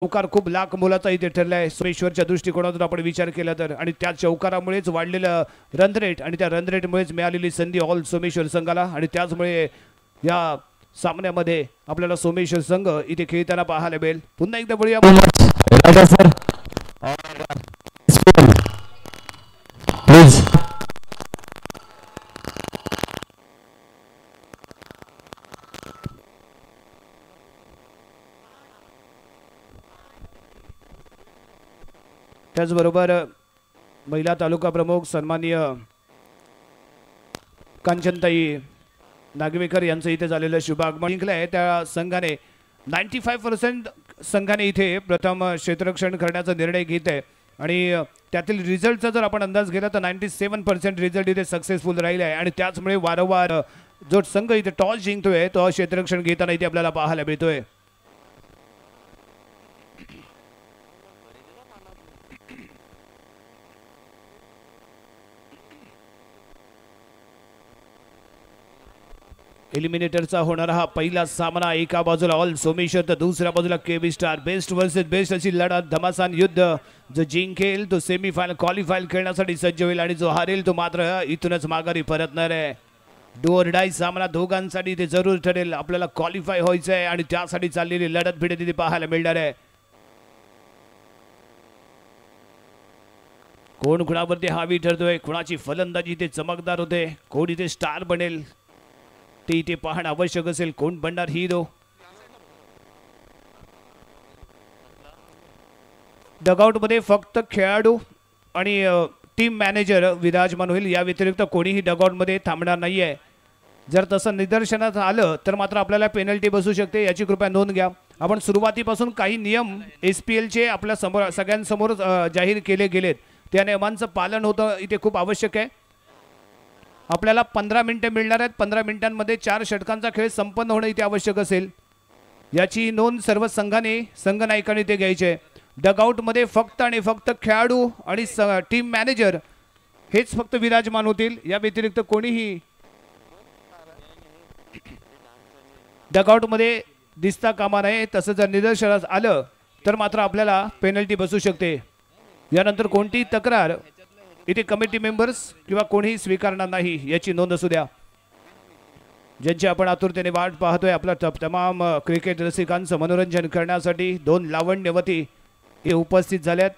चौकार खूप लाख मोलाचा इथे ठरला आहे सोमेश्वरच्या दृष्टिकोनातून आपण विचार केला तर, आणि त्या चौकारामुळेच वाढलेलं रन रेट आणि त्या रन रेटमुळेच मिळालेली संधी ऑल सोमेश्वर संघाला, आणि त्याचमुळे या सामन्यामध्ये आपल्याला सोमेश्वर संघ इथे खेळताना पाहायला मिळेल. पुन्हा एकदा बघूया प्लीज. त्याचबरोबर महिला तालुका प्रमुख सन्माननीय कांचनताई नागवेकर यांचं इथे झालेलं शुभ आगमन जिंकलं आहे. त्या संघाने 95% संघाने इथे प्रथम क्षेत्ररक्षण करण्याचा निर्णय घेत आहे, आणि त्यातील रिझल्टचा जर आपण अंदाज घेतला तर 97% रिझल्ट इथे सक्सेसफुल राहिला आहे, आणि त्याचमुळे वारंवार जो संघ इथे टॉस जिंकतोय तो क्षेत्ररक्षण घेताना इथे आपल्याला पाहायला मिळतोय. एलिमिनेटरचा होणारा हा पहिला सामना, एका बाजूला ऑल सोमेश्वर तर दुसऱ्या बाजूला KB star. Best versus best अशी लढत, धमासान युद्ध. जो जिंकेल तो सेमीफायनल क्वालिफाय खेळण्यासाठी सज्ज होईल, आणि जो हारेल तो मात्र इथूनच माघारी परतणार आहे. डू ऑर डाय सामना दोघांसाठी ते जरूर ठरेल. आपल्याला क्वालिफाय व्हायचं आहे, आणि त्यासाठी चाललेली लढत भिडत तिथे पाहायला मिळणार आहे. कोण कुणावरती हावी ठरतोय, कुणाची फलंदाजी इथे चमकदार होते, कोण इथे स्टार बनेल ते इथे पाहणं आवश्यक असेल. कोण बनणार हिरो. डगआउट मध्ये फक्त खेळाडू आणि टीम मॅनेजर विराजमान होईल, या व्यतिरिक्त कोणीही डगआउट मध्ये थांबणार नाहीये. जर तसं निदर्शनात आलं तर मात्र आपल्याला पेनल्टी बसू शकते, याची कृपया नोंद घ्या. आपण सुरुवातीपासून काही नियम SPL चे आपल्या समोर सगळ्यांसमोर जाहीर केले गेलेत, त्या नियमांचं पालन होतं इथे खूप आवश्यक आहे. आपल्याला 15 मिनिटे मिळणार आहेत. 15 मिनिटांमध्ये 4 षटकांचा खेळ संपन्न होणं इथे आवश्यक असेल, याची नोंद सर्व संघनायकांनी ते घ्यायचे. डगआउट मध्ये फक्त आणि फक्त खेळाडू आणि टीम मॅनेजर हेच फक्त विराजमान होतील, या व्यतिरिक्त कोणीही डगआउट मध्ये दिसता कामा नये. तसं जर निदर्शनास आलं तर मात्र आपल्याला पेनल्टी बसू शकते. यानंतर कोणतीही तक्रार इथे कमिटी मेंबर्स किंवा कोणीही स्वीकारणार नाही, याची नोंद असू द्या. ज्यांची आपण आतुरतेने वाट पाहतोय, आपला तमाम क्रिकेट रसिकांचं मनोरंजन करण्यासाठी 2 लावण्यवती हे उपस्थित झाल्यात.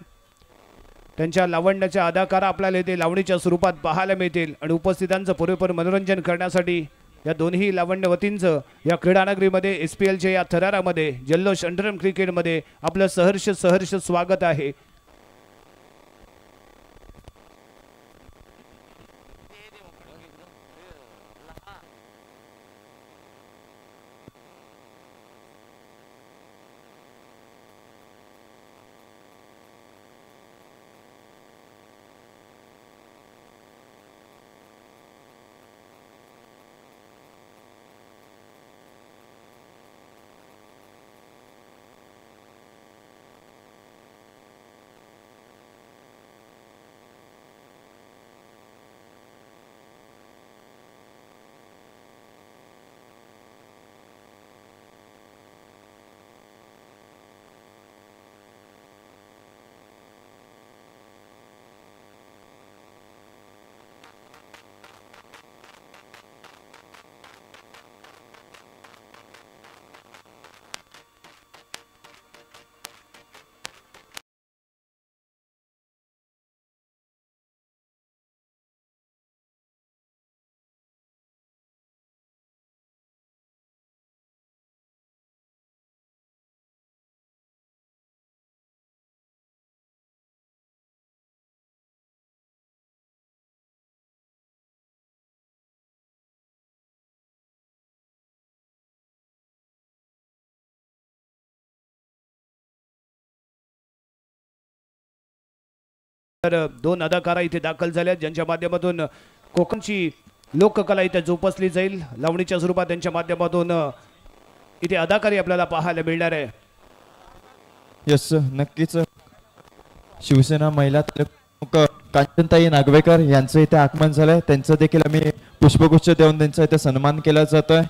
त्यांच्या लावण्याच्या अदाकारा आपल्याला इथे लावणीच्या स्वरूपात पाहायला मिळतील, आणि उपस्थितांचं पुरेपूर मनोरंजन करण्यासाठी या दोन्ही लावण्यवतींचं या क्रीडानगरीमध्ये SPLच्या या थरारामध्ये जल्लोष अंडरम क्रिकेटमध्ये आपलं सहर्ष स्वागत आहे. तर 2 अदाकारा इथे दाखल झाल्या, ज्यांच्या माध्यमातून कोकणची लोककला इथे जोपासली जाईल. लावणीच्या स्वरूपात त्यांच्या माध्यमातून इथे अदाकारी आपल्याला पाहायला मिळणार आहे. यस, नक्कीच. शिवसेना महिला कांचनताई नागवेकर यांचं इथे आगमन झालंय. त्यांचं देखील आम्ही पुष्पगुच्छ देऊन त्यांचा इथे सन्मान केला जातोय.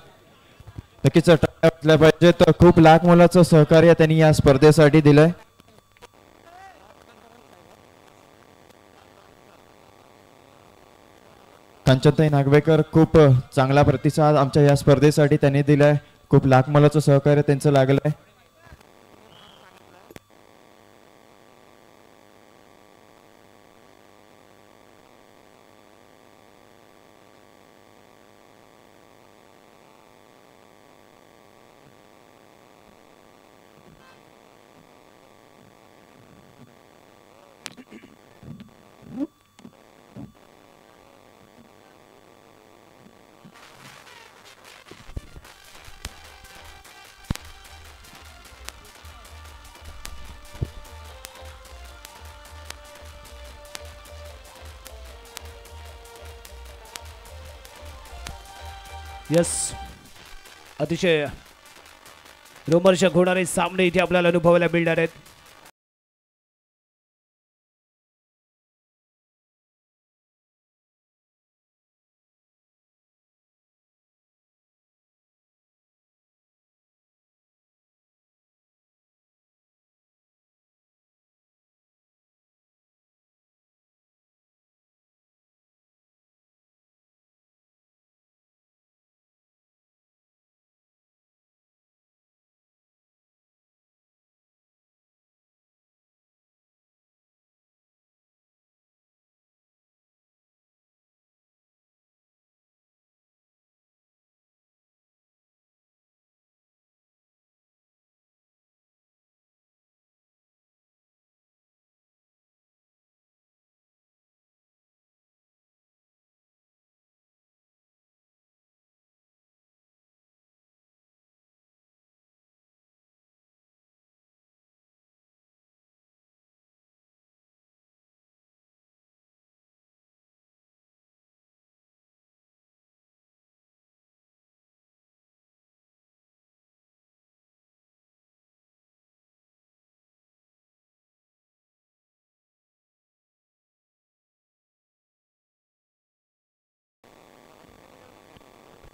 नक्कीच टाळ्या वाजल्या पाहिजेत. खूप लाख मोलाचं सहकार्य त्यांनी या स्पर्धेसाठी दिलंय. कांचनताई नागवेकर खूप चांगला प्रतिसाद आमच्या या स्पर्धेसाठी त्यांनी दिलाय. खूप लाख मोलाचं सहकार्य त्यांचं लागलंय. यस, अतिशय रोमहर्षक होणारे सामने इथे आपल्याला अनुभवायला मिळणार आहेत.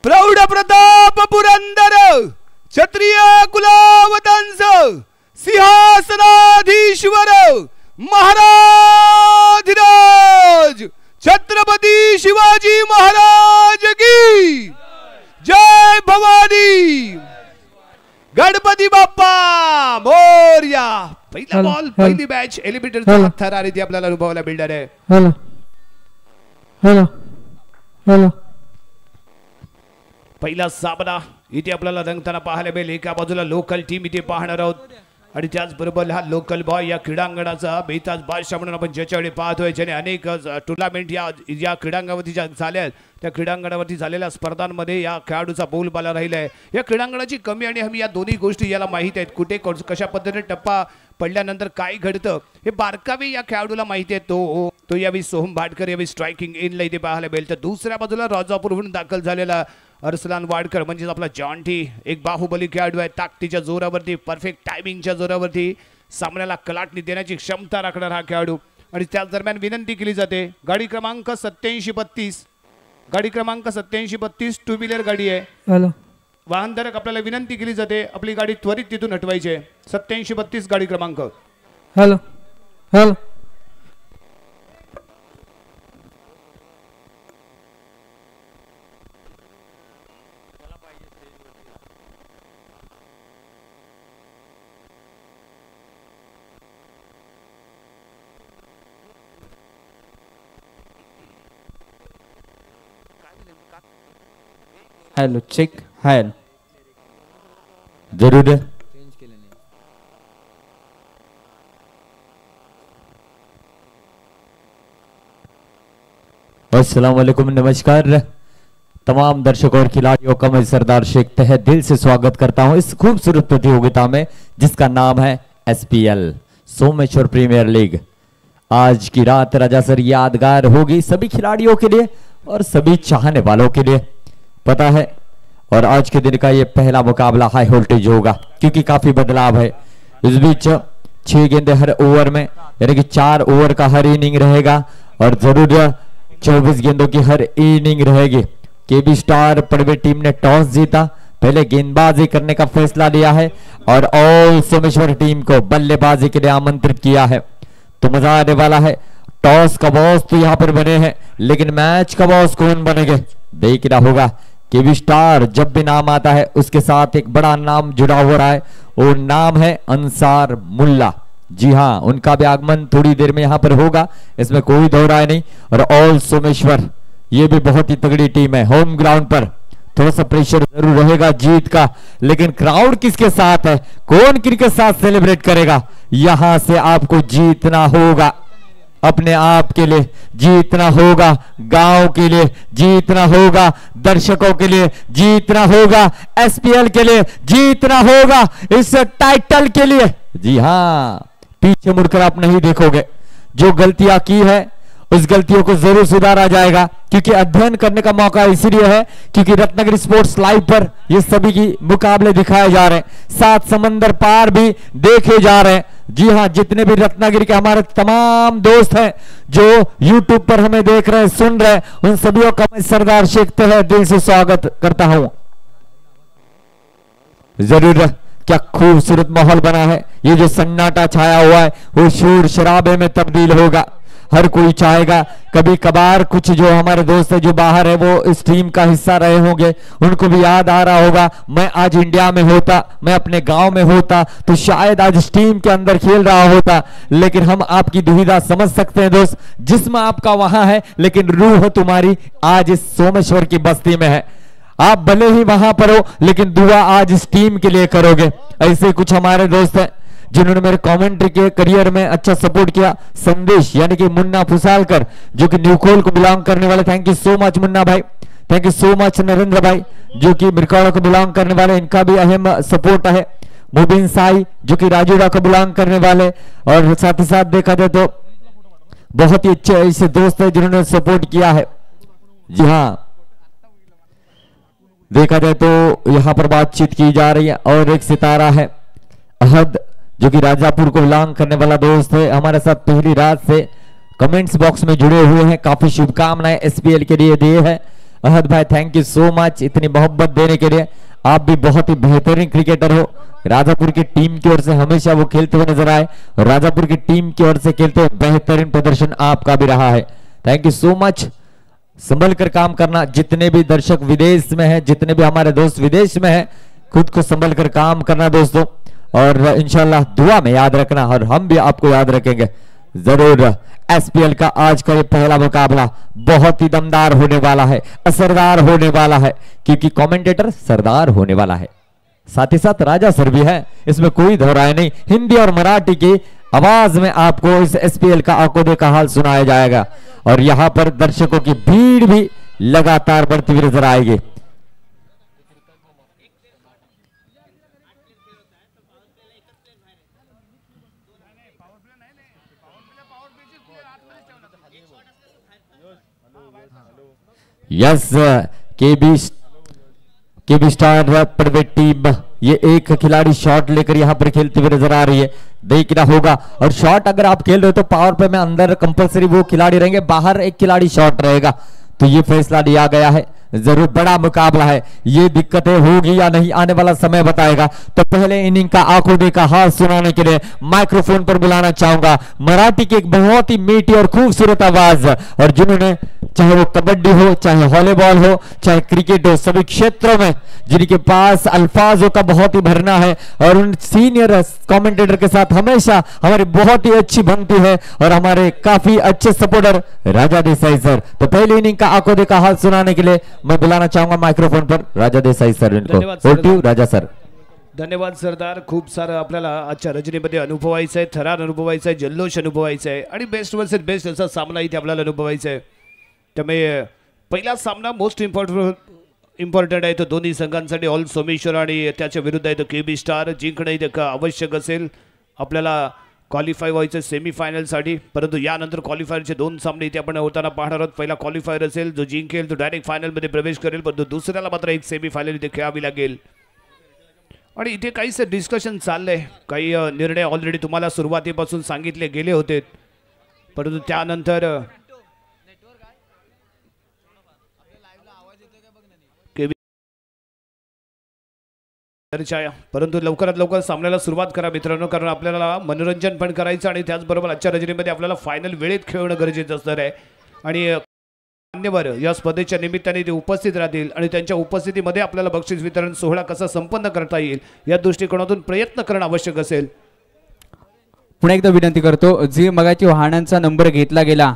प्रौढ प्रताप पुरंदर क्षत्रिय कुलावतंस सिंहासनाधीश्वर महाराज छत्रपती शिवाजी महाराज की जय भवानी. गणपती बाप्पा मोरया. पहिला बॉल, पहिली मॅच एलिमिनेटरचा थरार इथे आपल्याला अनुभवायला मिळणार आहे. Hello hello hello. पहिला सामना इथे आपल्याला रंगताना पाहायला मिळेल. एका बाजूला लोकल टीम इथे पाहणार आहोत आणि त्याचबरोबर हा लोकल बॉय या क्रीडांगणाचा बेताज बादशाह म्हणून आपण ज्याच्याकडे पाहतोय, ज्याने अनेक टुर्नामेंट या क्रीडांगणावरती ज्या झाल्या आहेत, त्या क्रीडांगणावरती झालेल्या स्पर्धांमध्ये या खेळाडूचा बोलबाला राहिला आहे. या क्रीडांगणाची कमी आणि हमी या दोन्ही गोष्टी याला माहीत आहेत. कुठे कशा पद्धतीने टप्पा पडल्यानंतर काय घडतं हे बारकावे या खेळाडूला माहिती आहे. तो यावेळी सोहम भाटकर यावेळी स्ट्रायकिंग इनला इथे पाहायला मिळेल. तर दुसऱ्या बाजूला राजापूरहून दाखल झालेला अर्सलान वाडकर म्हणजेच आपला जॉन्टी, एक बाहुबली खेळाडू आहे. ताकदीच्या जोरावरती, परफेक्ट टायमिंगच्या जोरावरती सामन्याला कलाटणी देण्याची क्षमता राखणार हा खेळाडू. आणि त्याच दरम्यान विनंती केली जाते, गाडी क्रमांक 8732, गाडी क्रमांक 8732 टू व्हीलर गाडी आहे. हॅलो. वाहनधारक आपल्याला विनंती केली जाते आपली गाडी त्वरित तिथून हटवायची आहे. 8732 गाडी क्रमांक. Hello hello. Hello check. Hello जरूर. अस्सलाम वालेकुम, नमस्कार तमाम दर्शकों और खिलाड़ियों का मैं सरदार शेख तहे दिल से स्वागत करता हूं इस खूबसूरत प्रतियोगिता में जिसका नाम है SPL सोमेश्वर प्रीमियर लीग. आज की रात राजासर यादगार होगी सभी खिलाड़ियों के लिए और सभी चाहने वालों के लिए, पता है. और आज के दिन का ये पहला मुकाबला हाई वोल्टेज होगा क्योंकि काफी बदलाव है. इस बीच 6 गेंदे हर ओवर में, यानी कि 4 ओवर का हर इनिंग रहेगा और जरूर 24 गेंदों की हर इनिंग रहेगी. केबी स्टार पड़वे टीम ने टॉस जीता पहले गेंदबाजी करने का फैसला लिया है और ऑल सोमेश्वर टीम को बल्लेबाजी के लिए आमंत्रित किया है। तो मजा आने वाला है। टॉस का बॉस तो यहाँ पर बने हैं, लेकिन मैच का बॉस कौन बनेंगे देखना होगा। केवी स्टार जब भी नाम आता है उसके साथ एक बड़ा नाम जुड़ा हो रहा है, वो नाम है अंसार मुल्ला। जी हाँ, उनका भी आगमन थोड़ी देर में यहाँ पर होगा, इसमें कोई दो राय नहीं। और ऑल सोमेश्वर ये भी बहुत ही तगड़ी टीम है। होम ग्राउंड पर थोड़ा सा प्रेशर जरूर रहेगा जीत का, लेकिन क्राउड किसके साथ है, कौन किसके साथ सेलिब्रेट करेगा, यहां से आपको जीतना होगा। अपने आप के लिए जीतना होगा, गांव के लिए जीतना होगा, दर्शकों के लिए जीतना होगा, एसपीएल के लिए जीतना होगा, इस टाइटल के लिए। जी हां, पीछे मुड़कर आप नहीं देखोगे। जो गलतियां की है उस गलतियों को जरूर सुधारा जाएगा, क्योंकि अध्ययन करने का मौका इसलिए है क्योंकि रत्नागिरी स्पोर्ट्स लाइव पर ये सभी की मुकाबले दिखाए जा रहे हैं, सात समंदर पार भी देखे जा रहे हैं। जी हां, जितने भी रत्नागिरी के हमारे तमाम दोस्त हैं जो यूट्यूब पर हमें देख रहे हैं, सुन रहे हैं, उन सभी का मैं सरदार शेख तहे दिल से स्वागत करता हूं। जरूर क्या खूबसूरत माहौल बना है। ये जो सन्नाटा छाया हुआ है वो शोर शराबे में तब्दील होगा। हर कोई चाहेगा, कभी कभार कुछ जो हमारे दोस्त है जो बाहर है वो इस टीम का हिस्सा रहे होंगे, उनको भी याद आ रहा होगा, मैं आज इंडिया में होता, मैं अपने गांव में होता तो शायद आज इस टीम के अंदर खेल रहा होता। लेकिन हम आपकी दुविधा समझ सकते हैं दोस्त, जिस्म आपका वहां है लेकिन रूह तुम्हारी आज इस सोमेश्वर की बस्ती में है। आप भले ही वहां पर हो लेकिन दुआ आज इस टीम के लिए करोगे। ऐसे कुछ हमारे दोस्त हैं जिन्होंने मेरे कमेंट्री के करियर में अच्छा सपोर्ट किया। संदेश यानी कि मुन्ना फुसालकर जो कि न्यूकोल को बिलोंग करने वाले, thank you so much Munna भाई, thank you so much Narendra भाई जो कि मिरकाड़ा को बिलोंग करने वाले, इनका भी अहम सपोर्ट है। मुबिन साई जो कि राजूरा को बिलोंग करने वाले, और साथ ही साथ देखा जाए तो बहुत ही अच्छे ऐसे दोस्त है जिन्होंने सपोर्ट किया है। जी हाँ, देखा जाए तो यहां पर बातचीत की जा रही है। और एक सितारा है अहद जो कि राजापुर को बिलोंग करने वाला दोस्त है, हमारे साथ पहली रात से कमेंट्स बॉक्स में जुड़े हुए हैं, काफी शुभकामनाएं एसपीएल के लिए दिए हैं। अहद भाई थैंक यू सो मच इतनी मोहब्बत देने के लिए। आप भी बहुत ही बेहतरीन क्रिकेटर हो। राजापुर की टीम की ओर से हमेशा वो खेलते हुए नजर आए, और राजापुर की टीम की ओर से खेलते हुए बेहतरीन प्रदर्शन आपका भी रहा है। Thank you so much. संभल कर काम करना, जितने भी दर्शक विदेश में हैं, जितने भी हमारे दोस्त विदेश में हैं, खुद को संभल कर काम करना दोस्तों, और इंशाल्लाह दुआ में याद रखना, और हम भी आपको याद रखेंगे जरूर। एसपीएल का आज का ये पहला मुकाबला बहुत ही दमदार होने वाला है, असरदार होने वाला है, क्योंकि कमेंटेटर सरदार होने वाला है, साथ ही साथ राजा सर भी है, इसमें कोई दोहराए नहीं। हिंदी और मराठी की आवाज में आपको इस एसपीएल का आंखों देखा हाल सुनाया जाएगा, और यहां पर दर्शकों की भीड़ भी लगातार बढ़ती हुई नजर आएगी। Yes, KB star private team ये एक खिलाड़ी शॉट लेकर यहां पर खेलते हुए नजर आ रही है, देखना होगा। और शॉट अगर आप खेल रहे हो तो पावर प्ले में अंदर कंपलसरी वो खिलाड़ी रहेंगे, बाहर एक खिलाड़ी शॉट रहेगा, तो ये फैसला लिया गया है। जरूर बड़ा मुकाबला है, ये दिक्कतें होगी या नहीं आने वाला समय बताएगा। तो पहले इनिंग का आंखों देखा हाल सुनाने के लिए माइक्रोफोन पर बुलाना चाहूंगा मराठी की एक बहुत ही मीठी और खूबसूरत आवाज, और जिन्होंने चाहे वो कबड्डी हो, चाहे वॉलीबॉल हो, चाहे क्रिकेट हो, सभी क्षेत्रों में जिनके पास अल्फाजों का बहुत ही भरना है, और उन सीनियर कमेंटेटर के साथ हमेशा हमारी बहुत ही अच्छी बनती है, और हमारे काफी अच्छे सपोर्टर राजा देसाई सर। तो पहली इनिंग का आंखों देखा हाल सुनाने के लिए मैं बुलाना चाहूंगा माइक्रोफोन पर राजा देसाई सर इनको। राजा सर धन्यवाद सरदार. खूप सारं आपल्याला आजच्या रजनीमध्ये अनुभवायचं आहे, थरार अनुभवायचं आहे, जल्लोष अनुभवायचं आहे आणि बेस्ट वर्सेस बेस्ट असा सामना इथे आपल्याला अनुभवायचा आहे. त्यामुळे पहिला सामना मोस्ट इम्पॉर्टंट आहे तो दोन्ही संघांसाठी. ऑल सोमेश्वर आणि त्याच्या विरुद्ध आहे तो केबी स्टार. जिंकणं इथे आवश्यक असेल आपल्याला क्वालिफाय व्हायचं सेमीफायनलसाठी. परंतु यानंतर क्वालिफायरचे दोन सामने इथे आपण होताना पाहणार आहोत. पहिला क्वालिफायर असेल, जो जिंकेल तो डायरेक्ट फायनलमध्ये प्रवेश करेल, परंतु दुसऱ्याला मात्र एक सेमीफायनल इथे खेळावी लागेल. आणि इथे काहीच डिस्कशन चाललंय, काही निर्णय ऑलरेडी तुम्हाला सुरुवातीपासून सांगितले गेले होते, परंतु त्यानंतर चर्चा, परंतु लवकरात लवकर सामन्याला सुरुवात करा मित्रांनो, कारण आपल्याला मनोरंजन पण करायचं आणि त्याचबरोबर आजच्या रजनीमध्ये आपल्याला फायनल वेळेत खेळणं गरजेचं असणार आहे. आणि मान्यवर या स्पर्धेच्या निमित्ताने ते उपस्थित राहतील आणि त्यांच्या उपस्थितीमध्ये आपल्याला बक्षीस वितरण सोहळा कसा संपन्न करता येईल या दृष्टिकोनातून प्रयत्न करणं आवश्यक असेल. पुन्हा एकदा विनंती करतो, जी मगाची वाहनांचा नंबर घेतला गेला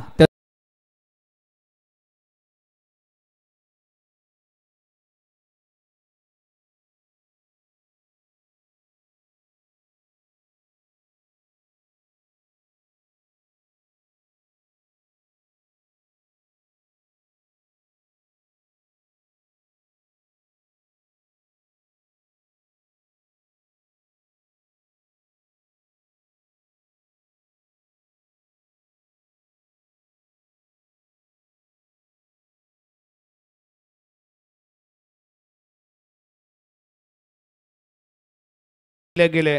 त्या गेले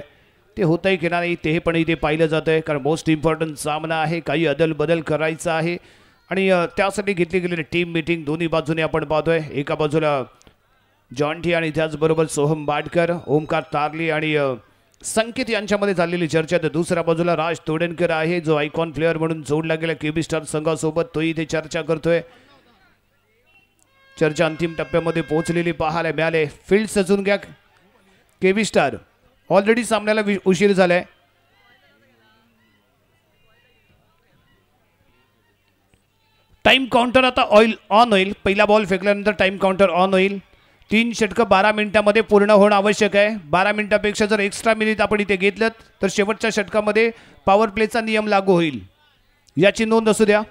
ते होतंय की नाही ते पण इथे पाहिलं जात आहे, कारण मोस्ट इम्पॉर्टंट सामना आहे, काही अदल बदल करायचा आहे आणि त्यासाठी घेतली गेलेली टीम मीटिंग दोन्ही बाजूने आपण पाहतोय. एका बाजूला जॉन्टी आणि त्याचबरोबर सोहम बाडकर, ओमकार तारली आणि संकेत यांच्यामध्ये झालेली चर्चा, तर दुसऱ्या बाजूला राज तोडणकर आहे जो आयकॉन प्लेअर म्हणून जोडला गेला केबी स्टार संघासोबत, तो इथे चर्चा करतोय. चर्चा अंतिम टप्प्यामध्ये पोहोचलेली पाहायला मिळाले. फील्ड सजून घ्या केबी स्टार, ऑलरेडी सामन्याला उशीर झालाय. टाइम काउंटर आता ऑन होईल. पहिला बॉल फेकल्यानंतर टाइम काउंटर ऑन होईल. 3 षटकं 12 मिनिटांमध्ये पूर्ण होणं आवश्यक आहे. 12 मिनिटांपेक्षा जर एक्स्ट्रा मिनिट आपण इथे घेतलं तर शेवटच्या षटकामध्ये पॉवर प्लेचा नियम लागू होईल, याची नोंद असू द्या.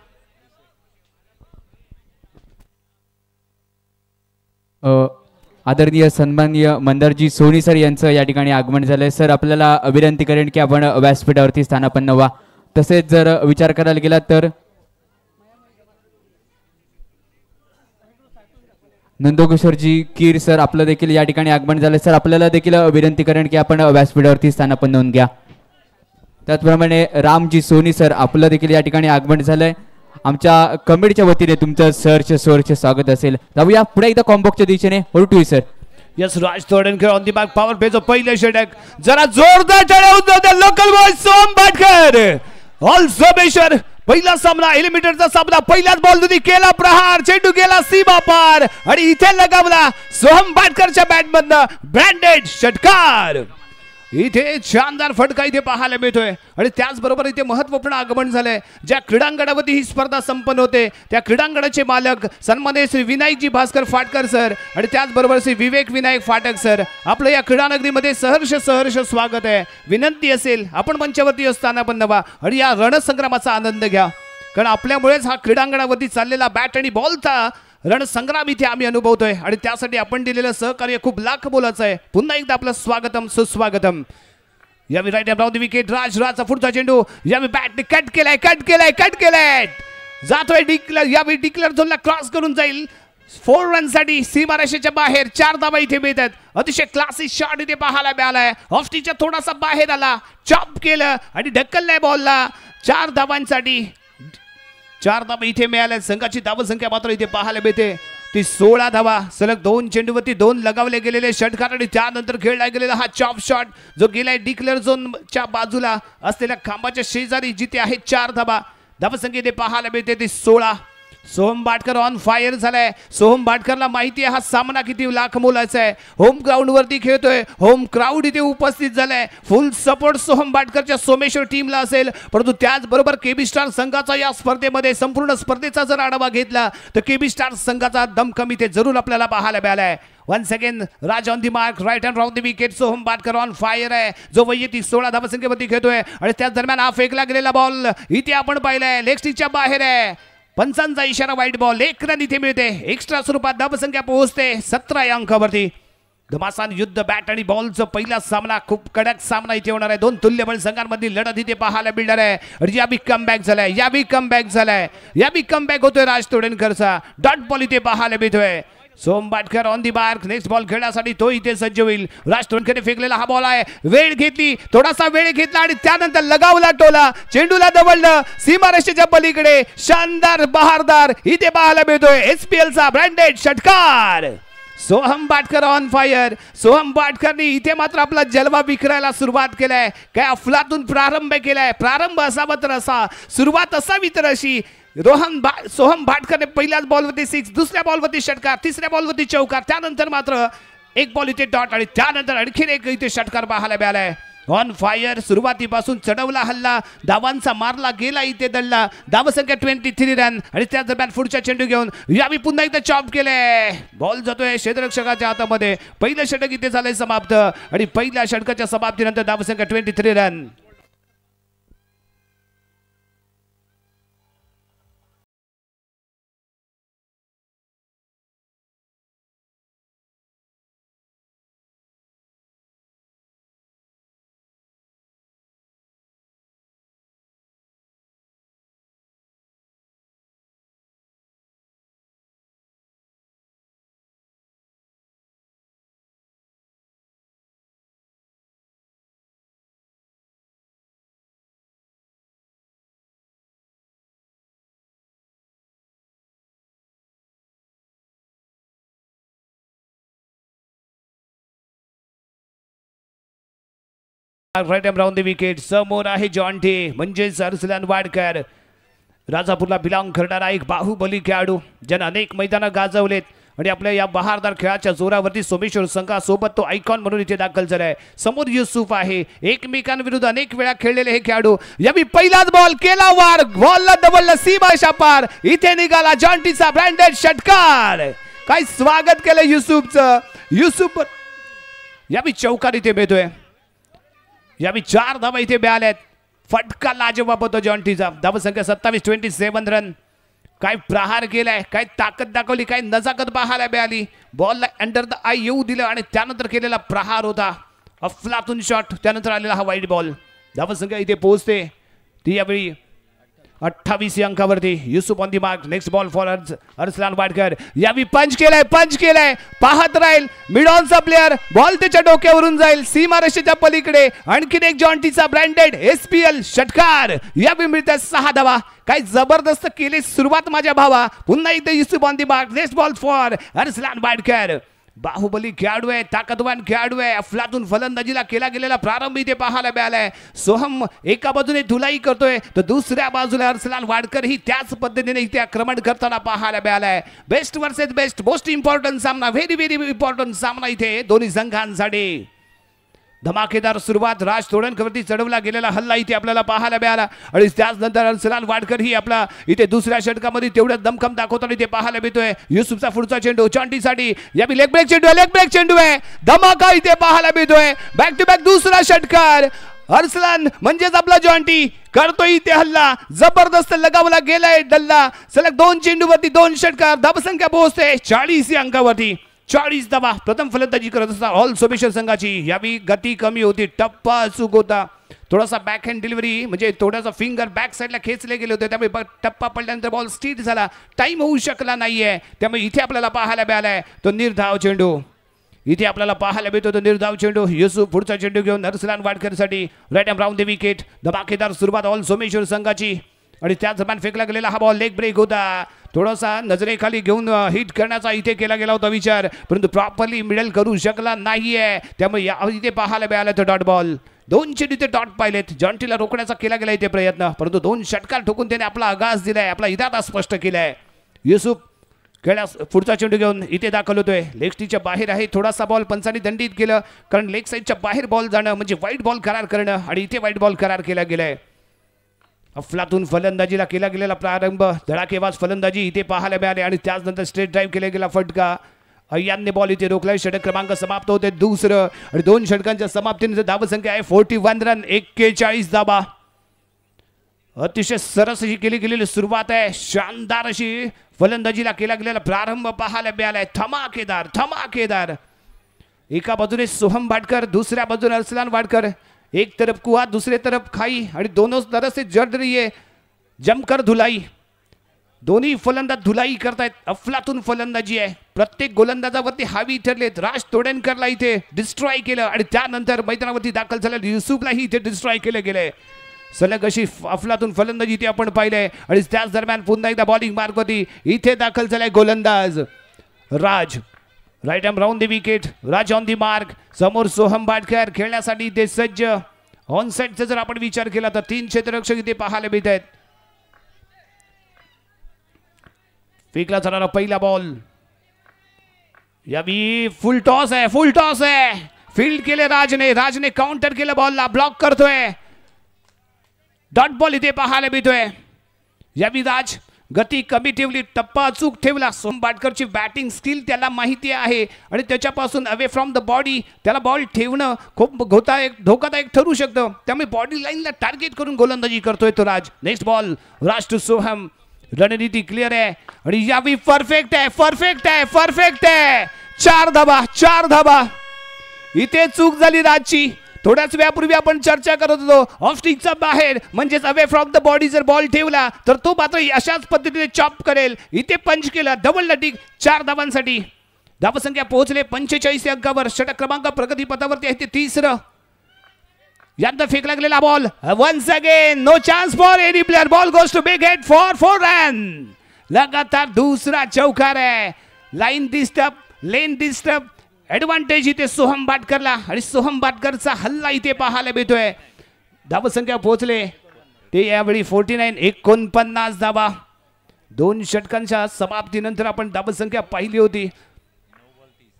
आदरणीय सन्माननीय मंदारजी सोनी सर यांचं या ठिकाणी आगमन झालंय. सर आपल्याला विनंती करेन की आपण व्यासपीठावरती स्थानापन्न व्हा. तसेच जर विचार करायला गेला तर नंदकिशोरजी कीर सर आपलं देखील या ठिकाणी आगमन झालंय. सर आपल्याला देखील विनंती करेन की आपण व्यासपीठावरती स्थानापन्न होऊन घ्या. त्याचप्रमाणे रामजी सोनी सर आपलं देखील या ठिकाणी आगमन झालंय. आमच्या कमिटीच्या वतीने तुमचं सहर्ष स्वागत असेल. जाऊया पुढे एकदा कॉम्बॉक्सच्या दिशेने. ओळखू sir. Yes, Raj Todankar on the back, power प्लेचं पहिलं षटक जरा जोरदार चढवून लोकल बॉय सोहम बाडकर ऑल सोमेश्वर. पहिला सामना एलिमिनेटरचा सामना, पहिल्याच बॉल केला प्रहार, चेंडू गेला सीमा पार आणि इथे लगावला सोहम बाडकरच्या बॅटमधनं ब्रँडेड षटकार. इथे शानदार फटका इथे पाहायला मिळतोय आणि त्याचबरोबर इथे महत्वपूर्ण आगमन झालंय. ज्या क्रीडांगणावरती ही स्पर्धा संपन्न होते त्या क्रीडांगणाचे मालक सन्माननीय श्री विनायकजी भास्कर फाटकर सर आणि त्याचबरोबर श्री विवेक विनायक फाटक सर, आपलं या क्रीडानगरीमध्ये सहर्ष स्वागत आहे. विनंती असेल आपण मंचावरती स्थानापन्न व्हा आणि या रणसंग्रामाचा आनंद घ्या, कारण आपल्यामुळेच हा क्रीडांगणावरती चाललेला बॅट आणि बॉलचा रणसंग्राम इथे आम्ही अनुभवतोय आणि त्यासाठी आपण दिलेलं सहकार्य खूप लाख मोलाचं आहे. पुन्हा एकदा आपलं स्वागतम सुस्वागतम. यावेळी राईट हँड द विकेट राजचा पुढचा चेंडू यावेळी बॅटने कट केलाय जातोय डिक्लेअर. यावेळी डिक्लेअर झोनला क्रॉस करून जाईल 4 रनसाठी सीमारेषेच्या बाहेर. 4 धावा इथे मिळतात. अतिशय क्लासिक शॉट इथे पाहायला मिळालाय. ऑफस्टीच्या थोडासा बाहेर आला, चॉप केलं आणि ढकललाय बॉलला. 4 धावांसाठी 4 धावा इथे मिळाल्या. संघाची धावसंख्या मात्र इथे पाहायला मिळते ती 16 धावा. सलग 2 चेंडूवरती 2 लगावले गेलेले षटकार आणि त्यानंतर खेळला गेलेला हा चॉप शॉट जो गेलाय डिक्लेअर झोनच्या बाजूला असलेल्या खांबाच्या शेजारी जिथे आहे 4 धावा. धावसंख्या इथे पाहायला मिळते ती 16. सोहम बाडकर ऑन फायर झालाय. सोहम बाडकरला माहिती आहे हा सामना किती लाख मोलाचा आहे. होम ग्राउंड वरती खेळतोय, होम क्राऊड इथे उपस्थित झालाय. फुल सपोर्ट सोहम बाडकरच्या सोमेश्वर टीमला असेल, परंतु त्याचबरोबर केबी स्टार संघाचा या स्पर्धेमध्ये संपूर्ण स्पर्धेचा जर आढावा घेतला तर केबी स्टार संघाचा दमखम इथे जरूर आपल्याला पाहायला मिळालाय. Once again Raj on the mark, right hand round the wicket. Soham Badkar on fire आहे जो वैयक्तिक 16 धावसंख्येवरती खेळतोय आणि त्याच दरम्यान हा फेकला गेलेला बॉल इथे आपण पाहिलाय लेग स्टिकच्या बाहेर आहे. पंचांचा इशारा, वाईट बॉल. 1 रन इथे मिळते. एक्स्ट्रा स्वरूपात धावसंख्या पोहोचते 17 या अंकावरती. घमासान युद्ध बॅट आणि बॉलचा पहिला सामना, खूप कडक सामना इथे होणार आहे. 2 तुल्यबळ संघांमधील लढत इथे पाहायला मिळणार आहे. याबी कमबॅक झालाय. याबी कमबॅक होतोय राज तोडणकरचा. डॉट बॉल इथे पाहायला मिळतोय. Soham Badkar on the mark. Next ball खेळण्यासाठी तो इथे सज्ज होईल. राज तोडणकरने फेकलेला हा बॉल आहे. थोडासा वेळ घेतला आणि त्यानंतर लगावला टोला, चेंडूला दवडलं सीमारेषेच्या पलीकडे. शानदार बहारदार इथे पाहायला मिळतोय. SPL चा ब्रँडेड षटकार. Soham Batkar on fire. सोहम बाटकरनी इथे मात्र आपला जलवा विखरायला सुरुवात केलाय. काय अफलातून प्रारंभ केलाय. प्रारंभ असावा तर असा, सुरुवात असावी तर अशी. सोहम बाटकरने पहिल्याच बॉलवरती 6, दुसऱ्या बॉलवरती षटकार, तिसऱ्या बॉलवरती चौकार, त्यानंतर मात्र एक बॉल इथे डॉट आणि त्यानंतर आणखीन एक इथे षटकार पाहायला मिळालाय. ऑन फायर सुरुवातीपासून चढवला हल्ला, धावांचा मारला गेला इथे दडला. धावसंख्या 23 रन आणि त्या दरम्यान पुढच्या चेंडू घेऊन यावी पुन्हा एकदा चॉप केले. बॉल जातोय क्षेत्ररक्षकाच्या हातामध्ये. पहिलं षटक इथे झालंय समाप्त आणि पहिल्या षटकाच्या समाप्तीनंतर धावसंख्या 23 run. Right arm round the wicket. समोर आहे जॉन्टे म्हणजेच अर्सलन वाडकर. राजापूरला बिलॉंग करणारा एक बाहुबली खेळाडू ज्याने अनेक मैदानं गाजवलेत आणि आपल्या या बहारदार खेळाच्या जोरावरती सोमेश्वर संघासोबत तो आयकॉन म्हणून इथे दाखल झालाय. समोर युसुफ आहे. एकमेकांविरुद्ध अनेक वेळा खेळलेले हे खेळाडू. यावी पहिलाच बॉल केला वार, बॉलला डबल सीमाशा पार. इथे निघाला जॉन्टीचा ब्रँडेड षटकार. काय स्वागत केलं युसुफचं. युसुफ यावी चौकार इथे मिळतोय. यावी 4 धावा इथे मिळाल्यात. फटका लाजवाब होतो जॉन्टीचा. धावसंख्या 27 रन. काय प्रहार केलाय, काय ताकद दाखवली, काय नजाकत पाहायला मिळाली. बॉलला अंडर द आय येऊ दिलं आणि त्यानंतर केलेला प्रहार होता अफलातून शॉट. त्यानंतर आलेला हा वाईट बॉल. धावसंख्या इथे पोहोचते ती यावेळी 28 या अंकावरती. Yusuf on the mark. Next ball for Arsalan Wadkar. यावी पंच केलाय. पाहत राहील मिड ऑनचा प्लेअर. बॉल त्याच्या डोक्यावरून जाईल सीमारेषेच्या पलीकडे. आणखीन एक जॉन्टीचा ब्रँडेड SPL षटकार. यावी मिळतात 6 धावा. काय जबरदस्त केली सुरुवात माझ्या भावा. पुन्हा इथे Yusuf on the mark. Next ball for Arsalan Wadkar. Baahubali खेळाडू आहे, ताकदवान खेळाडू आहे. अफलातून फलंदाजीला केला गेलेला प्रारंभ इथे पाहायला मिळालाय. सोहम एका बाजूने धुलाई करतोय तर दुसऱ्या बाजूला अर्सलन वाडकर ही त्याच पद्धतीने इथे आक्रमण करताना पाहायला मिळालाय. Best versus best, most important सामना, व्हेरी इम्पॉर्टंट सामना इथे दोन्ही संघांसाठी. धमाकेदार सुरुवात. राज तोडणकरवरती चढवला गेलेला हल्ला इथे आपल्याला पाहायला मिळाला आणि त्याचनंतर अर्सलन वाडकर ही आपला इथे दुसऱ्या षटकामध्ये तेवढ्याच दमखम दाखवताना इथे पाहायला मिळतोय. युसुफचा पुढचा चेंडू जॉन्टीसाठी. यावी लेग ब्रेक चेंडू आहे. धमाका इथे पाहायला मिळतोय. बॅक टू बॅक दुसरा षटकार. अर्सलन म्हणजेच आपला जॉन्टी करतोय इथे हल्ला. जबरदस्त लगावला गेलाय डल्ला. सलग 2 चेंडूवरती 2 षटकार. धावसंख्या पोहोचते 40 या अंकावरती. 40 धावा. प्रथम फलंदाजी करत असता ऑल सोमेश्वर संघाची. यावी गती कमी होती, टप्पा अचूक होता. थोडासा बॅक हँड डिलिव्हरी म्हणजे थोडासा फिंगर बॅक साईडला खेचले गेले होते, त्यामुळे टप्पा पडल्यानंतर बॉल स्टीट झाला. टाइम होऊ शकला नाहीये. त्यामुळे इथे आपल्याला पाहायला मिळालाय तो निर्धाव चेंडू. इथे आपल्याला पाहायला मिळतो तो निर्धाव चेंडू. युसुफ पुढचा चेंडू घेऊन अर्सलन वाडकरसाठी. Right arm round the wicket. धमाकेदार सुरुवात ऑल सोमेश्वर संघाची आणि त्याच दरम्यान फेकला गेलेला हा बॉल लेग ब्रेक होता. थोडासा नजरेखाली घेऊन हिट करण्याचा इथे केला गेला होता विचार, परंतु प्रॉपरली मिडल करू शकला नाहीये. त्यामुळे इथे पाहायला मिळाला तो डॉट बॉल. 2 चेंडू इथे डॉट पाहिलेत. जॉन्टीला रोखण्याचा केला गेला इथे प्रयत्न, परंतु 2 षटकार ठोकून त्याने आपला आगास दिलाय, आपला इरादा स्पष्ट केलाय. युसुफ खेळास पुढचा चेंडू घेऊन इथे दाखल होतोय. लेग स्टिकच्या बाहेर आहे. थोडासा बॉल पंचांनी दंडित केलं, कारण लेग साईडच्या बाहेर बॉल जाणं म्हणजे वाईट बॉल करार करणं आणि इथे वाईट बॉल करार केला गेलाय. अफलातून फलंदाजीला केला गेलेला प्रारंभ, धडाकेबाज फलंदाजी इथे पाहायला मिळाले आणि त्याचनंतर स्ट्रेट ड्राईव्ह केला गेला फटका. अय्यांनी बॉल इथे रोखलाय. षटक क्रमांक समाप्त होते दुसरं आणि 2 षटकांच्या समाप्तीनंतर धावसंख्या आहे 41 रन, 41 धावा. अतिशय सरस अशी केली गेलेली सुरुवात आहे. शानदार अशी फलंदाजीला केला गेलेला प्रारंभ पाहायला मिळालाय. धमाकेदार. एका बाजूने सोहम वाडकर, दुसऱ्या बाजूने अर्सलन वाडकर. एक तरफ कुआ, दूसरे तरफ खाई आणि दोनों तरह से जड़ रही है जमकर धुलाई. दोन्ही फलंदाज धुलाई करतायत. अफलातून फलंदाजी आहे. प्रत्येक गोलंदाजावरती हावी ठरलेत. राज तोडणकरला इथे डिस्ट्रॉय केलं आणि त्यानंतर मैदानावरती दाखल झालेल्या युसुफलाही इथे डिस्ट्रॉय केलं गेलंय. सलग अशी अफलातून फलंदाजी इथे आपण पाहिलंय आणि त्याच दरम्यान पुन्हा एकदा बॉलिंग मार्कवरती इथे दाखल झालाय गोलंदाज Raj. Right arm round the wicket. Raj on the mark. समोर सोहम बाटकर खेळण्यासाठी ते सज्ज. ऑन साइडचा जर आपण विचार केला तर 3 क्षेत्ररक्षक इथे पाहायला मिळत आहेत. फेकला जाणारा पहिला बॉल. यावी फुल टॉस आहे, फुल टॉस आहे. फील्ड केले राजने काउंटर केलं, बॉलला ब्लॉक करतोय. डॉट बॉल इथे पाहायला मिळतोय. यावी राज गती कमी ठेवली, टप्पा अचूक ठेवला. सोहम बाटकरची बॅटिंग स्किल त्याला माहिती आहे आणि त्याच्यापासून अवे फ्रॉम द बॉडी त्याला बॉल ठेवणं खूप धोकादायक ठरू शकतं. त्यामुळे बॉडी लाईनला टार्गेट करून गोलंदाजी करतोय तो Raj. Next ball Raj to Soham. रणनीती क्लिअर आहे आणि यावी परफेक्ट आहे, परफेक्ट आहे, परफेक्ट आहे. 4 धाबा. इथे चूक झाली राजची. थोड्याच वेळापूर्वी आपण चर्चा करत होतो ऑफ स्टिकचा बाहेर म्हणजेच अवे फ्रॉम द बॉडी जर बॉल ठेवला तर तो मात्र अशाच पद्धतीने चॉप करेल. इथे पंच केला, डबल लटिक. 4 धावांसाठी धावसंख्या पोहोचले 45 अंकावर. षटक क्रमांक प्रगतीपथावरती आहे ते 3रं. यंदा फेकला गेलेला ball once again no chance for any player. Ball goes to big head for 4 run. लगातार दुसरा चौकार आहे. Line disturb, lane disturb. Advantage इथे सोहम बाटकरला आणि सोहम बाटकरचा हल्ला इथे पाहायला मिळतोय. धावसंख्या पोहोचले ते यावेळी 49 धावा. 2 षटकांच्या समाप्तीनंतर आपण धावसंख्या पाहिली होती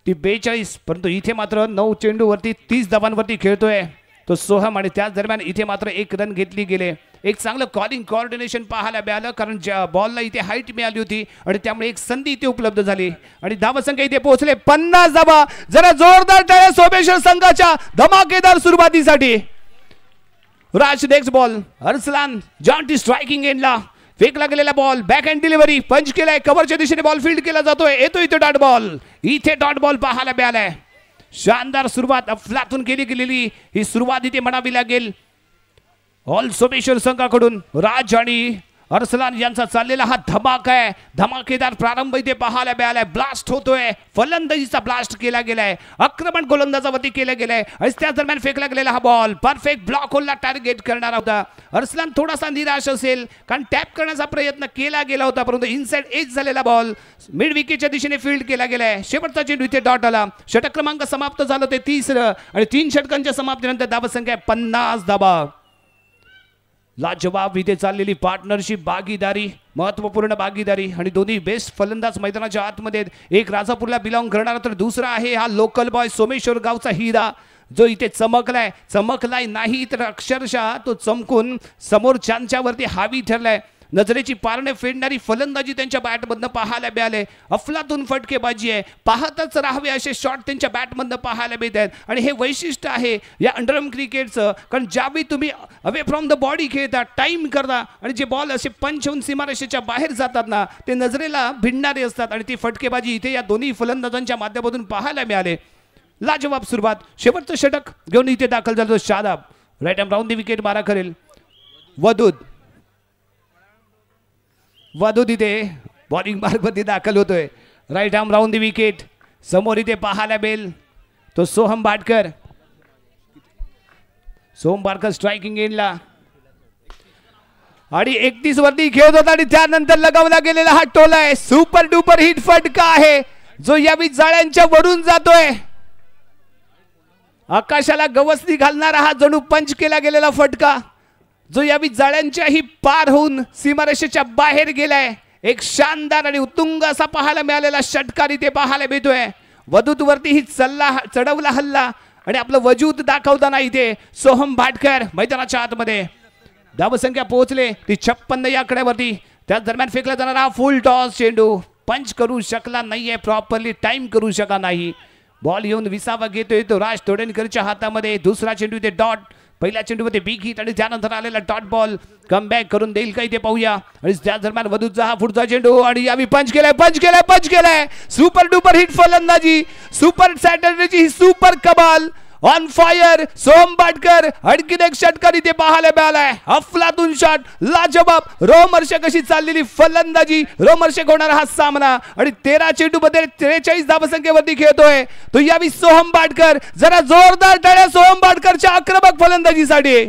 ती 42, परंतु इथे मात्र 9 चेंडूवरती 30 धावांवरती खेळतोय तो सोहम आणि त्याच दरम्यान इथे मात्र 1 रन घेतली गेले. एक चांगलं कॉलिंग कोऑर्डिनेशन पाहायला मिळालं कारण ज्या बॉलला इथे हाईट मिळाली होती आणि त्यामुळे एक संधी इथे उपलब्ध झाली आणि धावसंख्या इथे पोहोचले 50 धावा. जरा जोरदार टाळ्या सोमेश्वर संघाच्या धमाकेदार सुरुवातीसाठी. Raj next ball. Arsalan Jonty striking एंडला. फेकला गेलेला बॉल बॅक हँड डिलिव्हरी पंच केलाय. कव्हरच्या दिशेने बॉल फील्ड केला जातोय. येतो इथे डॉट बॉल. इथे डॉट बॉल पाहायला मिळालाय. शानदार सुरुवात अफलातून केली गेलेली ही सुरुवात इथे म्हणावी लागेल ऑल सोमेश्वर संघाकडून. राज आणि अर्सलान यांचा चाललेला हा धमाका आहे. धमाकेदार प्रारंभ इथे पाहायला मिळालाय. ब्लास्ट होतोय, फलंदाजीचा ब्लास्ट केला गेलाय, आक्रमण गोलंदाजावरती केलं गेलंय आणि त्याच दरम्यान फेकला गेलेला हा बॉल परफेक्ट ब्लॉक होलला टार्गेट करणारा होता. अर्सलान थोडासा निराश असेल कारण टॅप करण्याचा प्रयत्न केला गेला होता परंतु इनसाइड एज झालेला बॉल मिड विकेटच्या दिशेने फील्ड केला गेलाय. शेवटचा चेंडू इथे डॉट आला. षटक क्रमांक समाप्त झालं ते 3रं आणि 3 षटकांच्या समाप्तीनंतर धावसंख्या 50 धावा. लाजवाब इथे चाललेली पार्टनरशिप, भागीदारी, महत्वपूर्ण भागीदारी आणि दोन्ही बेस्ट फलंदाज मैदानाच्या आतमध्ये. एक राजापूरला बिलॉंग करणारा तर दुसरा आहे हा लोकल बॉय सोमेश्वर गावचा हिरा जो इथे चमकलाय नाही तर अक्षरशः तो चमकून समोरच्यांच्यावरती हावी ठरलाय. नजरेची पारणे फेडणारी फलंदाजी त्यांच्या बॅटमधनं पाहायला मिळाले. अफलातून फटकेबाजी आहे. पाहतच राहावे असे शॉट त्यांच्या बॅटमधनं पाहायला मिळत आहेत आणि हे वैशिष्ट्य आहे या अंडरआर्म क्रिकेटचं कारण ज्यावेळी तुम्ही अवे फ्रॉम द बॉडी खेळता, टाईम करता आणि जे बॉल असे पंच होऊन सीमारेषेच्या बाहेर जातात ना ते नजरेला भिडणारे असतात आणि ती फटकेबाजी इथे या दोन्ही फलंदाजांच्या माध्यमातून पाहायला मिळाले. लाजवाब सुरुवात. शेवटचं षटक घेऊन इथे दाखल झालो Shadab. Right arm round the wicket मारा करेल. वदूद इथे बॉलिंग मार्गमध्ये दाखल होतोय. Right arm round the wicket. समोर इथे पाहायला मिळेल तो सोहम बाटकर. सोहम बाटकर स्ट्रायकिंग एंडला आणि 31 वरती खेळत होता आणि त्यानंतर लगावला गेलेला हा टोला आहे. सुपर डुपर हिट फटका आहे जो यावी जाळ्यांच्या वरून जातोय. आकाशाला गवसणी घालणारा हा जणू पंच केला गेलेला फटका जो यावी जाळ्यांच्याही पार होऊन सीमारेषेच्या बाहेर गेलाय. एक शानदार आणि उत्तुंग असा पाहायला मिळालेला षटकार इथे पाहायला मिळतोय. वदूतवरती ही चढवला हल्ला आणि आपलं वजूद दाखवताना इथे सोहम बाटकर मैदानाच्या आतमध्ये. धावसंख्या पोहोचले ती 56 या आकड्यावरती. त्याच दरम्यान फेकला जाणारा फुल टॉस चेंडू पंच करू शकला नाहीये, प्रॉपरली टाइम करू शकला नाही. बॉल येऊन विसावा घेतोय तो राज तोडेनकरच्या हातामध्ये. दुसरा चेंडू इथे डॉट. पहिल्या चेंडूमध्ये बिग हिट आणि त्यानंतर आलेला डॉट बॉल कम बॅक करून देईल का इथे पाहूया. आणि त्या दरम्यान वदूचा हा पुढचा चेंडू आणि यावी पंच केलाय. सुपर डुपर हिट फलंदाजी, सुपर सॅटर्डेची ही सुपर कमाल ऑन फायर. सोहम बाटकर आणखीन एक षटकार इथे पाहायला मिळालाय. अफलातून शॉट, लाजवाब रोमहर्षक अशी चाललेली फलंदाजी, रोमहर्षक होणारा हा सामना आणि 13 चेंडू मध्ये 43 धावसंख्येवरती खेळतोय तो यावी सोहम बाटकर. जरा जोरदार टाळ्या सोहम बाटकरच्या आक्रमक फलंदाजीसाठी.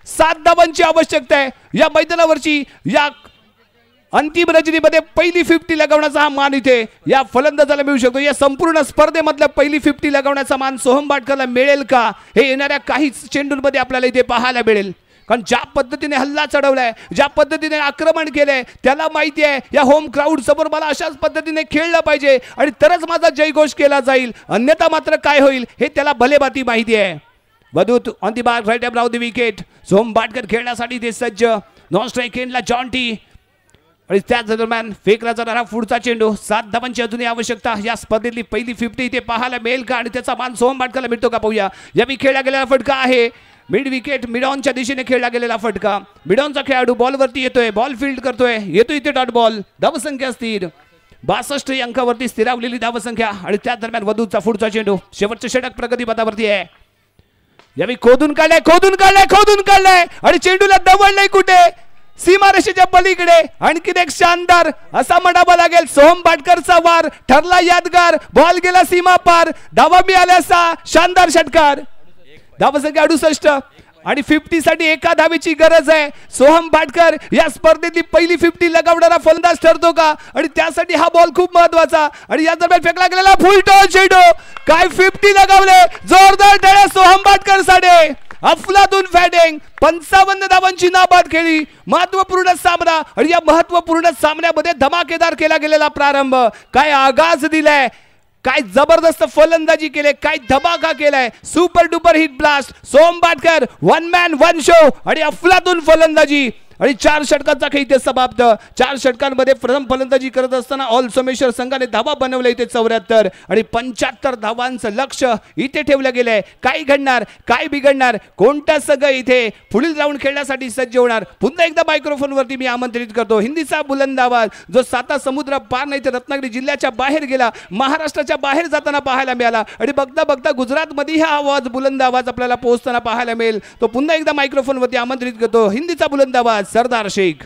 7 धावांची आवश्यकता आहे या मैदानावरची. या अंतिम रजनीमध्ये पहिली 50 लगावण्याचा हा मान इथे या फलंदाजाला मिळू शकतो. या संपूर्ण स्पर्धेमधल्या पहिली 50 लगावण्याचा मान सोहम बाटकरला मिळेल का हे येणाऱ्या काही चेंडूंमध्ये आपल्याला इथे पाहायला मिळेल. कारण ज्या पद्धतीने हल्ला चढवलाय, ज्या पद्धतीने आक्रमण केलंय, त्याला माहिती आहे या होम क्राऊड समोर मला अशाच पद्धतीने खेळलं पाहिजे आणि तरच माझा जयघोष केला जाईल, अन्यथा मात्र काय होईल हे त्याला भलेभाती माहिती आहे. वदूत on the mark, right about the wicket. Soham Batkar खेळण्यासाठी ते सज्ज. नॉन स्ट्राईक एंडला जॉन्टी आणि त्याच दरम्यान फेकला जाणारा पुढचा चेंडू. 7 धावांची अजूनही आवश्यकता. या स्पर्धेतली पहिली 50 इथे पाहायला मिळेल का आणि त्याचा मान सोहम बाटकरला मिळतो का पाहूया. यावेळी खेळला गेलेला फटका आहे मिड विकेट, मिडॉनच्या दिशेने खेळला गेलेला फटका. मिडॉनचा खेळाडू बॉलवरती येतोय, बॉल फील्ड करतोय, येतो इथे डॉट बॉल. धावसंख्या स्थिर 62 अंकावरती स्थिरावलेली धावसंख्या आणि त्या दरम्यान वधूचा पुढचा चेंडू. शेवटचे षटक प्रगती पथावरती आहे. यावेळी खोदून काढलाय आणि चेंडूला दवडलंय कुठे, सीमारेषेच्या पलीकडे. आणखीन एक शानदार असा म्हणावा लागेल. सोहम बाटकरचा वार ठरला यादगार. बॉल गेला सीमा पार, धावा मिळाल्याचा शानदार षटकार. धावसंख्या 68 आणि 50 साठी एका धावेची गरज आहे. सोहम बाटकर या स्पर्धेतली पहिली 50 लगावणारा फलंदाज ठरतो का आणि त्यासाठी हा बॉल खूप महत्वाचा. आणि या दरम्यान फेकला गेलेला फुल टॉस चेंडू. काय 50 लगावले, जोरदार टाळ्या सोहम बाटकर साठी. अफलातून फॅटिंग 55 धावांची नाबाद खेळी. महत्वपूर्ण सामना आणि या महत्वपूर्ण सामन्यामध्ये धमाकेदार केला गेलेला प्रारंभ. काय आगाज दिलाय, काय जबरदस्त फलंदाजी केले, काय धमाका केलाय. Super duper hit blast. Soham Batkar 1 man 1 show आणि अफलातून फलंदाजी आणि 4 षटकांचा खेळ इथे समाप्त. 4 षटकांमध्ये प्रथम फलंदाजी करत असताना ऑल सोमेश्वर संघाने धावा बनवले इथे 74 आणि 75 धावांचं लक्ष इथे ठेवलं गेलंय. काय घडणार, काय बिघडणार, कोणता संघ इथे पुढील राऊंड खेळण्यासाठी सज्ज होणार. पुन्हा एकदा मायक्रोफोन वरती मी आमंत्रित करतो हिंदीचा बुलंद आवाज जो 7 समुद्र पार नाही तर रत्नागिरी जिल्ह्याच्या बाहेर गेला, महाराष्ट्राच्या बाहेर जाताना पाहायला मिळाला आणि बघता बघता गुजरात मध्ये हा आवाज बुलंद आवाज आपल्याला पोहोचताना पाहायला मिळेल. तो पुन्हा एकदा मायक्रोफोन वरती आमंत्रित करतो हिंदीचा बुलंद आवाज सरदार शेख.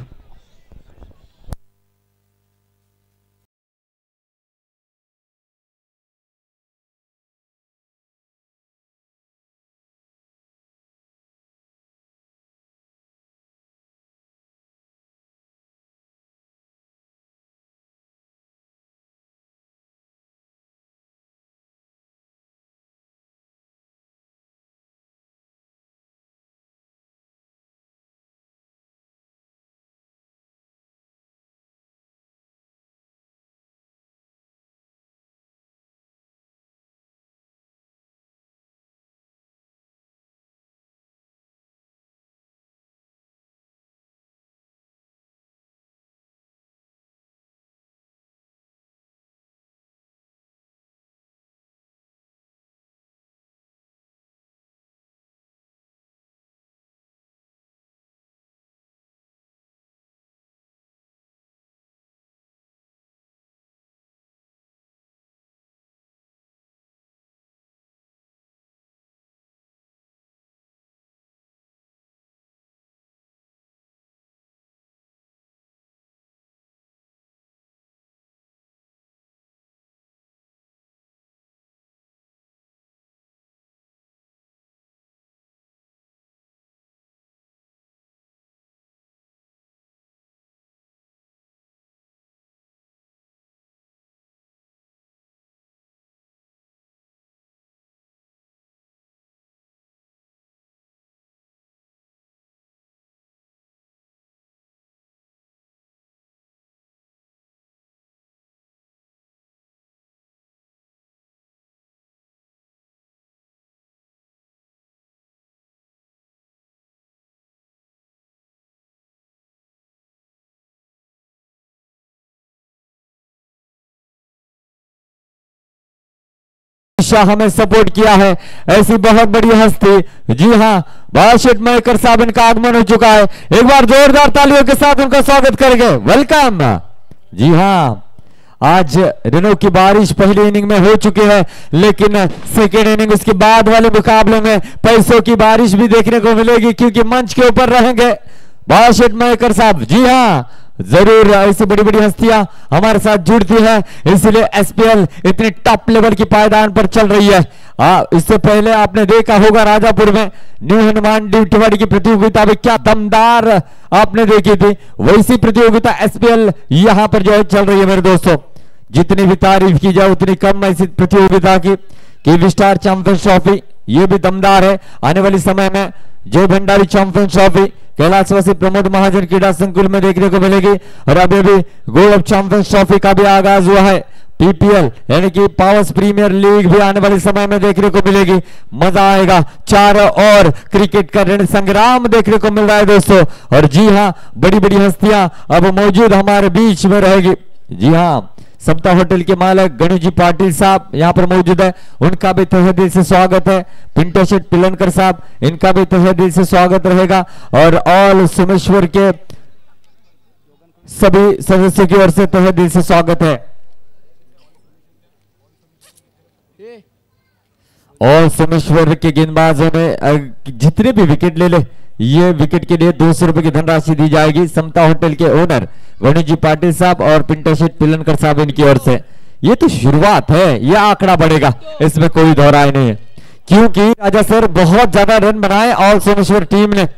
हमें सपोर्ट किया है ऐसी बहुत बड़ी हस्ती। जी हाँ, बाशित मयकर साहब इनका आगमन हो चुका है। एक बार जोरदार तालियों के साथ उनका स्वागत करेंगे। वेलकम। जी हाँ, आज दिनों की बारिश पहली इनिंग में हो चुकी है, लेकिन सेकेंड इनिंग उसके बाद वाले मुकाबले में पैसों की बारिश भी देखने को मिलेगी, क्योंकि मंच के ऊपर रहेंगे बाशित मयकर साहब। जी हाँ, जरूर ऐसी बड़ी बड़ी हस्तियां हमारे साथ जुड़ती है, इसलिए एसपीएल इतनी टॉप लेवल की पायदान पर चल रही है। इससे पहले आपने देखा होगा राजापुर में न्यू हनुमान ड्यूटीवाड़ी की प्रतियोगिता में क्या दमदार आपने देखी थी, वैसी प्रतियोगिता एसपीएल यहां पर जो है चल रही है मेरे दोस्तों। जितनी भी तारीफ की जाए उतनी कम ऐसी प्रतियोगिता की। केवी स्टार चैंपियंस ट्रॉफी ये भी दमदार है। आने वाले समय में जय भंडारी चैंपियंस ट्रॉफी कैलाशवासी प्रमोद महाजन क्रीडा संकुल में देखने को मिलेगी। और अभी अभी गौरव चैंपियंस ट्रॉफी का भी आगाज हुआ है। पीपीएल यानी कि पावर्स प्रीमियर लीग भी आने वाले समय में देखने को मिलेगी। मजा आएगा, चारों ओर क्रिकेट का रण संग्राम देखने को मिल रहा है दोस्तों। और जी हाँ, बड़ी बड़ी हस्तियां अब मौजूद हमारे बीच में रहेगी। जी हाँ, समता होटल के मालिक गणेश जी पाटिल साहब यहाँ पर मौजूद है, उनका भी तहे दिल से स्वागत है। पिंटो शेठ पिलनकर साहब, इनका भी तहे दिल से स्वागत रहेगा। और ऑल सोमेश्वर के सभी सदस्यों की ओर से तहे दिल से स्वागत है। और सोमेश्वर के गेंदबाजों ने जितने भी विकेट ले ले, ये विकेट के लिए 200 रुपए की धनराशि दी जाएगी समता होटल के ओनर गणेश जी पाटिल साहब और पिंटो शेठ पिलनकर साहब इनकी ओर से। ये तो शुरुआत है, ये आंकड़ा बढ़ेगा, इसमें कोई दोहराए नहीं है, क्योंकि राजा सर बहुत ज्यादा रन बनाए और सोमेश्वर टीम ने।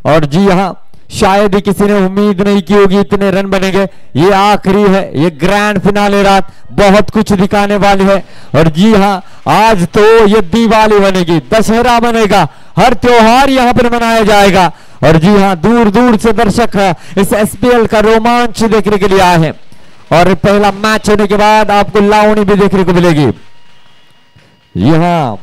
और जी हाँ, शायद ही किसी ने उम्मीद नहीं की होगी इतने रन बनेंगे। ये आखिरी है, ये ग्रैंड फिनाले रात बहुत कुछ दिखाने वाली है। और जी हाँ, आज तो ये दिवाली बनेगी, दशहरा बनेगा, हर त्योहार यहाँ पर मनाया जाएगा। और जी हाँ, दूर दूर से दर्शक इस एसपीएल का रोमांच देखने के लिए आए हैं। और पहला मैच होने के बाद आपको लावणी भी देखने को मिलेगी। यहाँ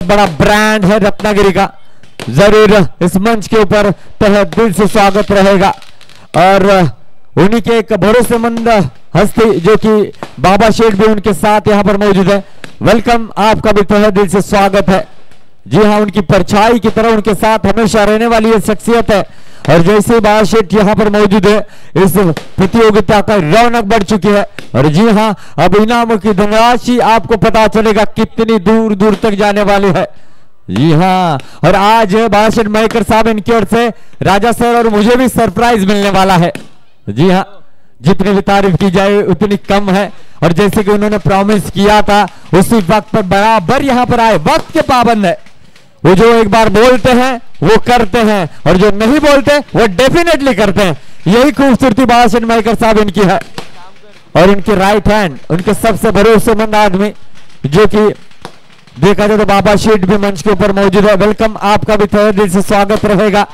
बड़ा ब्रांड है रत्नागिरी का, जरूर इस मंच के ऊपर तहे दिल से स्वागत रहेगा। और उन्हीं के एक भरोसेमंद हस्ती जो कि बाबा शेठ भी उनके साथ यहाँ पर मौजूद है। वेलकम, आपका भी तहे दिल से स्वागत है। जी हाँ, उनकी परछाई की तरह उनके साथ हमेशा रहने वाली ये शख्सियत है। और जैसे बाबा शेठ यहाँ पर मौजूद है, इस प्रतियोगिता का रौनक बढ़ चुकी है। और जी हाँ, अब इनामों की धनराशि आपको पता चलेगा कितनी दूर दूर तक जाने वाली है। जी हाँ, और आज बाबा शेठ मयकर साहब इनकी ओर से राजा सर और मुझे भी सरप्राइज मिलने वाला है। जी हाँ, जितनी भी तारीफ की जाए उतनी कम है। और जैसे कि उन्होंने प्रॉमिस किया था उसी वक्त पर बराबर यहाँ पर आए, वक्त के पाबंद है। वो जो एक बार बोलते हैं वो करते हैं, और जो नहीं बोलते वो डेफिनेटली करते हैं। यही खूबसूरती बाबा शेठ मयकर साहब इनकी है। और इनके राइट हैंड, उनके सबसे भरोसेमंद आदमी, जो कि देखा जाए तो बाबा शेठ भी मंच के ऊपर मौजूद है। वेलकम, आपका भी तहे दिल से स्वागत रहेगा।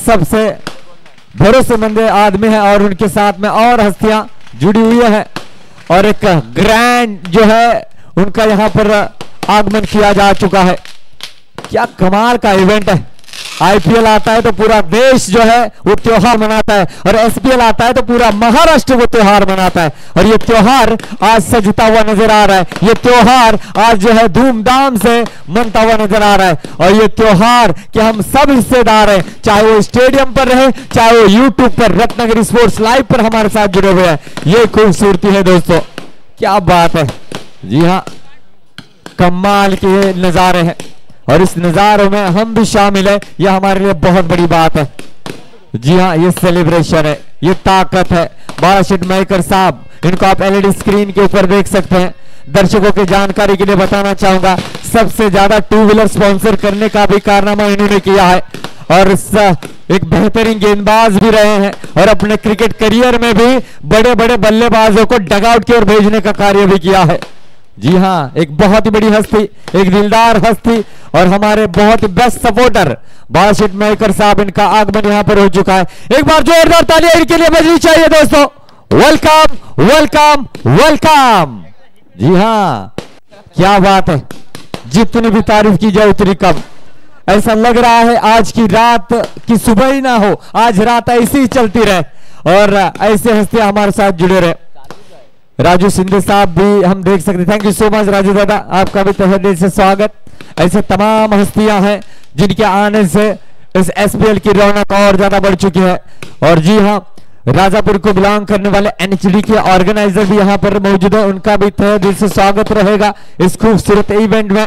सबसे भरोसेमंद आदमी है और उनके साथ में और हस्तियां जुड़ी हुई है। और एक ग्रैंड जो है उनका यहाँ पर आगमन किया जा चुका है। क्या कमाल का इवेंट है। आईपीएल आता है तो पूरा देश जो है वो त्योहार मनाता है, और एसपीएल आता है तो पूरा महाराष्ट्र वो त्योहार मनाता है। और ये त्योहार आज सजता हुआ नजर आ रहा है, ये त्योहार आज जो है धूमधाम से मनता हुआ नजर आ रहा है। और ये त्योहार के हम सब हिस्सेदार हैं, चाहे वो स्टेडियम पर रहे, चाहे वो यूट्यूब पर रत्नागिरी स्पोर्ट्स लाइव पर हमारे साथ जुड़े हुए हैं। ये खूबसूरती है दोस्तों, क्या बात है। जी हाँ, कमाल के नजारे हैं, और इस नजारों में हम भी शामिल है, यह हमारे लिए बहुत बड़ी बात है। जी हाँ, ये सेलिब्रेशन है, ये ताकत है। बाबा शेठ मयकर साहब, इनको आप एलईडी स्क्रीन के ऊपर देख सकते हैं। दर्शकों की जानकारी के लिए बताना चाहूंगा, सबसे ज्यादा टू व्हीलर स्पॉन्सर करने का भी कारनामा इन्होंने किया है। और एक बेहतरीन गेंदबाज भी रहे हैं, और अपने क्रिकेट करियर में भी बड़े बड़े बल्लेबाजों को डगआउट की ओर भेजने का कार्य भी किया है। जी हाँ, एक बहुत ही बड़ी हस्ती, एक दिलदार हस्ती, और हमारे बहुत ही बेस्ट सपोर्टर बाबा शेठ मयकर साहब, इनका आगमन यहाँ पर हो चुका है। एक बार जोरदार तालियां इनके लिए बजनी चाहिए दोस्तों। Welcome welcome welcome. जी हाँ, क्या बात है। जितनी भी तारीफ की जाए उतनी कम। ऐसा लग रहा है आज की रात की सुबह ही ना हो, आज रात ऐसी ही चलती रहे और ऐसे हंसते हमारे साथ जुड़े रहे। राजू सिंधे साहब भी हम देख सकते, thank you so much Raju दादा, आपका भी तहे दिल से स्वागत। ऐसे तमाम हस्तियां हैं जिनके आने से इस एसपीएल की रौनक और ज्यादा बढ़ चुकी है। और जी हाँ, राजापुर को बिलोंग करने वाले एनएचडी के ऑर्गेनाइजर भी यहाँ पर मौजूद है, उनका भी तहे दिल से स्वागत रहेगा इस खूबसूरत इवेंट में,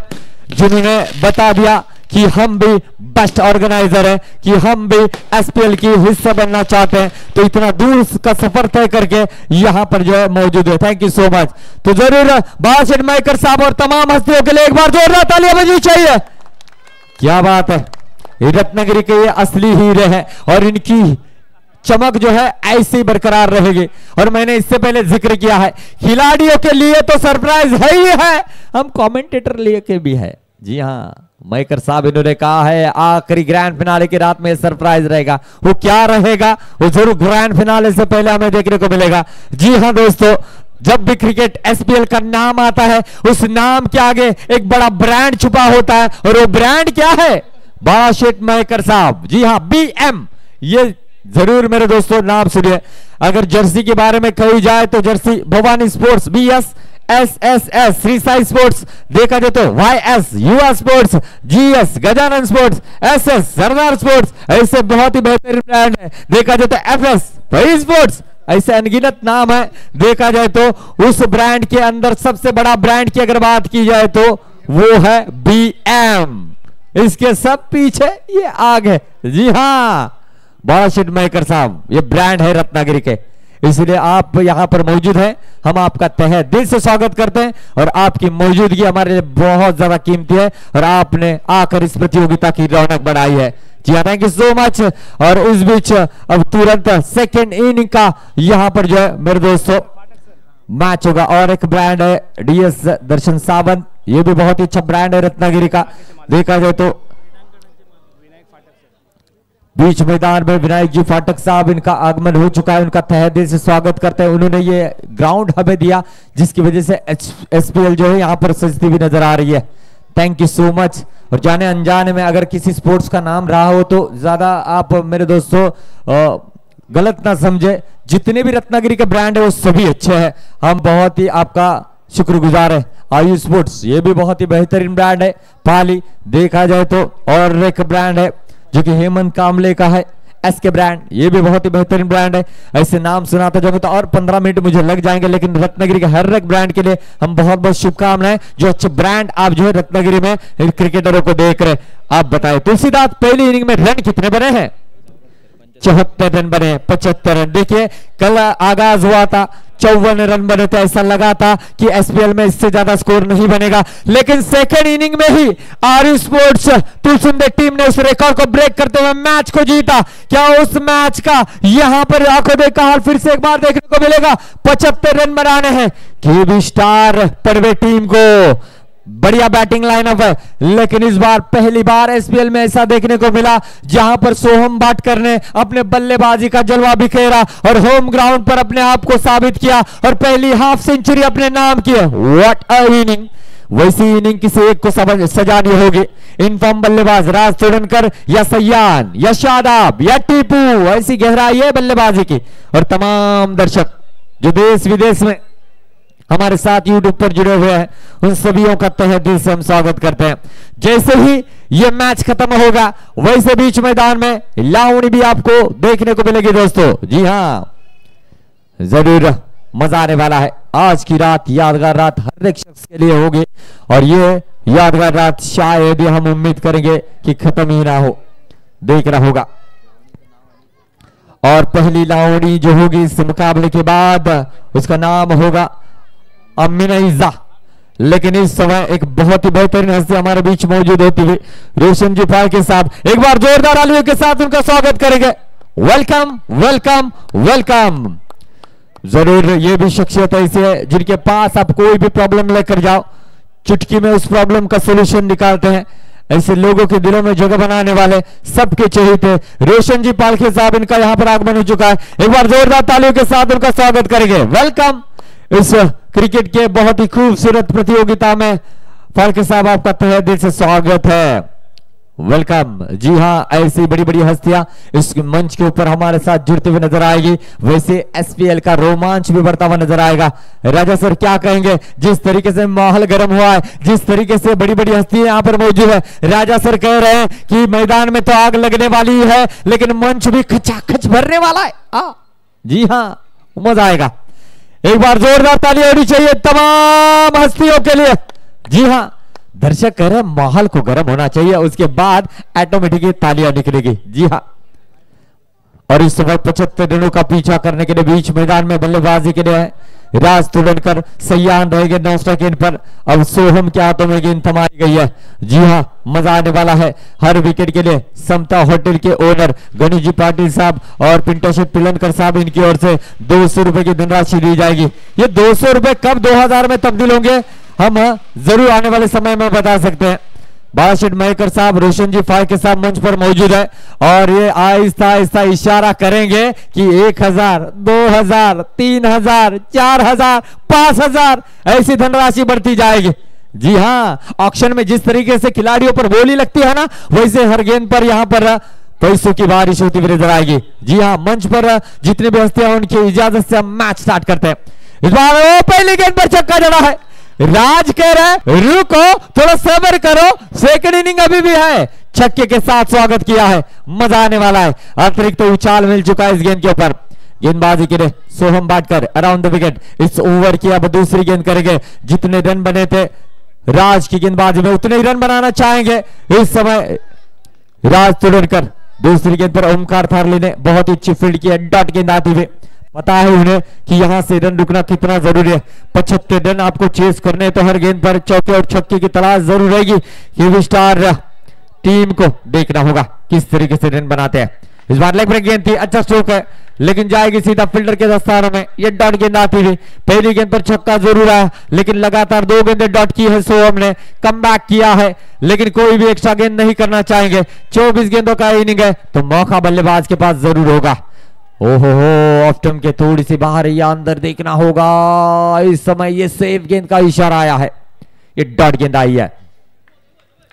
जिन्होंने बता दिया कि हम भी बेस्ट ऑर्गेनाइजर है, कि हम भी एसपीएल की हिस्सा बनना चाहते हैं, तो इतना दूर का सफर तय करके यहाँ पर जो है मौजूद है। Thank you so much. तो जरूर बादशाह माइकर साहब और तमाम हस्तियों के लिए एक बार जोरदार तालियां बजनी चाहिए। क्या बात है, ये रत्नागिरी के ये असली हीरे हैं और इनकी चमक जो है ऐसे ही बरकरार रहेगी। और मैंने इससे पहले जिक्र किया है, खिलाड़ियों के लिए तो सरप्राइज है ही है, हम कमेंटेटर लिए के भी है। जी हाँ, मैकर साहब इन्होंने कहा है आखिरी ग्रैंड फिनाले की रात में सरप्राइज रहेगा। वो क्या रहेगा वो जरूर ग्रैंड फिनाले से पहले हमें देखने को मिलेगा। जी हाँ दोस्तों, जब भी क्रिकेट एसपीएल का नाम आता है उस नाम के आगे एक बड़ा ब्रांड छुपा होता है, और वो ब्रांड क्या है? बादशाह मैकर साहब। जी हाँ, बीएम, ये जरूर मेरे दोस्तों नाम सुनिए। अगर जर्सी के बारे में कही जाए तो jersey Bhavani sports, BS, SSS Shri Sai sports, देखा जाए तो YS Yuva sports, GS Gajanan sports, SS Sardar sports, ऐसे बहुत ही बेहतरीन ब्रांड है। देखा जाए तो एफएस फई स्पोर्ट्स, ऐसे अनगिनत नाम है। देखा जाए तो उस ब्रांड के अंदर सबसे बड़ा ब्रांड की अगर बात की जाए तो वो है बीएम, इसके सब पीछे ये आग है। जी हाँ, बादशाह मैकर साहब, ये ब्रांड है रत्नागिरी के, इसलिए आप यहां पर मौजूद हैं, हम आपका तहे दिल से स्वागत करते हैं। और आपकी मौजूदगी हमारे लिए बहुत ज्यादा कीमती है और आपने आकर इस प्रतियोगिता की रौनक बढ़ाई है। जी हाँ, थैंक यू सो मच। और उस बीच अब तुरंत सेकेंड इनिंग का यहां पर जो है मेरे दोस्तों मैच होगा, और एक ब्रांड है डीएस दर्शन सावंत, ये भी बहुत ही अच्छा ब्रांड है रत्नागिरी का। देखा जाए तो बीच मैदान में विनायक जी फाटक साहब, इनका आगमन हो चुका है, उनका तहे दिल से स्वागत करते हैं। उन्होंने ये ग्राउंड हमें दिया जिसकी वजह से एसपीएल जो है यहाँ पर सजती हुई नजर आ रही है। Thank you so much. और जाने अनजाने में अगर किसी स्पोर्ट्स का नाम रहा हो तो ज्यादा आप मेरे दोस्तों गलत ना समझे, जितने भी रत्नागिरी के ब्रांड है वो सभी अच्छे हैं, हम बहुत ही आपका शुक्रगुजार है। आयुष स्पोर्ट्स, ये भी बहुत ही बेहतरीन ब्रांड है। पाली, देखा जाए तो और एक ब्रांड है जो कि हेमंत कामले का है, एसके ब्रांड, ये भी बहुत ही बेहतरीन ब्रांड है। ऐसे नाम सुनाते जाऊंगा तो और 15 मिनट मुझे लग जाएंगे, लेकिन रत्नागिरी के हर एक ब्रांड के लिए हम बहुत बहुत शुभकामनाएं। जो अच्छे ब्रांड आप जो है रत्नागिरी में क्रिकेटरों को देख रहे, आप बताएं तुलसीदास पहली इनिंग में रन कितने बने हैं? 74 रन बने, 75 रन। देखिए कल आगाज हुआ था, 54 रन बने थे, ऐसा लगा था कि एसपीएल में इससे ज्यादा स्कोर नहीं बनेगा, लेकिन सेकेंड इनिंग में ही आर्यू स्पोर्ट्स तुलसुंदे टीम ने उस रिकॉर्ड को ब्रेक करते हुए मैच को जीता। क्या उस मैच का यहां पर आंखों देखा हाल फिर से एक बार देखने को मिलेगा? 75 रन बनाने हैं केबी स्टार पड़वे टीम को। बढ़िया बैटिंग लाइनअप है, लेकिन इस बार पहली बार एसपीएल में ऐसा देखने को मिला जहां पर सोहम भाटकर ने अपने बल्लेबाजी का जलवा बिखेरा और होम ग्राउंड पर अपने आप को साबित किया और पहली हाफ सेंचुरी अपने नाम की। What a inning! वैसी इनिंग किसी एक को सजानी होगी। इनफॉर्म बल्लेबाज राज तोड़नकर या सयान या शादाब या टीपू, ऐसी गहराई है बल्लेबाजी की। और तमाम दर्शक जो देश विदेश में हमारे साथ यूट्यूब पर जुड़े हुए हैं, उन सभी का तहे दिल से हम स्वागत करते हैं। जैसे ही ये मैच खत्म होगा वैसे बीच मैदान में लावणी भी आपको देखने को मिलेगी दोस्तों। जी हाँ, जरूर मजा आने वाला है। आज की रात यादगार रात हर एक शख्स के लिए होगी, और ये यादगार रात शायद हम उम्मीद करेंगे कि खत्म ही ना हो, देखना होगा। और पहली लावणी जो होगी इस मुकाबले के बाद उसका नाम होगा अमीना, लेकिन इस समय एक बहुत ही बेहतरीन हस्ती हमारे बीच मौजूद होती हुई रोशन जी पाल के साथ एक बार जोरदार तालियों के साथ उनका स्वागत करेंगे। Welcome welcome welcome. जरूर ये भी शख्सियत ऐसी है जिनके पास आप कोई भी प्रॉब्लम लेकर जाओ, चुटकी में उस प्रॉब्लम का सोल्यूशन निकालते हैं। ऐसे लोगों के दिलों में जगह बनाने वाले सबके चहेते रोशन जी पालखे साहब, इनका यहां पर आगमन हो चुका है। एक बार जोरदार तालियों के साथ उनका स्वागत करेंगे। वेलकम इस क्रिकेट के बहुत ही खूबसूरत प्रतियोगिता में फाल्के साहब आपका तहे दिल से स्वागत है, वेलकम। जी हाँ, ऐसी बड़ी बड़ी हस्तियां इस मंच के ऊपर हमारे साथ जुड़ते हुए नजर आएगी। वैसे एसपीएल का रोमांच भी बढ़ता हुआ नजर आएगा। राजा सर क्या कहेंगे, जिस तरीके से माहौल गर्म हुआ है, जिस तरीके से बड़ी बड़ी हस्तियां यहाँ पर मौजूद है, राजा सर कह रहे हैं कि मैदान में तो आग लगने वाली है लेकिन मंच भी खचाखच भरने वाला है। जी हाँ, मजा आएगा। एक बार जोरदार ताली होनी चाहिए तमाम हस्तियों के लिए। जी हाँ, दर्शक कह रहे हैं माहौल को गर्म होना चाहिए, उसके बाद ऑटोमेटिकली तालियां निकलेगी। जी हाँ, और इस समय 75 रनों का पीछा करने के लिए बीच मैदान में बल्लेबाजी के लिए राज तुलनकर सयान रहेंगे नौस्टा गेंद पर। अब सोहम के हाथों में गेंद थमाई गई है। जी हाँ, मजा आने वाला है। हर विकेट के लिए समता होटल के ओनर गणेश जी पाटिल साहब और पिंटोशेट पिलनकर साहब, इनकी ओर से 200 रुपए की धनराशि दी जाएगी। ये 200 रुपए कब 2000 में तब्दील होंगे हम जरूर आने वाले समय में बता सकते हैं। बालाशेठ मयकर साहब, रोशन जी फाल्के साहब मंच पर मौजूद है और ये आहिस्ता आहिस्ता इशारा करेंगे कि 1000, 2000, 3000, 4000, 5000 ऐसी धनराशि बढ़ती जाएगी। जी हाँ, ऑक्शन में जिस तरीके से खिलाड़ियों पर बोली लगती है ना, वैसे हर गेंद पर यहाँ पर पैसों की बारिश होती हुई नजर आएगी। जी हाँ, मंच पर जितने भी हस्तियां उनकी इजाजत से हम मैच स्टार्ट करते हैं। इस बार वो पहली गेंद पर छक्का जड़ा है। राज कह रहा है रुको, थोड़ा सब्र करो, सेकंड इनिंग अभी भी है। छक्के के साथ स्वागत किया है, मजा आने वाला है। अतिरिक्त उछाल मिल चुका है इस गेंद के ऊपर। गेंदबाजी के लिए Soham Batkar around the wicket. इस ओवर की अब दूसरी गेंद करेंगे। जितने रन बने थे राज की गेंदबाजी में, उतने ही रन बनाना चाहेंगे इस समय राज तुलनकर। दूसरी गेंद पर ओमकार थारली ने बहुत ही अच्छी फील्ड की है, डॉट गेंद आती हुई। पता है उन्हें कि यहां से रन रुकना कितना जरूरी है। 75 रन आपको चेस करने तो हर गेंद पर चौके और छक्के की तलाश जरूर रहेगी। कीवी स्टार टीम को देखना होगा किस तरीके से रन बनाते हैं। इस बार लेग ब्रेक गेंद थी, अच्छा स्ट्रोक है लेकिन जाएगी सीधा फील्डर के दस्तानों में। ये डॉट गेंद आती हुई। पहली गेंद पर छक्का जरूर आया लेकिन लगातार 2 गेंदें डॉट की है। सोहम ने कमबैक किया है लेकिन कोई भी एक्स्ट्रा गेंद नहीं करना चाहेंगे। 24 गेंदों का इनिंग है तो मौका बल्लेबाज के पास जरूर होगा। ओहो ऑफ स्टंप के थोड़ी सी बाहर या अंदर देखना होगा। इस समय ये सेफ गेंद का इशारा आया है। ये डॉट गेंद आई है,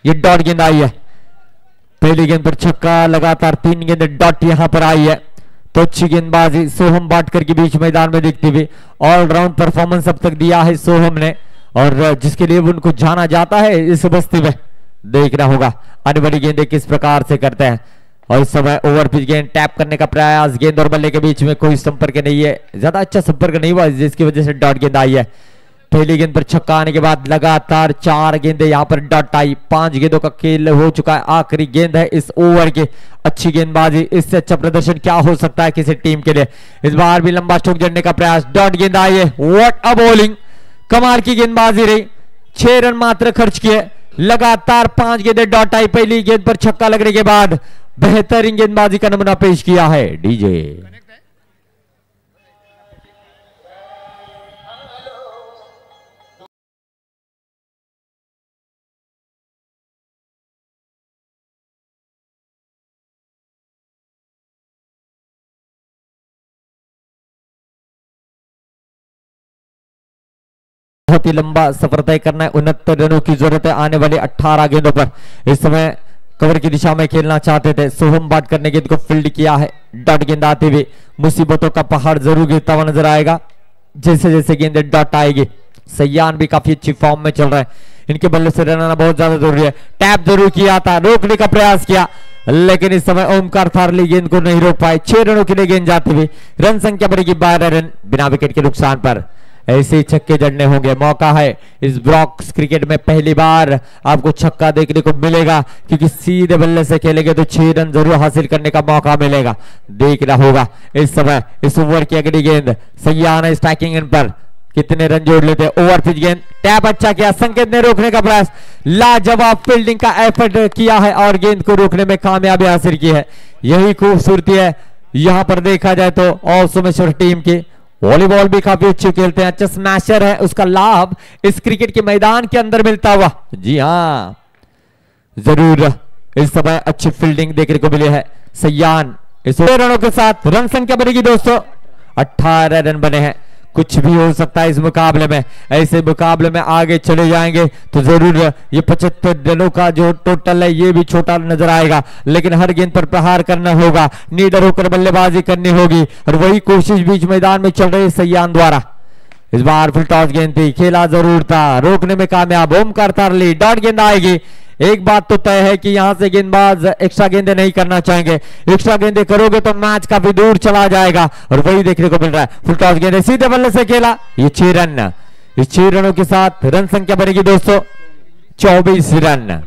ये डॉट गेंद आई है। पहली गेंद पर छक्का, लगातार 3 गेंदें डॉट यहां पर आई है तो अच्छी गेंदबाजी सोहम बाटकर के बीच मैदान में दिखती हुई। ऑलराउंड परफॉर्मेंस अब तक दिया है सोहम ने और जिसके लिए उनको जाना जाता है इस बस्ती में। देखना होगा आने वाली गेंदें किस प्रकार से करते हैं। और इस समय ओवर पिच गेंद टैप करने का प्रयास, गेंद और बल्ले के बीच में कोई संपर्क नहीं है, ज्यादा अच्छा संपर्क नहीं हुआ जिसकी वजह से डॉट गेंद आई है। पहली गेंद पर छक्का आने के बाद लगातार 4 गेंदें यहां पर डॉट आई। 5 गेंदों का खेल हो चुका है, आखिरी गेंद है इस ओवर की। अच्छी गेंदबाजी, इससे अच्छा प्रदर्शन क्या हो सकता है किसी टीम के लिए। इस बार भी लंबा स्ट्रोक जड़ने का प्रयास, डॉट गेंद आई है। व्हाट अ बॉलिंग, कमाल की गेंदबाजी रही। 6 रन मात्र खर्च किए, लगातार 5 गेंदें डॉट आई। पहली गेंद पर छक्का लगने के बाद बेहतरीन गेंदबाजी का नमूना पेश किया है डीजे। बहुत ही लंबा सफर तय करना है। 69 रनों की जरूरत है आने वाले 18 गेंदों पर। इस समय कवर की दिशा में खेलना चाहते थे। सोहम बाटकर ने गेंद को फील्ड किया है। डॉट गेंद आते हुए मुसीबतों का पहाड़ जरूर गिरता हुआ नजर आएगा जैसे जैसे गेंद डॉट आएगी। सयान भी काफी अच्छी फॉर्म में चल रहे हैं, इनके बल्ले से रन आना बहुत ज्यादा जरूरी है। टैप जरूर किया था, रोकने का प्रयास किया लेकिन इस समय ओमकार थारली गेंद को नहीं रोक पाए। 6 रनों के लिए गेंद जाते हुए रन संख्या बढ़ेगी 12 रन बिना विकेट के नुकसान पर। ऐसे ही छक्के जड़ने होंगे। मौका है इस ब्रॉक्स क्रिकेट में पहली बार आपको छक्का देखने को मिलेगा क्योंकि सीधे बल्ले से खेलेंगे तो 6 रन जरूर हासिल करने का मौका मिलेगा। देखना होगा इस समय इस ओवर की अगली गेंद सयान स्ट्राइकिंग एंड पर कितने रन जोड़ लेते। ओवर पिच गेंद, टैप अच्छा किया, संकेत ने रोकने का प्रयास, लाजवाब फील्डिंग का एफर्ट किया है और गेंद को रोकने में कामयाबी हासिल की है। यही खूबसूरती है यहां पर देखा जाए तो और सोमेश्वर टीम की। वॉलीबॉल भी काफी अच्छी खेलते हैं, अच्छा स्मैशर है, उसका लाभ इस क्रिकेट के मैदान के अंदर मिलता हुआ। जी हाँ जरूर इस समय अच्छी फील्डिंग देखने को मिली है। सयान इस रनों के साथ रन संख्या बनेगी दोस्तों 18 रन बने हैं। कुछ भी हो सकता है इस मुकाबले में। ऐसे मुकाबले में आगे चले जाएंगे तो जरूर ये 75 रनों का जो टोटल है ये भी छोटा नजर आएगा, लेकिन हर गेंद पर प्रहार करना होगा, निडर होकर बल्लेबाजी करनी होगी और वही कोशिश बीच मैदान में चल रही सयान द्वारा। इस बार फुल टॉस गेंद थी, खेला जरूर था, रोकने में कामयाब ओमकार थारली। डॉट गेंद आएगी। एक बात तो तय है कि यहां से गेंदबाज एक्स्ट्रा गेंदें नहीं करना चाहेंगे, एक्स्ट्रा गेंदें करोगे तो मैच काफी दूर चला जाएगा और वही देखने को मिल रहा है। फुल टॉस गेंदें सीधे बल्ले से खेला, ये 6 रन। इस 6 रनों के साथ रन संख्या बनेगी दोस्तों 24 रन।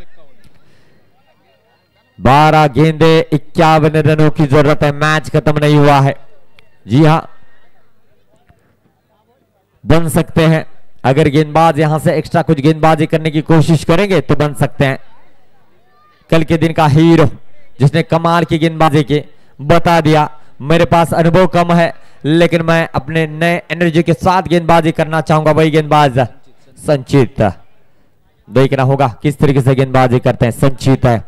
12 गेंदें 51 रनों की जरूरत है, मैच खत्म नहीं हुआ है। जी हाँ, बन सकते हैं अगर गेंदबाज यहां से एक्स्ट्रा कुछ गेंदबाजी करने की कोशिश करेंगे तो बन सकते हैं। कल के दिन का हीरो जिसने कमाल की गेंदबाजी की, बता दिया मेरे पास अनुभव कम है लेकिन मैं अपने नए एनर्जी के साथ गेंदबाजी करना चाहूंगा, वही गेंदबाज संचित। देखना होगा किस तरीके से गेंदबाजी करते हैं संचित है।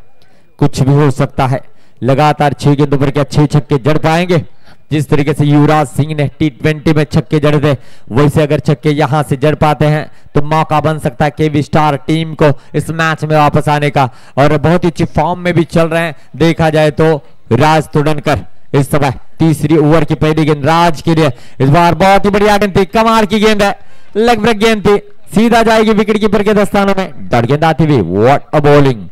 कुछ भी हो सकता है, लगातार 6 गेंदों पर क्या 6 छक्के जड़ पाएंगे। जिस तरीके से युवराज सिंह ने T20 में छक्के जड़ दे, वैसे अगर छक्के यहां से जड़ पाते हैं तो मौका बन सकता है केवी स्टार टीम को इस मैच में वापस आने का। और बहुत ही अच्छी फॉर्म में भी चल रहे हैं देखा जाए तो राज तुडनकर। इस समय तीसरी ओवर की पहली गेंद राज के लिए, इस बार बहुत ही बढ़िया गेंद थी, कमाल की गेंद है, लेग ब्रेक गेंद थी, सीधा जाएगी विकेट कीपर के दस्तानों में। डॉट गेंद आती हुई, व्हाट अ बॉलिंग।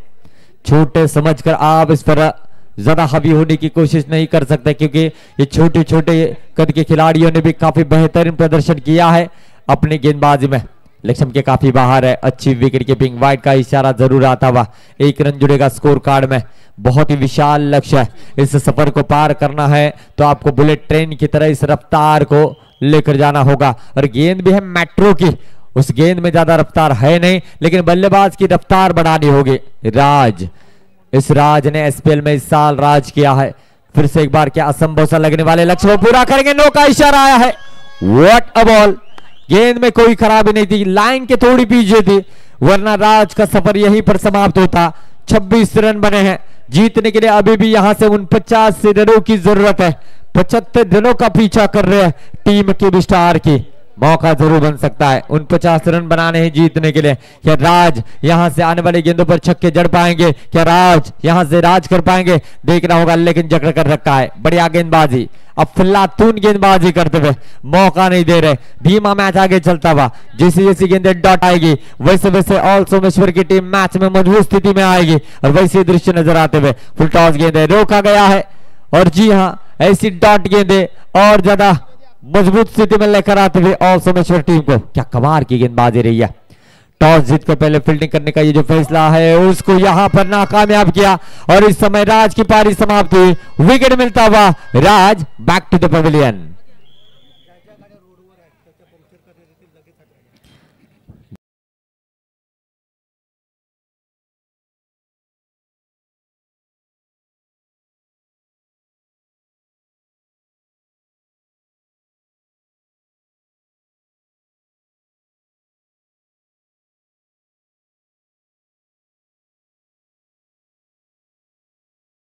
छोटे समझकर आप इस पर ज्यादा हावी होने की कोशिश नहीं कर सकते क्योंकि ये छोटे छोटे कद के खिलाड़ियों ने भी काफी बेहतरीन प्रदर्शन किया है अपनी गेंदबाजी में। लक्ष्य के काफी बाहर है, अच्छी विकेट कीपिंग, वाइड का इशारा जरूर आता हुआ, 1 रन जुड़ेगा स्कोर कार्ड में। बहुत ही विशाल लक्ष्य है, इस सफर को पार करना है तो आपको बुलेट ट्रेन की तरह इस रफ्तार को लेकर जाना होगा। और गेंद भी है मेट्रो की, उस गेंद में ज्यादा रफ्तार है नहीं लेकिन बल्लेबाज की रफ्तार बढ़ानी होगी। राज, इस राज ने एसपीएल में इस साल राज किया है। फिर से एक बार क्या असंभव सा लगने वाले लक्ष्य को पूरा करेंगे। नो का इशारा आया है, व्हाट अ बॉल। गेंद में कोई खराबी नहीं थी, लाइन के थोड़ी पीछे थी, वरना राज का सफर यहीं पर समाप्त होता। 26 रन बने हैं, जीतने के लिए अभी भी यहां से 49 रनों की जरूरत है। 75 रनों का पीछा कर रहे हैं टीम केवी स्टार की, मौका जरूर बन सकता है 49 रन बनाने हैं जीतने के लिए। क्या राज यहां से आने वाली गेंदों पर छक्के जड़ पाएंगे? क्या राज यहां से राज कर पाएंगे? देखना होगा, लेकिन जकड़ कर रखा है, बढ़िया गेंदबाजी, अब फिल्लातून गेंदबाजी करते हुए मौका नहीं दे रहे, धीमा मैच आगे चलता हुआ। जैसी जैसी गेंदें डॉट आएगी वैसे वैसे ऑल सोमेश्वर की टीम मैच में मजबूत स्थिति में आएगी और वैसे दृश्य नजर आते हुए फुल टॉस गेंदें रोका गया है। और जी हाँ, ऐसी डॉट गेंदें और ज्यादा मजबूत स्थिति में लेकर आते हुए ऑल सोमेश्वर टीम को। क्या कमाल की गेंदबाजी रही है। टॉस जीतकर पहले फील्डिंग करने का ये जो फैसला है उसको यहां पर नाकामयाब किया और इस समय राज की पारी समाप्त हुई, विकेट मिलता हुआ राज बैक टू द पवेलियन।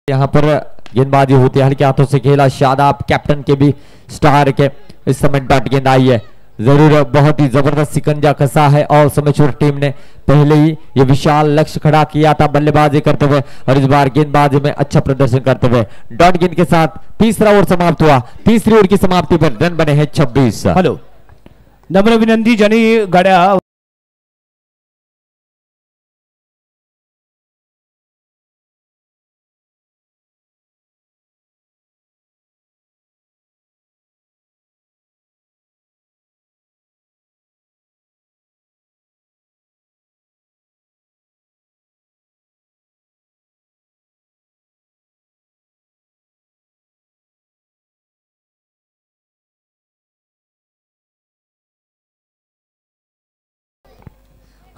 यहाँ पर गेंदबाजी होती है, हल्के हाथों से खेला, शादाब कैप्टन के भी स्टार के। इस समय डॉट गेंद आई है, जरूर बहुत ही जबरदस्त सिकंजा कसा है और सोमेश्वर टीम ने पहले ही ये विशाल लक्ष्य खड़ा किया था बल्लेबाजी करते हुए और इस बार गेंदबाजी में अच्छा प्रदर्शन करते हुए डॉट गेंद के साथ तीसरा ओवर समाप्त हुआ। तीसरी ओवर की समाप्ति पर रन बने हैं 26। हॅलो, नम्र विनंती ज्यांनी गाड्या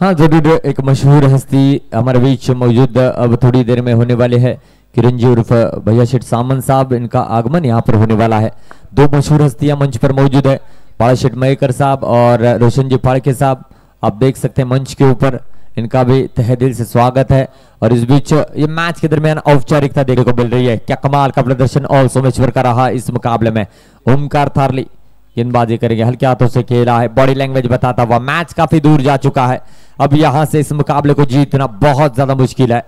हाँ, जरूर एक मशहूर हस्ती हमारे बीच मौजूद अब थोड़ी देर में होने वाले हैं। किरण जी उर्फ भैया शेठ सामंत साहब, इनका आगमन यहाँ पर होने वाला है। 2 मशहूर हस्तियां मंच पर मौजूद है, पाड़ा शेठ मयेकर साहब और रोशन जी फाड़के साहब। आप देख सकते हैं मंच के ऊपर, इनका भी तहे दिल से स्वागत है। और इस बीच ये मैच के दरमियान औपचारिकता देखने को मिल रही है। क्या कमाल का प्रदर्शन ऑल सोमेश्वर का रहा इस मुकाबले में। ओमकार थारली गेंदबाजी करेंगे, हल्के हाथों से खेला है, बॉडी लैंग्वेज बताता हुआ। मैच काफी दूर जा चुका है, अब यहां से इस मुकाबले को जीतना बहुत ज्यादा मुश्किल है।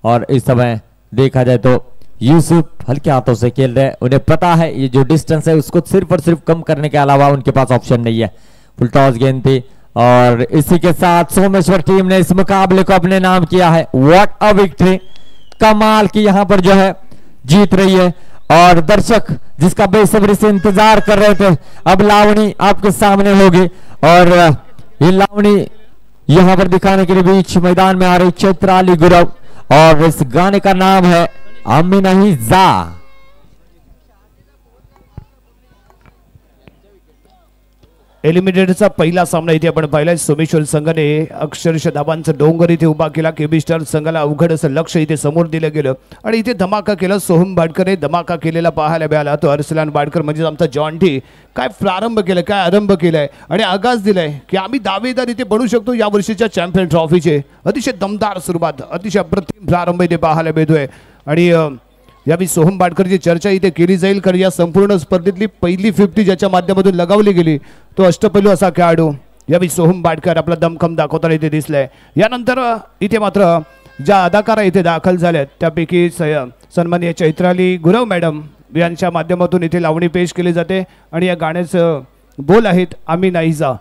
और इस समय देखा जाए तो यूसुफ हल्के हाथों से खेल रहे हैं, उन्हें पता है ये जो डिस्टेंस है उसको सिर्फ और सिर्फ कम करने के अलावा उनके पास ऑप्शन नहीं है। फुल टॉस गेंद थी और इसी के साथ सोमेश्वर टीम ने इस मुकाबले को अपने नाम किया है। व्हाट अ विक्ट्री, कमाल की यहां पर जो है जीत रही है। और दर्शक जिसका बेसब्री से इंतजार कर रहे थे, अब लावणी आपके सामने होगी और ये लावणी यहां पर दिखाने के लिए बीच मैदान में आ रही चैत्राली गुरव और इस गाने का नाम है आमी नहीं जा। एलिमिनेटरचा पहिला सामना इथे आपण पाहिलाय। सोमेश्वर संघाने अक्षरशः धाबांचा डोंगर इथे उभा केला। केबी स्टार संघाला अवघड असं लक्ष इथे समोर दिलं गेलं आणि इथे धमाका केला। सोहम बाडकरने धमाका केलेला पाहायला मिळाला। तो अर्सलान बाडकर म्हणजे आमचा जॉन्टी काय प्रारंभ केलाय, काय आरंभ केलाय आणि आगाज दिलाय की आम्ही दावेदार इथे बनू शकतो या वर्षीच्या चॅम्पियन ट्रॉफीचे। अतिशय दमदार सुरुवात, अतिशय अप्रतिम प्रारंभ इथे पाहायला मिळतोय आणि यावेळी सोहम बाडकरची चर्चा इथे केली जाईल, कारण या संपूर्ण स्पर्धेतली पहिली 50 ज्याच्या माध्यमातून लगावली गेली तो अष्टपैलू असा खेळाडू यावेळी सोहम बाडकर आपला दमखम दाखवताना इथे दिसलाय। यानंतर इथे मात्र ज्या अदाकारा इथे दाखल झाल्यात त्यापैकी सन्माननीय चैत्राली गुरव मॅडम यांच्या माध्यमातून इथे लावणी पेश केली जाते आणि या गाण्याचं बोल आहेत आम्ही नाही जा।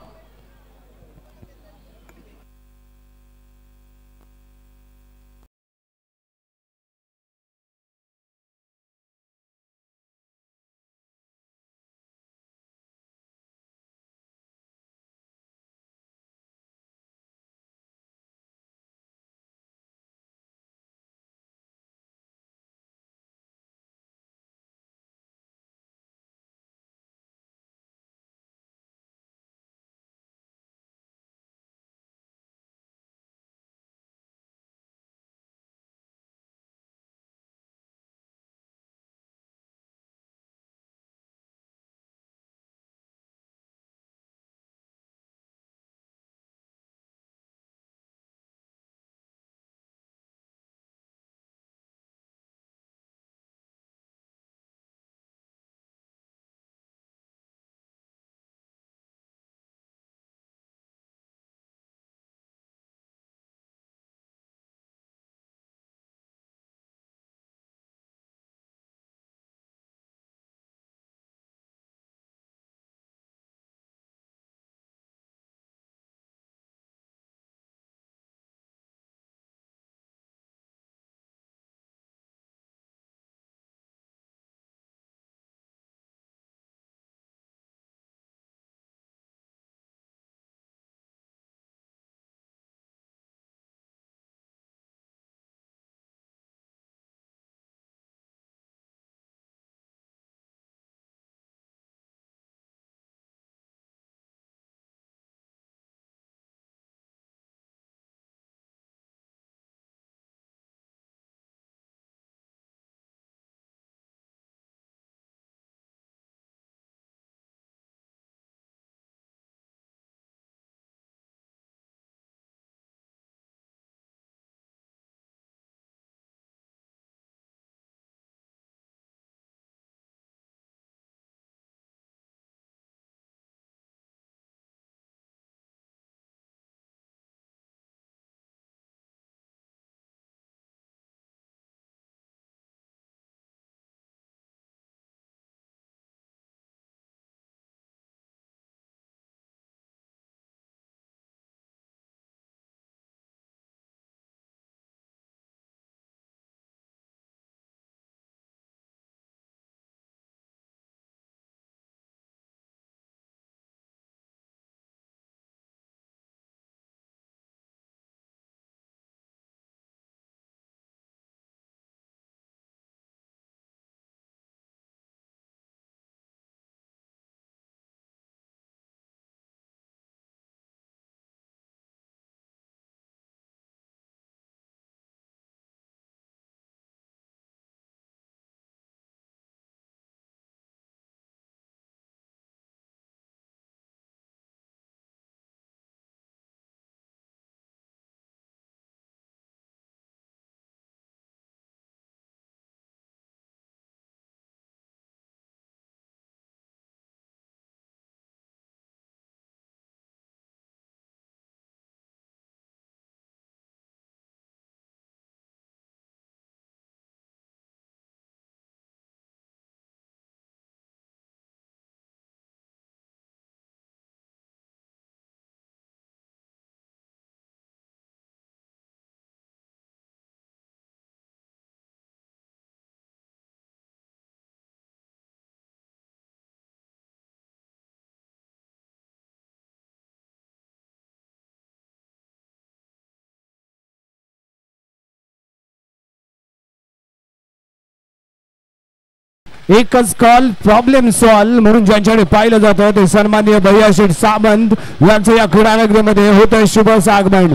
एकच कॉल प्रॉब्लेम सॉल्व म्हणून ज्यांच्याकडे पाहिलं जातं ते सन्माननीय भैयाशेठ सामंत यांचं या क्रीडानगरीमध्ये होतं शुभ आगमन.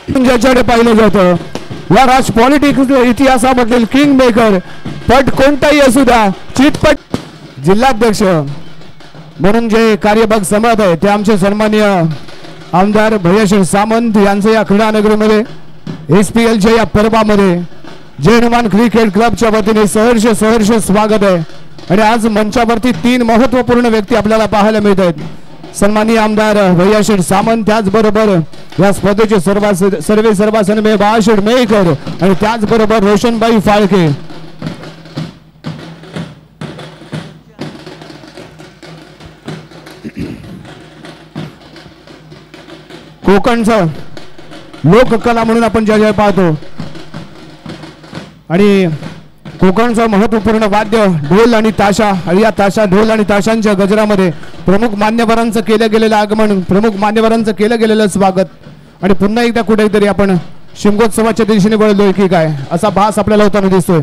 ज्यांच्याकडे पाहिलं जातं या राज पॉलिटिक्स इतिहासामधील किंग मेकर पट कोणताही असू द्या चितपट जिल्हाध्यक्ष म्हणून जे कार्यभाग सांभाळत आहे ते आमचे सन्माननीय आमदार भैयाशेठ सामंत यांचं या क्रीडानगरीमध्ये SPLच्या या पर्वामध्ये जय हनुमान क्रिकेट क्लबच्या वतीने सहर्ष स्वागत आहे. आणि आज मंचावरती 3 महत्वपूर्ण व्यक्ती आपल्याला पाहायला मिळत आहेत. सन्माननीय आमदार भैयाशेठ सामंत, त्याचबरोबर या स्पर्धेचे सर्वासनमे बाळाशेठ मेहकर आणि त्याचबरोबर रोशनबाई फाळके. कोकणचं लोककला म्हणून आपण ज्या पाहतो आणि कोकणचं महत्वपूर्ण वाद्य ढोल आणि ताशा आणि या ताशा ढोल आणि ताशांच्या गजरामध्ये प्रमुख मान्यवरांचं केलं गेलेलं आगमन, प्रमुख मान्यवरांचं केलं गेलेलं स्वागत आणि पुन्हा एकदा कुठेतरी आपण शिमगोत्सवाच्या दिशेने वळलोय की काय असा भास आपल्याला होताना दिसतोय.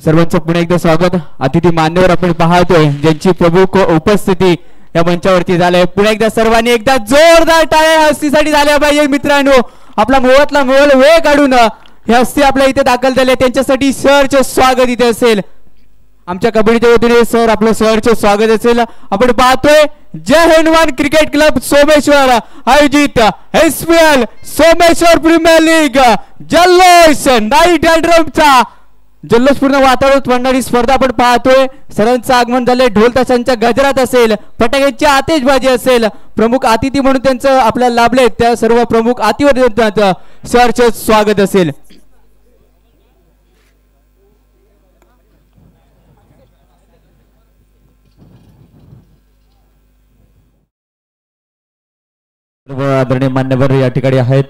सर्वांचं पुन्हा एकदा स्वागत. अतिथी मान्यवर आपण पाहतोय ज्यांची प्रमुख उपस्थिती या मंचावरती झाले. पुन्हा एकदा सर्वांनी एकदा जोरदार टाळ्या हस्तीसाठी झाल्या पाहिजे मित्रांनो. आपला मोहातला मोल वेळ काढून हे हस्ती आपल्या इथे दाखल झाले त्यांच्यासाठी सहर्ष स्वागत इथे असेल. आमच्या कबड्डीच्या वतीने सर आपलं सहर्ष स्वागत असेल. आपण पाहतोय जय हनुमान क्रिकेट क्लब सोमेश्वर आयोजित SPL सोमेश्वर प्रीमियर लीग जल्लोष नाईट ड्रमचा जल्लोषपूर्ण वातावरण बनणारी स्पर्धा आपण पाहतोय. सरांचं आगमन झाले, ढोल ताशांच्या गजरात असेल, फटाक्यांची आतिषबाजी असेल. प्रमुख अतिथी म्हणून त्यांचं आपल्याला लाभले त्या सर्व प्रमुख अतिथींचं सहर्ष स्वागत असेल. आदरणीय मान्यवर या ठिकाणी आहेत,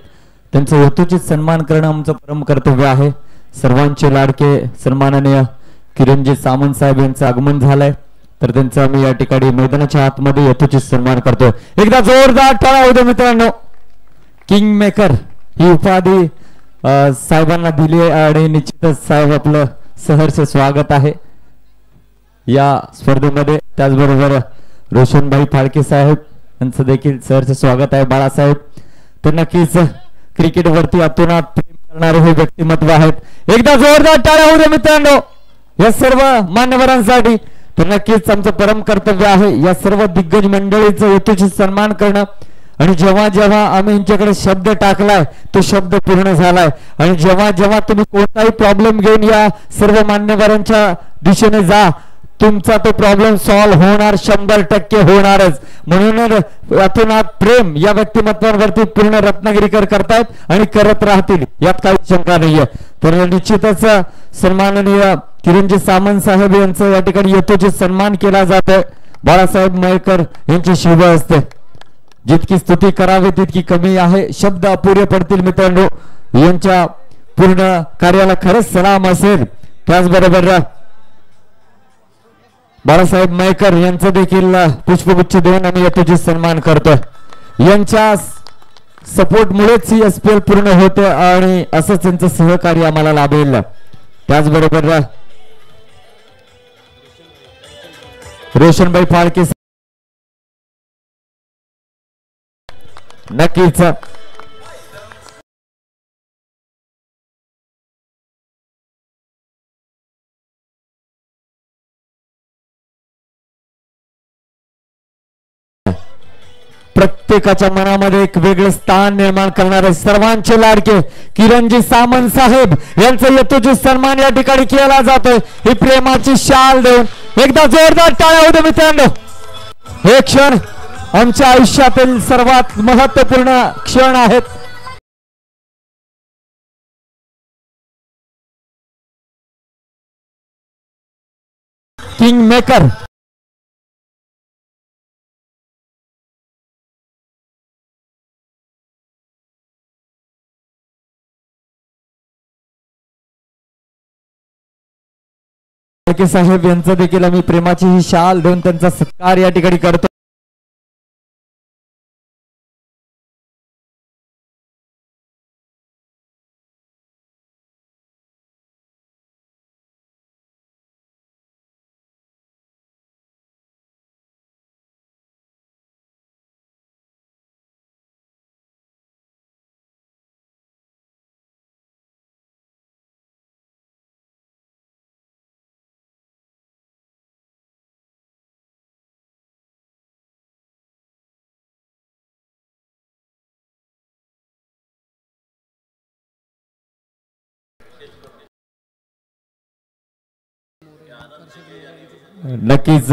त्यांचं यथोचित सन्मान करणं आमचं परम कर्तव्य आहे. सर्वांचे लाडके सन्माननीय किरणजी सामंत साहेब यांचं आगमन झालंय तर त्यांचा आम्ही या ठिकाणी मैदानाच्या आतमध्ये यथोचित सन्मान करतो. एकदा जोरदार टाळ्या होऊ दे मित्रांनो. किंग मेकर ही उपाधी साहेबांना दिली आहे आणि निश्चितच साहेब आपलं सहर्ष स्वागत आहे या स्पर्धेमध्ये. त्याचबरोबर रोशनभाई फाळके साहेब यांचं देखील सहर्ष स्वागत आहे. बाळासाहेब तर नक्कीच क्रिकेटवरती अतोनात प्रेम करणारे हे व्यक्तिमत्व आहेत. एकदा जोरदार टाळ्या होऊ दे मित्रांनो या सर्व मान्यवरांसाठी. तर नक्कीच आमचं परम कर्तव्य आहे या सर्व दिग्गज मंडळीचं यथोचित सन्मान करणं. आणि जेव्हा जेव्हा आम्ही यांच्याकडे शब्द टाकलाय तो शब्द पूर्ण झालाय. आणि जेव्हा जेव्हा तुम्ही कोणताही प्रॉब्लेम घेऊन या सर्व मान्यवरांच्या दिशेने जा तुमचा तो प्रॉब्लेम सॉल्व्ह होणार, 100% होणारच. म्हणून अतोनात प्रेम या व्यक्तिमत्वांवरती पूर्ण रत्नागिरीकर करतायत आणि करत राहतील यात काही शंका नाहीये. तर निश्चितच सन्माननीय किरणजी सामंत साहेब यांचं या ठिकाणी यथोचित सन्मान केला जातोय. बाळासाहेब मयेकर यांची शुभ असते. जितकी स्तुती करावी तितकी कमी आहे, शब्द अपुरे पडतील मित्रांनो. यांच्या पूर्ण कार्याला खरंच सलाम असेल. त्याचबरोबर बाळासाहेब मयेकर यांचं देखील पुष्पगुच्छ देऊन आम्ही यथोचित सन्मान करतोय. यांच्या सपोर्ट मुळेच ही SPL पूर्ण होते आणि असंच त्यांचं सहकार्य आम्हाला लाभेल. त्याचबरोबर रोशनबाई फाळके नक्कीच प्रत्येकाच्या मनामध्ये एक वेगळं स्थान निर्माण करणारे सर्वांचे लाडके किरणजी सामंत साहेब यांचा यथोचित सन्मान या ठिकाणी केला जातोय. ही प्रेमाची शाल देऊन एकदा जोरदार टाळ्या होऊ दे मित्रांनो. हे क्षण आमच्या आयुष्यातील सर्वात महत्त्वपूर्ण क्षण आहेत. मयेकर. साहेब यांचं देखील आम्ही प्रेमाची ही शाल देऊन त्यांचा सत्कार या ठिकाणी करतो. नक्कीच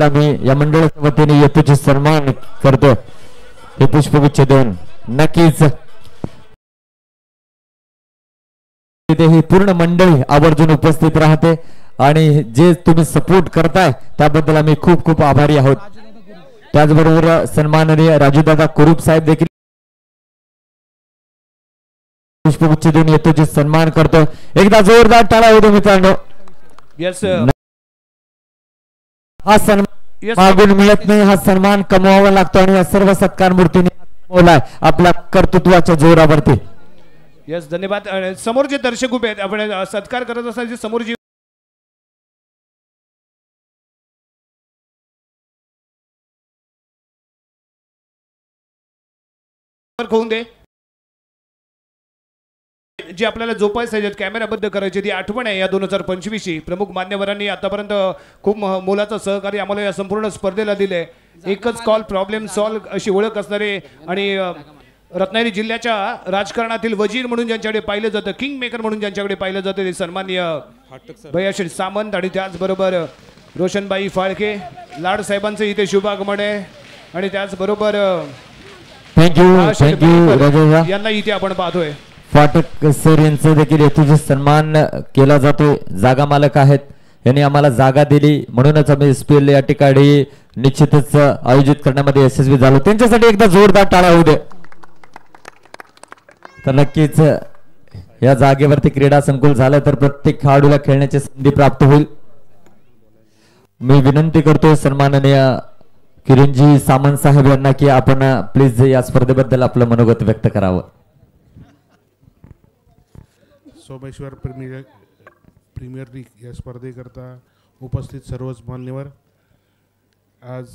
आम्ही या मंडळाच्या वतीने येतूचे सन्मान करतो. हे पुष्पगुच्छ देऊन नक्कीच ही पूर्ण मंडळी आवर्जून उपस्थित राहते आणि जे तुम्ही सपोर्ट करताय त्याबद्दल आम्ही खूप खूप आभारी आहोत. त्याचबरोबर सन्माननीय राजूदादा कुरूप साहेब देखील पुष्पगुच्छ देऊन येतोचे सन्मान करतो. एकदा जोरदार टाळ्या होऊ दे मित्रांनो. यस हा सन्मान मागून मिळत नाही, हा सन्मान कमवावा लागतो आणि या सर्व सत्कार मूर्तीने कमवलाय आपल्या कर्तृत्वाच्या जोरावरती. यस धन्यवाद. समोर जे दर्शक उभे आहेत आपण सत्कार करत असताना समोर जी होऊन दे जे आपल्याला जोपासायचे कॅमेराबद्ध करायचे ती आठवण आहे या 2025 ची. प्रमुख मान्यवरांनी आतापर्यंत खूप मोलाचं सहकार्य आम्हाला या संपूर्ण स्पर्धेला दिले. एकच कॉल प्रॉब्लेम सॉल्व अशी ओळख असणारे आणि रत्नागिरी जिल्ह्याच्या राजकारणातील वजीर म्हणून ज्यांच्याकडे पाहिलं जातं, किंग मेकर म्हणून ज्यांच्याकडे पाहिलं जातं ते सन्माननीय भैयाश्री सामंत आणि त्याचबरोबर रोशनबाई फाळके लाड साहेबांचं इथे शुभागमन आहे आणि त्याचबरोबर थँक्यू यांना इथे आपण पाहतोय. फाटक सर यांचा देखील येथून सन्मान केला जातो. जागा मालक आहेत, यांनी आम्हाला जागा दिली म्हणूनच आम्ही एसपीएल या ठिकाणी निश्चितच आयोजित करण्यामध्ये यशस्वी झालो. त्यांच्यासाठी एकदा जोरदार टाळ्या होऊ दे. तर नक्कीच या जागेवरती क्रीडा संकुल झालं तर प्रत्येक खेळाडूला खेळण्याची संधी प्राप्त होईल. मी विनंती करतो सन्माननीय किरणजी सामंत साहेब यांना की आपण प्लीज या स्पर्धेबद्दल आपलं मनोगत व्यक्त करावं. सोमेश्वर प्रीमियर लीग या स्पर्धेकरता उपस्थित सर्वच मान्यवर, आज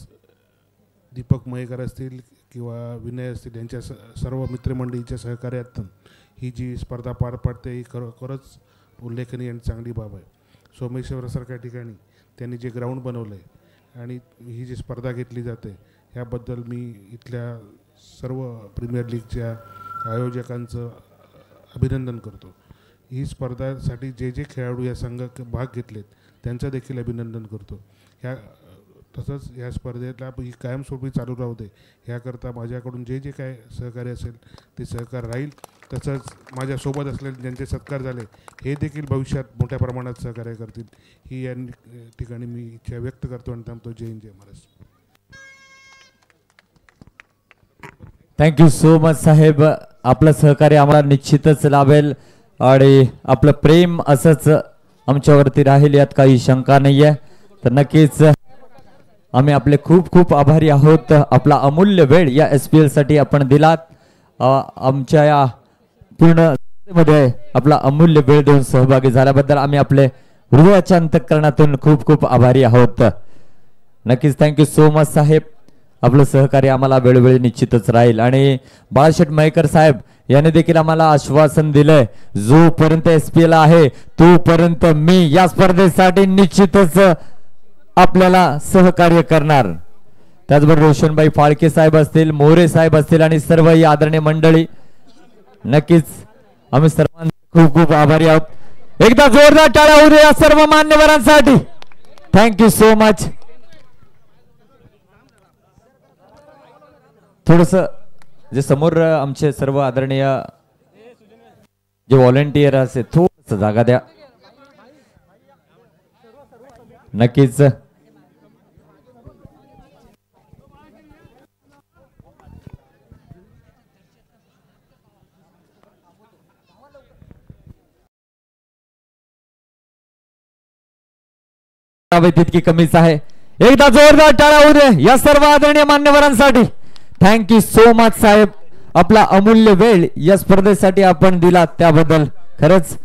दीपक मयेकर असतील किंवा विनय असतील यांच्या सर्व मित्रमंडळीच्या सहकार्यातून ही जी स्पर्धा पार पडते ही खरोखरच उल्लेखनीय आणि चांगली बाब आहे. सोमेश्वरसारख्या ठिकाणी त्यांनी जे ग्राउंड बनवलं आहे आणि ही जी स्पर्धा घेतली जाते ह्याबद्दल मी इथल्या सर्व प्रीमियर लीगच्या आयोजकांचं अभिनंदन करतो. ही स्पर्धासाठी जे जे खेळाडू या संघात भाग घेतलेत त्यांचं देखील अभिनंदन करतो. तसंच ह्या स्पर्धेला ही कायमस्वरूपी चालू राहू दे ह्याकरता माझ्याकडून जे जे काय सहकार्य असेल ते सहकार राहील. तसंच माझ्यासोबत असलेले ज्यांचे सत्कार झाले हे देखील भविष्यात मोठ्या प्रमाणात सहकार्य करतील ही या ठिकाणी मी इच्छा व्यक्त करतो आणि थांबतो. जय हिंद जय महाराष्ट्र. थँक्यू सो मच साहेब. आपलं सहकार्य आम्हाला निश्चितच लाभेल आणि आपलं प्रेम असंच आमच्यावरती राहील यात काही शंका नाही आहे. तर नक्कीच आम्ही आपले खूप खूप आभारी आहोत. आपला अमूल्य वेळ या एसपीएल साठी आपण दिलात. आमच्या या पूर्ण मध्ये आपला अमूल्य वेळ देऊन सहभागी झाल्याबद्दल आम्ही आपले हृदयाच्या अंतःकरणातून खूप खूप आभारी आहोत. नक्कीच थँक्यू सो मच साहेब. आपलं सहकार्य आम्हाला वेळोवेळी निश्चितच राहील. आणि बाळाशेठ मयेकर साहेब याने देखील आम्हाला आश्वासन दिलंय जोपर्यंत एसपीएल आहे तोपर्यंत मी या स्पर्धेसाठी निश्चितच आपल्याला सहकार्य करणार. त्याचबरोबर रोशनबाई फाळके साहेब असतील, मोरे साहेब असतील आणि सर्व ही आदरणीय मंडळी, नक्कीच आम्ही सर्वांचे खूप खूप आभारी आहोत. एकदा जोरदार टाळ्या होऊ द्या या सर्व मान्यवरांसाठी. Thank you so much. थोडस जे समोर आमचे सर्व आदरणीय जे व्हॉलेंटियर असे थोडस जागा द्या. नक्कीच तितकी कमीच आहे. एकदा जोरदार टाळ्या होऊ दे या सर्व आदरणीय मान्यवरांसाठी. थँक्यू सो मच साहेब. आपला अमूल्य वेळ या स्पर्धेसाठी आपण दिला त्याबद्दल खरंच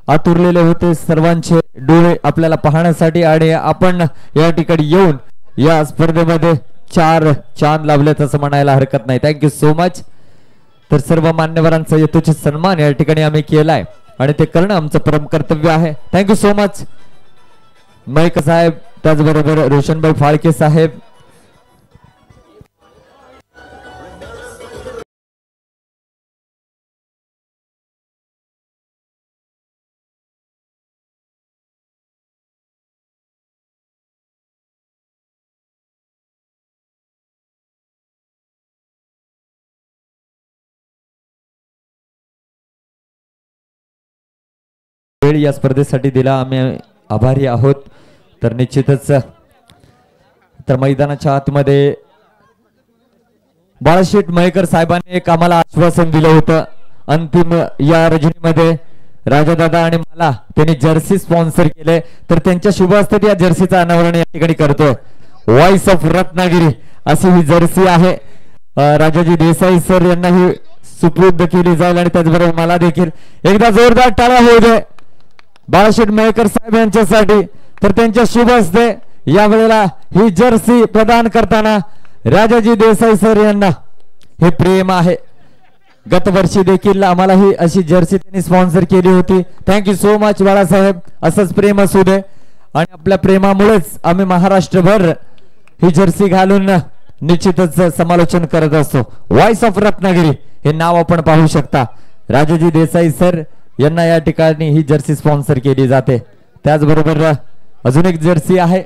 आतुरलेले होते सर्वांचे डोळे आपल्याला पाहण्यासाठी आणि आपण या ठिकाणी येऊन या स्पर्धेमध्ये 4 चांद लावलेत असं म्हणायला हरकत नाही. Thank you so much. तर सर्व मान्यवरांचा यथोचित सन्मान या ठिकाणी आम्ही केलाय आणि ते करणं आमचं परम कर्तव्य आहे. थँक्यू सो मच मयक साहेब, त्याचबरोबर रोशनभाई फाळके साहेब. वेळ या स्पर्धेसाठी दिला आम्ही आभारी आहोत. तर निश्चितच तर मैदानाच्या आतमध्ये बाळाशेठ मयेकर साहेबांनी एक आम्हाला आश्वासन दिलं होतं अंतिम या रजनीमध्ये. राजादादा आणि मला त्यांनी जर्सी स्पॉन्सर केले तर त्यांच्या शुभ हस्ते या जर्सीचं अनावरण या ठिकाणी करतोय. व्हॉइस ऑफ रत्नागिरी अशी ही जर्सी आहे. राजाजी देसाई सर यांना ही सुपूर्द केली जाईल आणि त्याचबरोबर मला देखील. एकदा जोरदार टाळ्या होऊ दे बाळाशेठ मयेकर साहेब यांच्यासाठी. तर त्यांच्या शुभ हस्ते यावेळेला ही जर्सी प्रदान करताना राजाजी देसाई सर यांना हे प्रेम आहे. गत वर्षी देखील आम्हाला ही अशी जर्सी त्यांनी स्पॉन्सर केली होती. Thank you so much Balasaheb. असंच प्रेम असू दे आणि आपल्या प्रेमामुळेच आम्ही महाराष्ट्रभर ही जर्सी घालून निश्चितच समालोचन करत असतो. व्हॉइस ऑफ रत्नागिरी हे नाव आपण पाहू शकता. राजाजी देसाई सर यांना या ठिकाणी ही जर्सी स्पॉन्सर केली जाते. त्याचबरोबर अजून एक जर्सी आहे.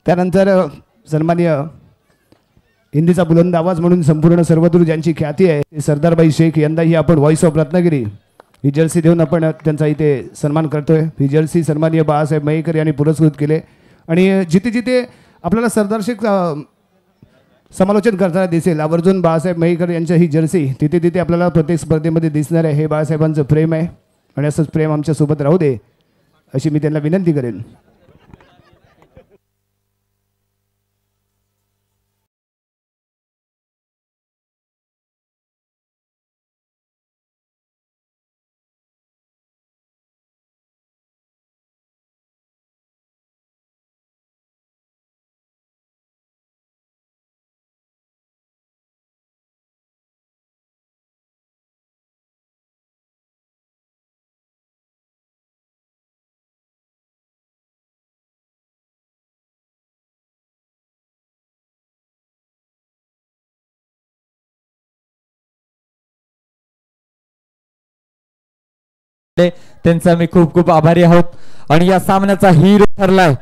त्यानंतर सन्माननीय हिंदीचा बुलंद आवाज म्हणून संपूर्ण सर्वदूर ज्यांची ख्याती आहे ते सरदारबाई शेख यांनाही आपण voice of Ratnagiri he Jersey देऊन आपण त्यांचा इथे सन्मान करतोय. ही जर्सी सन्माननीय बाळासाहेब मयेकर यांनी पुरस्कृत केले आणि जिथे जिथे आपल्याला सरदार शेख समालोचन करताना दिसेल आवर्जून बाळासाहेब मयेकर यांच्या ही जर्सी तिथे तिथे आपल्याला प्रत्येक स्पर्धेमध्ये दिसणार आहे. हे बाळासाहेबांचं प्रेम आहे आणि असंच प्रेम आमच्यासोबत राहू दे अशी मी त्यांना विनंती करेन. त्यांचा मी खूप खूप आभारी आहोत. आणि या सामन्याचा हिरो ठरलाय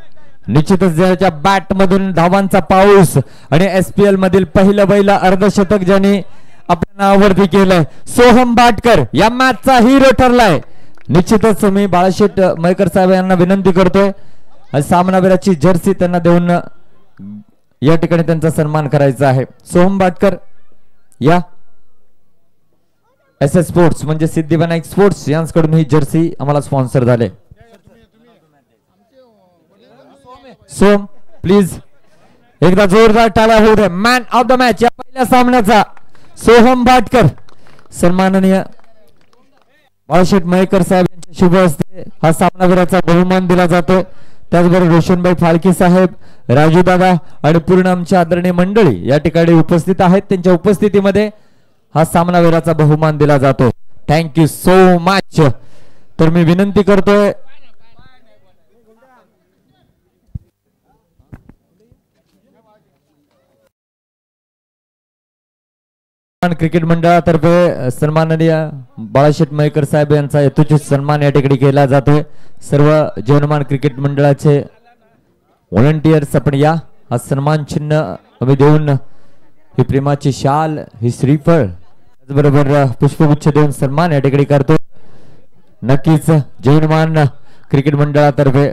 निश्चितच ज्याच्या बॅट मधून धावांचा पाऊस आणि एसपीएल मधील पहिलं अर्धशतक ज्यांनी आपल्या नावावरती केलंय सोहम भाटकर या मॅचचा हिरो ठरलाय. निश्चितच मी बाळाशेठ मयेकर साहेब यांना विनंती करतोय सामनावीराची जर्सी त्यांना देऊन या ठिकाणी त्यांचा सन्मान करायचा आहे. सोहम भाटकर या एस एस स्पोर्ट्स म्हणजे सिद्धिविनायक स्पोर्ट्स यांच्याकडून ही जर्सी आम्हाला स्पॉन्सर झाले. सोम प्लीज एकदा जोरदार टाळ्या होऊ दे. मॅन ऑफ द मॅच या पहिल्या सामन्याचा सोहम भाटकर सन्माननीय बाळाशेठ मयेकर साहेब यांच्या शुभ हस्ते हा सामनावीराचा बहुमान दिला जातो. त्याचबरोबर रोशनभाई फाळके साहेब, राजू दादा आणि पूर्ण आमच्या आदरणीय मंडळी या ठिकाणी उपस्थित आहेत. त्यांच्या उपस्थितीमध्ये हा सामनावीराचा बहुमान दिला जातो. Thank you so much. तर मी विनंती करतोय जीवनमान क्रिकेट मंडळातर्फे सन्माननीय बाळाशेठ मयेकर साहेब यांचा यथोचित सन्मान या ठिकाणी केला जातोय. सर्व जीवनमान क्रिकेट मंडळाचे व्हॉलंटियर्स आपण या. हा सन्मान चिन्ह आम्ही देऊन ही प्रेमाची शाल, ही श्रीफळ, त्याचबरोबर पुष्पगुच्छ देऊन सन्मान या ठिकाणी करतो. नक्कीच जीवनमान क्रिकेट मंडळातर्फे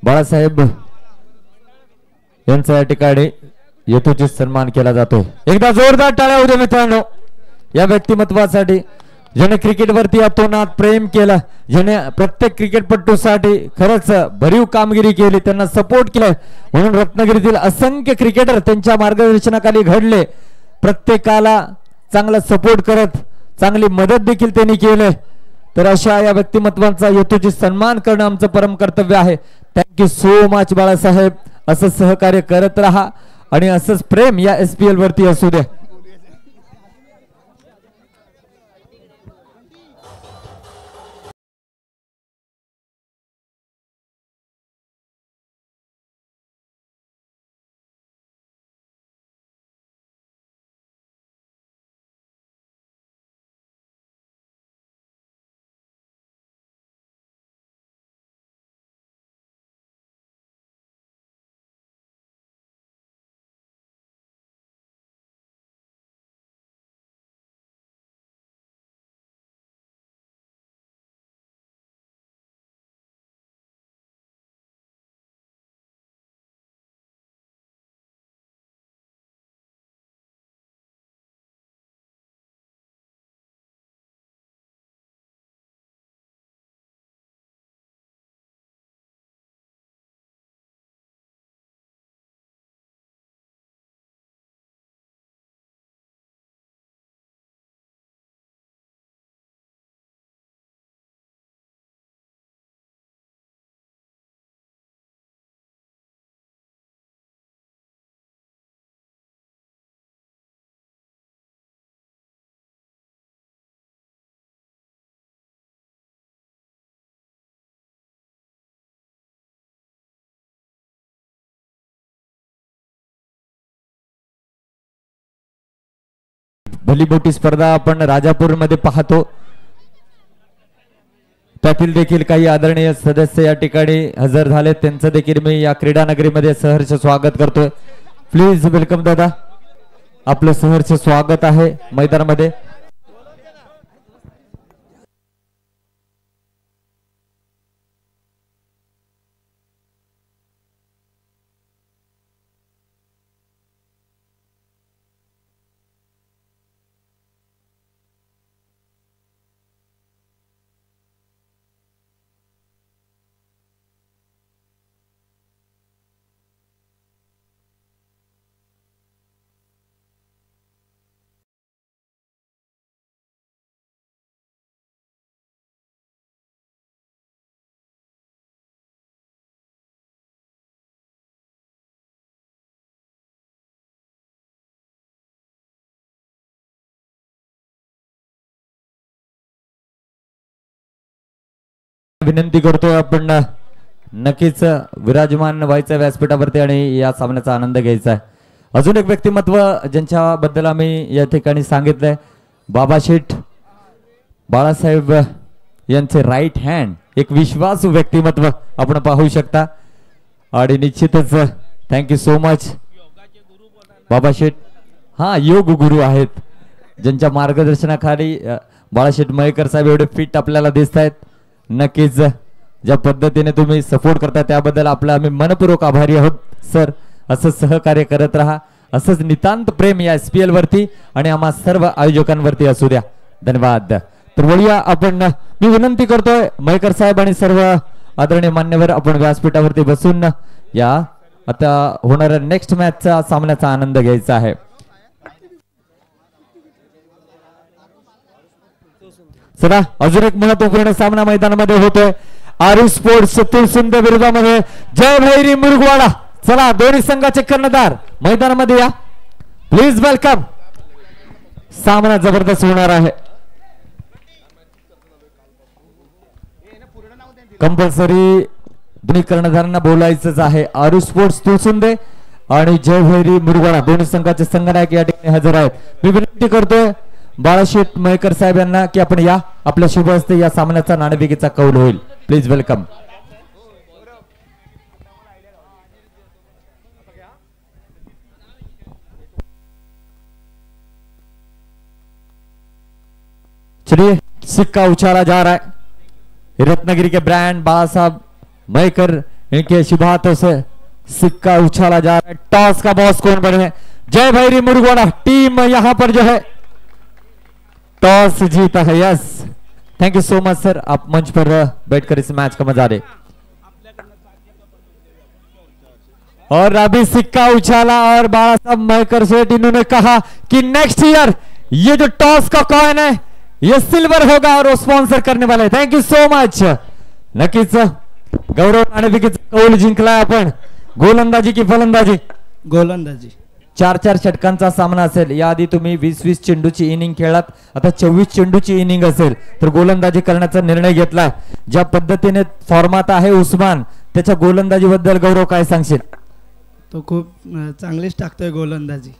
बाळासाहेब यांचा या ठिकाणी यथोचित सन्मान केला जातो. एकदा जोरदार टाळ्या होऊ दे मित्रांनो या व्यक्तिमत्वासाठी, ज्याने क्रिकेटवरती अतोनात प्रेम केलं, ज्याने प्रत्येक क्रिकेटपटूसाठी खरंच भरीव कामगिरी केली, त्यांना सपोर्ट केलं. म्हणून रत्नागिरीतील असंख्य क्रिकेटर त्यांच्या मार्गदर्शनाखाली घडले. प्रत्येकाला चांगला सपोर्ट करत चांगली मदत देखील त्यांनी केले. तर अशा या व्यक्तिमत्वांचा यथोचित सन्मान करणं आमचं परम कर्तव्य आहे. Thank you so much Balasaheb. असं सहकार्य करत राहा आणि असंच प्रेम या SPL वरती असू द्या. भली मोठी स्पर्धा आपण राजापूर मध्ये पाहतो. त्यातील देखील काही आदरणीय सदस्य या ठिकाणी हजर झाले. त्यांचं देखील मी या क्रीडा नगरीमध्ये सहर्ष स्वागत करतोय. प्लीज वेलकम दादा, आपलं सहर्ष स्वागत आहे मैदानामध्ये. विनंती करतोय आपण नक्कीच विराजमान व्हायचं व्यासपीठावरती आणि या सामन्याचा आनंद घ्यायचा आहे. अजून एक व्यक्तिमत्व ज्यांच्याबद्दल आम्ही या ठिकाणी सांगितलंय, बाबाशेठ बाळासाहेब यांचे राईट हँड, एक विश्वासू व्यक्तिमत्व आपण पाहू शकता. आणि निश्चितच थँक्यू सो मच बाबाशेठ. हा योग गुरु आहेत ज्यांच्या मार्गदर्शनाखाली बाळाशेठ मयेकर साहेब एवढे फिट आपल्याला दिसत आहेत. नक्कीच ज्या पद्धतीने तुम्ही सपोर्ट करता त्याबद्दल आपलं आम्ही मनपूर्वक आभारी आहोत सर. असंच सहकार्य करत राहा, असंच नितांत प्रेम या SPL वरती आणि आम्हा सर्व आयोजकांवरती असू द्या. धन्यवाद. तर वळूया आपण, मी विनंती करतोय मयेकर साहेब आणि सर्व आदरणीय मान्यवर आपण व्यासपीठावरती बसून या आता होणाऱ्या नेक्स्ट मॅचचा सामन्याचा आनंद घ्यायचा आहे. चला अजून एक महत्वपूर्ण सामना मैदानामध्ये होतोय. आरू स्पोर्ट्स तुळसुंदे विरोधामध्ये जय भैरी मुरगवाडा. चला दोन्ही संघाचे कर्णधार मैदानामध्ये या, प्लीज वेलकम. सामना जबरदस्त होणार आहे. कंपल्सरी दोन्ही कर्णधारांना बोलायचंच आहे. आरू स्पोर्ट्स तुळसुंदे आणि जय भैरी मुरगुडा दोन्ही संघाचे संघनायक या ठिकाणी हजर आहेत. मी विनंती करतोय बाळाशेठ मयेकर साहेब यांना की आपण या आपल्या शुभ हस्ते या सामन्याचा नाणेफेकीचा कौल होईल. Please welcome. चलिए सिक्का उछाला जा रहा है. रत्नागिरी के ब्रांड बाला साहब मयेकर इनके शुभ हाथों से सिक्का उछाला जा रहा है. टॉस का बॉस कौन बने? जय भैरी मुरगुडा टीम यहां पर जो है टॉस जीता है. Yes, thank you so much sir. आप मंच पर बैठकर इस मैच का मजा ले. और अभी सिक्का उछाला और बाला साहब मयेकर सेठ इन्होंने कहा कि नेक्स्ट ईयर ये जो टॉस का कॉइन है ये सिल्वर होगा और वो स्पॉन्सर करने वाले. Thank you so much. नक्कीच गौरव नाणेफेकीचा कौल जिंकलाय आपण. गोलंदाजी की फलंदाजी? गोलंदाजी. 4-4 षटकांचा सामना असेल. याआधी तुम्ही 20-20 चेंडूची इनिंग खेळलात, आता 24 चेंडूची इनिंग असेल तर गोलंदाजी करण्याचा निर्णय घेतलाय. ज्या पद्धतीने फॉर्मात आहे उस्मान, त्याच्या गोलंदाजीबद्दल गौरव काय सांगशील? तो खूप चांगलीच टाकतोय गोलंदाजी.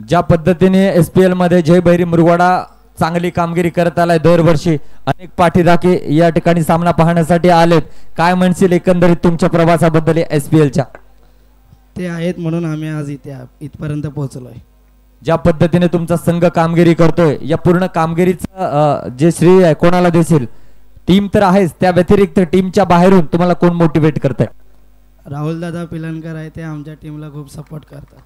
ज्या पद्धतीने SPL मध्ये जय भैरी मुरगुडा चांगली कामगिरी करत आलाय दरवर्षी, अनेक पाठीराखे या ठिकाणी सामना पाहण्यासाठी आलेत, काय म्हणशील एकंदरीत तुमच्या प्रवासाबद्दल SPLच्या? ते आहेत म्हणून आम्ही आज इथपर्यंत पोहोचलोय. ज्या पद्धतीने तुमचा संघ कामगिरी करतोय या पूर्ण कामगिरीचं जे श्रेय आहे कोणाला देशील? टीम तर आहेच, त्या व्यतिरिक्त टीमच्या बाहेरून तुम्हाला कोण मोटिवेट करतंय? राहुल दादा पिलनकर आहे, ते आमच्या टीमला खूप सपोर्ट करतात.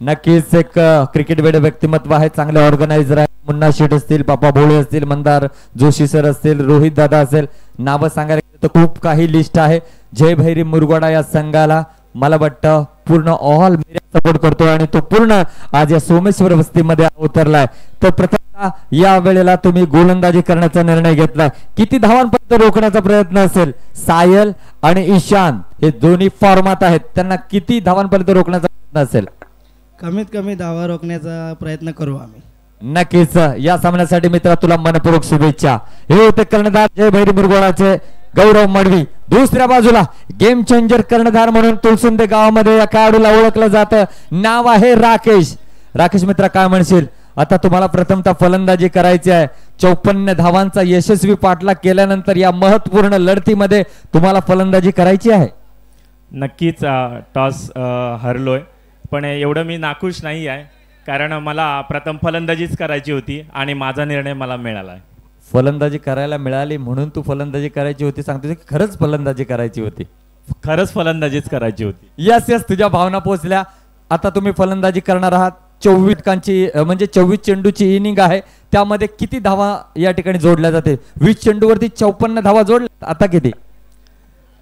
नक्कीच एक क्रिकेट वेड व्यक्तिमत्व आहे, चांगले ऑर्गनायझर आहे. मुन्ना शेठ असतील, पापा भोळे असतील, मंदार जोशी सर असतील, रोहित दादा असेल, नावं सांगायला गेलं तर खूप काही लिस्ट आहे. जय भैरी मुरगुडा या संघाला मला वाटतं पूर्ण ऑल मीडिया सपोर्ट करतोय आणि तो पूर्ण आज या सोमेश्वर वस्तीमध्ये उतरलाय. तर प्रथमतः या वेळेला तुम्ही गोलंदाजी करण्याचा निर्णय घेतलाय. किती धावांपर्यंत रोखण्याचा प्रयत्न असेल? सायल आणि ईशान हे दोन्ही फॉर्मात आहेत, त्यांना किती धावांपर्यंत रोखण्याचा प्रयत्न असेल? कमीत कमी धावा रोखण्याचा प्रयत्न करू आम्ही. नक्कीच या सामन्यासाठी मित्रा तुला मनपूर्वक शुभेच्छा. हे होते कर्णधार जय भैरी मुरगुडाचे गौरव मडवी. दुसऱ्या बाजूला गेम चेंजर कर्णधार म्हणून तुळसुंदे गावामध्ये या खेळाडूला ओळखलं जातं, नाव आहे राकेश. राकेश मित्रा काय म्हणशील? आता तुम्हाला प्रथमतः फलंदाजी करायची आहे. 54 धावांचा यशस्वी पाठलाग केल्यानंतर या महत्वपूर्ण लढतीमध्ये तुम्हाला फलंदाजी करायची आहे. नक्कीच टॉस हरलोय, पण एवढं मी नाखुश नाही आहे, कारण मला प्रथम फलंदाजीच करायची होती आणि माझा निर्णय मला मिळाला आहे. फलंदाजी करायला मिळाली म्हणून तू फलंदाजी करायची होती सांगतो की खरंच फलंदाजी करायची होती? खरंच फलंदाजीच करायची होती. यस यस, तुझ्या भावना पोहोचल्या. आता तुम्ही फलंदाजी करणार आहात. 24 षटकांची म्हणजे 24 चेंडूची इनिंग आहे, त्यामध्ये किती धावा या ठिकाणी जोडल्या जाते? 20 चेंडूवरती 54 धावा जोडल्या, आता किती?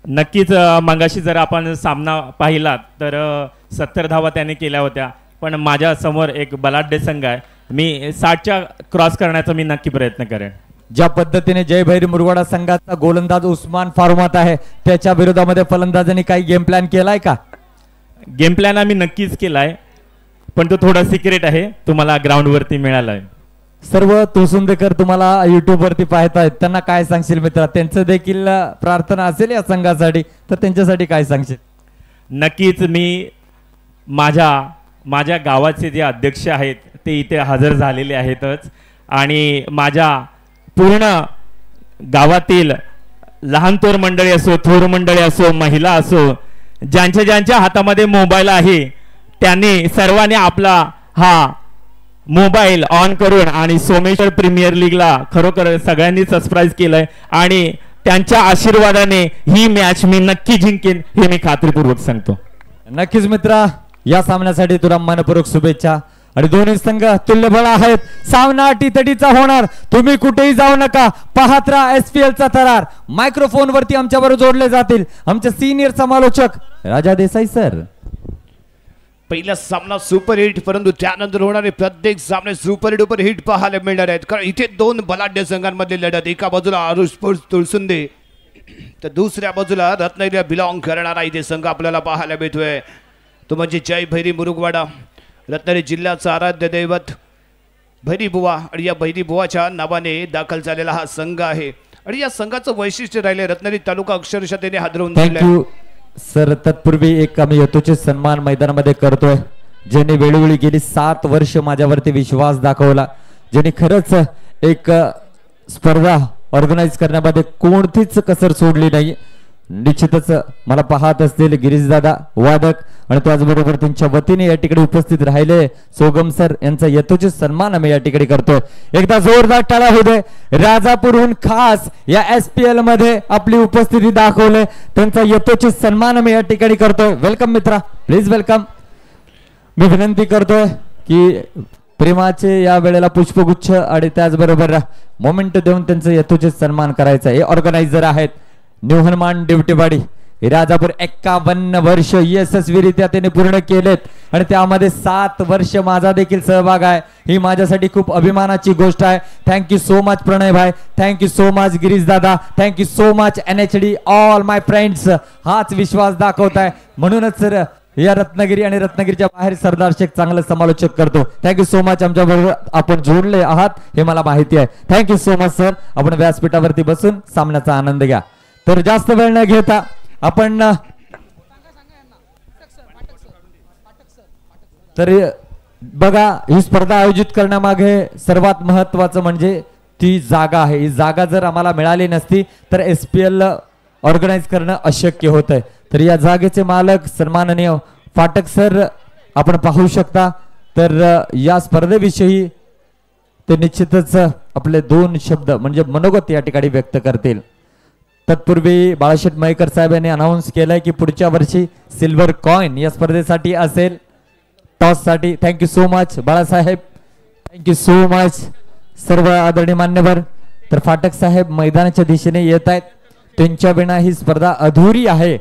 नक्कीच मगाशी जर आपण सामना पाहिला तर 70 धावा त्याने केल्या होत्या, पण माझ्या समोर एक बलाढ्य संघ आहे, मी 60च्या क्रॉस करण्याचा मी नक्की प्रयत्न करेन. ज्या पद्धतीने जय भैरी मुरगुडा संघाचा गोलंदाज उस्मान फॉर्मात आहे, त्याच्या विरोधामध्ये फलंदाजांनी काही गेम प्लॅन केलाय का? गेम प्लॅन आम्ही नक्कीच केलाय, पण तो थोडा सिक्रेट आहे, तुम्हाला ग्राउंड वरती मिळालाय. सर्व तुळसुंदेकर तुम्हाला युट्यूब वरती पाहतायत, त्यांना काय सांगशील मित्रा? त्यांचं देखील प्रार्थना असेल या संघासाठी, तर त्यांच्यासाठी काय सांगशील? नक्कीच मी माझ्या गावाचे जे अध्यक्ष आहेत ते इथे हजर झालेले आहेतच, आणि माझ्या पूर्ण गावातील लहान थोर मंडळी असो, थोर मंडळी असो, महिला असो, ज्यांच्या हातामध्ये मोबाईल आहे त्यांनी सर्वांनी आपला हा मोबाईल ऑन करून आणि सोमेश्वर प्रीमियर लीगला खरोखर सगळ्यांनी सबस्क्राईब केलंय, आणि त्यांच्या आशीर्वादाने ही मॅच मी नक्की जिंकेन हे मी खात्रीपूर्वक सांगतो. नक्कीच मित्रा, या सामन्यासाठी तुला मनपूर्वक शुभेच्छा. आणि दोन्ही संघ तुल्यबळ आहेत, सामना अटीतटीचा होणार. तुम्ही कुठेही जाऊ नका, पाहत राहा SPLचा थरार. मायक्रोफोन वरती आमच्याबरोबर जोडले जातील आमचे सिनियर समालोचक राजा देसाई सर. पहिला सामना सुपर हिट, परंतु त्यानंतर होणारे प्रत्येक सामने सुपर डुपर हिट पाहायला मिळणार आहेत, कारण इथे दोन बलाढ्य संघांमध्ये लढत. एका बाजूला आरुष स्पोर्ट्स तुळसुंदे, तर दुसऱ्या बाजूला रत्नागिरीला बिलॉंग करणारा इथे संघ आपल्याला पाहायला मिळतोय, तो म्हणजे जय भैरी मुरगुडा. रत्नागिरी जिल्ह्याचं आराध्य दैवत भैरी बुवा, आणि या भैरी बुवाच्या नावाने दाखल झालेला हा संघ आहे. आणि या संघाचं वैशिष्ट्य राहिले, रत्नागिरी तालुका अक्षरशः त्याने हादरवून थँक्यू सर तत्पूर्वी एक आम्ही यतोचित सन्मान मैदानामध्ये करतोय, ज्यांनी वेळोवेळी गेली 7 वर्ष माझ्यावरती विश्वास दाखवला, ज्यांनी खरंच एक स्पर्धा ऑर्गनाईज करण्यामध्ये कोणतीच कसर सोडली नाही. निश्चितच मला पाहत असतील गिरीशदादा वादक आणि त्याचबरोबर त्यांच्या वतीने या ठिकाणी उपस्थित राहिले सोगम सर यांचा यथोचित सन्मान आम्ही या ठिकाणी करतोय. एकदा जोरदार टाळ्या होऊ दे. राजापूरहून खास या SPL मध्ये आपली उपस्थिती दाखवले, त्यांचा यथोचित सन्मान आम्ही या ठिकाणी करतोय. वेलकम मित्रा, प्लीज वेलकम. मी विनंती करतोय की प्रेमाचे या वेळेला पुष्पगुच्छ आणि त्याचबरोबर मोमेंट देऊन त्यांचं यथोचित सन्मान करायचा. हे ऑर्गनायझर आहेत न्यू हनुमान ड्युटीवाडी राजापूर. 51 वर्ष यशस्वीरित्या त्यांनी पूर्ण केलेत आणि त्यामध्ये 7 वर्ष माझा देखील सहभाग आहे. ही माझ्यासाठी खूप अभिमानाची गोष्ट आहे. थँक्यू सो मच प्रणय भाई, थँक्यू सो मच गिरीश दादा, thank you so much NHD, all my friends. हाच विश्वास दाखवताय म्हणूनच सर या रत्नागिरी आणि रत्नागिरीच्या बाहेर सरदार शेख चांगलं समालोचक करतो. थँक्यू सो मच, आमच्या बरोबर आपण जोडले आहात हे मला माहिती आहे. Thank you so much sir. आपण व्यासपीठावरती बसून सामन्याचा आनंद घ्या. तर जास्त वेळ न घेता आपण तर बघा, ही स्पर्धा आयोजित करण्यामागे सर्वात महत्वाचं म्हणजे ती जागा आहे. ही जागा जर आम्हाला मिळाली नसती तर SPL ऑर्गनाईज करणं अशक्य होत आहे. तर या जागेचे मालक सन्माननीय फाटक सर आपण पाहू शकता. तर या स्पर्धेविषयी ते निश्चितच आपले 2 शब्द म्हणजे मनोगत या ठिकाणी व्यक्त करतील. तत्पूर्वी बाळाशेठ मयेकर साहेब यांनी अनाऊन्स केलंय की पुढच्या वर्षी सिल्वर कॉइन या स्पर्धेसाठी असेल टॉस साठी. Thank you so much Balasaheb, thank you so much सर्व आदरणीय मान्यवर. तर फाटक साहेब मैदानाच्या दिशेने येत आहेत, त्यांच्या बिना ही स्पर्धा अधुरी आहे.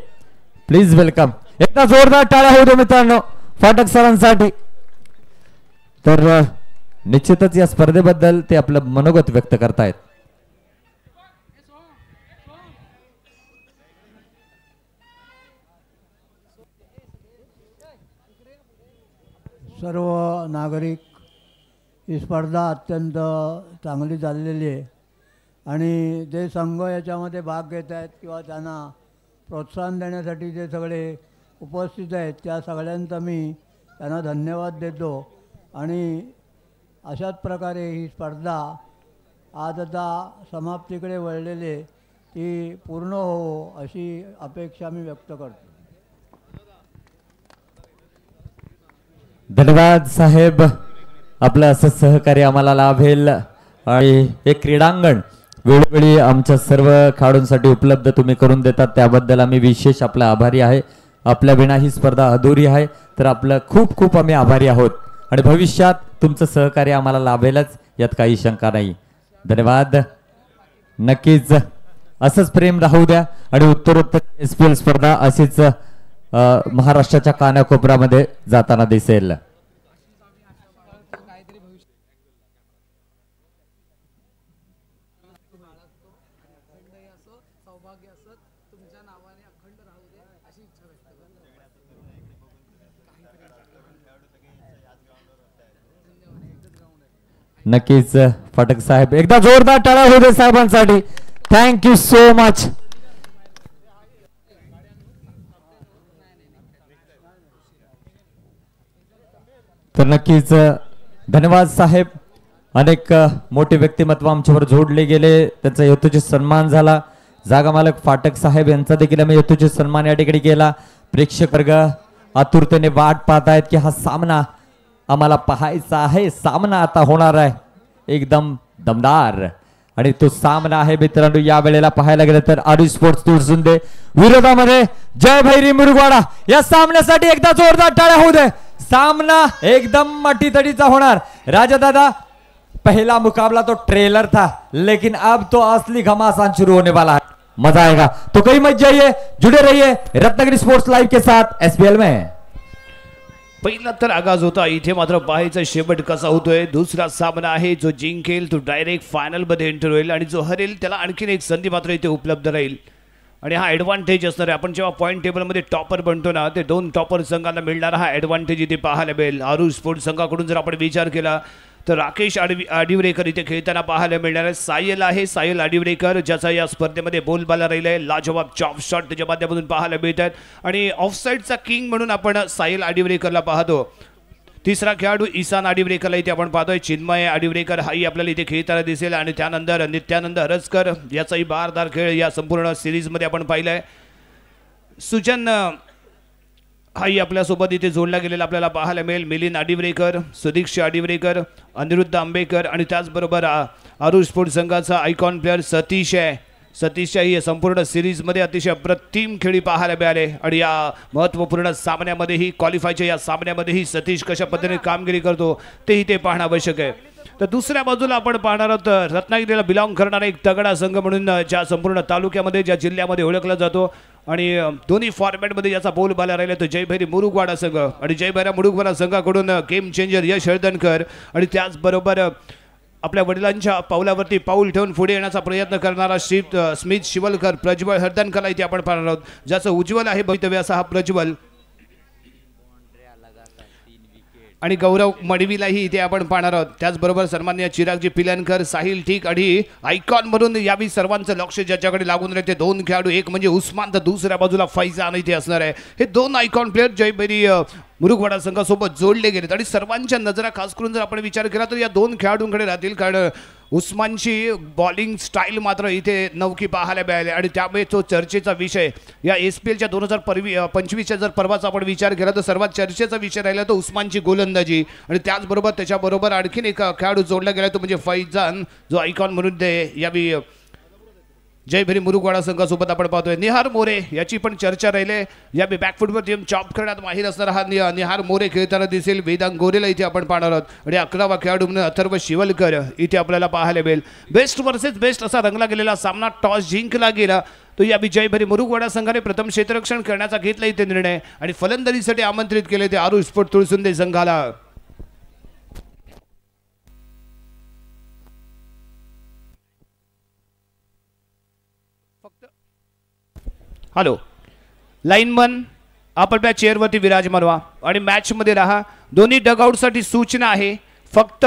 Please welcome. एकदा जोरदार टाळ्या होऊ दे मित्रांनो फाटक सरांसाठी. तर निश्चितच या स्पर्धेबद्दल ते आपलं मनोगत व्यक्त करतायत. सर्व नागरिक, ही स्पर्धा अत्यंत चांगली चाललेली आहे आणि जे संघ याच्यामध्ये भाग घेत आहेत किंवा त्यांना प्रोत्साहन देण्यासाठी जे सगळे उपस्थित आहेत त्या सगळ्यांचा मी त्यांना धन्यवाद देतो. आणि अशाच प्रकारे ही स्पर्धा आज आता समाप्तीकडे वळलेली आहे, ती पूर्ण हो अशी अपेक्षा मी व्यक्त करतो. धन्यवाद साहेब, आपलं असं सहकार्य आम्हाला लाभेल आणि हे क्रीडांगण वेळोवेळी आमच्या सर्व खेळाडूंसाठी उपलब्ध तुम्ही करून देतात त्याबद्दल आम्ही विशेष आपला आभारी आहे. आपल्या विना ही स्पर्धा अधुरी आहे, तर आपलं खूप खूप आम्ही आभारी आहोत आणि भविष्यात तुमचं सहकार्य आम्हाला लाभेलच यात काही शंका नाही. धन्यवाद. नक्कीच असंच प्रेम राहू द्या आणि उत्तरोत्तर SPL स्पर्धा अशीच महाराष्ट्राच्या कानाकोपऱ्यामध्ये जाताना दिसेल. नक्कीच फाटक साहेब, एकदा जोरदार टाळ्या होऊ दे साहेबांसाठी. Thank you so much. तर नक्कीच धन्यवाद साहेब. अनेक मोठे व्यक्तिमत्व आमच्यावर जोडले गेले, त्यांचा यथोचित सन्मान झाला. जागा मालक फाटक साहेब यांचा देखील आम्ही यथोचित सन्मान या ठिकाणी केला. प्रेक्षक वर्ग आतुरतेने वाट पाहत आहेत की हा सामना आम्हाला पाहायचा आहे. सामना आता होणार आहे एकदम दमदार आणि तो सामना आहे मित्रांनो या वेळेला पाहायला गेलं तर आरू स्पोर्ट्स तुळसुंदे विरोधामध्ये जय भैरी मुरगवाडा. या सामन्यासाठी एकदा जोरदार टाळ्या होऊ दे. सामना एकदम अटीतटीचा होणार. राजा दादा, पहला मुकाबला तो ट्रेलर था लेकिन अब तो असली घमासान शुरू होने वाला है. मजा आएगा, तो कहीं मत जाइए, जुड़े रहिए रत्नागिरी स्पोर्ट्स लाइव के साथ SPL में. पहिला तर आगाज होता, इथे मात्र पाहायचा शेवट कसा होतोय. दुसरा सामना आहे, जो जिंकेल तो डायरेक्ट फायनल मध्ये एंटर होईल आणि जो हरेल त्याला आणखीन एक संधी मात्र इथे उपलब्ध राहील आणि हा ॲडव्हान्टेज असणार आहे. आपण जेव्हा पॉईंट टेबलमध्ये टॉपर बनतो ना, ते 2 टॉपर संघांना मिळणारा हा ॲडव्हान्टेज इथे पाहायला मिळेल. आरू स्पोर्ट्स संघाकडून जर आपण विचार केला तर राकेश आडिवरेकर इथे खेळताना पाहायला मिळणार आहे. सायल आहे, सायल आडिवरेकर, ज्याचा या स्पर्धेमध्ये बोलबाला राहिला आहे. लाजवाब चॉप शॉट त्याच्या माध्यमातून पाहायला मिळत आहेत आणि ऑफसाईडचा किंग म्हणून आपण सायल आडिवरेकरला पाहतो. तिसरा खेळाडू ईशान आडिवरेकरला इथे आपण पाहतोय. चिन्मय आडिवरेकर हाही आपल्याला इथे खेळताना दिसेल आणि त्यानंतर नित्यानंद हरजकर याचाही बारदार खेळ या संपूर्ण सिरीजमध्ये आपण पाहिलाय. सुजन हाही आपल्यासोबत इथे जोडला गेलेला आपल्याला पाहायला मिळेल. मिलिंद आडिवरेकर, सुदीक्ष आडिवरेकर, अनिरुद्ध आंबेकर आणि त्याचबरोबर आरुष स्पोर्ट्स संघाचा आयकॉन प्लेअर सतीश आहे. सतीशच्याही संपूर्ण सिरीजमध्ये अतिशय अप्रतिम खेळी पाहायला मिळाले आणि या महत्त्वपूर्ण सामन्यामध्येही क्वालिफायच्या या सामन्यामध्येही सतीश कशा पद्धतीने कामगिरी करतो तेही ते पाहणं आवश्यक आहे. तर दुसऱ्या बाजूला आपण पाहणार आहोत रत्नागिरीला बिलॉंग करणारा एक तगडा संघ म्हणून ज्या संपूर्ण तालुक्यामध्ये ज्या जिल्ह्यामध्ये ओळखला जातो आणि दोन्ही फॉर्मॅटमध्ये ज्याचा बोलबाला राहिला तो जयभैरी मुरुगवाडा संघ आणि जयभैरी मुरुगवाडा संघाकडून गेम चेंजर यश हळदणकर आणि त्याचबरोबर आपल्या वडिलांच्या पावलावरती पाऊल ठेवून पुढे येण्याचा प्रयत्न करणारा स्मित शिवलकर प्रज्वल हळदणकरला इथे आपण पाहणार आहोत. ज्याचं उज्ज्वल आहे भवितव्य असा हा प्रज्वल आणि गौरव मडवीलाही इथे आपण पाहणार आहोत. त्याचबरोबर सन्मान्य चिरागजी पिलनकर, साहिल ठीक आणि आयकॉन म्हणून यावी सर्वांचं लक्ष ज्याच्याकडे लागून राहते दोन खेळाडू, एक म्हणजे उस्मान तर दुसऱ्या बाजूला फैजान इथे असणार आहे. हे दोन आयकॉन प्लेअर जयभैरी मुरुगवाडा संघासोबत जोडले गेलेत आणि सर्वांच्या नजरा खास करून जर आपण विचार केला तर या दोन खेळाडूंकडे राहतील. कारण उस्मानची बॉलिंग स्टाईल मात्र इथे नवकी पाहायला मिळाली आणि त्यामुळे तो चर्चेचा विषय या SPLच्या 2025च्या जर पर्वाचा आपण विचार केला तर सर्वात चर्चेचा विषय राहिला तो उस्मानची गोलंदाजी आणि त्याचबरोबर त्याच्याबरोबर आणखीन एक खेळाडू जोडला गेला तो म्हणजे फैजान, जो आयकॉन म्हणून ते यावी जयभैरी मुरुगवाडा संघासोबत आपण पाहतोय. निहार मोरे याची पण चर्चा राहिली. या बॅकफुटवर टीम चॉप करण्यात माहीर असणारा हा निहार मोरे खेळताना दिसेल. वेदांग गोरेला इथे आपण पाहणार आहोत आणि 11वा खेळाडू म्हणून अथर्व शिवलकर इथे आपल्याला पाहायला मिळेल. बेस्ट वर्सेस बेस्ट असा रंगला गेलेला सामना टॉस जिंकला गेला तो या जयभैरी मुरुगवाडा संघाने प्रथम क्षेत्ररक्षण करण्याचा घेतला इथे निर्णय आणि फलंदाजीसाठी आमंत्रित केले ते आरुष स्पोर्ट तुळसुंदे संघाला. हॅलो लाईनमन, आपल्या चेअरवरती विराजमान व्हा आणि मॅचमध्ये राहा. दोन्ही डगआउटसाठी सूचना आहे. फक्त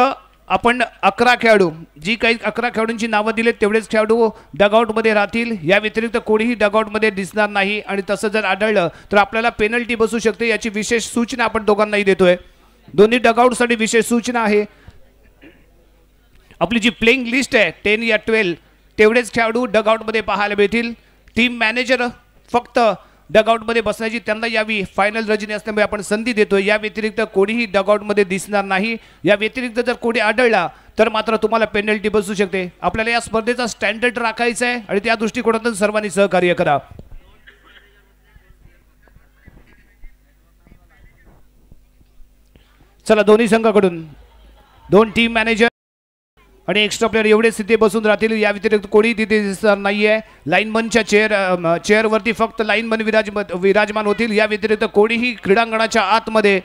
आपण 11 खेळाडू, जी काही 11 खेळाडूंची नावं दिलेत तेवढेच खेळाडू डगआउटमध्ये राहतील. या व्यतिरिक्त कोणीही डगआउटमध्ये दिसणार नाही आणि तसं जर आढळलं तर आपल्याला पेनल्टी बसू शकते. याची विशेष सूचना आपण दोघांनाही देतोय. दोन्ही डगआउटसाठी विशेष सूचना आहे. आपली जी प्लेइंग लिस्ट आहे 10 या 12 तेवढेच खेळाडू डगआउटमध्ये पाहायला मिळतील. टीम मॅनेजर फक्त डगआउटमध्ये बसण्याची त्यांना यावी फायनल रजनी असल्यामुळे आपण संधी देतोय. या व्यतिरिक्त कोणीही डगआउटमध्ये दिसणार नाही. या व्यतिरिक्त जर कोणी आढळला तर मात्र तुम्हाला पेनल्टी बसू शकते. आपल्याला या स्पर्धेचा स्टँडर्ड राखायचा आहे आणि त्या दृष्टिकोनातून सर्वांनी सहकार्य करा. चला, दोन्ही संघाकडून 2 टीम मॅनेजर आणि एक्स्ट्रा प्लेअर एवढेच तिथे बसून राहतील. या व्यतिरिक्त कोणी तिथे दिसणार नाहीये. लाईनमनच्या चेअरवरती फक्त लाईनमन विराजमान होतील. या व्यतिरिक्त कोणीही क्रीडांगणाच्या आतमध्ये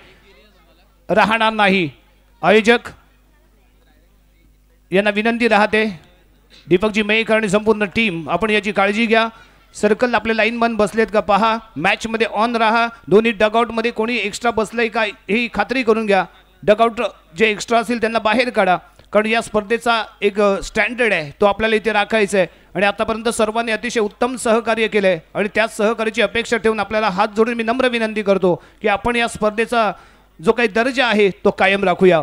राहणार नाही. आयोजक यांना विनंती राहते, दीपकजी मेहकर आणि संपूर्ण टीम आपण याची काळजी घ्या. सर्कल आपले लाईनमन बसलेत का पहा. मॅचमध्ये ऑन राहा. दोन्ही डगआउटमध्ये कोणी एक्स्ट्रा बसलंय का ही खात्री करून घ्या. डगआउट जे एक्स्ट्रा असेल त्यांना बाहेर काढा. कारण या स्पर्धेचा एक स्टँडर्ड आहे तो आपल्याला इथे राखायचा आहे आणि आतापर्यंत सर्वांनी अतिशय उत्तम सहकार्य केलंय आणि त्याच सहकार्याची अपेक्षा ठेवून आपल्याला हात जोडून मी नम्र विनंती करतो की आपण या स्पर्धेचा जो काही दर्जा आहे तो कायम राखूया.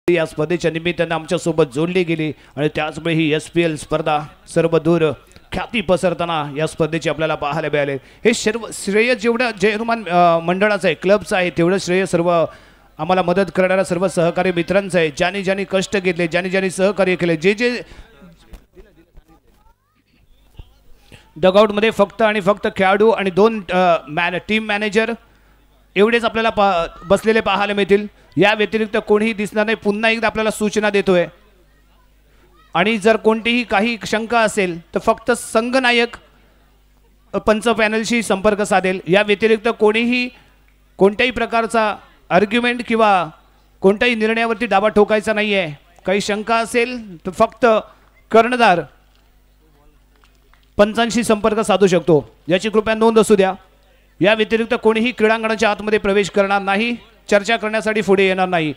या स्पर्धेच्या निमित्तानं आमच्या सोबत जोडली गेली आणि त्याचमुळे ही SPL स्पर्धा सर्व दूर ख्याती पसरताना या स्पर्धेची आपल्याला पाहायला मिळाले. हे सर्व श्रेय जेवढं जयहनुमान मंडळाचं आहे, क्लबचं आहे, तेवढं श्रेय सर्व आम्हाला मदत करणाऱ्या सर्व सहकारी मित्रांचं आहे. ज्यांनी ज्यांनी कष्ट घेतले, ज्यांनी ज्यांनी सहकार्य केले, जे जे डगआउटमध्ये फक्त आणि फक्त खेळाडू आणि 2 टीम मॅनेजर एवढेच आपल्याला बसलेले पाहायला मिळतील. या व्यतिरिक्त कोणीही दिसणार नाही. पुन्हा एकदा आपल्याला सूचना देतोय आणि जर कोणतीही काही शंका असेल तर फक्त संघनायक पंच पॅनलशी संपर्क साधेल. या व्यतिरिक्त कोणीही कोणत्याही प्रकारचा आर्ग्युमेंट किंवा कोणत्याही निर्णयावरती दावा ठोकायचा नाही आहे. काही शंका असेल तर फक्त कर्णधार पंचांशी संपर्क साधू शकतो, याची कृपया नोंद असू द्या. या व्यतिरिक्त कोणीही क्रीडांगणाच्या आतमध्ये प्रवेश करणार नाही, चर्चा करण्यासाठी पुढे येणार नाही.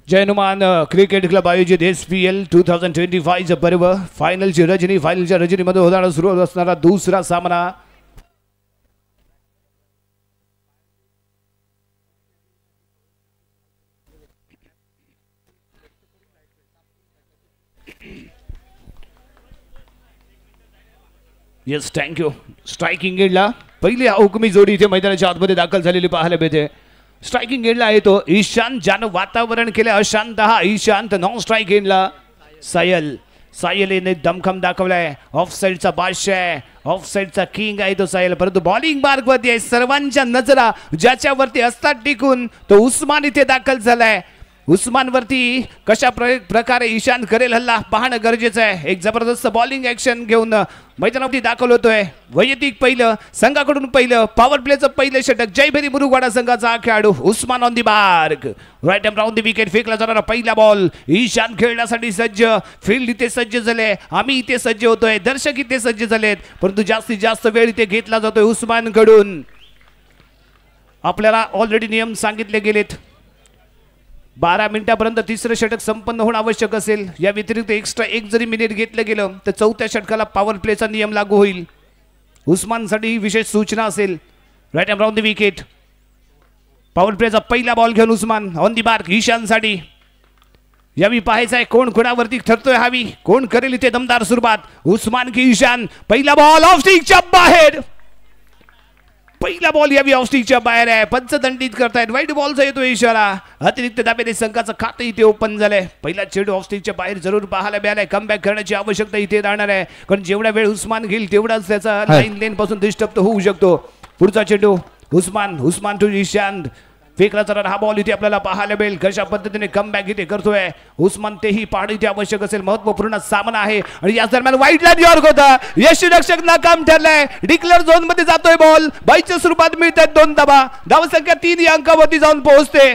जय हनुमान क्रिकेट क्लब आयोजित SPL 2025 पर्व फायनलची रजनीमध्ये होणारा सुरू असणारा दुसरा सामना येस थँक्यू. स्ट्रायकिंग एंडला पहिली हुकमी जोडी इथे मैदानाच्या आतमध्ये दाखल झालेली पाहायला मिळते. स्ट्रायकिंग एंडला आहे तो ईशांत, ज्यानं वातावरण केलं अशांत. हा ईशांत. नॉन स्ट्राईक एंडला सायलने दमखम दाखवलाय. ऑफ साईडचा बादशाह, ऑफ साईडचा किंग आहे तो सायल. परंतु बॉलिंग मार्गवरती आहे. सर्वांच्या नजरा ज्याच्यावरती असतात टिकून तो उस्मान इथे दाखल झालाय. उस्मान वरती कशा प्रकारे ईशान करेल हल्ला पाहणं गरजेचं आहे. एक जबरदस्त बॉलिंग ॲक्शन घेऊन मैदानावरती दाखल होतोय. वैयक्तिक पहिलं, संघाकडून पहिलं, पॉवर प्लेचं पहिलं षटक. जयभरी मुरुगवाडा संघाचा हा खेळाडू Usman on the mark. Right arm round the wicket. फेकला जाणारा पहिला बॉल. ईशान खेळण्यासाठी सज्ज. फील्ड इथे सज्ज झाले, आम्ही इथे सज्ज होतोय, दर्शक इथे सज्ज झालेत. परंतु जास्तीत जास्त वेळ इथे घेतला जातोय उस्मान कडून. आपल्याला ऑलरेडी नियम सांगितले गेलेत. 12 मिनिटापर्यंत तिसरं षटक संपन्न होणं आवश्यक असेल. या व्यतिरिक्त एक्स्ट्रा 1 जरी मिनिट घेतलं गेलं तर चौथ्या षटकाला पॉवर प्लेचा नियम लागू होईल. उस्मानसाठी ही विशेष सूचना असेल. Right arm round the wicket. Power प्लेचा पहिला बॉल घेऊन उस्मान ऑन दी मार्क ईशानसाठी. यावी पाहायचं आहे कोण कोणावरती ठरतोय हावी, कोण करेल इथे दमदार सुरुवात. उस्मान की ईशान. पहिला बॉल ऑफ स्टिकच्या बाहेर. पहिला बॉल यावी ऑफस्टिकच्या बाहेर आहे. पंचदंडित करतायत. वाईट बॉलचा येतो इशारा. अतिरिक्त दाब्याने संघाचं खातं इथे ओपन झालंय. पहिला चेंडू ऑफस्टिकच्या बाहेर जरूर पाहायला मिळालाय. कमबॅक करण्याची आवश्यकता इथे राहणार आहे, कारण जेवढा वेळ उस्मान घेईल तेवढाच त्याचा लाईन पासून डिस्टर्ब होऊ शकतो. पुढचा चेंडू उस्मान टू ईशांत. फेकला जाणारा हा बॉल इथे आपल्याला पाहायला मिळेल. कशा पद्धतीने कमबॅक इथे करतोय उस्मान, तेही पाहणं इथे आवश्यक असेल. महत्वपूर्ण सामना आहे आणि याच दरम्यान वाईटला यॉर्क होता. यष्टीरक्षक नाकाम ठरलाय. डिक्लेअर झोन मध्ये जातोय बॉल. बाईच्या स्वरूपात मिळतात 2 धावा. धावसंख्या 3 या अंकावरती जाऊन पोहोचते.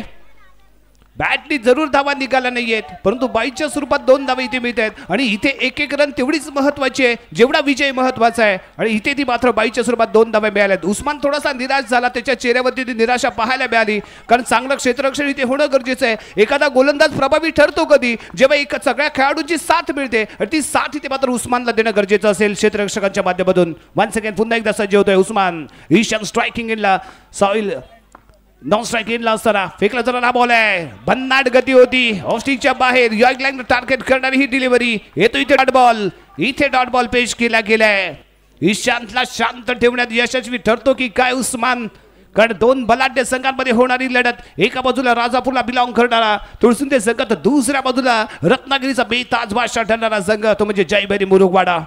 बॅटनी जरूर धावा निघाला नाहीयेत, परंतु बाईच्या स्वरूपात 2 धावा इथे मिळत आहेत. आणि इथे एक रन तेवढीच महत्वाची आहे जेवढा विजय महत्वाचा आहे. आणि इथे ती मात्र बाईच्या स्वरूपात 2 धावा मिळाल्यात. उस्मान थोडासा निराश झाला. त्याच्या चेहऱ्यावरती ती निराशा पाहायला मिळाली, कारण चांगलं क्षेत्ररक्षण इथे होणं गरजेचं आहे. एखादा गोलंदाज प्रभावी ठरतो कधी, जेव्हा एक सगळ्या खेळाडूंची साथ मिळते. आणि ती साथ इथे मात्र उस्मानला देणं गरजेचं असेल क्षेत्ररक्षकांच्या माध्यमातून. 1 सेकंड पुन्हा एकदा सज्ज होतोय उस्मान. ईशान स्ट्रायकिंग इनला. साहिल नॉन स्ट्राईक इनला असताना फेकला जाणारा बॉल आहे. भन्नाट गती होती. ऑफस्टिकच्या बाहेर यॉर्क लाईन टार्गेट करणारी ही डिलिव्हरी. येतो इथे डॉट बॉल. इथे डॉट बॉल पेश केला गेलाय. ईशांतला शांत ठेवण्यात यशस्वी ठरतो की काय उस्मान, कारण 2 बलाढ्य संघांमध्ये होणारी लढत. एका बाजूला राजापूरला बिलॉंग करणारा तुळसुंदे संघ, तर दुसऱ्या बाजूला रत्नागिरीचा बेताज बादशाह ठरणारा संघ तो म्हणजे जयभरी मुरुगवाडा.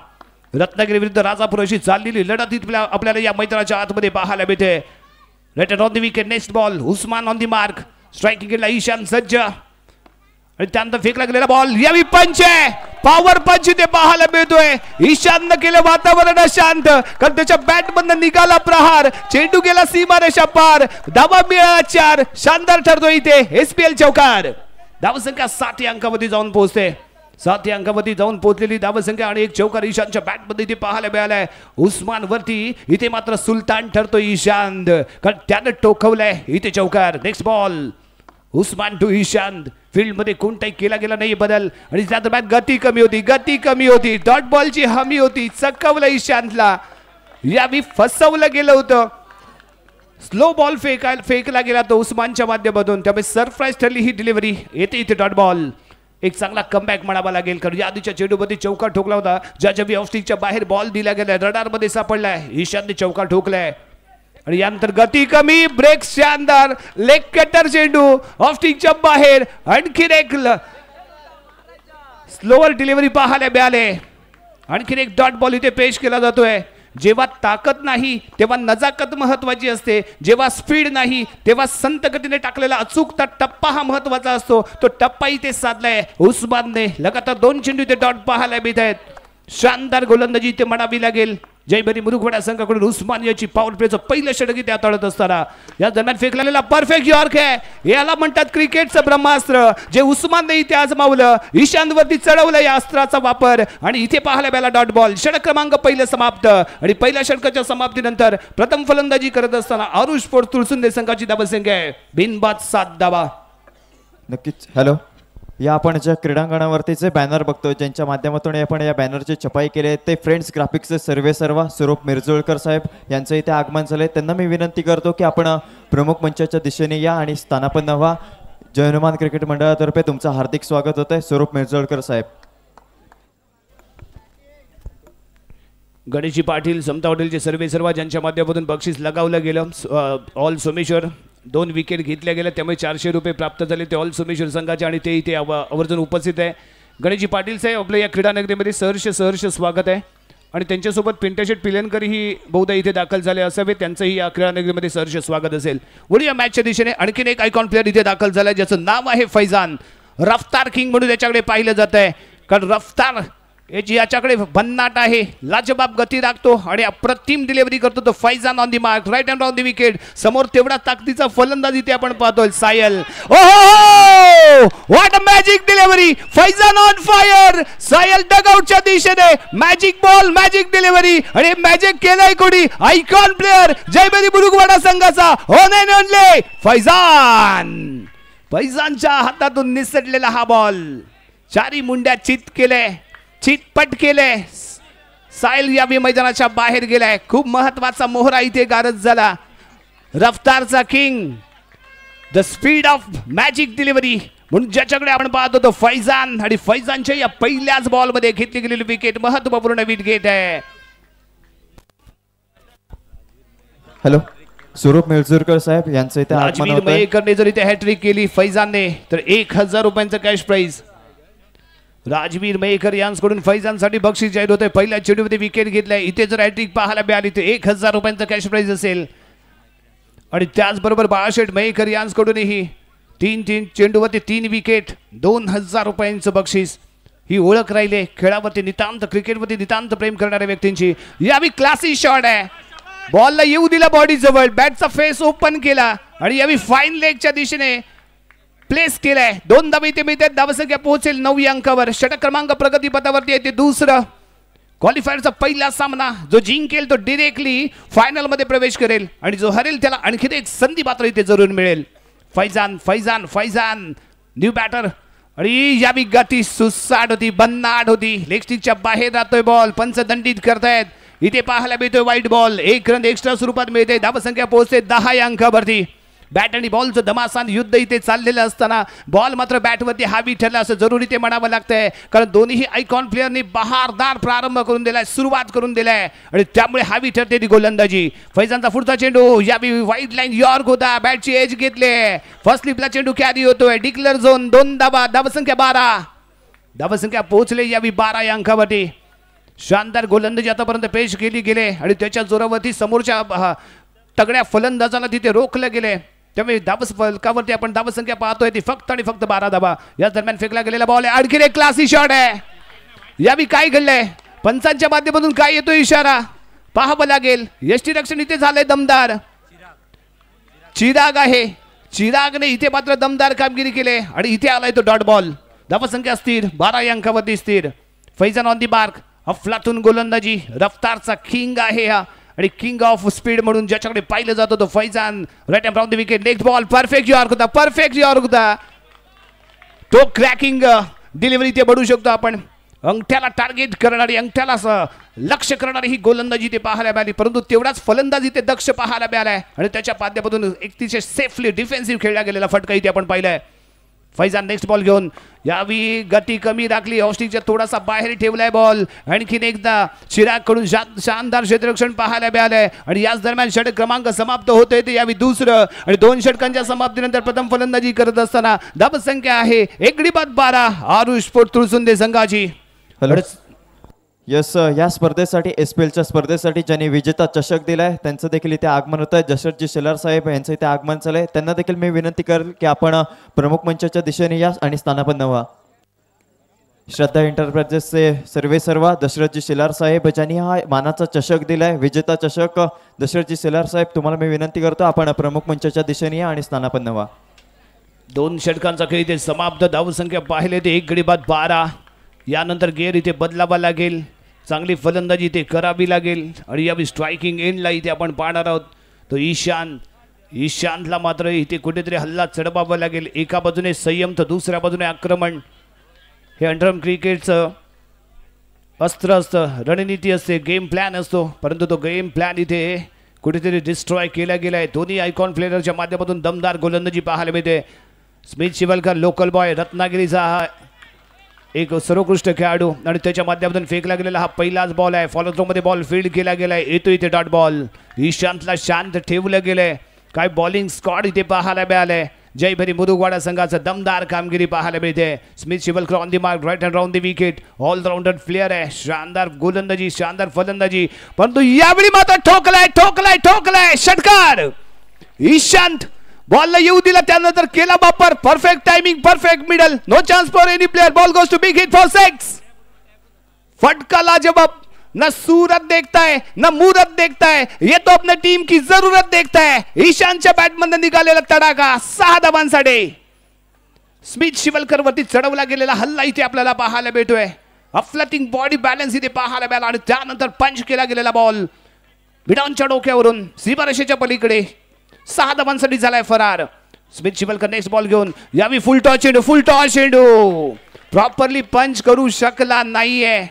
रत्नागिरी विरुद्ध राजापूर अशी चाललेली लढत आपल्याला या मैदानाच्या आतमध्ये पाहायला मिळते. Right on the wicket. Next ball. Usman on the mark. Striking केला ईशान सज्ज. आणि त्यानंतर फेकला गेलेला बॉल. यावी पंच आहे. पॉवर पंच इथे पाहायला मिळतोय. ईशाननं केलं वातावरण अशांत, कारण त्याच्या बॅट मधनं निघाला प्रहार. चेंडू गेला सीमारेषा पार. धावा मिळाला 4. शानदार ठरतोय इथे SPL चौकार. धावसंख्या 7 या अंकावरती जाऊन पोहोचते. 7 या अंकावरती जाऊन पोहोचलेली धावसंख्या आणि एक चौकार ईशानच्या बॅटमध्ये इथे पाहायला मिळालाय. उस्मान वरती इथे मात्र सुलतान ठरतो ईशांत, कारण त्यानं टोकवलंय इथे चौकार. Next ball. Usman to Ishant. Field मध्ये कोणताही केला गेला नाही बदल. आणि त्या दरम्यान गती कमी होती. डॉट बॉलची हमी होती. चकवलं ईशांतला. यावी फसवलं गेलं होतं. स्लो बॉल फेकला गेला तो उस्मानच्या माध्यमातून. त्यामुळे सरप्राईज ठरली ही डिलिव्हरी. येते इथे डॉट बॉल. एक चांगला कमबॅक म्हणावा लागेल, कारण या आधीच्या चेंडूमध्ये चौकार ठोकला होता, ज्याच्या ऑफस्टिकच्या बाहेर बॉल दिला गेलाय. रडारमध्ये सापडलाय. ईशानने चौकार ठोकलाय. आणि यानंतर गती कमी. ब्रेक शानदार. लेग कटर चेंडू ऑफस्टिकच्या बाहेर. आणखीन एक स्लोअर डिलिव्हरी पाहायला मिळाले. आणखीन एक डॉट बॉल इथे पेश केला जातोय. जेव्हा ताकद नाही तेव्हा नजाकत महत्वाची असते, जेव्हा स्पीड नाही तेव्हा संत गतीने टाकलेला अचूकता टप्पा हा महत्वाचा असतो. तो टप्पा इथे साधलाय उस्मानने. लगातार 2 चेंडू इथे डॉट पाहायला मिळत आहेत. शानदार गोलंदाजी इथे म्हणावी लागेल जयभरी मुरुगवाडा संघाकडून. उस्मान याची पॉवर प्लेचं पहिलं षटक इथे हाताळत असताना या दरम्यान फेकलेला परफेक्ट यॉर्क आहे. याला म्हणतात क्रिकेटचं ब्रह्मास्त्र, जे उस्मानने इथे आजमावलं. ईशानवरती चढवलं या अस्त्राचा वापर आणि इथे पाहायला मिळाला डॉट बॉल. षटक क्रमांक पहिलं समाप्त आणि पहिल्या षटकाच्या समाप्तीनंतर प्रथम फलंदाजी करत असताना आरुष स्पोर्ट्स तुळसुंदे संघाची धावसंख्या आहे बिनबाद 7 धावा. नक्कीच. हॅलो, या आपण ज्या क्रीडांगणावरतीचे बॅनर बघतो, ज्यांच्या माध्यमातून आपण या बॅनरची छपाई केली ते फ्रेंड्स ग्राफिक्सचे सर्वेसर्वा स्वरूप मिरजोळकर साहेब यांचं इथे आगमन झाले. त्यांना मी विनंती करतो की आपण प्रमुख मंचाच्या दिशेने या आणि स्थानापन्न व्हा. जय हनुमान क्रिकेट मंडळातर्फे तुमचं हार्दिक स्वागत होतं स्वरूप मिरजोळकर साहेब. गणेशजी पाटील समता हॉटेलचे सर्वेसर्वा ज्यांच्या माध्यमातून बक्षीस लगावलं गेलं. ऑल सोमेश्वर 2 विकेट घेतल्या गेल्या, त्यामुळे 400 रुपये प्राप्त झाले ते ऑल सोमेश्वर संघाचे आणि ते इथे आवर्जून उपस्थित आहे. गणेशजी पाटील साहेब आपल्या या क्रीडा नगरीमध्ये सहर्ष स्वागत आहे. आणि त्यांच्यासोबत पिंटशेट पिलेनकर ही बहुधा इथे दाखल झाले असावे, त्यांचंही या क्रीडा नगरीमध्ये सहर्ष स्वागत असेल. वळूया मॅचच्या दिशेने. आणखीन एक आयकॉन प्लेअर इथे दाखल झाला ज्याचं नाव आहे फैजान. रफ्तार किंग म्हणून याच्याकडे पाहिलं जात आहे, कारण रफ्तार याच्याकडे भन्नाट आहे, लाजबाब गती राखतो आणि अप्रतिम डिलिव्हरी करतो तो Faizan. On the mark, right hand on the wicket. समोर तेवढा ताकदीचा फलंदाज इथे आपण पाहतोय सायल. ओहो, what a magic delivery. Faizan on fire. Sayal डगआउटच्या दिशेने मॅजिक बॉल, मॅजिक डिलिव्हरी आणि मॅजिक केलंय कोणी. आयकॉन प्लेअर जयभरी मुरुगवाडा संघाचा ओनले फैजान. फैजानच्या हातातून निसटलेला हा बॉल चारी मुंड्या चितपट केले. सायल या मैदानाच्या बाहेर गेलाय. खूप महत्वाचा मोहरा इथे गारज झाला. रफ्तारचा king, the speed of magic delivery म्हणून ज्याच्याकडे आपण पाहतो तो फैजान. आणि फैजानच्या या पहिल्याच बॉल मध्ये घेतली गेलेली विकेट महत्वपूर्ण विकेट आहे. हॅलो, स्वरूप मिरजोळकर साहेब यांचं इथे आगमन होतंय. मयेकरने जर इथे हॅट्रिक केली फैजानने तर 1000 रुपयांचं कॅश प्राइज राजवीर मयेकर यांच्याकडून फैजानसाठी बक्षीस जाहीर होते. पहिल्या चेंडूमध्ये विकेट घेतलाय. इथे जर हॅट्रिक पाहायला मिळाली तर 1000 रुपयांचं कॅश प्राइज असेल. आणि त्याचबरोबर बाळाशेठ मयेकर यांच्याकडूनही 3 चेंडूवरती 3 विकेट 2000 रुपयांचं बक्षीस. ही ओळख राहिले खेळावरती नितांत, क्रिकेटवरती नितांत प्रेम करणाऱ्या व्यक्तींची. यावी क्लासी शॉट आहे. बॉलला येऊ दिला बॉडी जवळ, बॅटचा फेस ओपन केला आणि यावी फाईन लेगच्या दिशेने प्लेस केलाय. 2 धावा इथे मिळतात. धावसंख्या पोहोचेल 9 अंकावर. षटक क्रमांक प्रगतीपथावरती येते. दुसरं क्वालिफायरचा पहिला सामना जो जिंकेल तो डिरेक्टली फायनल मध्ये प्रवेश करेल आणि जो हरेल त्याला आणखीन एक संधी मात्र इथे जरूर मिळेल. फैजान न्यू बॅटर आणि यावी गती सुसाट होती, बन्नाट होती. लेग स्टिकच्या बाहेर राहतोय बॉल. पंच दंडित करतायत. इथे पाहायला मिळतोय वाईट बॉल. 1 रन एक्स्ट्रा स्वरूपात मिळते. धावसंख्या पोहोचते 10 अंकावरती. बॅट आणि बॉलचं धमासान युद्ध इथे चाललेलं असताना बॉल मात्र बॅटवरती हावी ठरला असं जरूर इथे म्हणावं लागतंय, कारण दोन्ही आयकॉन प्लेअरनी बहारदार प्रारंभ करून दिलाय, सुरुवात करून दिलाय आणि त्यामुळे हावी ठरते ती गोलंदाजी. फैजानचा पुढचा चेंडू यावी वाईड लाईन यॉर्क होता. बॅटची एज घेतले. फर्स्ट स्लिपला चेंडू कॅरी होतोय. डिक्लेअर झोन 2 धावा. धावसंख्या 12. धावसंख्या पोहोचले यावी 12 या अंकावरती. शानदार गोलंदाजी आतापर्यंत पेश केली गेले आणि त्याच्या जोरावरती समोरच्या तगड्या फलंदाजाला तिथे रोखले गेले. त्यामुळे फलकावरती आपण धावसंख्या पाहतोय ती फक्त आणि फक्त 12 धावा. या दरम्यान फेकला गेलेला बॉल आहे. आणखी एक क्लासी शॉट आहे. यावी काय घडलंय, पंचांच्या माध्यमातून काय येतो इशारा पाहावं लागेल. यष्टीरक्षण इथे झालंय दमदार. चिराग आहे. चिरागने इथे मात्र दमदार कामगिरी केली आणि इथे आलाय तो डॉट बॉल. धावसंख्या स्थिर 12 या अंकावरती स्थिर. Faizan on the mark. अफलातून गोलंदाजी. रफ्तारचा किंग आहे हा आणि किंग ऑफ स्पीड म्हणून ज्याच्याकडे पाहिलं जातं तो Faizan. Right hand from the wicket. Next ball perfect yorker होता. परफेक्ट यॉर्क होता. तो क्रॅकिंग डिलिव्हरी ते बढू शकतो आपण. अंगठ्याला टार्गेट करणारी, अंगठ्याला लक्ष करणारी ही गोलंदाजी ते पाहायला मिळाली, परंतु तेवढाच फलंदाजी ते दक्ष पाहायला मिळालाय आणि त्याच्या माध्यमातून अतिशय सेफली डिफेन्सिव्ह खेळला गेलेला फटका इथे आपण पाहिलाय. फैजान नेक्स्ट बॉल घेऊन यावी गती कमी राखली. ऑस्टिकच्या थोडासा बाहेर ठेवलाय बॉल. आणखीन एकदा चिराग कडून शानदार क्षेत्ररक्षण पाहायला मिळालंय आणि याच दरम्यान षटक क्रमांक समाप्त होतोय ते यावी दुसरं आणि 2 षटकांच्या समाप्तीनंतर प्रथम फलंदाजी करत असताना धावसंख्या आहे 1/12 आरुष तुळसुंदे संघाची. यस, या स्पर्धेसाठी SPLच्या स्पर्धेसाठी ज्यांनी विजेता चषक दिलाय त्यांचं देखील इथे आगमन होत आहे. जशरजी शेलार साहेब यांचं इथे आगमन झालंय. त्यांना देखील मी विनंती करेल की आपण प्रमुख मंचाच्या दिशेने या आणि स्थानापन्न व्हा. श्रद्धा एंटरप्राइजेसचे सर्वेसर्वा दशरथजी शेलार साहेब ज्यांनी हा मानाचा चषक दिलाय, विजेता चषक. दशरथजी शेलार साहेब तुम्हाला मी विनंती करतो आपण प्रमुख मंचाच्या दिशेने या आणि स्थानापन्न व्हा. 2 षटकांचा खेळ इथे समाप्त. धावसंख्या पाहिले ते 1/12. यानंतर गेअर इथे बदलावा लागेल. चांगली फलंदाजी इथे करावी लागेल आणि यावेळी स्ट्रायकिंग एंडला इथे आपण पाहणार आहोत तो ईशांतला मात्र इथे कुठेतरी हल्ला चढवावा लागेल. एका बाजूने संयम तर दुसऱ्या बाजूने आक्रमण. हे अंडरम क्रिकेटचं अस्त्र असतं, रणनीती असते, गेम प्लॅन असतो. परंतु तो गेम प्लॅन इथे कुठेतरी डिस्ट्रॉय केला गेलाय. दोन्ही आयकॉन प्लेयरच्या माध्यमातून दमदार गोलंदाजी पाहायला मिळते. स्मिथ शिवलकर लोकल बॉय रत्नागिरीचा हा एक सर्वोत्कृष्ट खेळाडू आणि त्याच्या माध्यमातून फेकला गेलेला हा पहिलाच बॉल आहे. फॉलो थ्रो मध्ये बॉल फील्ड केला गेलाय. येतो इथे डॉट बॉल. ईशांतला शांत ठेवलं गेलंय. काय बॉलिंग स्क्वॉड इथे पाहायला मिळालंय. जयभरी मुरुगवाडा संघाचं दमदार कामगिरी पाहायला मिळते. Smith Shivalkar on the mark, right hand round the wicket. Allrounder player आहे. शानदार गोलंदाजी, शानदार फलंदाजी. परंतु यावेळी मात्र ठोकलाय षटकार. ईशांत बॉलला येऊ दिला, त्यानंतर केला वापर. Perfect timing, perfect middle. No chance for any player. Ball goes to big hit for 6. फटका लाजवाब. न सूरत देखता है न मुहूर्त देखता है, ये तो अपने टीम की जरूरत देखता है. ईशानच्या बॅटमधून निघालेला तडाखा 6 धावांसाठी. स्मिथ शिवलकर वरती चढवला गेलेला हल्ला इथे आपल्याला पाहायला भेटतोय. अफलाटिंग बॉडी बॅलन्स इथे पाहायला मिळाला आणि त्यानंतर पंच केला गेलेला बॉल विडाऊनच्या डोक्यावरून सीमारेषेच्या पलीकडे. 6 धावांसाठी झालाय फरार. स्मिथ शिवलकर नेक्स्ट बॉल घेऊन यावी फुल टॉस चेंडू प्रॉपरली पंच करू शकला नाहीये.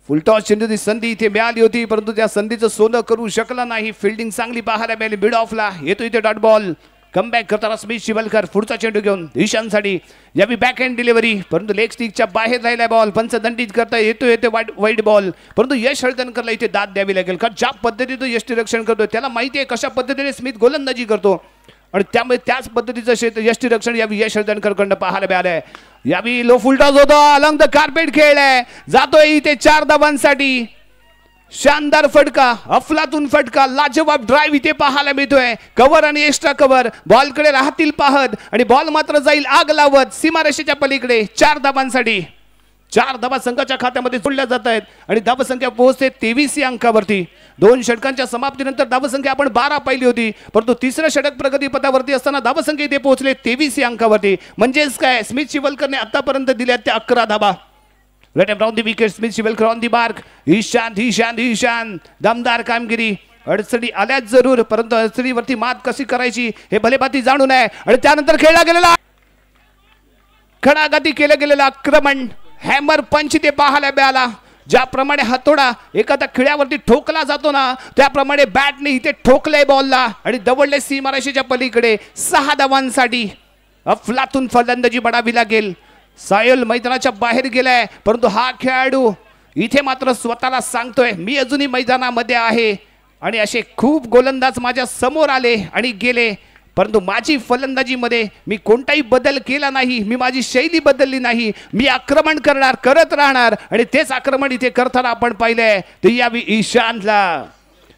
फुल टॉस चेंडूची संधी इथे मिळाली होती परंतु त्या संधीचं सोनं करू शकला नाही. फिल्डिंग चांगली पाहायला मिळाली मिड ऑफला. येतो इथे डॉट बॉल. कमबॅक करताना स्मिथ शिवलकर पुढचा चेंडू घेऊन ईशानसाठी यावी बॅक हँड डिलिव्हरी परंतु लेग स्टिकच्या बाहेर राहिला बॉल. पंचदंडित करता येतो वाईड बॉल परंतु यश हळदणकरला इथे दाद द्यावी लागेल कारण ज्या पद्धतीने तो यष्टीरक्षण करतोय त्याला माहिती आहे कशा पद्धतीने स्मिथ गोलंदाजी करतो आणि त्यामुळे त्याच पद्धतीचं यष्टीरक्षण यावी यश हळदणकरकडनं पाहायला मिळालंय. यावी लो फुल टॉस होता अलॉंग द कार्पेट खेळलाय. जातोय इथे 4 धावांसाठी. शानदार फटका, अफलातून फटका, लाजवाब ड्राईव्ह इथे पाहायला मिळतोय. कव्हर आणि एक्स्ट्रा कव्हर. बॉलकडे राहतील पाहत आणि बॉल मात्र जाईल आग लावत सीमारेषेच्या पलीकडे. 4 धावांसाठी. 4 धावा संघाच्या खात्यामध्ये जोडल्या जात आहेत आणि धावसंख्या पोहोचते 23 अंकावरती. 2 षटकांच्या समाप्तीनंतर धावसंख्या आपण 12 पाहिली होती परंतु तिसरं षटक प्रगतीपथावरती असताना धावसंख्या इथे पोहोचले 23 अंकावरती. म्हणजेच काय स्मिथ शिवलकरने आतापर्यंत दिल्या त्या 11 धावा. Let him round the wicket. Smith Shivalkar on the mark. Ishan दमदार कामगिरी. अडचणी आल्याच जरूर परंतु अडचणीवरती मात कशी करायची हे भलेभाती जाणून आहे आणि त्यानंतर खेळला गेलेला खडागती केलं गेलेलं आक्रमण हॅमर पंच ते पाहायला मिळाला. ज्याप्रमाणे हातोडा एखाद्या खिळ्यावरती ठोकला जातो ना त्याप्रमाणे बॅटने इथे ठोकले बॉलला आणि दवडले सीमारेषेच्या पलीकडे. 6 धावांसाठी अफलातून फलंदाजी बडावी लागेल. सायल मैदानाच्या बाहेर गेलाय परंतु हा खेळाडू इथे मात्र स्वतःला सांगतोय मी अजूनही मैदानामध्ये आहे आणि असे खूप गोलंदाज माझ्या समोर आले आणि गेले परंतु माझी फलंदाजीमध्ये मी कोणताही बदल केला नाही. मी माझी शैली बदलली नाही. मी आक्रमण करत राहणार आणि तेच आक्रमण इथे करताना आपण पाहिलंय. ते यावी ईशानला.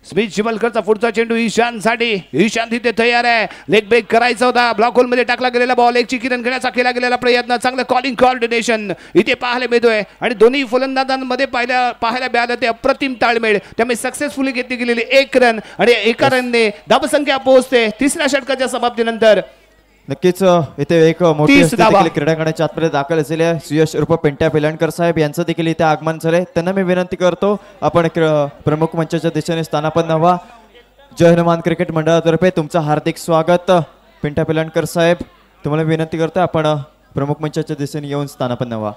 स्मिथ शिवलकरचा पुढचा चेंडू ईशानसाठी. ईशान तिथे तयार आहे. लेग ब्रेक करायचा होता. ब्लॉक होल मध्ये टाकला गेलेला बॉल. एक चिकिरण घेण्याचा केला गेलेला प्रयत्न. चांगलं कॉलिंग कोऑर्डिनेशन इथे पाहायला मिळतोय आणि दोन्ही फलंदाजांमध्ये पाहायला मिळालं ते अप्रतिम ताळमेळ. त्यामुळे सक्सेसफुली घेतली गेलेली 1 रन आणि एका रनने धावसंख्या पोहोचते 3ऱ्या षटकाच्या समाप्तीनंतर. नक्कीच इथे एक मोठी क्रीडांगणाच्या आतमध्ये दाखल असलेल्या सुयश उर्फ पेंट्या पेलणकर साहेब यांचं देखील इथे आगमन झालंय. त्यांना मी विनंती करतो आपण प्रमुख मंचाच्या दिशेने स्थानापन्न व्हा. जय हनुमान क्रिकेट मंडळातर्फे तुमचं हार्दिक स्वागत. पेंट्या पेलणकर साहेब तुम्हाला विनंती करतो आपण प्रमुख मंचाच्या दिशेने येऊन स्थानापन्न व्हा.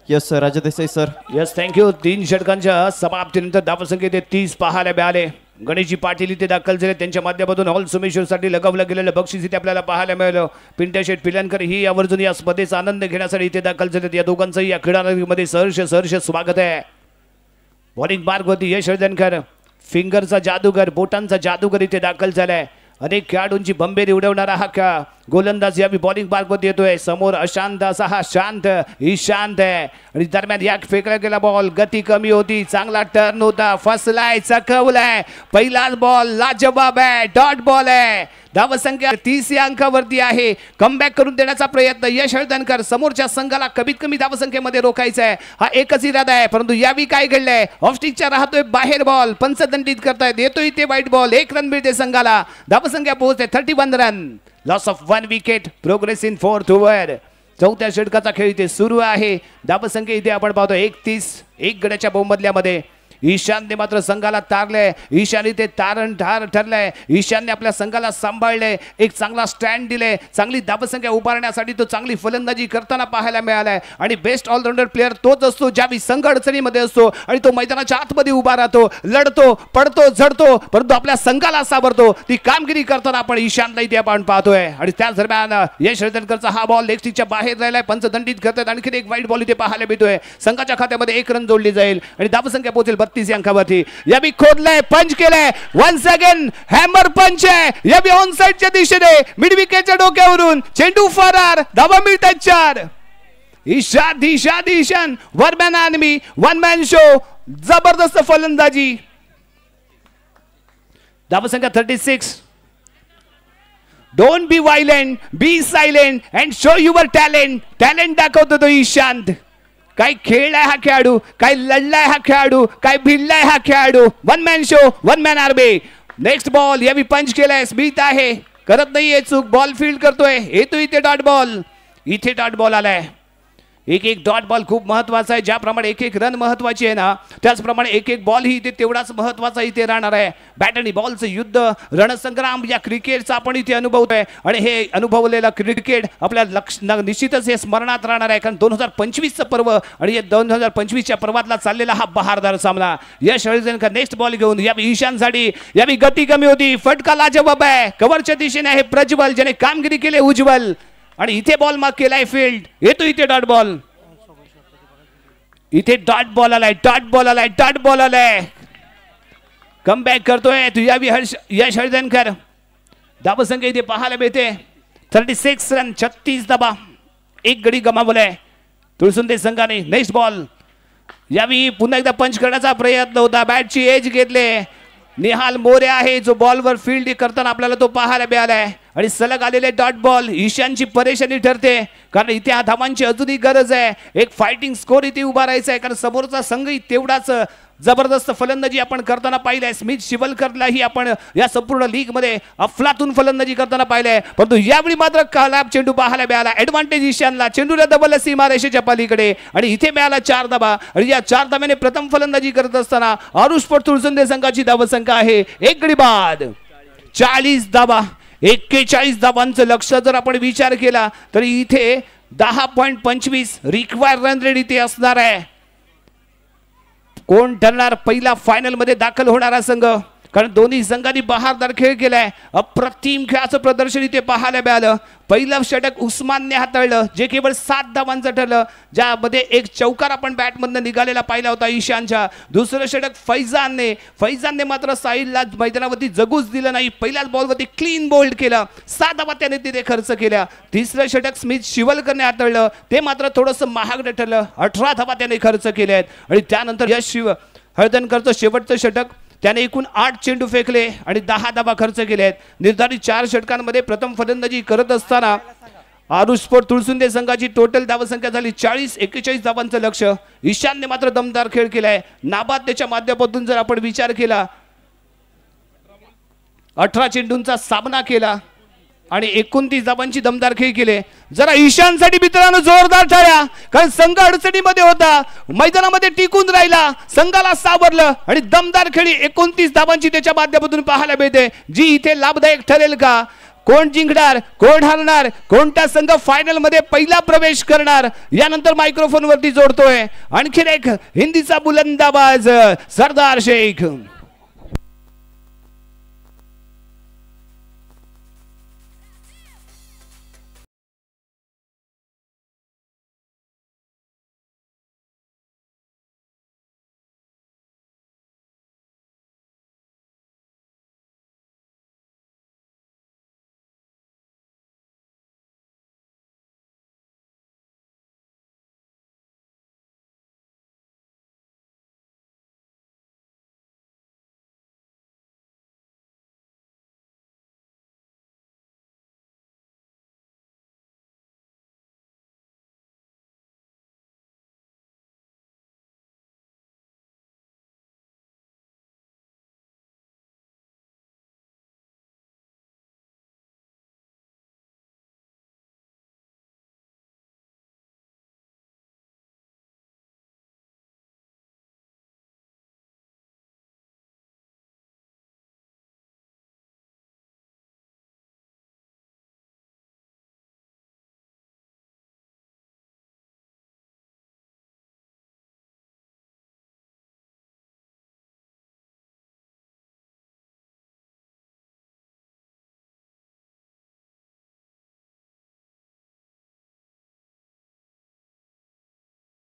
यस राजा देसाई सर. Yes thank you. 3 षटकांच्या समाप्तीनंतर धावसंख्येत 30 पाहायला मिळाले. गणेशजी पाटील इथे दाखल झाले, त्यांच्या माध्यमातून ऑल सोमेश्वरसाठी लगावलं गेलेलं बक्षीस इथे आपल्याला पाहायला मिळालं. पिंट्या शेठ पिलांकर ही आवर्जून या स्पर्धेचा आनंद घेण्यासाठी इथे दाखल झालेत. या दोघांचंही या क्रीडामध्ये सहर्ष स्वागत आहे. बॉलिंग मार्गवरती यश हळदणकर, फिंगरचा जादूगर, बोटांचा जादूगर इथे दाखल झालाय. अनेक खेळाडूंची बंबेरी उडवणारा हा गोलंदाज यावी बॉलिंग मार्गवरती येतोय. समोर अशांत असा हा शांत ईशांत आहे आणि दरम्यान या फेकला गेला बॉल, गती कमी होती, चांगला टर्न होता, फसलाय, चकवलाय. पहिलाच बॉल लाजवाब आहे, डॉट बॉल आहे. धावसंख्या 30 या अंकावरती आहे. कमबॅक करून देण्याचा प्रयत्न यश हळदणकर, समोरच्या संघाला कमीत कमी धावसंख्येमध्ये रोखायचा आहे, हा एकच इरादा आहे. परंतु यावी काय घडलंय, ऑफस्टिकच्या राहतोय बाहेर बॉल, पंचदंडित करतायत, येतोय ते वाईट बॉल. 1 रन मिळते संघाला, धावसंख्या पोहोचते 31 run. Loss of 1 wicket, progress in 4th over. चौथ्या षटकाचा खेळ इथे सुरू आहे. धावसंख्या इथे आपण पाहतो 31. 1 गड्याच्या बहुमधल्यामध्ये ईशानने मात्र संघाला तारलंय. ईशान इथे तारणहार ठरलाय. ईशानने आपल्या संघाला सांभाळलंय, एक चांगला स्टँड दिले, चांगली धावसंख्या उभारण्यासाठी तो चांगली फलंदाजी करताना पाहायला मिळालाय. आणि बेस्ट ऑलराऊंडर प्लेअर तोच असतो ज्यावेळी संघ अडचणीमध्ये असतो आणि तो मैदानाच्या आतमध्ये उभा राहतो, लढतो, पडतो, झडतो, परंतु आपल्या संघाला सावरतो. ती कामगिरी करताना आपण ईशानला इथे आपण पाहतोय. आणि त्याच दरम्यान यश हळदणकरचा हा बॉल लेग स्टिकच्या बाहेर राहिलाय, पंचदंडित करतात. आणखी एक वाईट बॉल इथे पाहायला मिळतोय. संघाच्या खात्यामध्ये 1 रन जोडली जाईल आणि धावसंख्या पोहोचेल 32 अंकावरती. यावी खोदलाय, पंच केलाय, वन्स अगेन हॅमर पंच आहे. यावी ऑन साइडच्या दिशेने मिड विकेटच्या डोक्यावरून चेंडू फरार, धावा मिळतात 4. ईशान वरमॅन आर्मी, 1 मॅन शो, जबरदस्त फलंदाजी. धावसंख्या 36. Don't be violent, be silent and show your talent. Talent दाखवतो तो ईशांत. काय खेळलाय हा खेळाडू, काय लढलाय हा खेळाडू, काय भिडलाय हा खेळाडू. 1 man show, 1 man army. Next ball यावी पंच केलाय, स्मिथ आहे, करत नाहीये चूक, बॉल फील्ड करतोय, येतो इथे डॉट बॉल. इथे डॉट बॉल आलाय. एक डॉट बॉल खूप महत्वाचा आहे. ज्याप्रमाणे एक रन महत्वाची आहे ना, त्याचप्रमाणे एक बॉल ही इथे तेवढाच महत्वाचा इथे राहणार आहे. बॅट आणि बॉलचं युद्ध, रणसंग्राम या क्रिकेटचा आपण इथे अनुभवतोय. आणि हे अनुभवलेलं क्रिकेट आपल्या निश्चितच हे स्मरणात राहणार आहे. कारण 2025चं पर्व आणि 2025च्या पर्वातला चाललेला हा बहारदार सामना. यश हळदणकर नेक्स्ट बॉल घेऊन यावी ईशानसाठी. यावी गती कमी होती, फटका लाजवाब आहे. कव्हरच्या दिशेने आहे प्रज्वल, ज्याने कामगिरी केली उज्ज्वल. आणि इथे बॉल मार्क केलाय फील्ड, येतो इथे डॉट बॉल. इथे डॉट बॉल आलाय, डॉट बॉल आलाय, डॉट बॉल आलाय. कमबॅक करतोय यावी यश हळदणकर. धावसंख्या इथे पाहायला मिळते 36 रन, 36 धावा. 1 गडी गमावलाय तुळसुंदे संघाने. नेक्स्ट बॉल यावी पुन्हा एकदा पंच करण्याचा प्रयत्न होता, बॅटची एज घेतले. निहाल मोरे आहे जो बॉलवर फील्ड करताना आपल्याला तो पाहायला मिळालाय. आणि सलग आलेले डॉट बॉल ईशानची परेशानी ठरते, कारण इथे हा धावांची अजूनही गरज आहे. एक फायटिंग स्कोर इथे उभा राहायचा आहे, कारण समोरचा संघही तेवढाच जबरदस्त फलंदाजी आपण करताना पाहिलंय. स्मिथ शिवलकरलाही आपण या संपूर्ण लीग मध्ये अफलातून फलंदाजी करताना पाहिलंय. परंतु यावेळी मात्र खराब चेंडू पाहायला मिळाला. ऍडव्हान्टेज ईशानला, चेंडूला डबल सीमारेषेच्या पलीकडे आणि इथे मिळाला 4 धावा. आणि या 4 धाव्याने प्रथम फलंदाजी करत असताना आरुषपोट तुळसुंदे संघाची धावसंख्या आहे 1 गडी बाद. 40 धावा, 41 धावांचं लक्ष जर आपण विचार केला तर इथे 10.25 रिक्वायर रन रेट इथे असणार आहे. कोण ठरणार पहिला फायनल मध्ये दाखल होणारा संघ, कारण दोन्ही संघांनी बहारदार खेळ केलाय. अप्रतिम खेळाचं प्रदर्शन इथे पाहायला मिळालं. पहिलं षटक उस्मानने हाताळलं, जे केवळ 7 धावांचं ठरलं, ज्यामध्ये एक चौकार आपण बॅटमधनं निघालेला पाहिला होता ईशानच्या. दुसरं षटक फैजानने मात्र साहिलला मैदानावरती जगूच दिलं नाही. पहिल्याच बॉलवरती क्लीन बोल्ड केलं, 7 धावा त्याने तिथे खर्च केल्या. तिसरं षटक स्मिथ शिवलकरने हाताळलं, ते मात्र थोडंसं महागडं ठरलं, 18 धावा त्याने खर्च केल्या आहेत. आणि त्यानंतर यश हळदणकरचं शेवटचं षटक, त्याने एकूण 8 चेंडू फेकले आणि 10 धावा खर्च केले आहेत. निर्धारित 4 षटकांमध्ये प्रथम फलंदाजी करत असताना आरुषपोट तुळसुंदे संघाची टोटल धावसंख्या झाली 40-41 धावांचं लक्ष. ईशानने मात्र दमदार खेळ केलाय. नाबाद त्याच्या माध्यमातून जर आपण विचार केला 18 चेंडूंचा सामना केला आणि 29 धावांची दमदार खेळ केले. जरा ईशानसाठी मित्रांनो जोरदार टाळ्या, कारण संघ अडचणीमध्ये होता, मैदानामध्ये टिकून राहिला, संघाला सावरलं आणि दमदार खेळी 29 धावांची त्याच्या माध्यमातून पाहायला मिळते, जी इथे लाभदायक ठरेल का? कोण जिंकणार, कोण हरणार, कोणता संघ फायनल मध्ये पहिला प्रवेश करणार, यानंतर मायक्रोफोन वरती जोडतोय आणखीन एक हिंदीचा बुलंदाबाज सरदार शेख.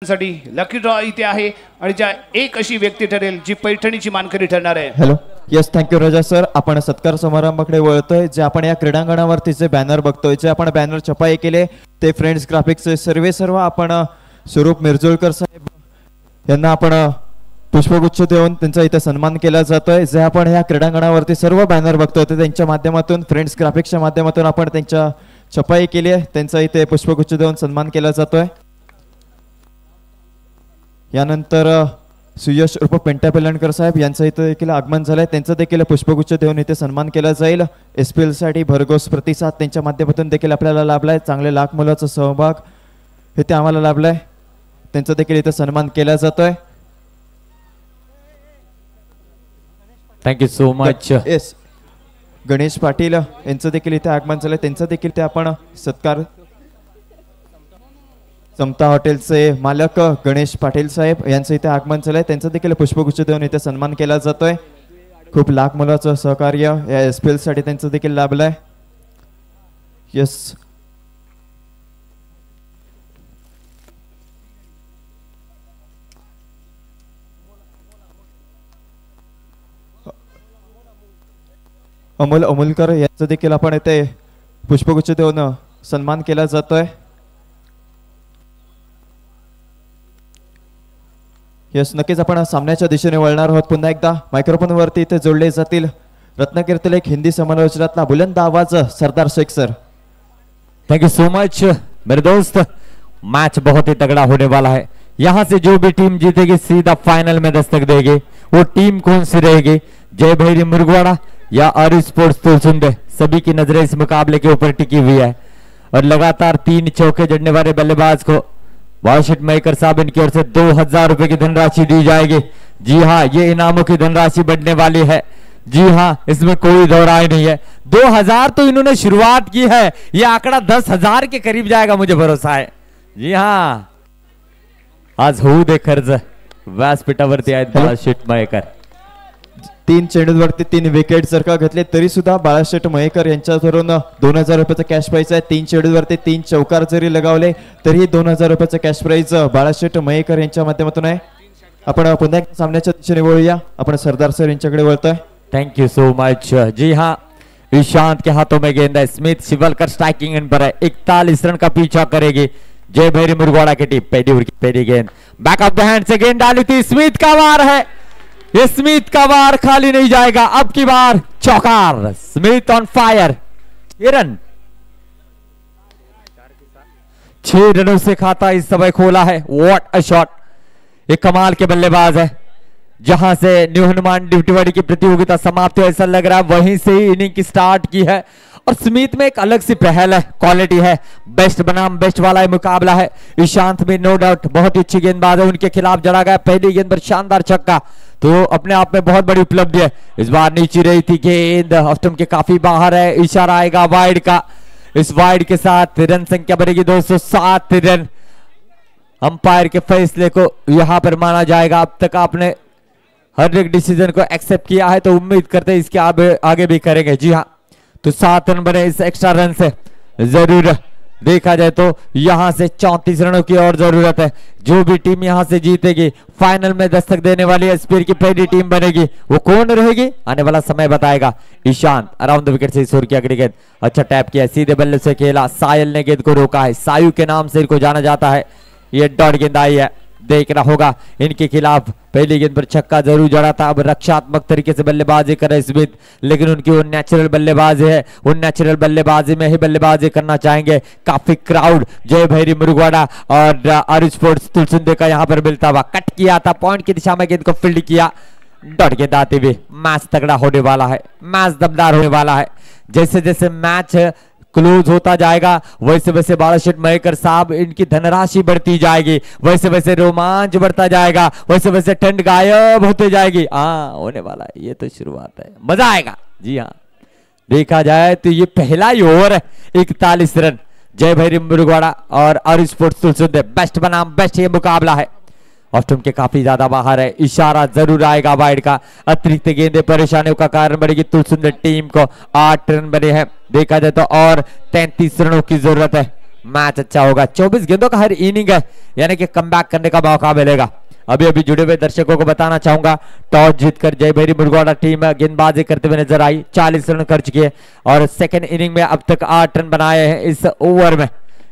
साठी लकी ड्रॉ इथे आहे आणि ज्या एक अशी व्यक्ती ठरेल जी पैठणीची मानकरी ठरणार आहे. हॅलो, येस, थँक्यू राजा सर. आपण सत्कार समारंभाकडे वळतोय. जे आपण या क्रीडांगणावरती जे बॅनर बघतोय, जे आपण बॅनर छपाई केले ते फ्रेंड्स ग्राफिक्सचे सर्व आपण स्वरूप मिरजोळकर साहेब यांना आपण पुष्पगुच्छ देऊन त्यांचा इथे सन्मान केला जातोय. जे आपण ह्या क्रीडांगणावरती सर्व बॅनर बघतोय ते त्यांच्या माध्यमातून फ्रेंड्स ग्राफिक्सच्या माध्यमातून आपण त्यांच्या छपाई केली आहे. त्यांचा इथे पुष्पगुच्छ देऊन सन्मान केला जातोय. यानंतर सुयश उर्फ पेंटा पेलणकर साहेब यांचं इथं देखील आगमन झालंय. त्यांचं देखील पुष्पगुच्छ देऊन इथे सन्मान केला जाईल. SPL साठी भरघोस प्रतिसाद त्यांच्या माध्यमातून देखील आपल्याला लाभलाय. चांगले लाख मुलाचा सहभाग इथे आम्हाला लाभलाय. त्यांचा देखील इथे सन्मान केला जातोय. Thank you so much. Yes, Ganesh Patil यांचं देखील इथे आगमन झालंय. त्यांचं देखील ते आपण सत्कार. समता हॉटेलचे मालक गणेश पाटील साहेब यांचं इथे आगमन झालंय. त्यांचं देखील पुष्पगुच्छ देऊन इथे सन्मान केला जातोय. खूप लाख मुलाचं सहकार्य या SPL साठी त्यांचं देखील लाभलंय. येस, अमोल अमोलकर यांचं देखील आपण इथे पुष्पगुच्छ देऊन सन्मान केला जातोय. यस, नक्कीच आपण सामन्याच्या दिशेने वळणार आहोत. पुन्हा एकदा मायक्रोफोन वरती इथे जोडले जातील रत्नागिरीतील एक हिंदी समालोचनातला बुलंद आवाज Sardar Shaikh sir. Thank you so much मेरे दोस्त. मैच बहुत ही तगड़ा होने वाला है. यहाँ से जो भी टीम जीतेगी सीधा फाइनल में दस्तक देगी. वो टीम कौन सी रहेगी? जय भैरी मुरगवाड़ा या आर्य स्पोर्ट्स तुलसुंदे? सभी की नजरें इस मुकाबले के ऊपर टिकी हुई है और लगातार 3 चौके जड़ने वाले बल्लेबाज को वाशिट मेकर साहब इनकी ओर से 2000 रुपए की धनराशि दी जाएगी. जी हाँ, ये इनामों की धनराशि बढ़ने वाली है. जी हाँ, इसमें कोई दो राय नहीं है. 2000 तो इन्होंने शुरुआत की है, ये आंकड़ा 10,000 के करीब जाएगा, मुझे भरोसा है. जी हाँ, आज होऊ दे खर्च. व्यासपीठावरती आहेत वाशिट मेकर. 3 चेंडूवरती 3 विकेट जर का घेतले तरी सुद्धा बाळाशेठ मयेकर यांच्यावरून 2000 रुपयाचं कॅश प्राइज आहे. 3 चेंडूवरती 3 चौकार जरी लगावले तरी 2000 रुपयाचं कॅश प्राइज बाळाशेठ मयेकर यांच्या माध्यमातून आहे. आपण पुन्हा एक सामन्याच्या दिशेने वळूया. आपण सरदार सर यांच्याकडे वळतोय. Thank you so much. जी हाँ, ईशांत के हाथों में गेंद है. स्मिथ शिवलकर स्ट्राइकिंग एंड पर है. 41 रन का पीछा करेगी जय भैरी मुरगवाड़ा की टीम. पहली गेंद बैक ऑफ द हैंड से गेंद डाली थी. स्मिथ का वार है. ये स्मिथ का वार खाली नहीं जाएगा. अब की बार चौकार. Smith on fire. 6 रन, 6 रनों से खाता इस समय खोला है. What a shot. एक कमाल के बल्लेबाज है. जहां से न्यू हनुमान ड्यूटीवाड़ी की प्रतियोगिता समाप्त हुई ऐसा लग रहा है वहीं से ही इनिंग की स्टार्ट की है. और स्मिथ में एक अलग सी पहल है, क्वालिटी है. बेस्ट बनाम बेस्ट वाला ये मुकाबला है. ईशांत में नो डाउट बहुत ही अच्छी गेंदबाज है. उनके खिलाफ जड़ा गया पहली गेंद पर शानदार छक्का, तो अपने आप में बहुत बड़ी उपलब्धि है. इस बार नीचे रही थी गेंद, ऑफ के काफी बाहर है. इशारा आएगा वाइड का. इस वाइड के साथ रन संख्या बढ़ेगी 207 रन. अंपायर के फैसले को यहां पर माना जाएगा. अब तक आपने हर एक डिसीजन को एक्सेप्ट किया है तो उम्मीद करते हैं इसके आगे भी करेंगे. जी हाँ, तो 7 रन बने इस एक्स्ट्रा रन से. जरूर देखा जाए तो यहां से 34 रनों की और जरूरत है. जो भी टीम यहां से जीतेगी फाइनल में दस्तक देने वाली एसपीएल की पहली टीम बनेगी. वो कौन रहेगी आने वाला समय बताएगा. Ishant around the wicket say is over की अगली गेंद अच्छा टैप किया, सीधे बल्ले से खेला. सायल ने गेंद को रोका है. सायु के नाम से इनको जाना जाता है. ये डॉट गेंद आई है. देखना होगा इनके खिलाफ पहली गेंद पर छक्का जरूर जड़ा था. अब रक्षात्मक तरीके से बल्लेबाजी करे स्मिथ, लेकिन उनकी वो नेचुरल बल्लेबाजी है. उन नेचुरल बल्लेबाजी में ही बल्लेबाजी करना चाहेंगे. काफी क्राउड जय भैरी मुरगवाड़ा और आर्य स्पोर्ट्स तुलसुंदे का यहाँ पर मिलता हुआ. कट किया था पॉइंट की दिशा में, गेंद को फील्ड किया. डॉट गेंद आते हुए. मैच तगड़ा होने वाला है, मैच दमदार होने वाला है. जैसे जैसे मैच क्लोज होता जाएगा वैसे वैसे बालाशेठ मयेकर साहब इनकी धनराशि बढ़ती जाएगी, वैसे वैसे रोमांच बढ़ता जाएगा, वैसे वैसे ठंड गायब होते जाएगी. हाँ, होने वाला है, ये तो शुरुआत है, मजा आएगा. जी हाँ, देखा जाए तो ये पहला ही ओवर है. 41 रन जय भैरी मुरगवाड़ा और आर्य स्पोर्ट्स तुलसुंदे. बेस्ट बनाम बेस्ट ये मुकाबला है. ऑस्टम के काफी ज्यादा बाहर है. इशारा जरूर आएगा वाइड का. अतिरिक्त गेंदे परेशानियों का कारण बनेगी तुलसुंदे टीम को. 8 रन बने हैं. देखा जाए तो और 33 रनों की जरूरत है. मैच अच्छा होगा। 24 गेंदों का हर इनिंग है, यानी कि कमबैक करने का मौका मिलेगा। अभी अभी जुड़े हुए दर्शकों को बताना चाहूंगा, टॉस जीतकर जय भैरी मुरगोडा टीम गेंदबाजी करते हुए नजर आई। 40 रन कर चुकी है और सेकंड इनिंग में अब तक 8 रन बनाए हैं इस ओवर में।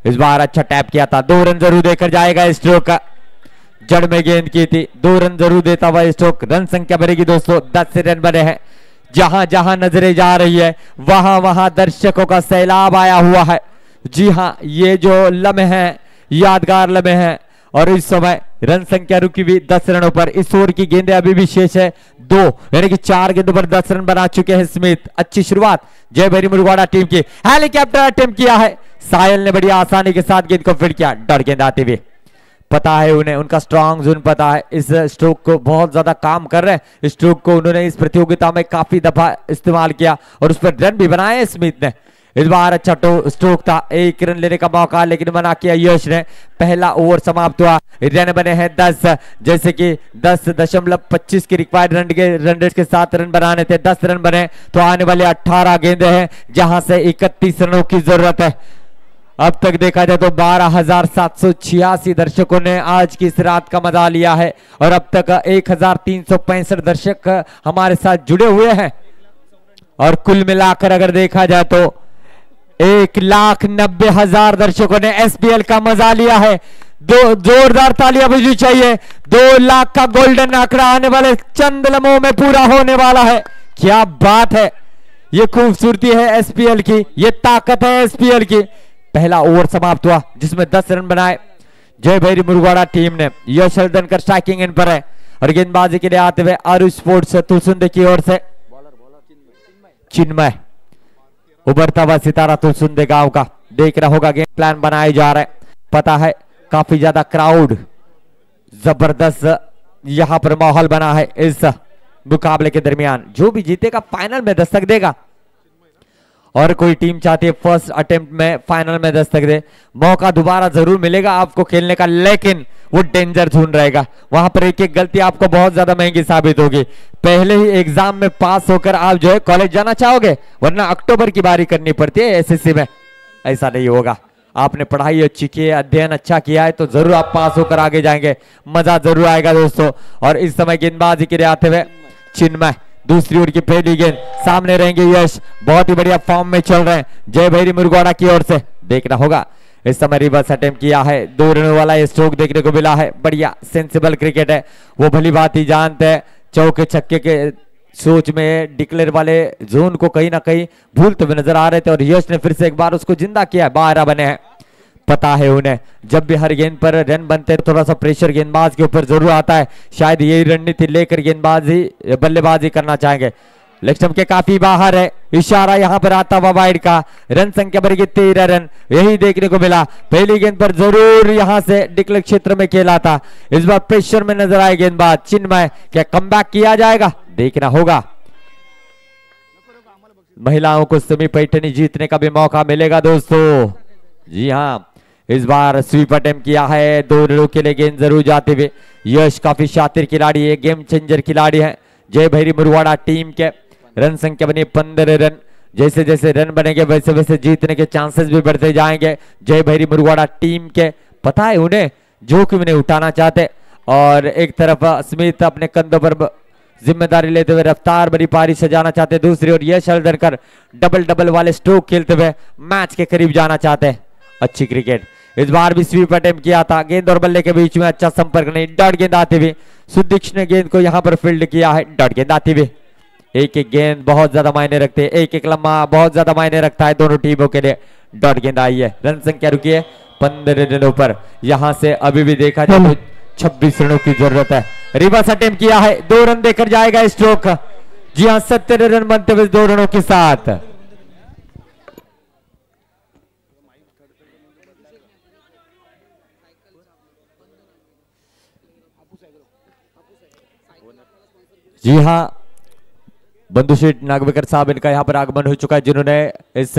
इस बार अच्छा टैप किया था, 2 रन जरूर देकर जाएगा। स्ट्रोक का जड़ में गेंद की थी, 2 रन जरूर देता हुआ स्ट्रोक। रन संख्या बढ़ेगी दोस्तों, 10 रन बने हैं। जहां जहां नजरें जा रही है वहां वहां दर्शकों का सैलाब आया हुआ है। जी हाँ, ये जो लम्हे हैं यादगार लम्हे हैं। और इस समय रन संख्या रुकी हुई 10 रनों पर। इस ओवर की गेंदें अभी भी शेष है 2, यानी कि 4 गेंदों पर 10 रन बना चुके हैं स्मिथ। अच्छी शुरुआत जय भैरी मुरगोडा टीम की। हेलीकॉप्टर अटेम्प्ट किया है, साहिल ने बड़ी आसानी के साथ गेंद को फिट किया। डॉट गेंद आते हुए, पता है उन्हें, उनका स्ट्रॉन्ग जोन पता है। इस स्ट्रोक को बहुत ज्यादा काम कर रहे हैं। स्ट्रोक को उन्होंने इस प्रतियोगिता में काफी दफा इस्तेमाल किया और उस पर रन भी बनाए स्मिथ ने। इस बार अच्छा स्ट्रोक था, 1 रन लेने का मौका लेकिन मना किया यश ने। पहला ओवर समाप्त हुआ, रन बने हैं 10, जैसे कि 10.25 की रिक्वायर्ड रन रेट के साथ रन बनाने थे। 10 रन बने तो आने वाले 18 गेंदे हैं, जहां से 31 रनों की जरूरत है। अब तक देखा जाए तो 12,786 दर्शकों ने आज की इस रात का मजा लिया है और अब तक 1,365 दर्शक हमारे साथ जुड़े हुए हैं। और कुल मिलाकर अगर देखा जाए तो 1,90,000 दर्शकों ने एसपीएल का मजा लिया है। दो जोरदार तालियां बजनी चाहिए। 2 लाख का गोल्डन आंकड़ा आने वाले चंद लम्हों में पूरा होने वाला है। क्या बात है, ये खूबसूरती है एसपीएल की, ये ताकत है एसपीएल की। पहला ओवर समाप्त हुआ जिसमें 10 रन बनाए जय भैरी मुरगोडा टीम ने। यश हल्दनकर स्ट्राइकिंग एंड पर है और गेंदबाजी के लिए आते हुए आरुष स्पोर्ट्स तुलसुंदे की ओर से चिन्मय, उभरता हुआ सितारा तुलसुंदे गांव का। देख रहा होगा गेम प्लान बनाए जा रहे हैं, पता है काफी ज्यादा क्राउड, जबरदस्त यहां पर माहौल बना है इस मुकाबले के दरमियान। जो भी जीतेगा फाइनल में दस्तक देगा और कोई टीम चाहती है फर्स्ट अटेम्प्ट में फाइनल में दस्तक दे। मौका दोबारा जरूर मिलेगा आपको खेलने का, लेकिन वो डेंजर जोन रहेगा। वहां पर एक एक गलती आपको बहुत ज्यादा महंगी साबित होगी। पहले ही एग्जाम में पास होकर आप जो है कॉलेज जाना चाहोगे, वरना अक्टूबर की बारी करनी पड़ती है एसएससी में। ऐसा नहीं होगा, आपने पढ़ाई अच्छी की है, अध्ययन अच्छा किया है तो जरूर आप पास होकर आगे जाएंगे, मजा जरूर आएगा दोस्तों। और इस समय गेंदबाजी के लिए आते हुए चिन्मय, दूसरी ओर की पहली गेंद, सामने रहेंगे यश, बहुत ही बढ़िया फॉर्म में चल रहे हैं जय भैरी मुरगोडा की ओर से। देखना होगा इस समय रिवर्स अटेम्प्ट किया है, 2 रनों वाला ये स्ट्रोक देखने को मिला है। बढ़िया सेंसिबल क्रिकेट है, वो भली बात ही जानते हैं। चौके छक्के के सोच में डिक्लेयर वाले जोन को कहीं ना कहीं भूलते हुए नजर आ रहे थे और यश ने फिर से एक बार उसको जिंदा किया। 12 बने हैं, पता है उन्हें जब भी हर गेंद पर रन बनते हैं थोड़ा सा प्रेशर गेंदबाज के ऊपर जरूर आता है। शायद यही रणनीति लेकर गेंदबाजी बल्लेबाजी करना चाहेंगे। लेग स्टंप के काफी बाहर है, इशारा यहां पर आता हुआ वाइड का। रन संख्या बढ़ेगी 13 रन, यही देखने को मिला। पहली गेंद पर जरूर यहां से डिक्लेयर क्षेत्र में खेला था, इस बार प्रेशर में नजर आए गेंदबाज चिन्मय। क्या कमबैक किया जाएगा, देखना होगा। महिलाओं को सेमी पैठनी जीतने का भी मौका मिलेगा दोस्तों। जी हाँ, इस बार स्वीप अटेम्प्ट किया है, 2 रनों के लिए गेंद जरूर जाते हुए। यश काफी शातिर खिलाड़ी है, गेम चेंजर खिलाड़ी है जय भैरी मुरगोडा टीम के। रन संख्या बनी 15 रन, जैसे जैसे रन बनेंगे वैसे वैसे जीतने के चांसेस भी बढ़ते जाएंगे जय भैरी मुरगोडा टीम के। पता है उन्हें जोखिम नहीं उठाना चाहते और एक तरफ स्मिथ अपने कंधों पर जिम्मेदारी लेते हुए रफ्तार भरी पारी सजाना चाहते, दूसरी ओर यश हल्दनकर डबल डबल वाले स्ट्रोक खेलते हुए मैच के करीब जाना चाहते हैं। अच्छी क्रिकेट, इस बार भी स्वीप अटेम्प्ट किया था, गेंद और बल्ले के बीच में अच्छा संपर्क नहीं। डॉट गेंद आती हुई, सुदीक्ष ने गेंद को यहां पर फील्ड किया है। डॉट गेंद आती हुई, एक एक गेंद बहुत ज्यादा मायने रखते हैं, एक एक लम्हा बहुत ज्यादा मायने रखता है दोनों टीमों के लिए। डॉट गेंद आई है, रन संख्या रुकी है 15 रनों पर। यहां से अभी भी देखा जाए तो 26 रनों की जरूरत है। रिवर्स अटेम्प्ट किया है, 2 रन देकर जाएगा स्ट्रोक। जी हाँ, 70 रन बनते हुए 2 रनों के साथ। जी हाँ, बंधुश्री नागवेकर साहब, इनका यहाँ पर आगमन हो चुका है, जिन्होंने इस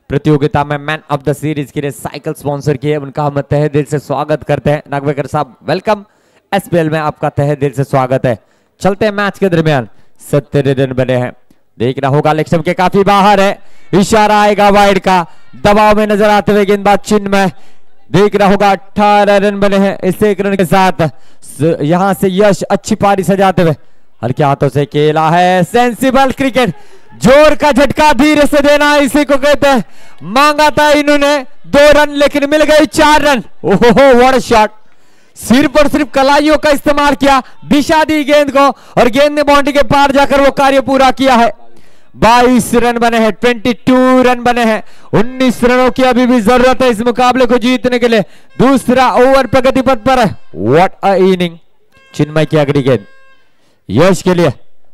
प्रतियोगिता में मैन ऑफ द सीरीज के लिए साइकिल स्पॉन्सर किए। उनका हम तहे दिल से स्वागत करते हैं। नागवेकर साहब वेलकम, एसपीएल में आपका तहे दिल से स्वागत है। चलते हैं मैच के दरमियान, 70 रन बने हैं, देखना होगा। लेग स्टंप के काफी बाहर है, इशारा आएगा वाइड का। दबाव में नजर आते हुए गेंदबाज चिन्मय, देख रहा होगा 18 रन बने हैं इस एक रन के साथ। यहां से यश अच्छी पारी सजाते हुए हल्के हाथों से खेला है, सेंसिबल क्रिकेट, जोर का झटका धीरे से देना इसी को कहते हैं। मांगा था इन्होंने 2 रन लेकिन मिल गई 4 रन। ओहो व्हाट अ शॉट, सिर्फ और सिर्फ कलाइयों का इस्तेमाल किया, दिशा दी गेंद को और गेंद ने बाउंड्री के पार जाकर वो कार्य पूरा किया है। 22 रन बने हैं, 22 रन बने हैं। 19 रनों की अभी भी जरूरत है इस मुकाबले को जीतने के लिए। दूसरा ओवर प्रगति पथ पर है। व्हाट अ इनिंग, चिन्मय की अगली गेंद यश के लिए,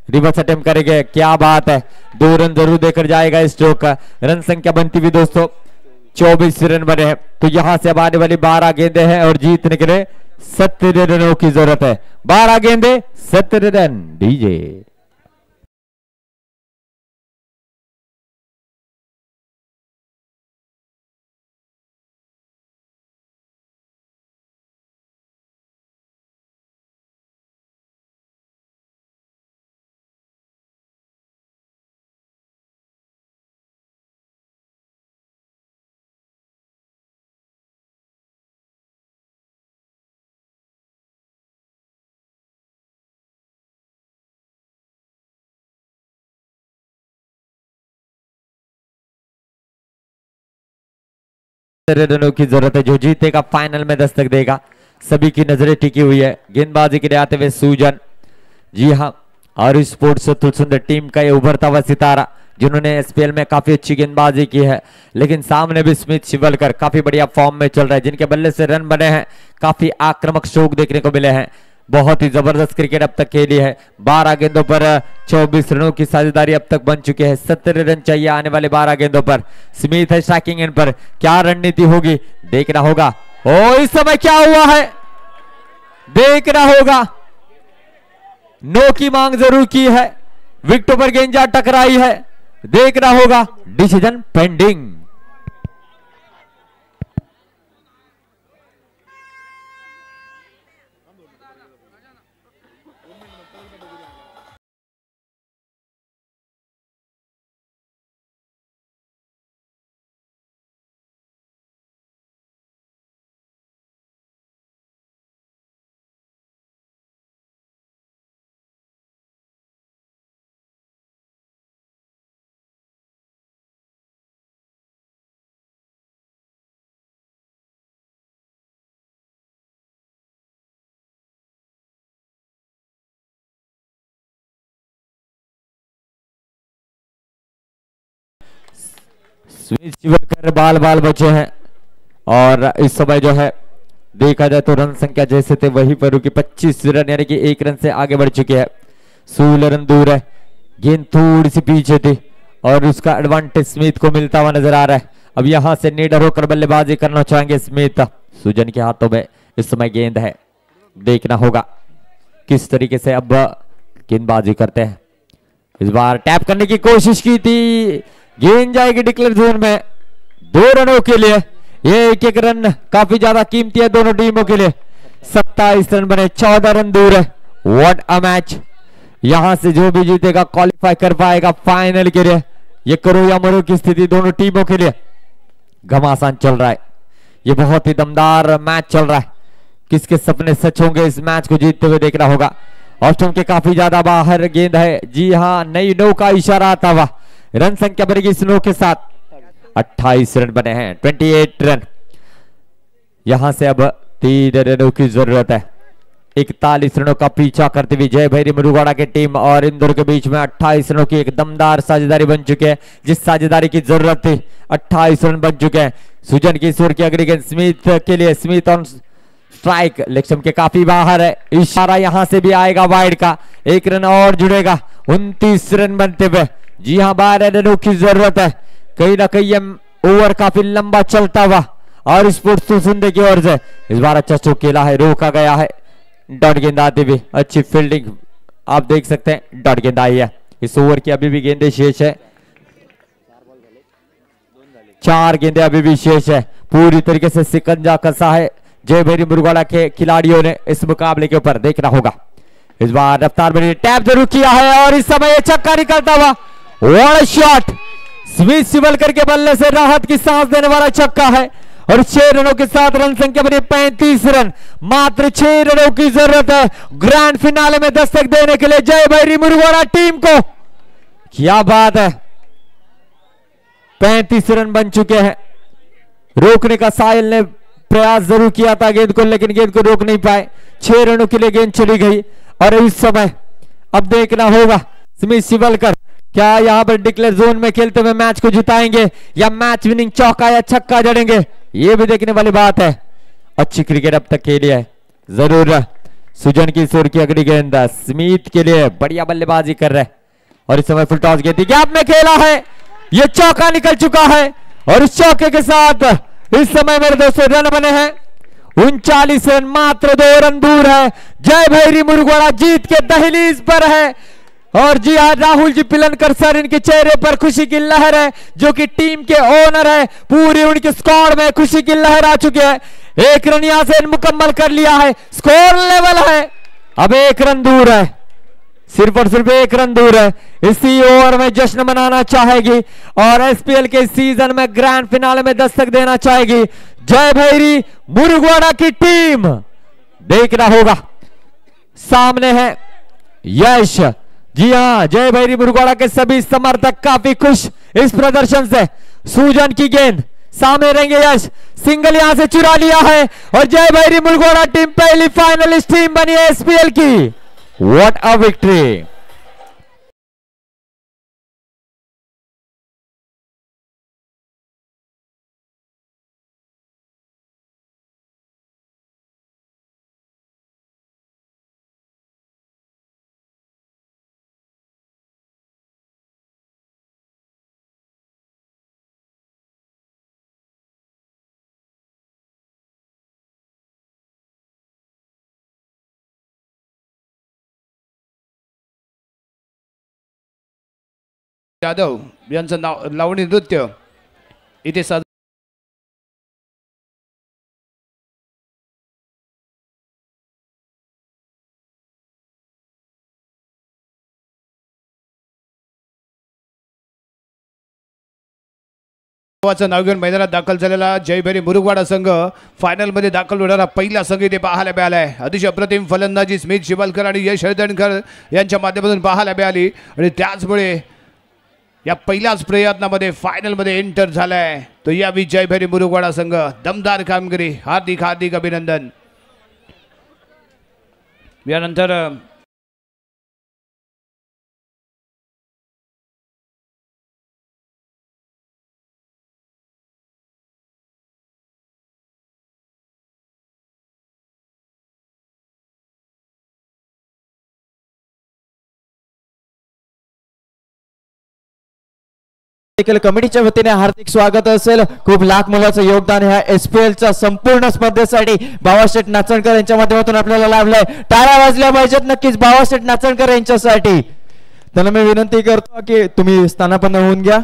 रिवर्स अटेम्प्ट करेंगे, क्या बात है, 2 रन जरूर देकर जाएगा इस स्ट्रोक का। रन संख्या बनती हुई दोस्तों 24 रन बने हैं। तो यहां से अब आने वाली 12 गेंदे हैं और जीतने के लिए 70 रनों की जरूरत है। 12 गेंदे 70 रन डीजे। रनों की जरूरत है, जो जीतेगा फाइनल में दस्तक देगा। सभी की नजरें टिकी हुई है गेंदबाजी के लिए आते हुए सूजन। जी हाँ, और स्पोर्ट्स अतुल सुंदर टीम का ये उभरता हुआ सितारा जिन्होंने एसपीएल में काफी अच्छी गेंदबाजी की है, लेकिन सामने भी स्मिथ शिवलकर काफी बढ़िया फॉर्म में चल रहा है, जिनके बल्ले से रन बने हैं, काफी आक्रामक स्ट्रोक देखने को मिले हैं। बहुत ही जबरदस्त क्रिकेट अब तक खेली है। 12 गेंदों पर 24 रनों की साझेदारी अब तक बन चुकी है। 70 रन चाहिए आने वाले 12 गेंदों पर। स्मिथ है स्ट्राइकिंग एंड पर, क्या रणनीति होगी देखना होगा। ओ इस समय क्या हुआ है देखना होगा। नो की मांग जरूर की है, विकेटों पर गेंद जा टकराई है, देखना होगा, डिसीजन पेंडिंग। स्मिथ शिवलकर बाल बाल बचे हैं और इस समय जो है देखा जाए तो रन संख्या जैसे थे वही पर रुकी। 25 रन यानी कि 1 रन से आगे बढ़ चुके हैं। 16 रन दूर है, गेंद थोड़ी सी पीछे थी और उसका एडवांटेज स्मिथ को मिलता हुआ नजर आ रहा है। अब यहां से निडर होकर बल्लेबाजी करना चाहेंगे स्मिथ। सुजन के हाथों में इस समय गेंद है, देखना होगा किस तरीके से अब गेंदबाजी करते हैं। इस बार टैप करने की कोशिश की थी, गेंद जाएगी डिक्लेयर जोन में। 2 रनों के लिए ये 1-1 रन काफी ज्यादा कीमती है दोनों टीमों के लिए। 27 रन बने, 14 रन दूर है। व्हाट अ मैच, यहां से जो भी जीतेगा क्वालिफाई कर पाएगा फाइनल के लिए। ये करो या मरो की स्थिति दोनों टीमों के लिए घमासान चल रहा है। ये बहुत ही दमदार मैच चल रहा है। किसके सपने सच होंगे इस मैच को जीतते हुए देखना होगा। ऑस्ट्रेलिया के काफी ज्यादा बाहर गेंद है, जी हाँ, नई नो का इशारा आता हुआ। रन संख्या बनेगी स्नो के साथ। 28 रन बने हैं, 28 रन। यहां से अब 3 रनों की जरूरत है। 41 रनों का पीछा करते हुए जय भैरी मुरुगाड़ा की टीम और इंदौर के बीच में 28 रनों की एक दमदार साझेदारी बन चुकी है, जिस साझेदारी की जरूरत थी। 28 रन बन चुके हैं। सुजन किशोर की अगली गेंद स्मिथ के लिए, स्मिथ ऑन स्ट्राइक, लेक्सम के काफी बाहर है, इशारा यहां से भी आएगा वाइड का। 1 रन और जुड़ेगा, 29 रन बनते हुए। जी हाँ, 12 रनों की जरूरत है। कहीं ना कहीं ये ओवर काफी लंबा चलता हुआ और स्पोर्ट्स सुंदर की ओर से इस बार अच्छा स्ट्रोक खेला है, रोका गया है। डॉट गेंद आती हुई, अच्छी फील्डिंग आप देख सकते हैं, डॉट गेंद आई है। इस ओवर की अभी भी गेंदें शेष है, 4 गेंदें अभी भी शेष है। पूरी तरीके से सिकंजा कसा है जय भैरी मुरुगाड़ा के खिलाड़ियों ने इस मुकाबले के ऊपर, देखना होगा। इस बार रफ्तार बनी, टैप जरूर किया है और इस समय ये छक्का निकलता हुआ। What a shot, Smith Shivalkar के बल्ले से राहत की सांस देने वाला छक्का है और 6 रनों के साथ रन संख्या बनी 35 रन। मात्र 6 रनों की जरूरत है ग्रैंड फिनाले में दस्तक देने के लिए जय भैरी मुरगोड़ा टीम को। क्या बात है, 35 रन बन चुके हैं। रोकने का साहिल ने प्रयास जरूर किया था गेंद को, लेकिन गेंद को रोक नहीं पाए। 6 रनों के लिए गेंद चली गई और इस समय अब देखना होगा स्मिथ शिवलकर क्या यहां पर डिक्लेयर जोन में खेलते हुए मैच को जिताएंगे या मैच विनिंग चौका या छक्का जड़ेंगे, ये भी देखने वाली बात है। अच्छी क्रिकेट अब तक खेली है जरूर। सुजन किशोर की अगली गेंद स्मिथ के लिए बढ़िया बल्लेबाजी कर रहे और इस समय फुल टॉस गेंद गैप में खेला है, ये चौका निकल चुका है और इस चौके के साथ इस समय मेरे दोस्तों रन बने हैं 39 रन। मात्र 2 रन दूर है, जय भैरी मुरगोड़ा जीत के दहलीज पर है। और जी हाँ, राहुल जी पिलनकर सर, इनके चेहरे पर खुशी की लहर है, जो कि टीम के ओनर है। पूरी उनके स्क्वाड में खुशी की लहर आ चुकी है। 1 रन यहां से मुकम्मल कर लिया है, स्कोर लेवल है, अब 1 रन दूर है, सिर्फ और सिर्फ 1 रन दूर है। इसी ओवर में जश्न मनाना चाहेगी और एसपीएल के सीजन में ग्रैंड फिनाले में दस्तक देना चाहेगी जय भैरी मुरगोड़ा की टीम। देखना होगा, सामने है यश। जी हां, जय भैरी मुरगोड़ा के सभी समर्थक काफी खुश इस प्रदर्शन से। सूजन की गेंद, सामने रहेंगे यश, सिंगल यहां से चुरा लिया है और जय भैरी मुरगोड़ा टीम पहली फाइनलिस्ट टीम बनी है एसपीएल की। What a victory. यादव यांचं नाव लावणी नृत्य इथे सादर नाव घेऊन मैदानात दाखल झालेला जय भैरी मुरगवाडा संघ फायनल मध्ये दाखल होणारा पहिला संघ इथे पाहायला मिळालाय। अतिशय अप्रतिम फलंदाजी स्मिथ शिवलकर आणि यश हळदणकर यांच्या माध्यमातून पाहायला मिळाली आणि त्याचमुळे या पहिल्याच प्रयत्नामध्ये फायनल मध्ये एंटर झालाय तो या जय भैरी मुरगवाडा संघ। दमदार कामगिरी, हार्दिक हार्दिक अभिनंदन। यानंतर कमिटीच्या वतीने हार्दिक स्वागत असेल। खूप लाख मोलाचं योगदान ह्या एसपीएलच्या संपूर्ण स्पर्धेसाठी बाबाशेठ नाचणकर यांच्या माध्यमातून आपल्याला लाभलंय। टाळ्या वाजल्या पाहिजेत नक्कीच बाबाशेठ नाचणकर यांच्यासाठी। त्यांना मी विनंती करतो की तुम्ही स्थानापन्न होऊन घ्या।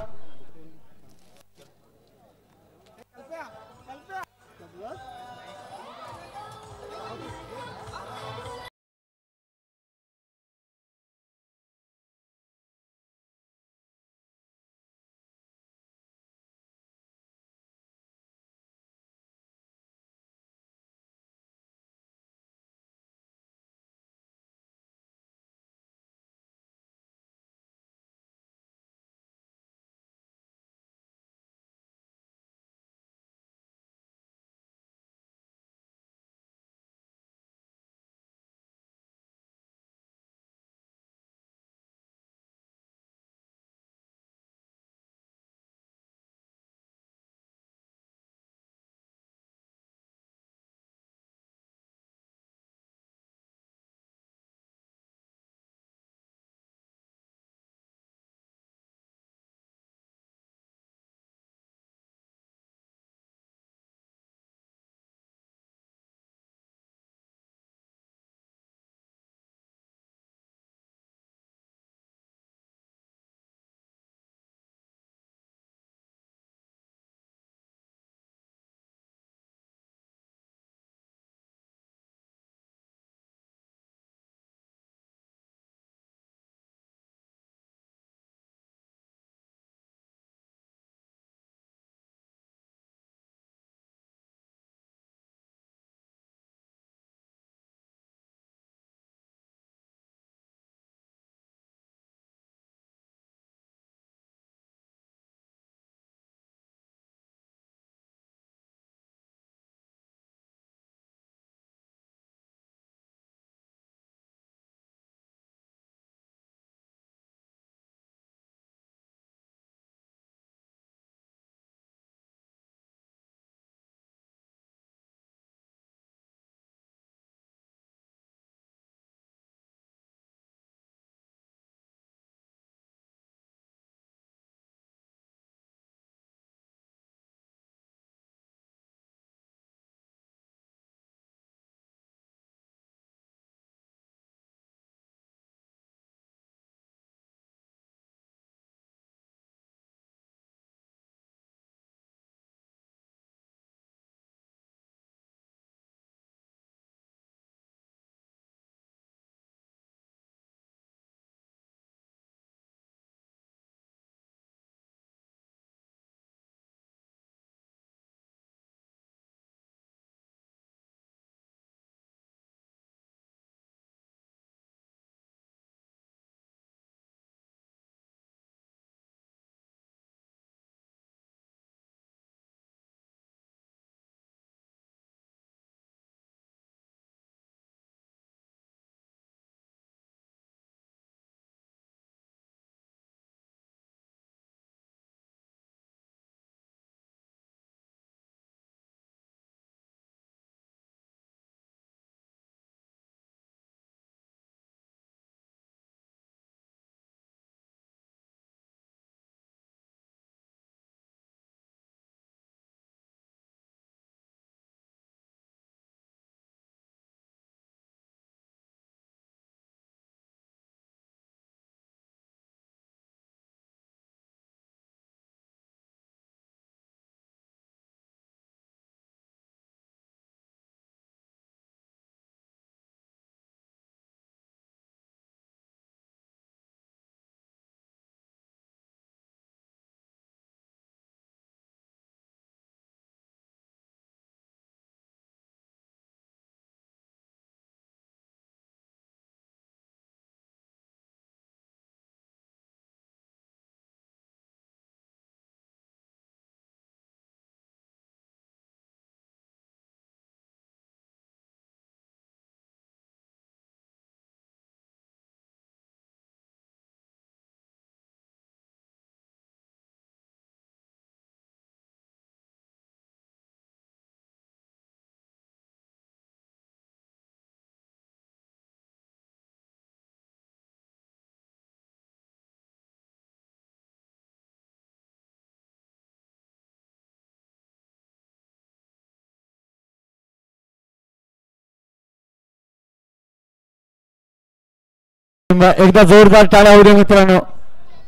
एकदा जोरदार टाळ्या होऊ दे मित्रांनो.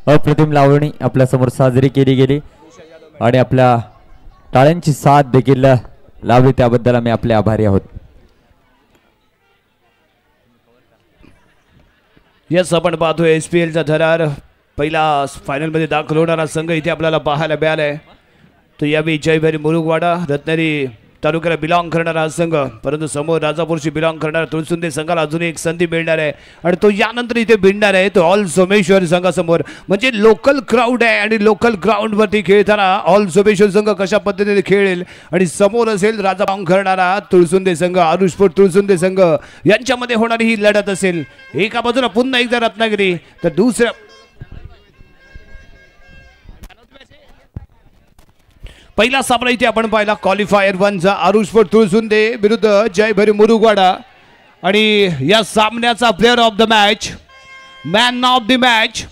अप्रतिम लावणी आपल्या समोर साजरी केली गेली आणि आपल्या टाळ्यांची साथ देखील लावली त्याबद्दल आम्ही आपले आभारी आहोत. यस, आपण पाहतोय SPL चा थरार पहिला फायनल मध्ये दाखल होणारा संघ इथे आपल्याला पाहायला मिळालाय. तो यावेळी जयभरी मुरुगवाडा रत्नागिरी तालुक्याला बिलॉंग करणारा हा संघ, परंतु समोर राजापूरशी बिलॉंग करणारा तुळसुंदे संघाला अजून एक संधी मिळणार आहे आणि तो यानंतर इथे भिडणार आहे तो ऑल सोमेश्वर संघासमोर. म्हणजे लोकल क्राऊड आहे आणि लोकल ग्राउंड वरती खेळताना ऑल सोमेश्वर संघ कशा पद्धतीने खेळेल आणि समोर असेल राजा बिलॉंग करणारा तुळसुंदे संघ, आरुषपूर तुळसुंदे संघ यांच्यामध्ये होणारी ही लढत असेल. एका बाजूला पुन्हा एकदा रत्नागिरी तर दुसऱ्या पहिला सामना इथे आपण पाहिला क्वालिफायर 1 चा आरुषपूर तुळसुंदे विरुद्ध जयभरी मुरुगवाडा आणि या सामन्याचा player of the match, man of the match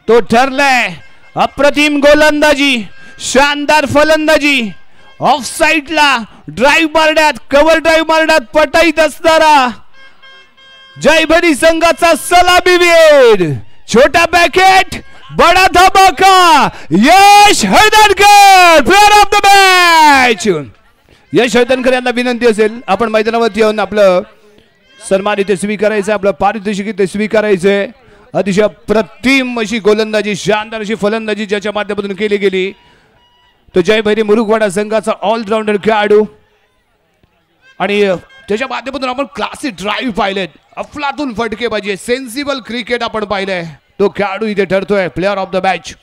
तो ठरलाय. अप्रतिम गोलंदाजी, शानदार फलंदाजी, ऑफ साइडला ड्राईव्ह मारण्यात, कव्हर ड्राईव्ह मारण्यात पटाईत असणारा जयभरी संघाचा सलामीवीर, छोटा बॅकेट बडा धमाका Yash Haldankar player of the match. Yash Haldankar यांना विनंती असेल आपण मैदानावरती येऊन आपलं सन्मान इथे स्वीकारायचं, आपलं पारितोषिक इथे स्वीकारायचंय. अतिशय प्रतिम अशी गोलंदाजी, शानदार अशी फलंदाजी ज्याच्या माध्यमातून केली गेली तो जयभरी मुरुगवाडा संघाचा ऑलराऊंडर खेळाडू आणि त्याच्या माध्यमातून आपण क्लासिक ड्राईव्ह पाहिलेत, अफलातून फटकेबाजी, सेन्सिबल क्रिकेट आपण पाहिलंय. तो खेळाडू इथे ठरतोय player of the match.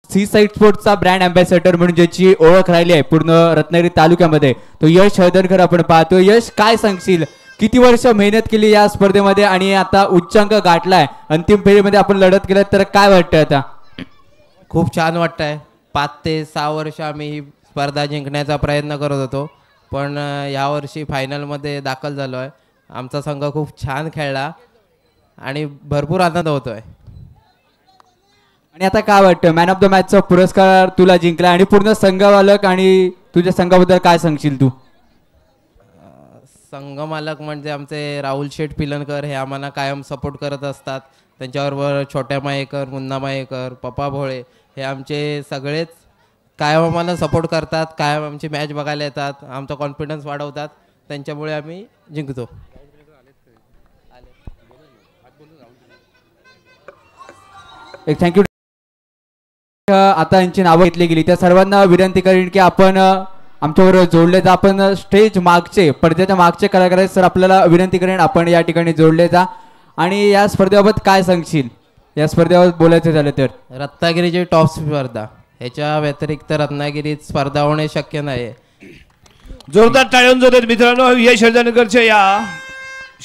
Sea side स्पोर्ट्सचा ब्रँड अँबॅसेडर म्हणून ज्याची ओळख राहिली आहे पूर्ण रत्नागिरी तालुक्यामध्ये तो यश हळदणकर आपण पाहतो. यश, काय सांगशील, किती वर्ष मेहनत केली या स्पर्धेमध्ये आणि आता उच्चांक गाठलाय, अंतिम फेरीमध्ये आपण लढत केलं, तर काय वाटतंय आता? खूप छान वाटतंय. 5 ते 6 वर्ष आम्ही ही स्पर्धा जिंकण्याचा प्रयत्न करत होतो, पण यावर्षी फायनलमध्ये दाखल झालो आहे. आमचा संघ खूप छान खेळला आणि भरपूर आनंद होतोय. आणि आता काय वाटतं, मॅन ऑफ द मॅचचा पुरस्कार तुला जिंकला आणि पूर्ण संघमालक आणि तुझ्या संघाबद्दल काय सांगशील तू? संघमालक म्हणजे आमचे राहुल शेठ पिलनकर, हे आम्हाला कायम सपोर्ट करत असतात. त्यांच्याबरोबर छोट्या मायेकर, मुन्ना मायेकर, पप्पा भोळे हे आमचे सगळेच कायम आम्हाला सपोर्ट करतात, कायम आमची मॅच बघायला येतात, आमचा कॉन्फिडन्स वाढवतात. त्यांच्यामुळे आम्ही जिंकतो. एक थँक्यू. आता यांची नावं घेतली गेली त्या सर्वांना विनंती करेन की आपण आमच्याबरोबर जोडले जा. आपण स्टेज मागचे, पडद्याच्या मागचे कलाकार आहेत सर, आपल्याला विनंती करेन आपण या ठिकाणी जोडले जा. आणि या स्पर्धेबाबत काय सांगशील, या स्पर्धेबाबत बोलायचं झालं तर? रत्नागिरीची टॉप स्पर्धा, ह्याच्या व्यतिरिक्त रत्नागिरीत स्पर्धा होणे शक्य नाही. जोरदार टाळ्या होऊन जातात मित्रांनो यश हळदणकरच्या या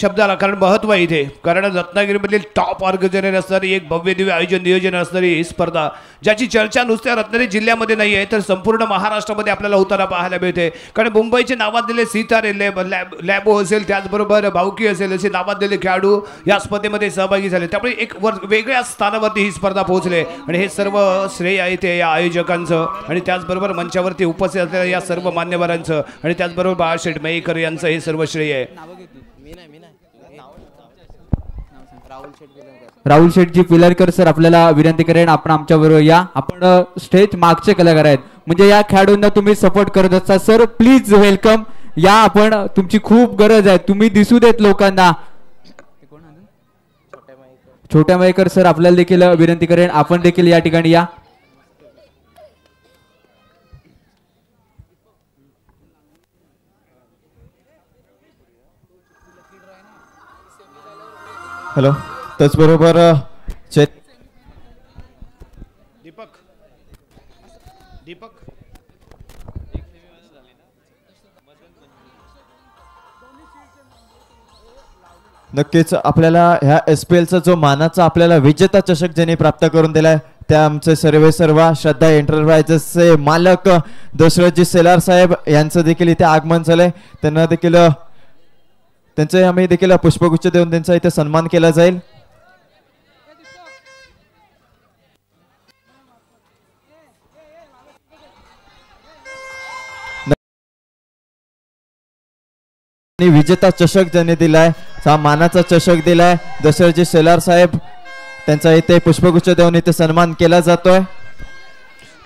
शब्दाला, कारण महत्व आहे इथे. कारण रत्नागिरीमधील टॉप ऑर्गनायझर असणारी एक भव्य दिव्य आयोजन नियोजन असणारी ही स्पर्धा, ज्याची चर्चा नुसत्या रत्नागिरी जिल्ह्यामध्ये नाही आहे तर संपूर्ण महाराष्ट्रामध्ये आपल्याला होताना पाहायला मिळते. कारण मुंबईचे नावाजलेले सितारे लॅबो असेल, त्याचबरोबर भाऊकी असेल, असे नावाजलेले खेळाडू या स्पर्धेमध्ये सहभागी झाले. त्यामुळे एक वेगळ्या स्थानावरती ही स्पर्धा पोहोचले आणि हे सर्व श्रेय आहे ते या आयोजकांचं आणि त्याचबरोबर मंचावरती उपस्थित असलेल्या या सर्व मान्यवरांचं आणि त्याचबरोबर बाळाशेठ मयेकर यांचं हे सर्व श्रेय आहे. राहुल शेठजी पिलरकर सर आपल्याला विनंती करेन आपण आमच्या बरोबर या. आपण स्टेज मागचे कलाकार आहेत, म्हणजे या खेळाडूंना तुम्ही सपोर्ट करत असता. सर प्लीज वेलकम या, आपण तुमची खूप गरज आहे, तुम्ही दिसू देत लोकांना. छोट्या मयेकर सर आपल्याला देखील विनंती करेन आपण देखील या ठिकाणी या. हॅलो. त्याचबरोबर दीपक नक्कीच आपल्याला ह्या SPL चा जो मानाचा आपल्याला विजेता चषक ज्यांनी प्राप्त करून दिलाय त्या आमचे सर्व श्रद्धा एंटरप्राइजेसचे मालक दशरथजी सेलार साहेब यांचं देखील इथे आगमन झालंय. त्यांना देखील त्यांचे आम्ही देखील पुष्पगुच्छ देऊन त्यांचा इथे सन्मान केला जाईल. विजेता चषक ज्यांनी दिलाय, हा मानाचा चषक दिलाय दशरथजी सेलार साहेब, त्यांचा इथे पुष्पगुच्छ देऊन इथे सन्मान केला जातोय.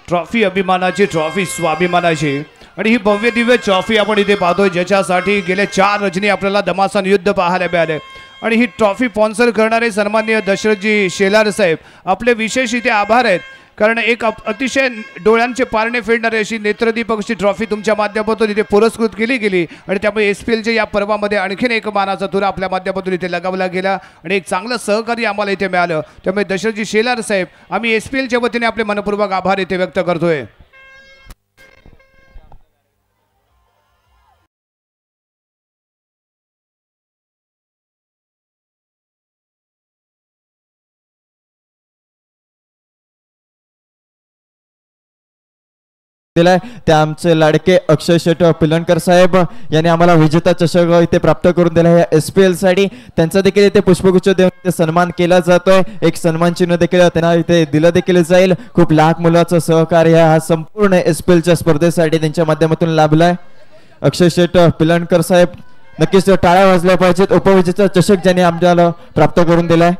ट्रॉफी अभिमानाची, ट्रॉफी स्वाभिमानाची आणि ही भव्य दिव्य ट्रॉफी आपण इथे पाहतोय, ज्याच्यासाठी गेल्या 4 रजनी आपल्याला धमासान युद्ध पाहायला मिळाले. आणि ही ट्रॉफी स्पॉन्सर करणारे सन्माननीय दशरथजी शेलार साहेब आपले विशेष इथे आभार आहेत. कारण एक अतिशय डोळ्यांचे पारणे फेडणारी अशी नेत्रदीपक अशी ट्रॉफी तुमच्या माध्यमातून इथे पुरस्कृत केली गेली आणि त्यामुळे SPLच्या या पर्वामध्ये आणखीन एक मानाचा तुरा आपल्या माध्यमातून इथे लगावला गेला आणि एक चांगलं सहकार्य आम्हाला इथे मिळालं. त्यामुळे दशरथजी शेलार साहेब आम्ही SPLच्या वतीने आपले मनपूर्वक आभार इथे व्यक्त करतोय. दिलाय त्या आमचे लाडके अक्षय शेट पिलणकर साहेब यांनी आम्हाला विजेता चषक इथे प्राप्त करून दिला या SPL साठी. त्यांचा देखील इथे पुष्पगुच्छ देऊन सन्मान केला जातोय. एक सन्मान चिन्ह देखील त्यांना इथे दिलं देखील जाईल. खूप लहान मुलाचं सहकार्य हा संपूर्ण SPLच्या स्पर्धेसाठी त्यांच्या माध्यमातून लाभलाय. अक्षय शेट पिलणकर साहेब नक्कीच टाळ्या वाजल्या पाहिजेत. उपविजेता चषक ज्यांनी आम्हाला प्राप्त करून दिलाय.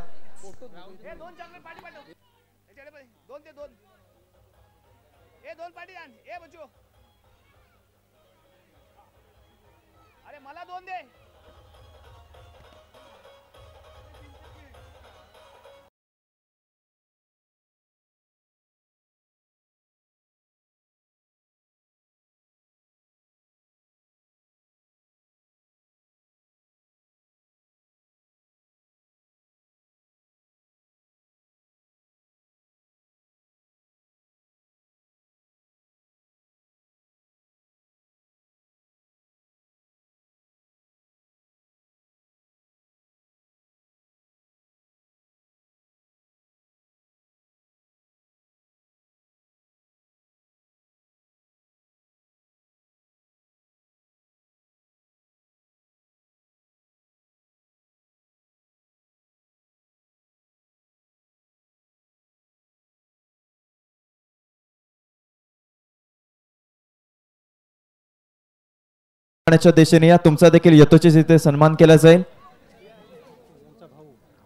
दिशेने या तुमचा देखील यथोचित इथे सन्मान केला जाईल.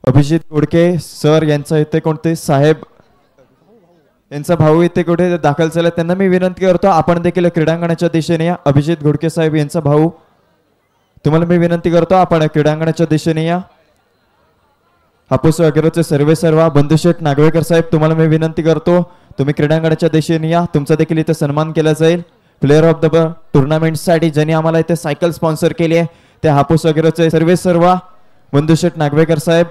अभिजित घोडके सर यांचा इथे कोणते साहेब यांचा भाऊ इथे कुठे दाखल झाला त्यांना मी विनंती करतो आपण देखील क्रीडांगणाच्या दिशेने या. अभिजित घोडके साहेब यांचा भाऊ तुम्हाला मी विनंती करतो आपण क्रीडांगणाच्या दिशेने या. हापूस अग्रचे सर्व बंधुशेठ नागवेकर साहेब तुम्हाला मी विनंती करतो तुम्ही क्रीडांगणाच्या दिशेने या. तुमचा देखील इथे सन्मान केला जाईल. प्लेअर ऑफ द टुर्नामेंट साठी ज्यांनी आम्हाला इथे सायकल स्पॉन्सर केली आहे ते हापूस वगैरेचे सर्व बंधुशेठ नागवेकर साहेब.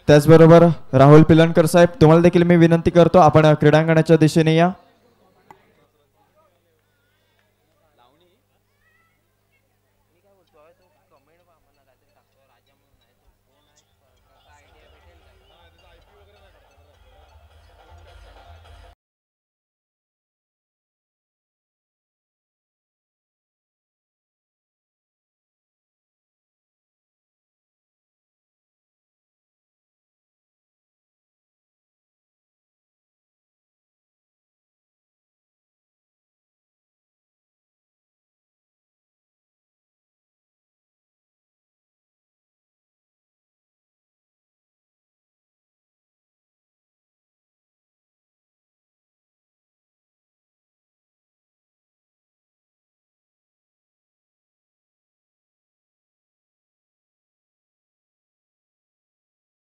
त्याचबरोबर राहुल पिलणकर साहेब तुम्हाला देखील मी विनंती करतो आपण क्रीडांगणाच्या दिशेने या.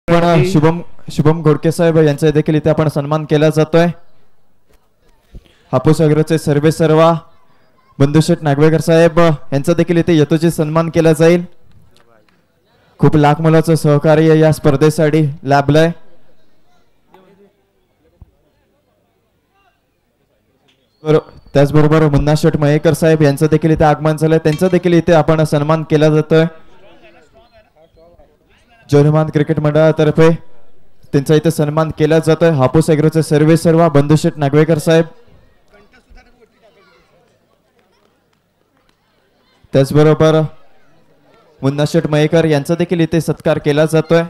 पण शुभम घोडके साहेब यांचा देखील इथे आपण सन्मान केला जातोय. हापूस अग्रचे सर्वे सर्वा बंधुशेठ नागवेकर साहेब यांचा देखील इथे यथोचित सन्मान केला जाईल. खूप लाख मुलाचं सहकार्य या स्पर्धेसाठी लाभलंय. त्याचबरोबर मुन्ना शेठ मयेकर साहेब यांचं देखील इथे आगमन झालंय. त्यांचा देखील इथे आपण सन्मान केला जातोय. जनुमान क्रिकेट मंडळातर्फे त्यांचा इथे सन्मान केला जातोय. हापूस अॅग्रोचे सर्वे सर्वा बंधुशेठ नागवेकर साहेब, त्याचबरोबर मुन्ना शेठ मयेकर यांचा देखील इथे सत्कार केला जातोय.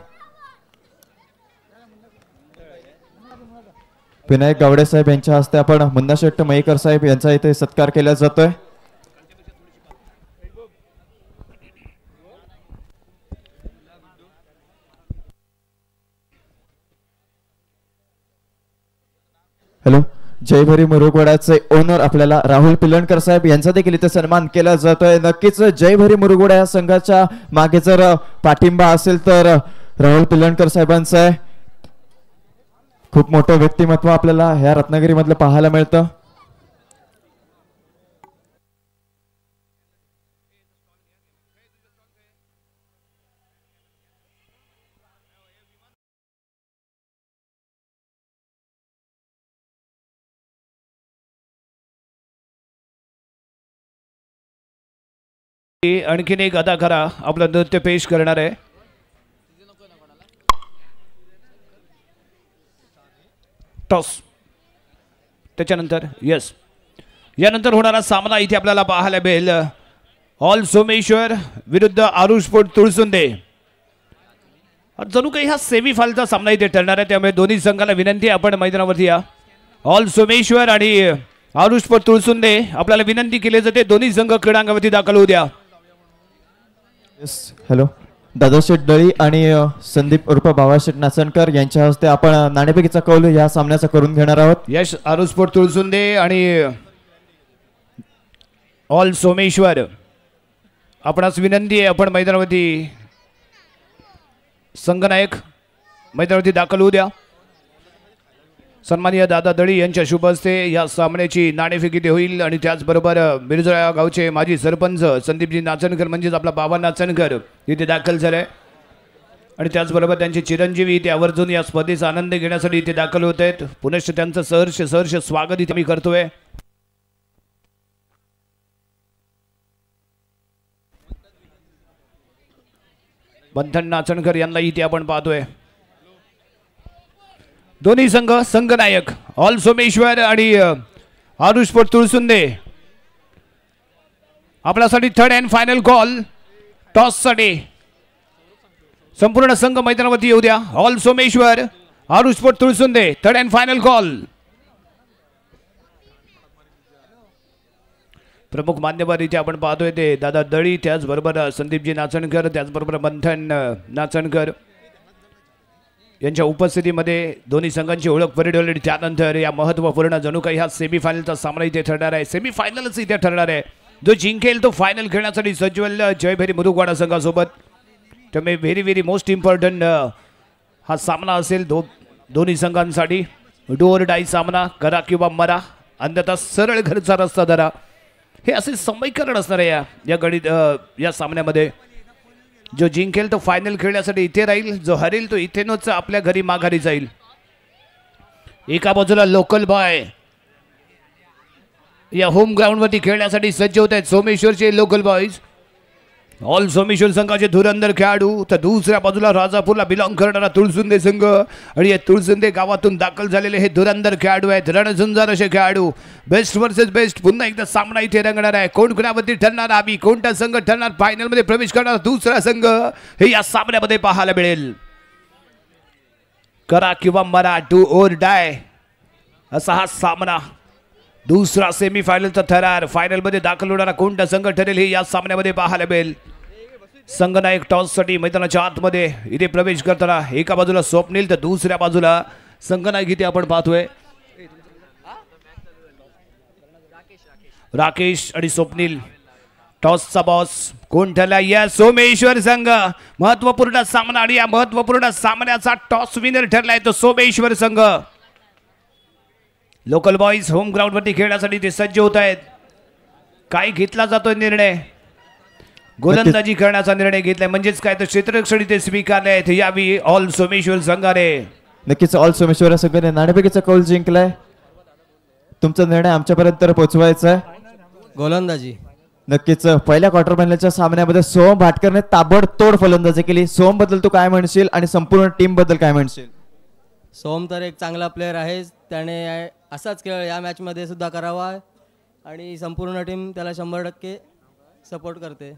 विनायक गावडे साहेब यांच्या हस्ते आपण मुन्ना शेठ मयेकर साहेब यांचा इथे सत्कार केला जातोय. हॅलो, जयभरी मुरुगवाड्याचे ओनर आपल्याला राहुल पिलणकर साहेब यांचा देखील इथे सन्मान केला जातोय. नक्कीच जयभरी मुरुगवाडा या संघाच्या मागे जर पाठिंबा असेल तर राहुल पिलणकर साहेबांचं आहे. खूप मोठं व्यक्तिमत्व आपल्याला ह्या रत्नागिरी मधलं पाहायला मिळतं. आणखीन एक अदाकारा आपलं नृत्य पेश करणार आहे. टॉस त्याच्यानंतर यस यानंतर होणारा सामना इथे आपल्याला पाहायला मिळेल. ऑल सोमेश्वर विरुद्ध आरुष फोर्ट तुळसुंदे. जणू काही हा सेमीफायनलचा सामना इथे ठरणार आहे. त्यामुळे दोन्ही संघाला विनंती आहे आपण मैदानावरती या. ऑल सोमेश्वर आणि आरुष फोर्ट तुळसुंदे आपल्याला विनंती केली जाते दोन्ही संघ क्रीडांगणावरती दाखल होऊ द्या. हॅलो, दादाशेठ दळी आणि संदीप उर्फ बाबाशेठ नाचणकर यांच्या हस्ते आपण नाणेफेकीचा कौल या सामन्याचा करून घेणार आहोत. यश आरुष फोर्ट तुळसुंदे आणि ऑल सोमेश्वर आपणास विनंती आहे आपण मैदानावरती संघनायक मैदानावरती दाखल होऊ द्या. सन्माननीय दादा दळी यांच्या शुभ हस्ते या सामन्याची नाणेफेकी होईल. आणि त्याचबरोबर मिरजोळा गावचे माजी सरपंच संदीपजी नाचणकर म्हणजेच आपला बाबा नाचणकर इथे दाखल झाले. आणि त्याचबरोबर त्यांचे चिरंजीवी इथे आवर्जून या स्पर्धेचा आनंद घेण्यासाठी इथे दाखल होत आहेत. पुनश्च त्यांचं सहर्ष स्वागत इथे मी करतोय. बंधन नाचणकर यांना इथे आपण पाहतोय. दोन्ही संघ संघनायक ऑल सोमेश्वर आणि आरुष फोर्ट तुळसुंदे आपल्यासाठी third and final call toss साठी संपूर्ण संघ मैदानावरती येऊ द्या. All Someshwar Aarush Fort Tulsunde third and final call. प्रमुख मान्यवर इथे आपण पाहतोय ते दादा दळी, त्याचबरोबर संदीपजी नाचणकर, त्याचबरोबर बंधन नाचणकर यांच्या उपस्थितीमध्ये दोन्ही संघांची ओळख परेड. त्यानंतर या महत्त्वपूर्ण जणू काही हा सेमीफायनलचा सामना इथे ठरणार आहे. सेमीफायनलच इथे ठरणार आहे. जो जिंकेल तो फायनल खेळण्यासाठी सज्जवल जयभरी मुरुगवाडा संघासोबत. त्यामुळे व्हेरी मोस्ट इम्पॉर्टंट हा सामना असेल दोन्ही संघांसाठी. डू ऑर डाय सामना, करा किंवा मरा, अन्यथा सरळ घरचा रस्ता धरा, हे असे समीकरण असणार आहे या गणित या सामन्यामध्ये. जो जिंकेल तो फायनल खेळण्यासाठी इथे राहील, जो हरेल तो इथेनच आपल्या घरी माघारी जाईल. एका बाजूला लोकल बॉय या होम ग्राउंडवरती खेळण्यासाठी सज्ज होत आहेत सोमेश्वरचे लोकल बॉयज, ऑल सोमेश्वर संघाचे धुरंधर खेळाडू. तर दुसऱ्या बाजूला राजापूरला बिलॉंग करणारा तुळसुंदे संघ आणि या तुळसुंदे गावातून दाखल झालेले हे धुरंधर खेळाडू आहेत, रणझुंजार असे खेळाडू. बेस्ट वर्सेस बेस्ट पुन्हा एकदा सामना इथे रंगणार आहे. कोण कोणावरती ठरणार, आम्ही कोणता संघ ठरणार फायनलमध्ये प्रवेश करणार दुसरा संघ, हे या सामन्यामध्ये पाहायला मिळेल. करा किंवा मरा, डू ओर डाय असा हा सामना. दुसरा सेमीफायनलचा थरार, फायनलमध्ये दाखल होणारा कोणता संघ ठरेल हे या सामन्यामध्ये पाहायला मिळेल. संघनायक टॉससाठी मैदानाच्या आतमध्ये इथे प्रवेश करताना एका बाजूला स्वप्नील तर दुसऱ्या बाजूला संघनायक इथे आपण पाहतोय. राकेश आणि स्वप्नील टॉसचा बॉस कोण ठरला? या सोमेश्वर संघ. महत्वपूर्ण सामना आणि या महत्वपूर्ण सामन्याचा टॉस विनर ठरलाय तो सोमेश्वर संघ. लोकल बॉईज होम ग्राउंड वरती खेळण्यासाठी ते सज्ज होत आहेत. काय घेतला जातोय निर्णय? गोलंदाजी करण्याचा निर्णय घेतलाय, म्हणजेच काय तर क्षेत्ररक्षण ते स्वीकारले आहेत यावेळी ऑल सोमेश्वर संघाने. नक्कीच ऑल सोमेश्वर संघाने नाणेफेकीचा कौल जिंकलाय. तुमचा निर्णय आमच्यापर्यंत पोहोचवायचा आहे. गोलंदाजी नक्कीच पहिल्या क्वार्टर फायनलच्या सामन्यामध्ये सोहम भाटकरने ताबडतोड फलंदाजी केली. सोहम बद्दल तू काय म्हणशील आणि संपूर्ण टीम बद्दल काय म्हणशील? सोम तर एक चांगला प्लेअर आहे. त्याने असाच खेळ या मॅचमध्ये सुद्धा करावा आणि संपूर्ण टीम त्याला 100% सपोर्ट करते.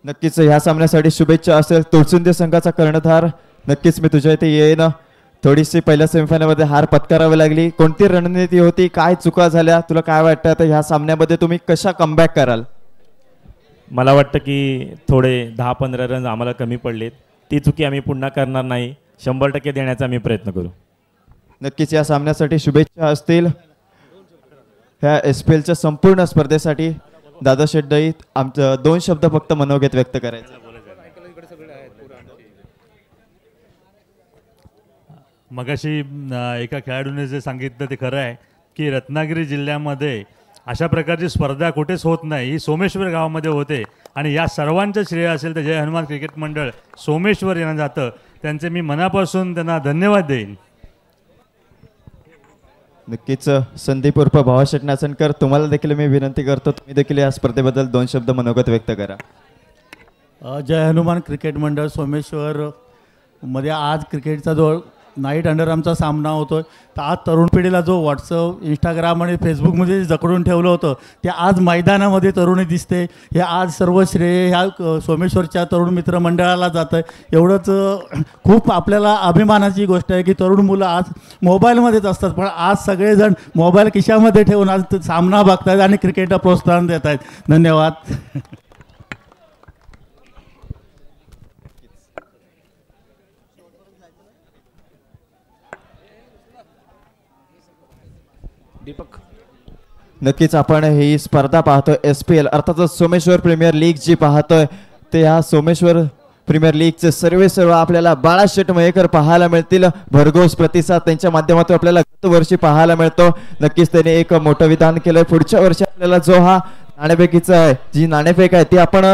नक्कीच ह्या सामन्यासाठी शुभेच्छा असेल. तोडसुंदे संघाचा कर्णधार, नक्कीच मी तुझ्या इथे येईन. थोडीशी पहिल्या सेमीफायनलमध्ये हार पत्करावी लागली. कोणती रणनीती होती? काय चुका झाल्या? तुला काय वाटतं आता ह्या सामन्यामध्ये तुम्ही कशा कमबॅक कराल? मला वाटतं की थोडे 10-15 रन आम्हाला कमी पडलेत. ती चुकी आम्ही पुन्हा करणार नाही. 100% देण्याचा आम्ही प्रयत्न करू. नक्कीच या सामन्यासाठी शुभेच्छा असतील. ह्या SPLच्या संपूर्ण स्पर्धेसाठी दादा शेट्टी आमचं 2 शब्द फक्त मनोगत व्यक्त करायचं. मगाशी एका खेळाडूने जे सांगितलं ते खरं आहे की रत्नागिरी जिल्ह्यामध्ये अशा प्रकारची स्पर्धा कुठेच होत नाही. ही सोमेश्वर गावामध्ये होते आणि या सर्वांचं श्रेय असेल तर जय हनुमान क्रिकेट मंडळ सोमेश्वर यांना जातं. त्यांचे मी मनापासून त्यांना धन्यवाद देईन. नक्कीच संदीप उर्फ भावाशेठ नाचनकर, तुम्हाला देखील मी विनंती करतो तुम्ही देखील या स्पर्धेबद्दल 2 शब्द मनोगत व्यक्त करा. जय हनुमान क्रिकेट मंडळ सोमेश्वर मध्ये आज क्रिकेटचा जो नाईट अंडर आमचा सामना होतो तर आज तरुण पिढीला जो व्हॉट्सअप इंस्टाग्राम आणि फेसबुकमध्ये जकडून ठेवलं होतं ते आज मैदानामध्ये तरुणी दिसते. हे आज सर्व श्रेय ह्या सोमेश्वरच्या तरुण मित्र मंडळाला जातं आहे. एवढंच खूप आपल्याला अभिमानाची गोष्ट आहे की तरुण मुलं आज मोबाईलमध्येच असतात, पण आज सगळेजण मोबाईल खिशामध्ये ठेवून आज सामना बघतायत आणि क्रिकेटला प्रोत्साहन देत आहेत. धन्यवाद. दीपक, नक्कीच आपण ही स्पर्धा पाहतोय SPL अर्थातच सोमेश्वर प्रीमियर लीग जी पाहतोय ते ह्या सोमेश्वर प्रीमियर लीगचे सर्व आपल्याला बाळाशेठ मयेकर पाहायला मिळतील. भरघोस प्रतिसाद त्यांच्या माध्यमातून आपल्याला गतवर्षी पाहायला मिळतो. नक्कीच त्याने एक मोठं विधान केलंय. पुढच्या वर्षी आपल्याला जो हा नाणेफेकीचा आहे, जी नाणेफेक आहे ती आपण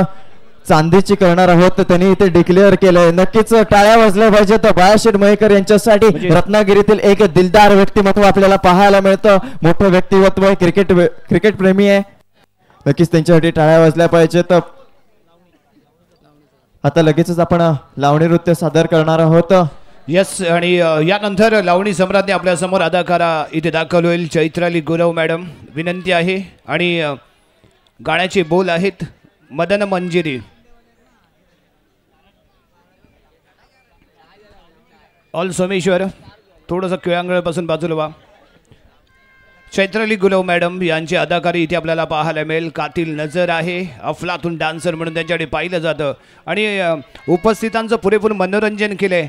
चांदीची करणार आहोत, तर त्यांनी इथे डिक्लेअर केलंय. नक्कीच टाळ्या वाजल्या पाहिजेत बाळाशेठ मयेकर यांच्यासाठी. रत्नागिरीतील एक दिलदार व्यक्तिमत्व आपल्याला पाहायला मिळतं. मोठं व्यक्तिमत्व आहे, क्रिकेट प्रेमी आहे. नक्कीच त्यांच्यासाठी टाळ्या वाजल्या पाहिजेत. आता लगेचच आपण लावणी नृत्य सादर करणार आहोत. यस, आणि यानंतर लावणी सम्राटने आपल्या समोर अदाकारा इथे दाखल होईल. चैत्राली गुरव मॅडम, विनंती आहे. आणि गाण्याचे बोल आहेत मदन मंजिरी. ऑल सोमेश्वर थोडंसं खेळांगणापासून बाजूला व्हा. चैत्राली गुलव मॅडम यांची अदाकारी इथे आपल्याला पाहायला मिळेल. कातील नजर आहे, अफलातून डान्सर म्हणून त्यांच्याकडे पाहिलं जातं आणि उपस्थितांचं पुरेपूर मनोरंजन केलंय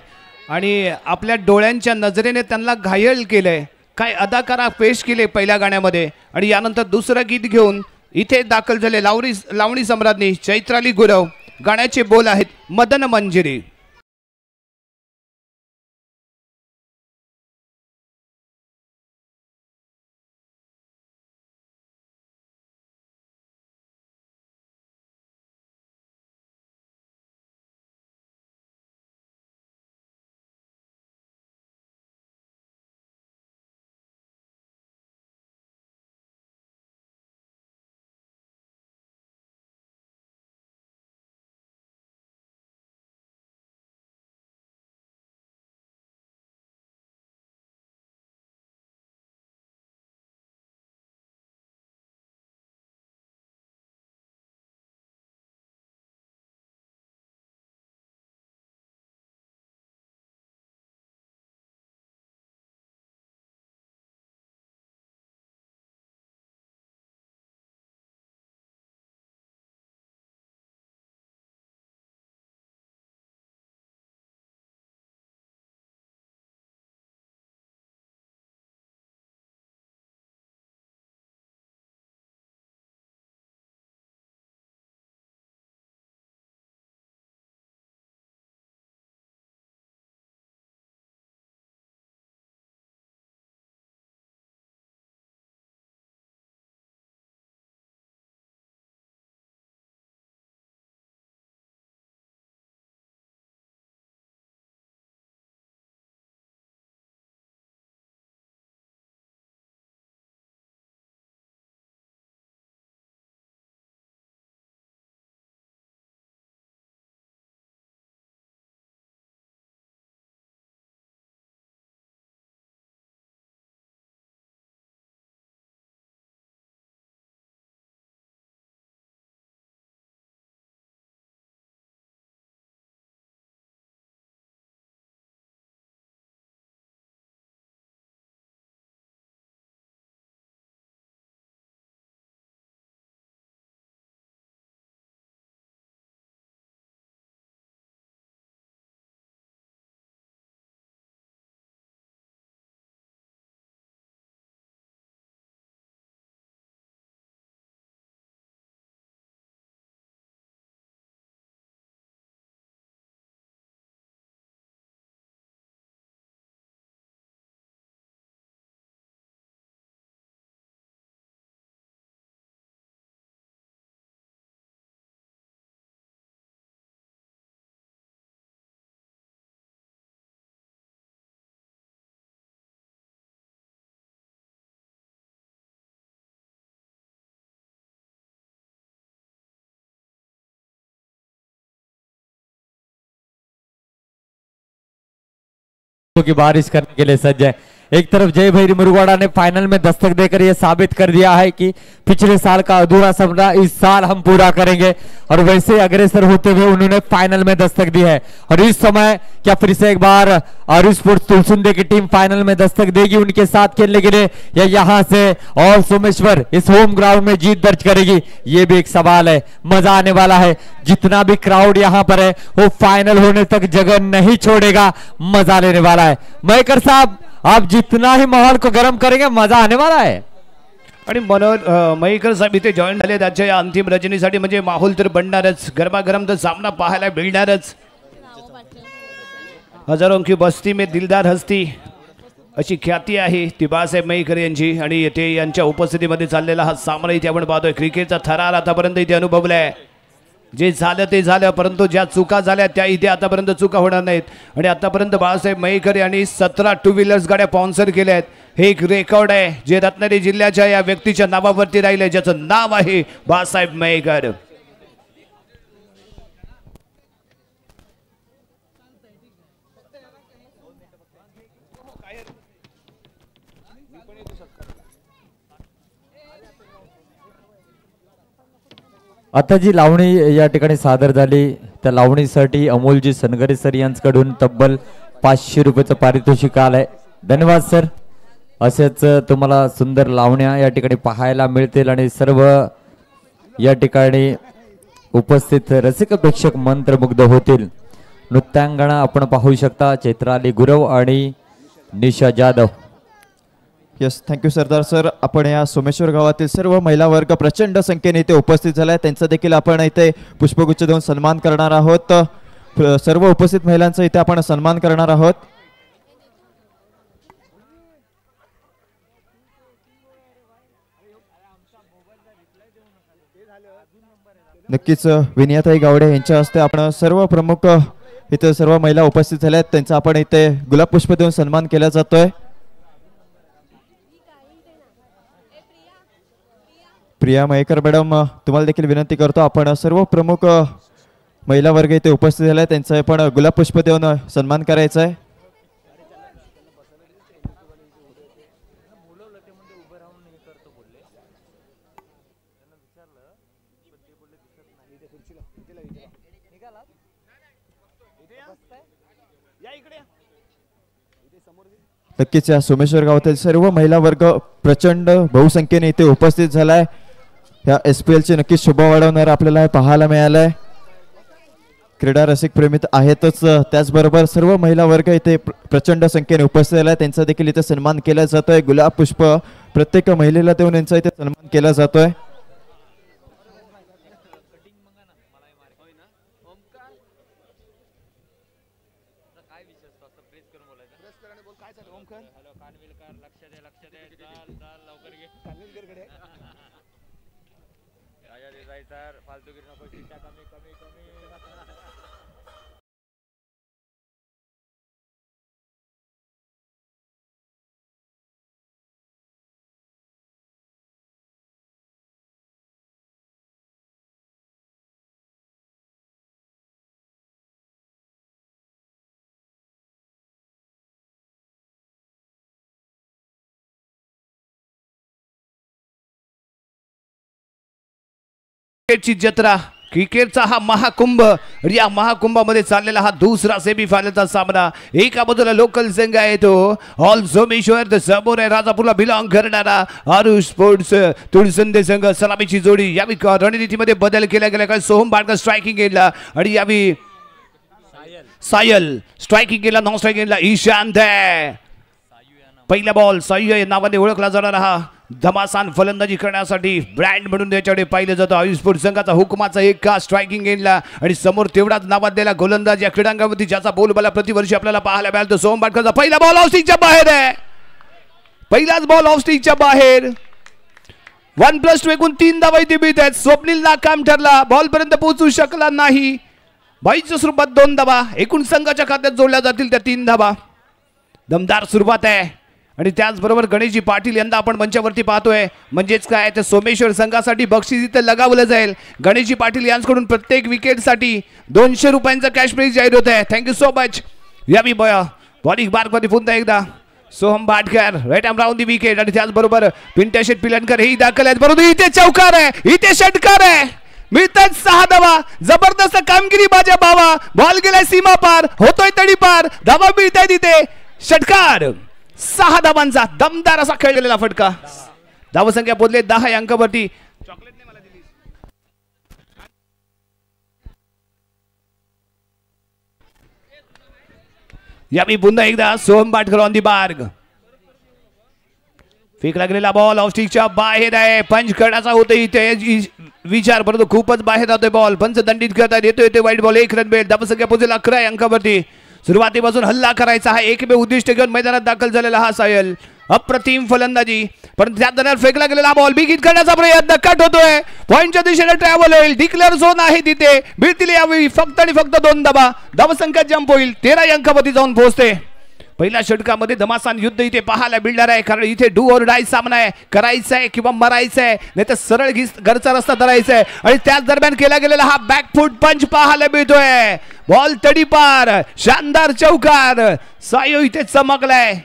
आणि आपल्या डोळ्यांच्या नजरेने त्यांना घायल केलंय. काय अदाकारा पेश केले पहिल्या गाण्यामध्ये आणि यानंतर दुसरं गीत घेऊन इथे दाखल झाले लावणी सम्राज्ञी चैत्राली गुरव. गाण्याचे बोल आहेत मदन मंजिरी. की बारिश करने के लिए सज्ज है। एक तरफ जय भैरी मुरुगवाड़ा ने फाइनल में दस्तक देकर यह साबित कर दिया है कि पिछले साल का अधूरा सपना इस साल हम पूरा करेंगे, और वैसे अग्रसर होते हुए उन्होंने फाइनल में दस्तक दी है। और इस समय क्या फिर से एक बार आरू स्पोर्ट्स तुलसुंदे की टीम फाइनल में दस्तक देगी उनके साथ खेलने के लिए, या यहां से और सोमेश्वर इस होम ग्राउंड में जीत दर्ज करेगी, ये भी एक सवाल है। मजा आने वाला है, जितना भी क्राउड यहाँ पर है वो फाइनल होने तक जगह नहीं छोड़ेगा, मजा लेने वाला है। मयकर साहब आप जितना ही माहौल को गर्म करेंगे मजा आने वाला आहे। आणि मयेकर साहेब इथे जॉईन झाले त्याच्या या अंतिम रचनेसाठी, म्हणजे माहोल तर बनणारच, गरमागरम तर सामना पाहायला मिळणारच। हजारों की बस्ती में दिलदार हस्ती अशी ख्याती आहे ती बाळासाहेब मयेकर यांची, आणि येथे यांच्या उपस्थितीमध्ये चाललेला हा सामना इथे आपण पाहतोय। क्रिकेटचा थरार आतापर्यंत इथे अनुभवलाय, जे झालं ते झालं, परंतु ज्या चुका झाल्या त्या इथे आतापर्यंत चुका होणार नाहीत। आणि आतापर्यंत बाळासाहेब मयेकर यांनी 17 टू व्हीलर्स गाड्या स्पॉन्सर केल्या आहेत, हे एक रेकॉर्ड आहे जे रत्नागिरी जिल्ह्याच्या या व्यक्तीच्या नावावरती राहिले, ज्याचं नाव आहे बाळासाहेब मयेकर। आता जी लावणी या ठिकाणी सादर झाली त्या लावणीसाठी अमोलजी सनगरे सर यांच्याकडून तब्बल 500 रुपयाचं पारितोषिक आलंय। धन्यवाद सर। असेच तुम्हाला सुंदर लावण्या या ठिकाणी पाहायला मिळतील आणि सर्व या ठिकाणी उपस्थित रसिक प्रेक्षक मंत्रमुग्ध होतील। नृत्यांगणा आपण पाहू शकता, चैत्राली गुरव आणि निशा जाधव। यस, थँक्यू सरदार सर। आपण या सोमेश्वर गावातील सर्व महिला वर्ग प्रचंड संख्येने इथे उपस्थित झाला आहे, त्यांचा देखील आपण इथे पुष्पगुच्छ देऊन सन्मान करणार आहोत। सर्व उपस्थित महिलांचा इथे आपण सन्मान करणार आहोत। नक्कीच विनियाताई गावडे यांच्या हस्ते आपण सर्व प्रमुख इथे सर्व महिला उपस्थित झाल्या आहेत, त्यांचा आपण इथे गुलाब पुष्प देऊन सन्मान केला जातोय। प्रिया मयेकर मॅडम, तुम्हाला देखील विनंती करतो, आपण सर्व प्रमुख महिला वर्ग इथे उपस्थित झाले, त्यांचा आपण गुलाब पुष्प देऊन सन्मान करायचा आहे। नक्कीच या सोमेश्वर गावातील सर्व महिला वर्ग प्रचंड बहुसंख्येने इथे उपस्थित झालाय। या SPL ची नक्कीच शोभा वाढवणार आपल्याला पाहायला मिळालंय। क्रीडा रसिक प्रेमित आहेतच, त्याचबरोबर सर्व महिला वर्ग इथे प्रचंड संख्येने उपस्थित झालाय, त्यांचा देखील इथे सन्मान केला जातोय। गुलाब पुष्प प्रत्येक महिलेला देऊन यांचा इथे सन्मान केला जातोय। क्रिकेटची जत्रा, क्रिकेटचा हा महाकुंभ, या महाकुंभामध्ये चाललेला हा दुसरा सेमीफायनलचा सामना। एका बाजूला लोकल संघ आहे तो ऑल सोमेश्वर, तर समोर आहे राजापूरला बिलॉंग करणारा आरू स्पोर्ट्स तुळसुंदे संघ। सलामीची जोडी यावी रणनीतीमध्ये बदल केला गेला, काय सोहम बाडकर स्ट्रायकिंग केला आणि यावी सायल स्ट्रायकिंग केला, नॉन स्ट्रायकिंग केला ईशांत आहे। पहिला बॉल सायू या नावाने ओळखला जाणारा हा धमासान फलंदाजी करण्यासाठी ब्रँड म्हणून त्याच्याकडे पाहिलं जातं। आयुष स्पोर्ट्स संघाचा हुकमाचा एक का स्ट्रायकिंग गेला आणि समोर तेवढाच नावाजलेला गोलंदाज या क्रीडांगणावरती ज्याचा बोलबाला प्रतिवर्षी आपल्याला पाहायला मिळाला, तो सोहम बाडकरचा पहिला बॉल ऑफ स्टिकच्या बाहेर आहे। पहिलाच बॉल ऑफ स्टिकच्या बाहेर। 1+2 एकूण 3 धावा इथे मिळत आहेत। स्वप्नील नाकाम ठरला, बॉल पर्यंत पोहोचू शकला नाही। बाईच्या स्वरूपात 2 धावा एकूण संघाच्या खात्यात जोडल्या जातील त्या 3 धावा। दमदार सुरुवात आहे आणि त्याचबरोबर गणेशजी पाटील यंदा आपण मंचावरती पाहतोय, म्हणजेच काय तर सोमेश्वर संघासाठी बक्षीस इथे लगावलं जाईल। गणेशजी पाटील यांच्याकडून प्रत्येक विकेटसाठी 200 रुपयांचा कॅश प्राइज जाहीर होत आहे। Thank you so much. यावी बॉलिंग मार्कमध्ये पुन्हा एकदा Soham Batkar right arm round the wicket आणि त्याचबरोबर पिंट्या शेट पिलनकर हेही दाखल आहेत. बरोबर इथे चौकार आहे, इथे षटकार आहे. मिळतात 6 धावा. जबरदस्त कामगिरी माझ्या बाबा. बॉल गेलाय सीमा पार, होतोय तडी पार, धावा मिळताय तिथे. षटकार 6 धावांचा दमदार असा खेळलेला फटका. धावसंख्या बोलले 10 या अंकावरती. यावेळी पुन्हा एकदा सोहम बाटकर ऑन दी मार्ग. फेकला गेलेला बॉल ऑफ स्टिकच्या बाहेर आहे. पंच करण्याचा होतो इथे विचार, परंतु खूपच बाहेर जातोय बॉल. पंच दंडित करतात. येतोय वाईट बॉल. 1 रन मिळेल. धावसंख्या पोहोचेल 11 अंकावरती. सुरुवातीपासून हल्ला करायचा हा एकमेव उद्दिष्ट घेऊन मैदानात दाखल झालेला हा सायल. अप्रतिम फलंदाजी, परंतु त्या दरम्यान फेकला गेलेला बॉल बिगित करण्याचा प्रयत्न कट होतोय. पॉइंटच्या दिशेने ट्रॅव्हल होईल. डिक्लेअर झोन आहे तिथे. मिळतील यावेळी फक्त आणि फक्त 2 धावा. धावसंख्या जंप होईल. 13 अंकावरती जाऊन पोहोचते. पहिल्या षटकामध्ये धमासान युद्ध इथे पाहायला मिळणार आहे, कारण इथे डू ऑर डाय सामना आहे. करायचा आहे किंवा मरायचं आहे, नाही तर सरळ घरचा रस्ता धरायचा आहे. आणि त्याच दरम्यान केला गेलेला हा बॅकफूट पंच पाहायला मिळतोय. बॉल तडीपार, शानदार चौकार. सायो इथे चमकलाय.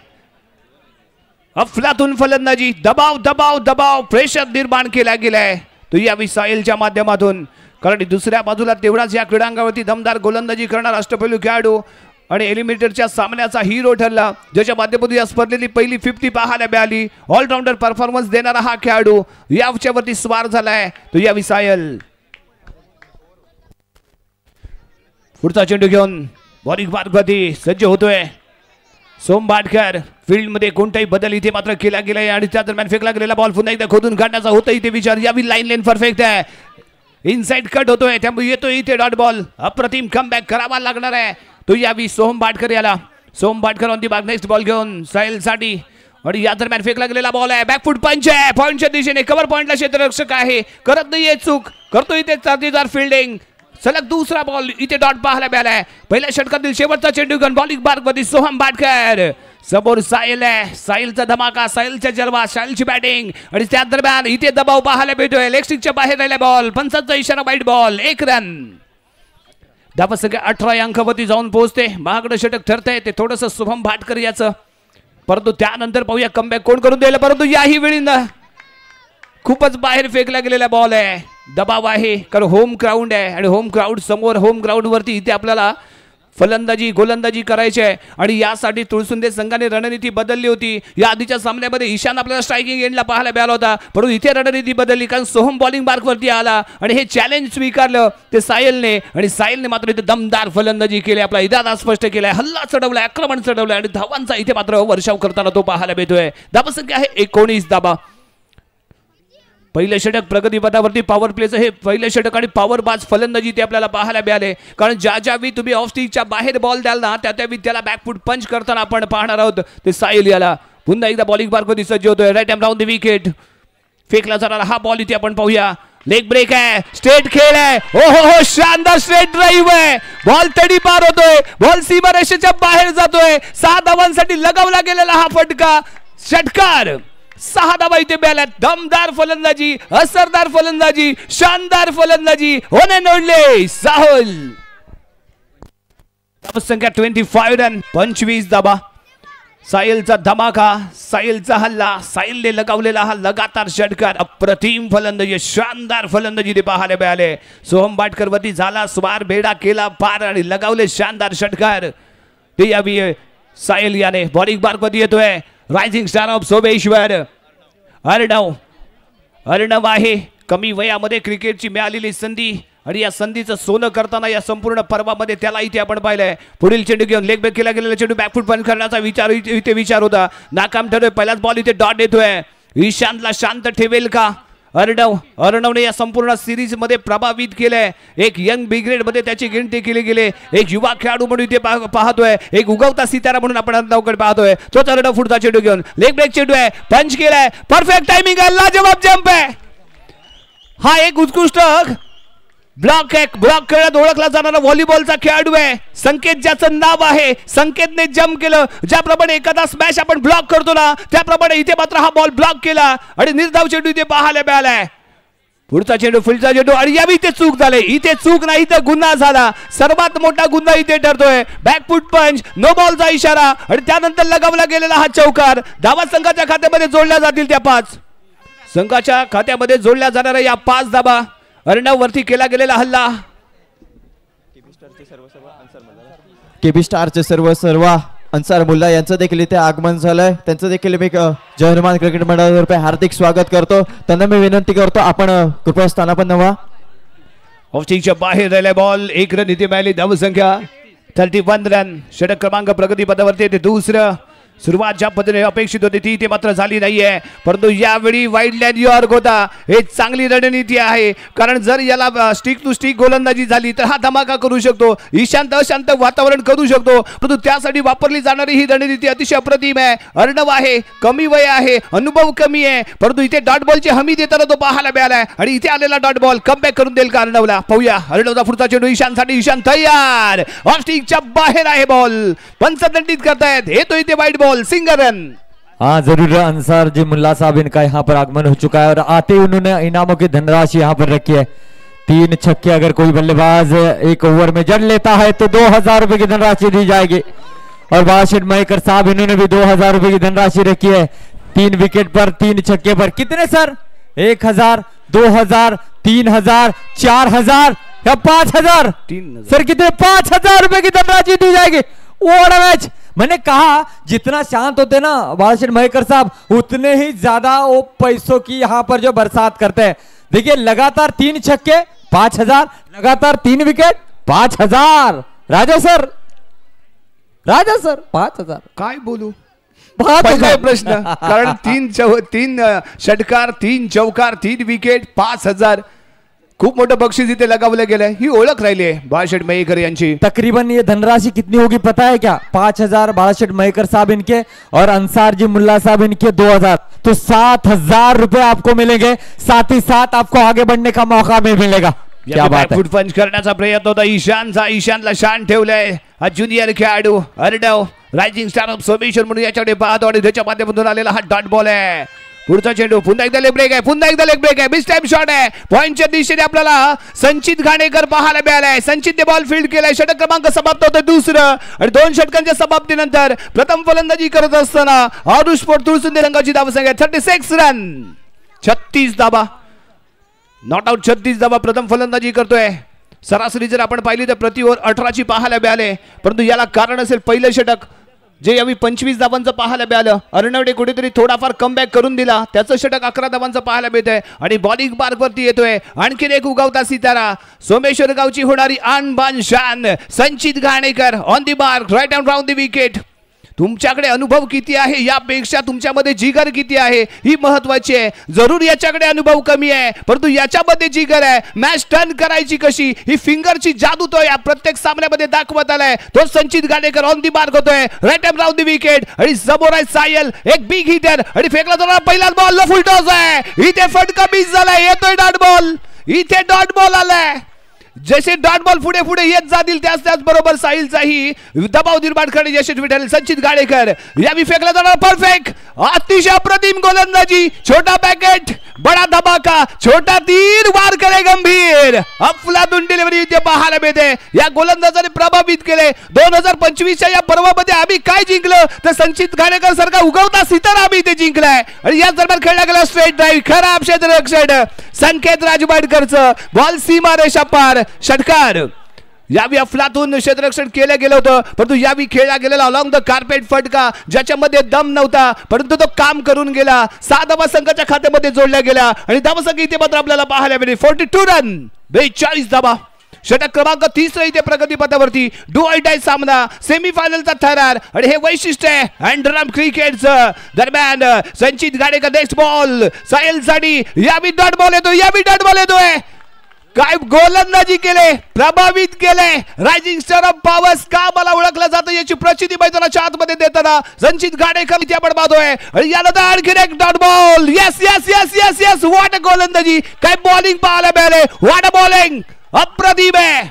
अफलातून फलंदाजी, दबाव दबाव दबाव, प्रेशर निर्माण केला गेलाय तो या सायलच्या माध्यमातून. कारण दुसऱ्या बाजूला तेवढाच या क्रीडांगणावरती दमदार गोलंदाजी करणारा अष्टपैलू खेळाडू आणि एलिमिनेटरच्या सामन्याचा हिरो ठरला, ज्याच्या माध्यमातून या स्पर्धेतली पहिली 50 पाहायला मिळाली. ऑलराऊंडर परफॉर्मन्स देणारा हा खेळाडू याच्यावरती स्वार झालाय तो या सायल. पुढचा चेंडू घेऊन बॉलिंग मार्गवरती सज्ज होतोय सोम बाटकर. फील्ड मध्ये कोणताही बदल इथे मात्र केला गेलाय आणि त्या दरम्यान फेकला गेलेला बॉल पुन्हा एकदा खोदून काढण्याचा होता इथे विचार. यावी लाईन परफेक्ट आहे. इनसाइड कट होतोय, त्यामुळे येतोय इथे डॉट बॉल. अप्रतिम कमबॅक करावा लागणार आहे तो यावी सोहम बाटकर याला. Soham Batkar on the mark. Next ball घेऊन साहिल साठी आणि या दरम्यान फेकला गेलेला बॉल आहे. बॅकफूट पंच आहे. पॉइंटच्या दिशेने कव्हर पॉइंटला क्षेत्ररक्षक आहे, करत नाहीये चूक, करतो इथे तारतीदार फिल्डिंग. सलग दुसरा बॉल इथे डॉट पाहायला मिळालाय. पहिल्या षटकातील शेवटचा चेंडू घेऊन बॉलिंग मार्कवरती सोहम बाटकर. समोर साहिल आहे. साहिलचा धमाका, साहिलच्या जलवा, साहिलची बॅटिंग आणि त्या दरम्यान इथे दबाव पाहायला मिळतोय. लेग स्टिकच्या बाहेर राहिला बॉल. पंचाचा इशारा, वाईट बॉल. 1 रन. धावसंख्या 18 अंकावरती जाऊन पोहोचते. महागडं षटक ठरतंय ते थोडंसं शुभम भाटकर याचं, परंतु त्यानंतर पाहूया कमबॅक कोण करून द्यायला. परंतु याही वेळी खूपच बाहेर फेकला गेलेला बॉल आहे. दबाव आहे कारण होम ग्राउंड आहे आणि होम ग्राउंड समोर, होम ग्राउंड वरती इथे आपल्याला फलंदाजी गोलंदाजी करायची आहे आणि यासाठी तुळसुंदे संघाने रणनीती बदलली होती. या आधीच्या सामन्यामध्ये ईशान आपल्याला स्ट्रायकिंग एंडला पाहायला मिळाला होता, परंतु इथे रणनीती बदलली कारण सोहम बॉलिंग मार्कवरती आला आणि हे चॅलेंज स्वीकारलं ते सायलने आणि सायलने मात्र इथे दमदार फलंदाजी केली. आपला इरादा स्पष्ट केलाय, हल्ला चढवलाय, आक्रमण चढवलंय आणि धावांचा इथे मात्र वर्षाव करताना तो पाहायला मिळतोय. धावसंख्या आहे 19 धावा. पहिलं षटक प्रगतीपथावरती पॉवर प्लेचं हे पहिलं षटक आणि पॉवर बाज फलंदाजी ते आपल्याला पाहायला मिळाले, कारण ज्यावेळी तुम्ही ऑफ स्टिकच्या बाहेर बॉल द्याल ना त्यावेळी त्याला बॅकफूट पंच करताना आपण पाहणार आहोत ते साहिल याला. पुन्हा एकदा बॉलिंग मार्कवरती सज्ज होतोय. Right hand round the wicket. फेकला जाणारा हा बॉल इथे आपण पाहूया. लेग ब्रेक आहे, स्ट्रेट खेळ आहे. ओ हो, शानदार स्ट्रेट ड्राईव्ह आहे. बॉल तडी पार होतोय, बॉल सीमारेषेच्या बाहेर जातोय. 6 धावांसाठी लगावला गेलेला हा फटका. षटकार. 6 धावा इथे मिळाल्या. दमदार फलंदाजी, असरदार फलंदाजी, शानदार फलंदाजी. होणे नोडले साहुल. संख्या 25 रन, 25 धावा. साहिलचा धमाका, साहिलचा हल्ला, साहिलने लगावलेला हा लगातार षटकार. अप्रतिम फलंदाजी, शानदार फलंदाजी ते पाहायला मिळाले. सोहम बाटकर वरती झाला स्वार, बेडा केला पार आणि लगावले शानदार षटकार. ते यावी साहिल याने बॉलिंग मार्कवरती येतोय. Rising star of Someshwar Arnav आहे. कमी वयामध्ये क्रिकेटची मिळालेली संधी आणि या संधीचं सोनं करताना या संपूर्ण पर्वामध्ये त्याला इथे आपण पाहिलंय. पुढील चेंडू घेऊन लेग ब्रेक केला गेलेला चेंडू बॅकफूट बंद करण्याचा इथे विचार होता. नाकाम ठरतोय. पहिलाच बॉल इथे डॉट येतोय. ईशानला शांत ठेवेल का अर्णवने या संपूर्ण सिरीज मध्ये प्रभावित केलंय. एक यंग ब्रिगेड मध्ये त्याची गिनती केली गेली. एक युवा खेळाडू म्हणून इथे पाहतोय. एक उगवता सितारा म्हणून आपण अर्णवकडे पाहतोय. तोच अर्णव पुढचा चेंडू घेऊन लेग ब्रेक चेंडू आहे. पंच केलाय. परफेक्ट टायमिंग आहे. लाजवाब जंप आहे. हा एक उत्कृष्ट ब्लॉक खेळत ओळखला जाणारा व्हॉलीबॉलचा खेळाडू आहे. संकेत ज्याचं नाव आहे. संकेतने जम्प केलं. ज्याप्रमाणे एखादा स्मॅश आपण ब्लॉक करतो ना त्याप्रमाणे इथे मात्र हा बॉल ब्लॉक केला आणि निर्धाव चेंडू इथे पाहायला मिळालाय. पुढचा चेंडू फुलचा चेंडू आणि यावी इथे चूक झाले. इथे चूक नाही तर गुन्हा झाला. सर्वात मोठा गुन्हा इथे ठरतोय. बॅकफुट पंच, नो बॉलचा इशारा आणि त्यानंतर लगावला गेलेला हा चौकार. धावा संघाच्या खात्यामध्ये जोडल्या जातील त्या 5. संघाच्या खात्यामध्ये जोडल्या जाणाऱ्या या 5 धावा. अर्णव वरती केला गेलेला हल्ला. केबी स्टारचे सर्व अन्सार मुल्ला यांचं देखील इथे आगमन झालंय. त्यांचं देखील मी जय हनुमान क्रिकेट मंडळातर्फे हार्दिक स्वागत करतो. त्यांना मी विनंती करतो आपण कृपया स्थानापन्न व्हा. ऑफस्टिंगच्या बाहेर राहिलाय बॉल. 1 रन इथे मिळाली. धावसंख्या 31 रन. षटक क्रमांक प्रगती पदावरती येते. दुसरं सुरुवात ज्या पद्धतीने अपेक्षित होती ती इथे मात्र झाली नाहीये. परंतु यावेळी वाईड लाईन यॉर्क होता. हे चांगली रणनीती आहे. कारण जर याला स्टिक टू स्टिक गोलंदाजी झाली तर हा धमाका करू शकतो. ईशांत अशांत वातावरण करू शकतो. परंतु त्यासाठी वापरली जाणारी ही रणनीती अतिशय अप्रतिम आहे. अर्णव आहे, कमी वय आहे, अनुभव कमी आहे, परंतु इथे डॉट बॉलची हमी देताना तो पाहायला मिळालाय. आणि इथे आलेला डॉट बॉल कमबॅक करून देईल का अर्णवला? पाहूया. अर्णवचा पुढचा चेंडू ईशांतसाठी. ईशांत तयार. ऑफस्टिंगच्या बाहेर आहे बॉल. पंच दंडित करतायत. येतो इथे वाईड बॉल. Single run. हाँ जरूर अंसार जी मुल्ला साहब इनका यहाँ पर आगमन हो चुका है और आते ही उन्होंने इनामों की धनराशि यहाँ पर रखी है. 3 छक्के अगर कोई बल्लेबाज एक ओवर में जड़ लेता है तो 2000 रुपए की धनराशि दी जाएगी. और बाशिर मयकर साहब इन्होंने भी 2000 रुपए की धनराशि रखी है. 3 विकेट पर 3 छक्के पर कितने सर? 1000, 2000, 3000, 4000 या 5000 सर कितने? 5000 रुपए की धनराशि दी जाएगी. Over match. मैंने कहा जितना शांत होते ना बाशिर मयकर साहब उतने ही ज्यादा वो पैसों की यहाँ पर जो बरसात करते हैं. देखिए लगातार 3 छक्के 5000, लगातार 3 विकेट 5000. राजा सर 5000 काय बोलू? पहिला प्रश्न. कारण 3 षटकार, 3 चौकार, 3 विकेट, 5000. खूप मोठं बक्षीस इथे लगावलं गेलंय. ही ओळख राहिली आहे बाळाशेठ मयेकर यांची. तकरीबन ये धनराशि कितनी होगी पता है क्या? 5000 बाळाशेठ मयेकर साहब इनके और अंसार जी मुल्ला साहब इनके 2000, तो 7000 रुपए आपको मिलेंगे. साथ ही साथ आपको आगे बढ़ने का मौका भी मिलेगा. क्या बात है. फुट पंच करण्याचा प्रयत्न होता ईशानचा. ईशानला शान ठेवलाय हा ज्युनियर खेळाडू Arnav. Rising star of Someshwar म्हणून याच्याकडे पाहतो आणि त्याच्या माध्यमातून आलेला हा डॉट बॉल आहे. पुढचा चेंडू. पुन्हा एकदा लेग ब्रेक आहे. पुन्हा एकदा लेग ब्रेक आहे. बिग टाइम शॉट आहे. पॉइंटच्या दिशेने आपल्याला संचित घाणेकर पाहायला मिळालाय. संचितने बॉल फील्ड केलाय. षटक क्रमांक समाप्त होतोय. दुसरं आणि 2 षटकांच्या समाप्तीनंतर प्रथम फलंदाजी करत असताना आरुष पोट तुळसुंदे रंगाची धावसंख्या 36 रन. 36 धावा. नॉट आउट 36 धावा. प्रथम फलंदाजी करतोय. सरासरी जर आपण पाहिली तर प्रति ओव्हर 18ची पाहायला मिळाले. परंतु याला कारण असेल पहिलं षटक जे यावी 25 धावांचं पाहायला मिळालं. अर्णवने कुठेतरी थोडाफार कमबॅक करून दिला. त्याचं षटक 11 धावांचं पाहायला मिळतंय आणि बॉलिंग मार्कवरती येतोय आणखीन एक उगवता सितारा. सोमेश्वर गावची होणारी आन बान शान Sanchit Ghanekar on the mark. Right and round the wicket. तुमच्याकडे अनुभव किती आहे यापेक्षा तुमच्यामध्ये जिगर किती आहे ही महत्वाची आहे. जरूर याच्याकडे अनुभव कमी आहे परंतु याच्यामध्ये जिगर आहे. मॅच टर्न करायची कशी ही फिंगरची जादू तो या प्रत्येक सामन्यामध्ये दाखवत आलाय. तो Sanchit Gadekar on the mark होतोय. Right and round the wicket आणि समोर आहे सायल एक बिग हिटर आणि फेकला जाणारा पहिलाच बॉल फुल टॉस आहे. इथे फटका मिस झालाय. येतोय डॉट बॉल. इथे डॉट बॉल आलाय. जसे डॉट बॉल पुढे पुढे येत जातील त्याच बरोबर साहिलचाही दबाव निर्माण करणे यशस्वी ठरेल. संचित गाडेकर यावी फेकला जाणार परफेक्ट. अतिशय अप्रतिम गोलंदाजी. छोटा पॅकेट बडा धमाका. छोटा तीर वार करे गंभीर. अफलातून डिलिव्हरी इथे पाहायला मिळते. या गोलंदाजाने प्रभावित केले. 2025च्या या पर्वामध्ये आम्ही काय जिंकलं तर संचित गाडेकर सारखा उगवता सितारा आम्ही इथे जिंकलाय. आणि याच दरम्यान खेळला गेला स्ट्रेट ड्राईव्ह. खराब क्षेत्ररक्षण संकेत राजवाडकरचं बॉल सीमा रेषा पार. षटकार. यावी अफलातून क्षेत्ररक्षण केलं गेलं होतं परंतु यावी खेळला गेलेला अलॉंग द कार्पेट फटका ज्याच्यामध्ये दम नव्हता परंतु तो काम करून गेला. 6 धावा संघाच्या खात्यामध्ये जोडल्या गेल्या आणि धावसंख्या इथे मात्र आपल्याला पाहायला मिळेल 42 रन 42 धावा. षटक क्रमांक 30 इथे प्रगती पथावरती. डू ऑर डाय सामना सेमीफायनलचा थरार आणि हे वैशिष्ट्य आहे अँडरम क्रिकेटचं. दरम्यान संचित गाडेकर नेक्स्ट बॉल साहिलसाठी. यावी डॉट बॉल येतोय. यावी डॉट बॉल येतोय. काय गोलंदाजी केले. प्रभावित केले. रायझिंग स्टार ऑफ पॉवर्स का मला ओळखलं जातं याची प्रचिती मैदानाच्या आतमध्ये देताना संचित गाडेकर इथे आपण पाहतोय. आणि यानंतर आणखीन एक dot ball. Yes yes yes yes yes what a गोलंदाजी. काय बॉलिंग पाहायला मिळाले. What a bowling. अप्रतिम आहे.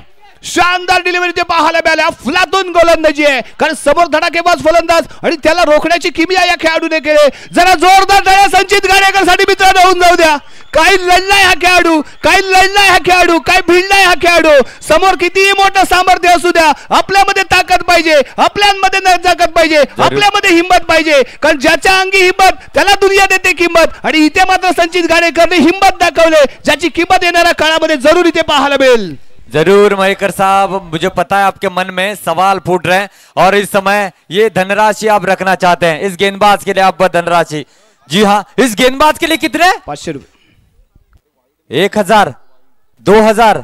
शानदार डिलिव्हरी ते पाहायला मिळाले. अफलातून गोलंदाजी आहे, कारण समोर धडाकेबाज फलंदाज आणि त्याला रोखण्याची किमया या खेळाडूने केले. जरा जोरदार टाळ्या संचित गाडेकर साठी मित्रांनो होऊन जाऊ द्या. काय लढलाय हा खेळाडू, काय लढलाय हा खेळाडू, काय भिडलाय हा खेळाडू. समोर कितीही मोठं सामर्थ्य असू द्या, आपल्यामध्ये ताकद पाहिजे, आपल्यामध्ये नजाकत पाहिजे, आपल्यामध्ये हिंमत पाहिजे. कारण ज्याच्या अंगी हिंमत त्याला दुनिया देते किंमत. आणि इथे मात्र संचित गाडेकरने हिंमत दाखवले, ज्याची किंमत येणाऱ्या काळामध्ये जरूर इथे पाहायला मिळेल. जरूर मयेकर साहब, मुझे पता है आपके मन में सवाल फूट रहे हैं और इस समय ये धनराशि आप रखना चाहते हैं इस गेंदबाज के लिए. आप धनराशि, जी हाँ, इस गेंदबाज के लिए कितने? 500 रुपए. 1000, 2000,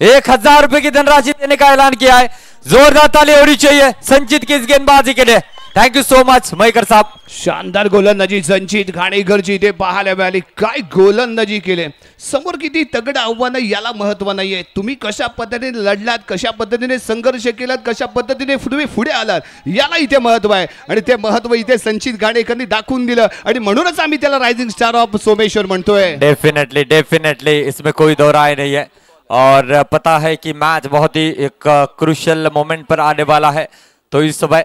1000 रुपए की धनराशि देने का ऐलान किया है. जोरदार ताली होनी चाहिए संचित की इस गेंदबाजी के लिए. Thank you so much Mayekar साहब. शानदार गोलंदाजी संचित घाणेकरची इथे पाहायला मिळाली. काय गोलंदाजी केले. समोर किती तगड आव्हान, याला महत्व नाहीये. तुम्ही कशा पद्धतीने लढलात, कशा पद्धतीने संघर्ष केलात, कशा पद्धतीने तुम्ही पुढे आलात, याला इथे महत्व आहे. आणि ते महत्व इथे संचित घाणेकरनी दाखवून दिलं. आणि म्हणूनच आम्ही त्याला रायझिंग स्टार ऑफ सोमेश्वर म्हणतोय. डेफिनेटली डेफिनेटली, इसमें कोई दो राय नहीं है. और पता है कि मैच बहुत ही एक क्रूशियल मोमेंट पर आने वाला है. तो इस समय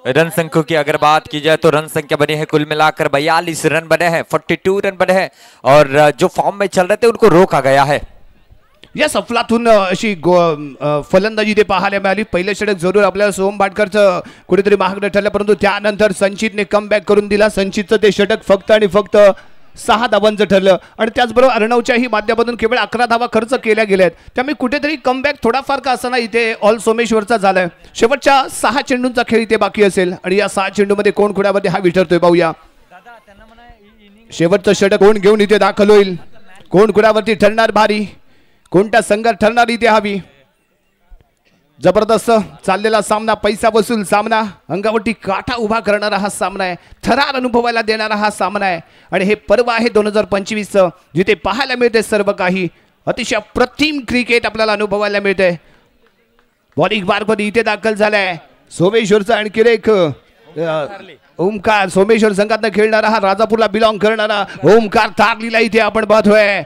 रन संख्या की अगर बात की जाए तो रन संख्या बनी है कुल मिलाकर 42 रन बने हैं, 42 रन बने हैं. और जो फॉर्म में चल रहे थे उनको रोका गया है. या सफलातून अशी फलंदाजी ते पाहायला मिळाली. पहिलं षटक जरूर आपल्याला सोहम भाटकरचं कुठेतरी महागडं ठरलं, परंतु त्यानंतर संचितने कमबॅक करून दिला. संचितचं ते षटक फक्त आणि फक्त 6 धावांचं ठरलं. आणि त्याचबरोबर अर्णवच्याही माध्यमातून केवळ 11 धावा खर्च केल्या गेल्यात. त्यामुळे कुठेतरी कमबॅक थोडाफार का असताना इथे ऑल सोमेश्वरचा झालाय. शेवटच्या 6 चेंडूंचा खेळ इथे बाकी असेल आणि या 6 चेंडूमध्ये कोण खुड्यामध्ये हा विठरतोय पाहूया. शेवटचं षटक कोण घेऊन इथे दाखल होईल, कोण खुड्यावरती ठरणार भारी, कोणत्या संघात ठरणार इथे हवी. जबरदस्त चाललेला सामना, पैसा वसूल सामना, अंगावरती काटा उभा करणारा हा सामना आहे, थरार अनुभवायला देणारा हा सामना आहे. आणि हे पर्व आहे 2025चं, जिथे पाहायला मिळते सर्व काही. अतिशय प्रतिम क्रिकेट आपल्याला अनुभवायला मिळते. बॉलिंग मार्गमध्ये इथे दाखल झालाय सोमेश्वरचा आणखी एक ओमकार. सोमेश्वर संघातनं खेळणारा हा राजापूरला बिलॉंग करणारा ओमकार तारलीला इथे आपण पाहतोय.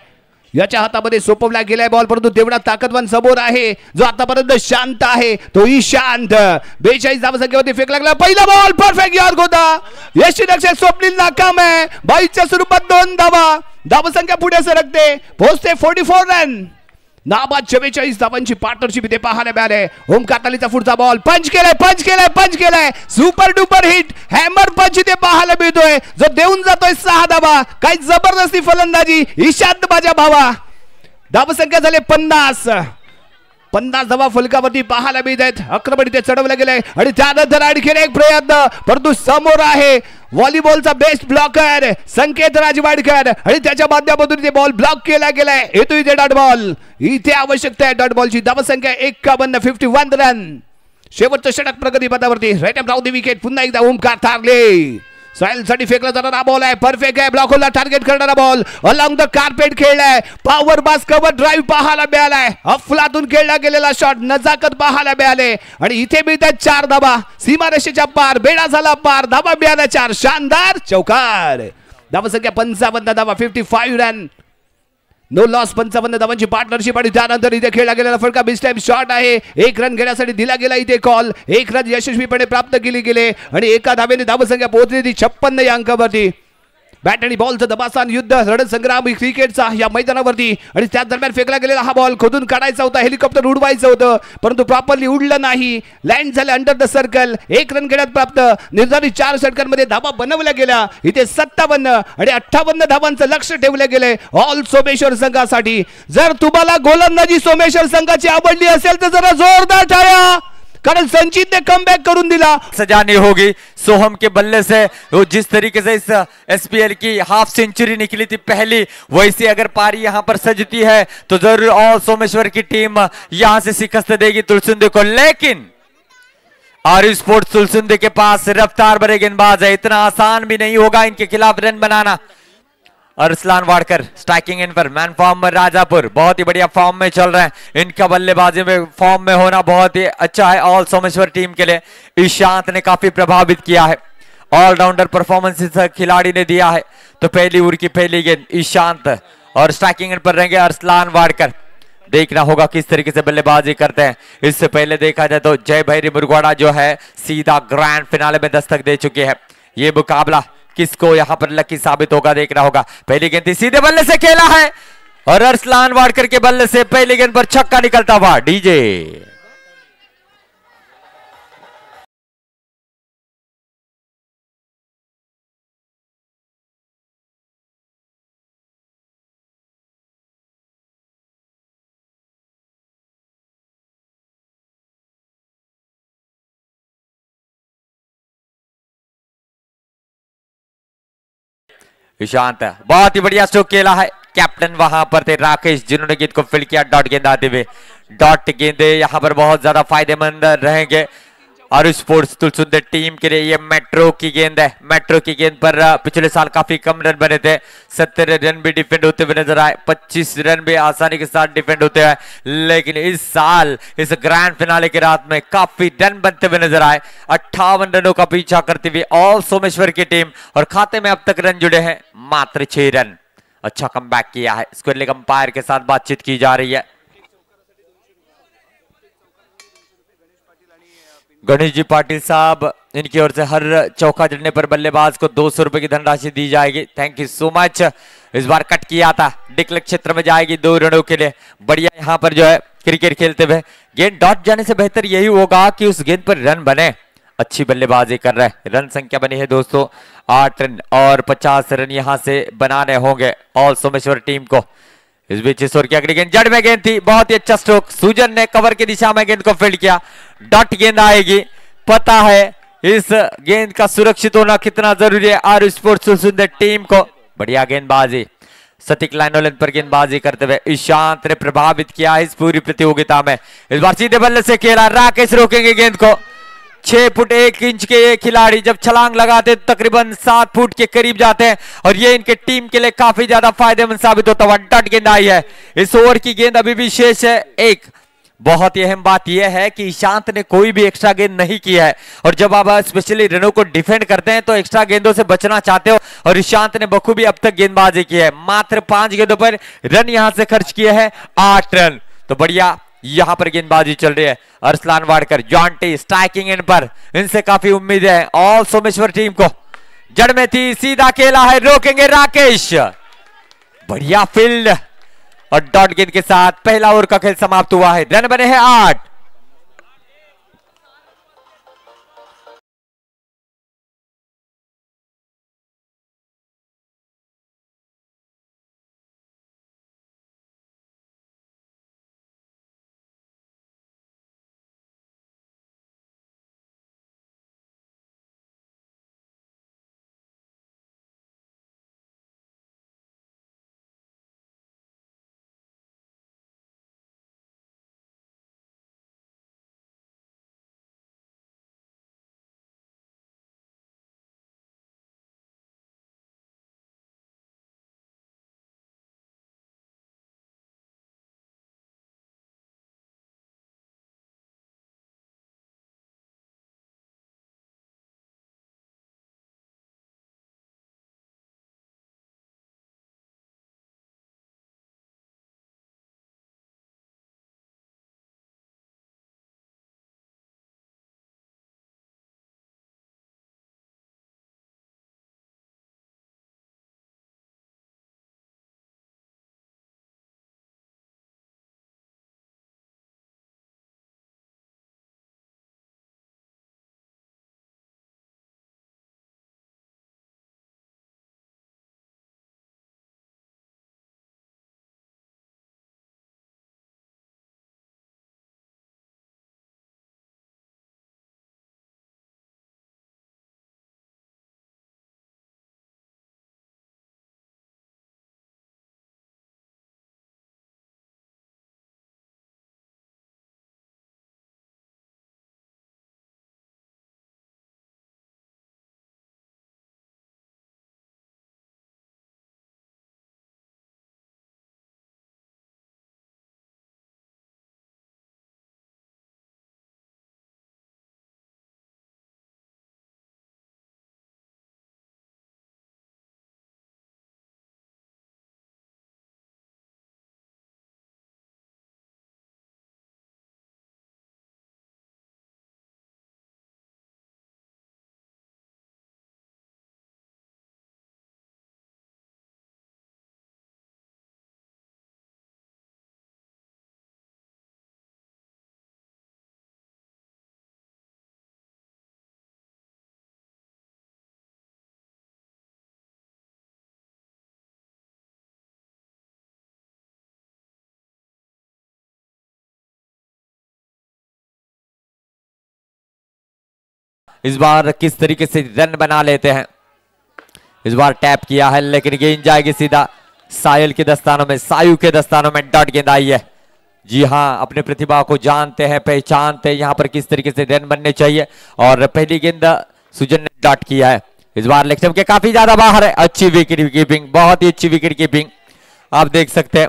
याच्या हातामध्ये सोपवला गेलाय बॉल, परंतु तेवढा ताकदवान समोर आहे जो आतापर्यंत शांत आहे, तो शांत. 42 धावसंख्येवरती फेक लागला. पहिला बॉल परफेक्ट यार गोदा. यष्टीरक्षक स्वप्नील नाकाम आहे. 22च्या स्वरूपात 2 धावा. धावसंख्या पुढे सरकते, पोहोचते 44 रन. नाबाद 44 धावांची पार्टनरशिप इथे पाहायला मिळाले. ओमकार तालीचा पुढचा बॉल पंच केलाय, पंच केलाय, पंच केलाय. सुपर डुपर हिट, हॅमर पंच इथे पाहायला मिळतोय, जो देऊन जातोय 6 धावा. काय जबरदस्ती फलंदाजी ईशांत माझ्या भावा. धावसंख्या झाले 50 धावा फलकावरती पाहायला मिळत आहेत. आक्रमण इथे चढवलं गेलंय आणि त्यानंतर आणखी एक प्रयत्न, परंतु समोर आहे व्हॉलीबॉलचा बेस्ट ब्लॉकर संकेत राजवाडकर आणि त्याच्या माध्यमातून इथे बॉल ब्लॉक केला गेलाय. येतो इथे डॉट बॉल. इथे आवश्यकता आहे डॉट बॉलची. धावसंख्या 51 रन. शेवटचं षटक प्रगती पदावरती. राईट अप राहू दे विकेट. पुन्हा एकदा ओमकार तारले. साईल साठी फेकला जाणारा बॉल आहे, परफेक्ट आहे. ब्लॉकला टार्गेट करणारा बॉल अलॉंग द कार्पेट खेळलाय. पॉवर बास कव्हर ड्राईव्ह पाहायला मिळालाय. अफलातून खेळला गेलेला शॉट, नजाकत पाहायला मिळाले. आणि इथे मिळतात 4 धावा. सीमारेषेच्या पार, बेडा झाला पार, धावा मिळाल्या 4. शानदार चौकार. धावसंख्या 55 धावा, 55 रन. No loss. 55 धावांची पार्टनरशिप. आणि त्यानंतर इथे खेळला गेलेला फटका बिस टाइम शॉट आहे. 1 रन घेण्यासाठी दिला गेला इथे कॉल. 1 रन यशस्वीपणे प्राप्त केली गेले आणि एका धावेने धावसंख्या पोहोचली ती 56 या अंकावरती. बॅट आणि बॉलचं दबासान युद्ध, रणसंग्राम क्रिकेटचा या मैदानावरती. आणि त्या दरम्यान फेकला गेलेला हा बॉल खोदून काढायचा होता, हेलिकॉप्टर उडवायचं होतं, परंतु प्रॉपरली उडलं नाही. लँड झालं अंडर द सर्कल. 1 रन घेण्यात प्राप्त. निर्धारित 4 षटकांमध्ये धावा बनवल्या गेल्या. इथे 57 आणि 58 धावांचं लक्ष ठेवलं गेलंय ऑल सोमेश्वर संघासाठी. जर तुम्हाला गोलंदाजी सोमेश्वर संघाची आवडली असेल तर जरा जोरदार टाळ्या, कारण संचित ने कमबैक करून दिला. सजानी होगी सोहम के बल्ले से. वो जिस तरीके से इस एसपीएल की हाफ सेंचुरी निकली थी पहली, वैसी अगर पारी यहां पर सजती है तो जरूर और सोमेश्वर की टीम यहां से शिकस्त देगी तुलसुंदे को. लेकिन आर स्पोर्ट्स तुलसुंदे के पास रफ्तार भरे गेंदबाज है, इतना आसान भी नहीं होगा इनके खिलाफ run banana. Arsalan Wadkar striking end पर, मैन फॉर्म में राजापुर बहुत ही बढ़िया फॉर्म में चल रहे हैं. इनका बल्लेबाजी में फॉर्म में होना बहुत ही अच्छा है ऑल सोमेश्वर टीम के लिए. ईशांत ने काफी प्रभावित किया है, ऑलराउंडर परफॉर्मेंस इस खिलाड़ी ने दिया है. तो पहली ओवर की पहली गेंद ईशांत और स्ट्राइकिंग इन पर रहेंगे अरसलान वाडकर. देखना होगा किस तरीके से बल्लेबाजी करते हैं। इससे पहले देखा जाए तो जय भैरी मुरगुवाड़ा जो है सीधा ग्रैंड फिनाले में दस्तक दे चुके हैं। ये मुकाबला किसको यहाँ पर लकी साबित होगा देखना होगा। पहली गेंद सीधे बल्ले से खेला है और अरसलान वाडकर के बल्ले से पहली गेंद पर छक्का निकलता हुआ। डीजे ईशांत बहुत ही बढ़िया स्ट्रोक खेला है। कैप्टन वहां पर थे राकेश जिन्होंने गेंद को फील्ड किया डॉट गेंद आते हुए। डॉट गेंदे यहां पर बहुत ज्यादा फायदेमंद रहेंगे और स्पोर्ट्स तुलसुंदर टीम के लिए ये मेट्रो की गेंद है। मेट्रो की गेंद पर पिछले साल काफी कम रन बने थे। 70 रन भी डिफेंड होते हुए नजर आए, 25 रन भी आसानी के साथ डिफेंड होते हैं। लेकिन इस साल इस ग्रैंड फिनाले की रात में काफी रन बनते हुए नजर आए। 58 रनों का पीछा करते हुए ऑल सोमेश्वर की टीम और खाते में अब तक रन जुड़े हैं मात्र 6 रन। अच्छा कमबैक किया है। स्क्वायर लेग अंपायर के साथ बातचीत की जा रही है। गणेश जी पाटिल साहब इनकी ओर से हर चौका जड़ने पर बल्लेबाज को 200 रुपए की धनराशि दी जाएगी। Thank you so much. इस बार कट किया था, डिक्लेयर क्षेत्र में जाएगी 2 रनों के लिए। बढ़िया यहाँ पर जो है क्रिकेट खेलते हुए। गेंद डॉट जाने से बेहतर यही होगा कि उस गेंद पर रन बने। अच्छी बल्लेबाजी कर रहे हैं। रन संख्या बनी है दोस्तों 8 रन और 50 रन यहां से बनाने होंगे ऑल सोमेश्वर टीम को। इस बीच ईश्वर की अगली गेंद जड़ में गेंद थी, बहुत ही अच्छा स्ट्रोक। सुजन ने कवर की दिशा में गेंद को फील्ड किया। डॉट गेंद आएगी। पता है इस गेंद का सुरक्षित होना कितना जरूरी है और स्पोर्ट्स सुंदर टीम को। बढ़िया गेंदबाजी सटीक लाइनों लेंथ पर गेंदबाजी करते हुए ईशांत ने प्रभावित किया इस पूरी प्रतियोगिता में। इस बार सीधे बल्ले से खेला, राकेश रोकेंगे गेंद को। 6 फुट 1 इंच के ये खिलाड़ी जब छलांग लगाते तो तकरीबन 7 फुट के करीब जाते हैं और ये इनके टीम के लिए काफी ज्यादा फायदेमंद साबित होता हुआ। डॉट गेंद आई है। इस ओवर की गेंद अभी भी शेष है एक। बहुत ही अहम बात यह है कि ईशांत ने कोई भी एक्स्ट्रा गेंद नहीं किया है और जब आप स्पेशली रनों को डिफेंड करते हैं तो एक्स्ट्रा गेंदों से बचना चाहते हो और ईशांत ने बखूबी अब तक गेंदबाजी की है। मात्र 5 गेंदों पर रन यहां से खर्च किए हैं 8 रन। तो बढ़िया यहां पर गेंदबाजी चल रही है। Arsalan Wadkar Jonty striking end पर, इनसे काफी उम्मीद है ऑल सोमेश्वर टीम को। जड़ में थी, सीधा खेला है, रोकेंगे राकेश। बढ़िया फील्ड और डॉट गेंद के साथ पहला ओवर का खेल समाप्त हुआ है। रन बने हैं 8। इस बार किस तरीके से रन बना लेते हैं। इस बार टैप किया है लेकिन गेंद जाएगी सीधा साहिल के दस्तानों में, सायु के दस्तानों में। डॉट गेंद आई है। जी हाँ, अपने प्रतिभा को जानते हैं, पहचानते हैं यहाँ पर किस तरीके से रन बनने चाहिए। और पहली गेंद सुजन ने डॉट किया है। इस बार लेग स्टंप के काफी ज्यादा बाहर है। अच्छी विकेट कीपिंग, बहुत ही अच्छी विकेट कीपिंग आप देख सकते हैं।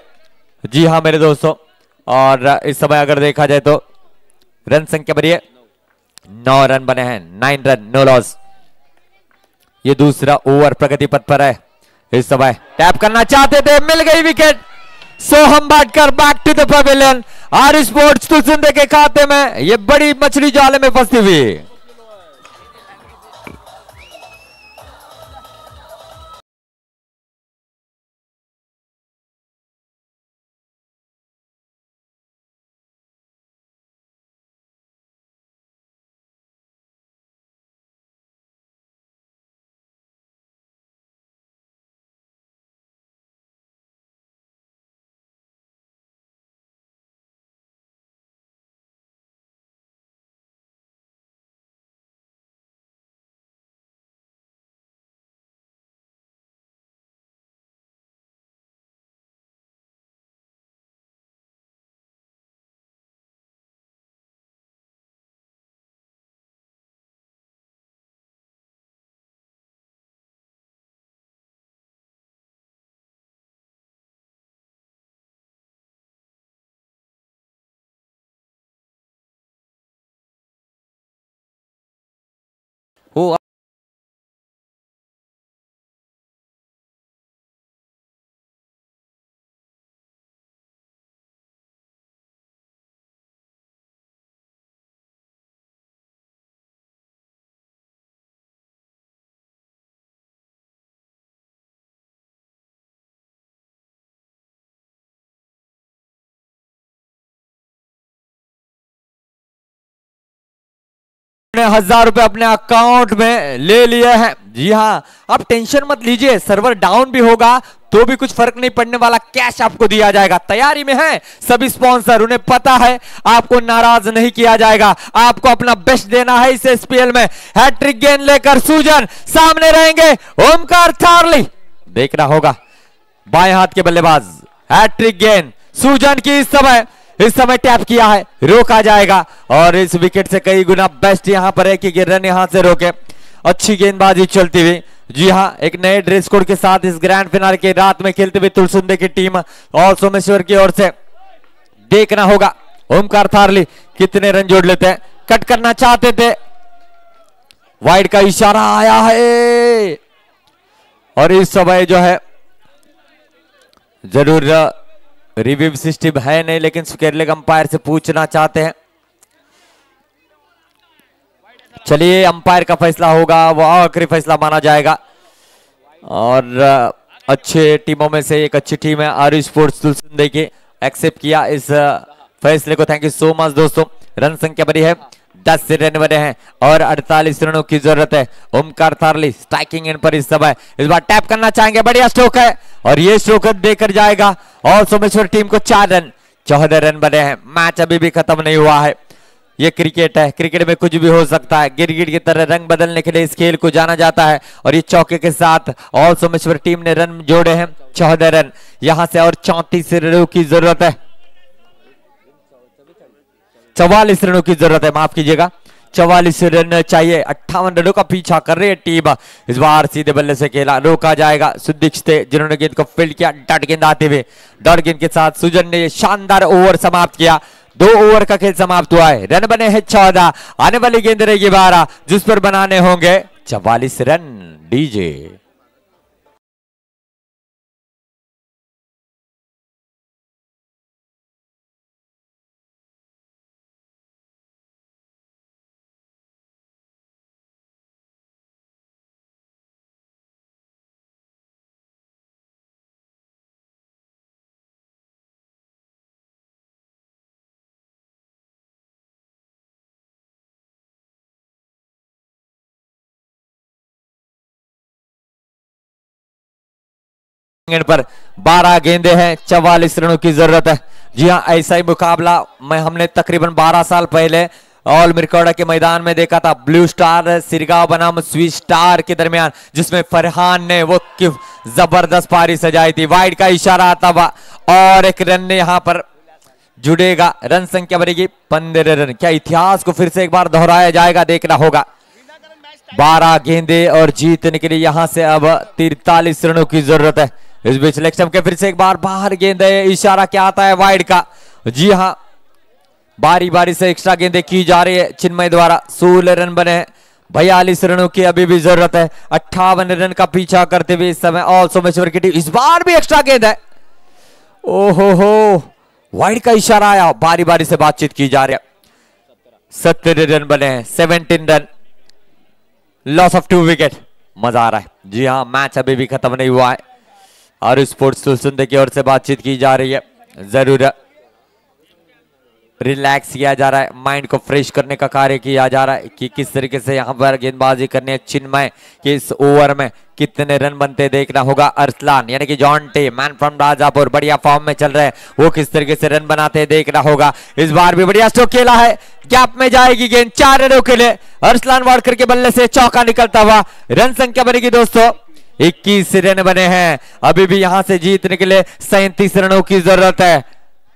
जी हाँ मेरे दोस्तों, और इस समय अगर देखा जाए तो रन संख्या बढ़ी है, 9 रन बने हैं, 9 रन, नो लॉस। ये दूसरा ओवर प्रगति पथ पर है। इस समय टैप करना चाहते थे, मिल गई wicket. Soham Bhatkar back to the pavilion. R sports Tulsinde के खाते में ये बड़ी मछली जाले में फंसी हुई। वो ने 1000 रुपए अपने अकाउंट में ले लिए हैं। जी हाँ, अब टेंशन मत लीजिए, सर्वर डाउन भी होगा तो भी कुछ फर्क नहीं पड़ने वाला, कैश आपको दिया जाएगा। तैयारी में है सभी स्पॉन्सर, उन्हें पता है आपको नाराज नहीं किया जाएगा, आपको अपना बेस्ट देना है इस एसपीएल में। हैट्रिक गेंद लेकर सुजन सामने रहेंगे, ओमकार थारली देखना होगा बाएं हाथ के बल्लेबाज। हैट्रिक गेंद सुजन की इस समय टैप किया है, रोका जाएगा और इस विकेट से कई गुना बेस्ट यहां पर है कि रन यहां से रोके। अच्छी गेंदबाजी चलती हुई। जी हां, एक नए ड्रेस कोड के साथ इस ग्रैंड फिनाले के रात में खेलते हुए तुलसुंदे की टीम और सोमेश्वर की ओर से देखना होगा ओमकार थारली कितने रन जोड़ लेते हैं। कट करना चाहते थे, वाइड का इशारा आया है और इस समय जो है जरूर रिव्यू सिस्टम है नहीं, लेकिन सुकेर लेग अंपायर से पूछना चाहते हैं। चलिए, अंपायर का फैसला होगा, वो आखिरी फैसला माना जाएगा। और अच्छे टीमों में से एक अच्छी टीम है आर स्पोर्ट्स तुलसिंदे की, एक्सेप्ट किया इस फैसले को। थैंक यू सो मच दोस्तों। रन संख्या बड़ी है, 10 रन बने हैं और 48 रनों की जरूरत है। ओमकार थारली स्ट्राइकिंग एंड पर इस समय इस बार टैप करना चाहेंगे, बढ़िया स्ट्रोक है और ये स्ट्रोक देकर जाएगा और सोमेश्वर टीम को 4 रन, 14 रन बने हैं। मैच अभी भी खत्म नहीं हुआ है, ये क्रिकेट है, क्रिकेट में कुछ भी हो सकता है। गिरगिट की तरह रंग बदलने के लिए इस खेल को जाना जाता है और ये चौके के साथ और सोमेश्वर टीम ने रन जोड़े हैं 14 रन। यहां से और 34 रनों की जरूरत है, 44 रनों की जरूरत है, माफ कीजिएगा, 44 रन चाहिए। 58 रनों का पीछा कर रही है टीम। इस बार सीधे बल्ले से खेला, रोका जाएगा। सुदीक्षित जिन्होंने गेंद को फील्ड किया, डॉट गेंद आते हुए, डॉट गेंद के साथ सुजन ने शानदार ओवर समाप्त किया। 2 ओवर का खेल समाप्त हुआ है, रन बने हैं 14, आने वाली गेंद रहेगी 12 जिस पर बनाने होंगे 44 रन। डीजे पर 12 गेंदे हैं, 44 रनों की जरूरत है। जी हाँ, ऐसा ही मुकाबला मैं हमने तकरीबन 12 साल पहले ऑल मिरकौड़ा के मैदान में देखा था, ब्लू स्टार सिरगांव बनाम स्विच स्टार के दरमियान, जिसमें फरहान ने वो जबरदस्त पारी सजाई थी। वाइड का इशारा आता हुआ और एक रन ने यहां पर जुड़ेगा, रन संख्या बनेगी 15 रन। क्या इतिहास को फिर से एक बार दोहराया जाएगा, देखना होगा। 12 गेंदे और जीतने के लिए यहां से अब 43 रनों की जरूरत है। इस बीच लेग स्टंप के फिर से एक बार बाहर गेंद है, इशारा क्या आता है वाइड का। जी हां, बारी बारी से एक्स्ट्रा गेंदें की जा रही है चिन्मय द्वारा। 16 रन बने हैं, 42 रनों की अभी भी जरूरत है। 58 रन का पीछा करते हुए इस समय ऑल सोमेश्वर की टीम, इस बार भी एक्स्ट्रा गेंद है। ओहो, वाइड का इशारा आया, बारी बारी से बातचीत की जा रही है। 70 रन बने हैं, 17 रन, लॉस ऑफ 2 विकेट। मजा आ रहा है। जी हाँ, मैच अभी भी खत्म नहीं हुआ है और स्पोर्ट्स सुंदर की ओर से बातचीत की जा रही है। जरूर रिलैक्स किया जा रहा है, माइंड को फ्रेश करने का कार्य किया जा रहा है कि किस तरीके से यहाँ पर गेंदबाजी करनी है। चिन्मय कि इस ओवर में कितने रन बनते देखना होगा। अरसलान यानी कि जॉन टे, मैन फ्रॉम राजापुर, बढ़िया फॉर्म में चल रहे हैं, वो किस तरीके से रन बनाते देखना होगा। इस बार भी बढ़िया स्ट्रोक खेला है, गैप में जाएगी गेंद 4 रनों के लिए। अरसलान वाडकर के बल्ले से चौका निकलता हुआ, रन संख्या बनेगी दोस्तों 21 रन बने हैं। अभी भी यहां से जीतने के लिए 37 रनों की जरूरत है,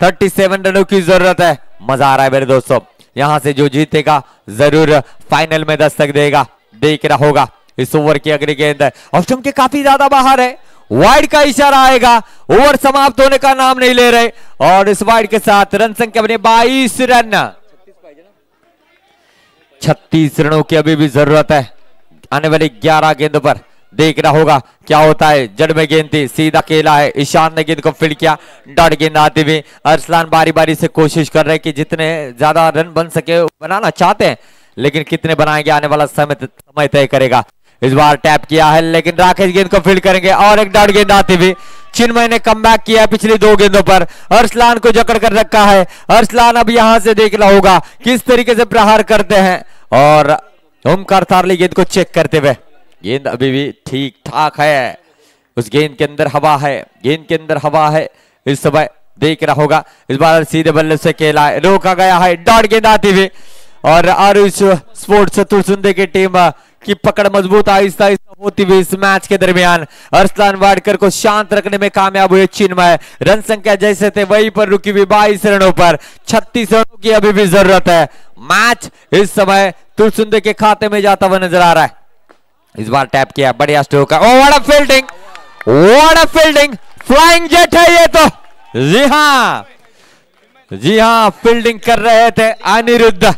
37 रनों की जरूरत है। मजा आ रहा है मेरे दोस्तों, यहां से जो जीतेगा जरूर फाइनल में दस्तक देगा, देखना होगा। इस ओवर की अगली गेंद है, ऑफ स्टंप के काफी ज्यादा बाहर है, वाइड का इशारा आएगा। ओवर समाप्त होने का नाम नहीं ले रहे और इस वाइड के साथ रन संख्या बने 22 रन। 36 रनों की अभी भी जरूरत है आने वाली 11 गेंदों पर, देखना होगा क्या होता है। जड़ में गेंद थी, सीधा खेला है, ईशान ने गेंद को फील्ड किया, डॉट गेंद आती हुई। अरसलान बारी बारी से कोशिश कर रहे हैं कि जितने ज्यादा रन बन सके बनाना चाहते हैं, लेकिन कितने बनाएंगे आने वाला समय तय करेगा। इस बार टैप किया है लेकिन राकेश गेंद को फील्ड करेंगे और एक डॉट गेंद आती हुई। चिन्मय ने कमबैक किया है पिछली 2 गेंदों पर, अरसलान को जकड़ कर रखा है। अरसलान अब यहां से देखना होगा किस तरीके से प्रहार करते हैं और ओमकार थारली गेंद को चेक करते हुए। गेंद अभी भी ठीक ठाक है, उस गेंद के अंदर हवा है, गेंद के अंदर हवा है। इस समय देखना होगा, इस बार सीधे बल्ले से खेला है, रोका गया है, डॉट गेंद आती हुई और आरुष स्पोर्ट्स तुलसुंदे की टीम की पकड़ मजबूत आहिस्ता आहिस्ता होती हुई इस मैच के दरमियान अरसलान वाडकर को शांत रखने में कामयाब हुए चिन्मय। रन संख्या जैसे थे वहीं पर रुकी हुई 22 रनों पर, 36 रनों की अभी भी जरूरत है। मैच इस समय तुलसुंदे के खाते में जाता हुआ नजर आ रहा है। इस बार टैप किया, बढ़िया स्ट्रोक है, what a fielding, what a fielding, flying jet है ये तो। जी हाँ, फील्डिंग कर रहे थे अनिरुद्ध,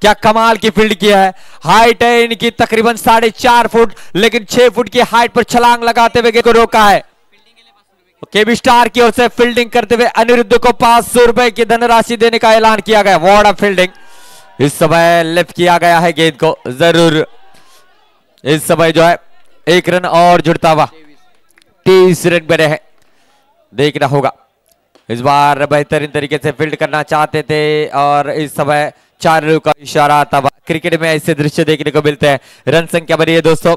क्या कमाल की फील्ड किया है। हाइट है इनकी तकरीबन 4.5 फुट, लेकिन 6 फुट की हाइट पर छलांग लगाते हुए को रोका है। केबी स्टार की ओर से फील्डिंग करते हुए अनिरुद्ध को 500 रुपए की धनराशि देने का ऐलान किया गया। व्हाट अ फील्डिंग, इस समय लिफ्ट किया गया है गेंद को, जरूर इस समय जो है 1 रन और जुड़ता हुआ 23 रन बने हैं, देखना होगा। इस बार बेहतरीन तरीके से फील्ड करना चाहते थे और इस समय 4 रनों का इशारा आता हुआ। क्रिकेट में ऐसे दृश्य देखने को मिलते हैं। रन संख्या बनी है दोस्तों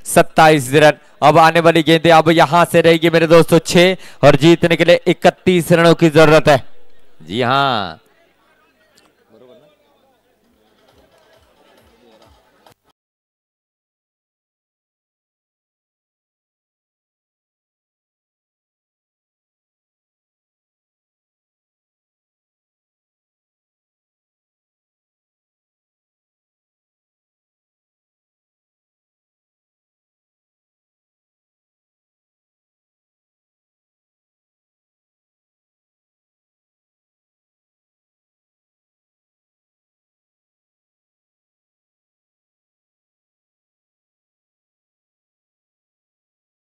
27 रन। अब आने वाली गेंदें अब यहां से रहेगी मेरे दोस्तों 6 और जीतने के लिए 31 रनों की जरूरत है। जी हाँ,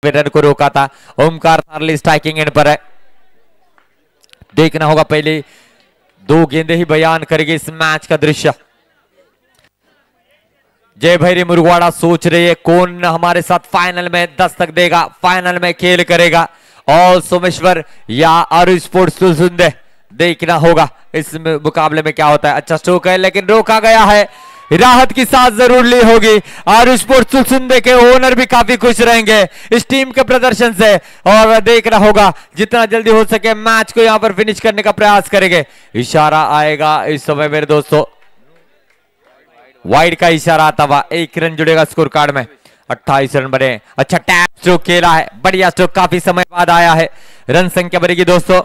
रन को रोका था। ओमकार थारली स्ट्राइकिंग एंड पर है, देखना होगा। पहले 2 गेंदें ही बयान करेगी इस मैच का दृश्य। जय भैरी मुरगवाड़ा सोच रही है कौन हमारे साथ फाइनल में दस्तक देगा, फाइनल में खेल करेगा, ऑल सोमेश्वर या आरु स्पोर्ट्स तुलसुंदे। देखना होगा इस मुकाबले में क्या होता है। अच्छा स्ट्रोक है लेकिन रोका गया है, राहत की सांस जरूर ली होगी। आरु स्पोर्ट्स तुलसुंदे के ओनर भी काफी खुश रहेंगे इस टीम के प्रदर्शन से और देखना होगा जितना जल्दी हो सके मैच को यहां पर फिनिश करने का प्रयास करेंगे। इशारा आएगा इस समय मेरे दोस्तों, वाइड का इशारा आता हुआ, 1 रन जुड़ेगा स्कोर कार्ड में। 28 रन बने। अच्छा टैप स्ट्रोक खेला है, बढ़िया स्ट्रोक, काफी समय बाद आया है। रन संख्या बनेगी दोस्तों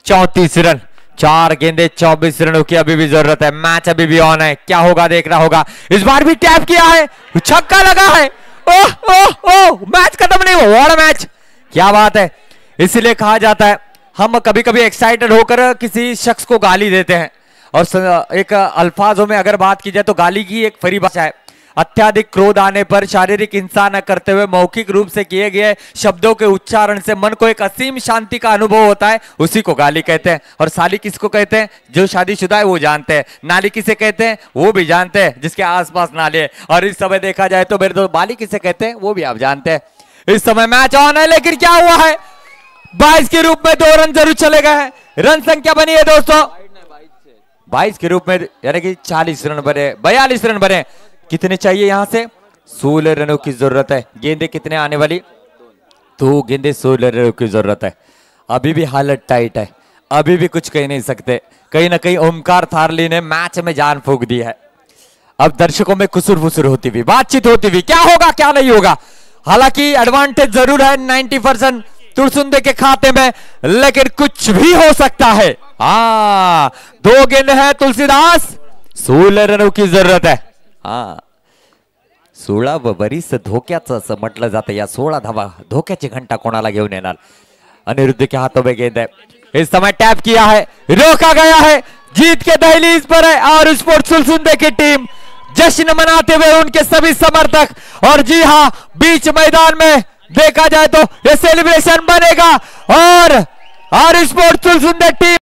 34 रन। 4 गेंदे 24 रनों की अभी भी जरूरत है। मैच अभी भी ऑन है, क्या होगा देखना होगा। इस बार भी टैप किया है, छक्का लगा है। ओह ओह ओह, मैच खत्म नहीं हुआ। व्हाट मैच, क्या बात है। इसीलिए कहा जाता है हम कभी कभी एक्साइटेड होकर किसी शख्स को गाली देते हैं, और एक अल्फाजों में अगर बात की जाए तो गाली की एक परिभाषा है, अत्याधिक क्रोध आने पर शारीरिक हिंसा न करते हुए मौखिक रूप से किए गए शब्दों के उच्चारण से मन को एक असीम शांति का अनुभव होता है, उसी को गाली कहते हैं। और साली किसको कहते हैं? जो शादीशुदा है वो जानते हैं। नाली किसे कहते हैं? वो भी जानते हैं, जिसके आसपास नाले हैं। और इस समय देखा जाए तो मेरे दोस्त बाली किसे कहते हैं वो भी आप जानते हैं। इस समय मैच ऑन है, लेकिन क्या हुआ है, 22 के रूप में 2 रन जरूर चले गए हैं। रन संख्या बनी है दोस्तों 22 के रूप में, यानी कि 40 रन बने, 42 रन बने। कितने चाहिए यहां से? 16 रनों की जरूरत है। गेंदे कितने आने वाली? 2 गेंदे 16 रनों की जरूरत है। अभी भी हालत टाइट है, अभी भी कुछ कह नहीं सकते। कहीं ना कहीं ओमकार थारली ने मैच में जान फूंक दी है। अब दर्शकों में कुसुर फुसुर होती हुई, बातचीत होती हुई, क्या होगा क्या नहीं होगा। हालांकि एडवांटेज जरूर है 90% तुलसुंदे के खाते में, लेकिन कुछ भी हो सकता है। 2 गेंदे हैं तुलसीदास, 16 रनों की जरूरत है। 16 बरीच धोक्याचं असं म्हटलं जातं। या 16 धावा धोक्याची घंटा कोणाला घेऊन येणार? अनिरुद्ध के हाथों में गेंद है। इस समय टैप किया है, रोका गया है, जीत के दहलीज पर है और स्पोर्ट्स तुलसुंदे की टीम जश्न मनाते हुए उनके सभी समर्थक। और जी हां, बीच मैदान में देखा जाए तो ये सेलिब्रेशन बनेगा और स्पोर्ट्स तुलसुंदे टीम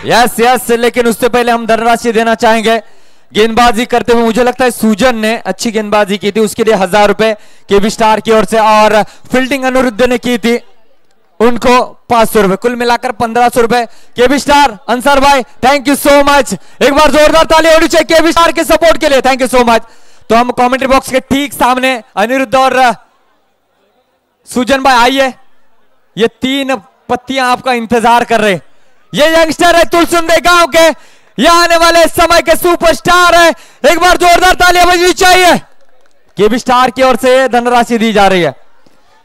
यस, लेकिन उससे पहले हम धनराशि देना चाहेंगे। गेंदबाजी करते हुए मुझे लगता है सुजन ने अच्छी गेंदबाजी की थी, उसके लिए 1000 रुपए केबी स्टार की ओर से, और फील्डिंग अनिरुद्ध ने की थी, उनको 500 रुपए, कुल मिलाकर 1500 रुपए। केबी स्टार अंसार भाई, थैंक यू सो मच। एक बार जोरदार ताली होनी चाहिए केबी स्टार के सपोर्ट के लिए, थैंक यू सो मच। तो हम कमेंट्री बॉक्स के ठीक सामने अनिरुद्ध और सुजन भाई आइए, ये 3 पत्तियां आपका इंतजार कर रहे। ये यंगस्टर है तुलसुंदे गांव के, ये आने वाले समय के सुपरस्टार है। एक बार जोरदार तालियां बजनी चाहिए। केबी स्टार की ओर से धनराशि दी जा रही है।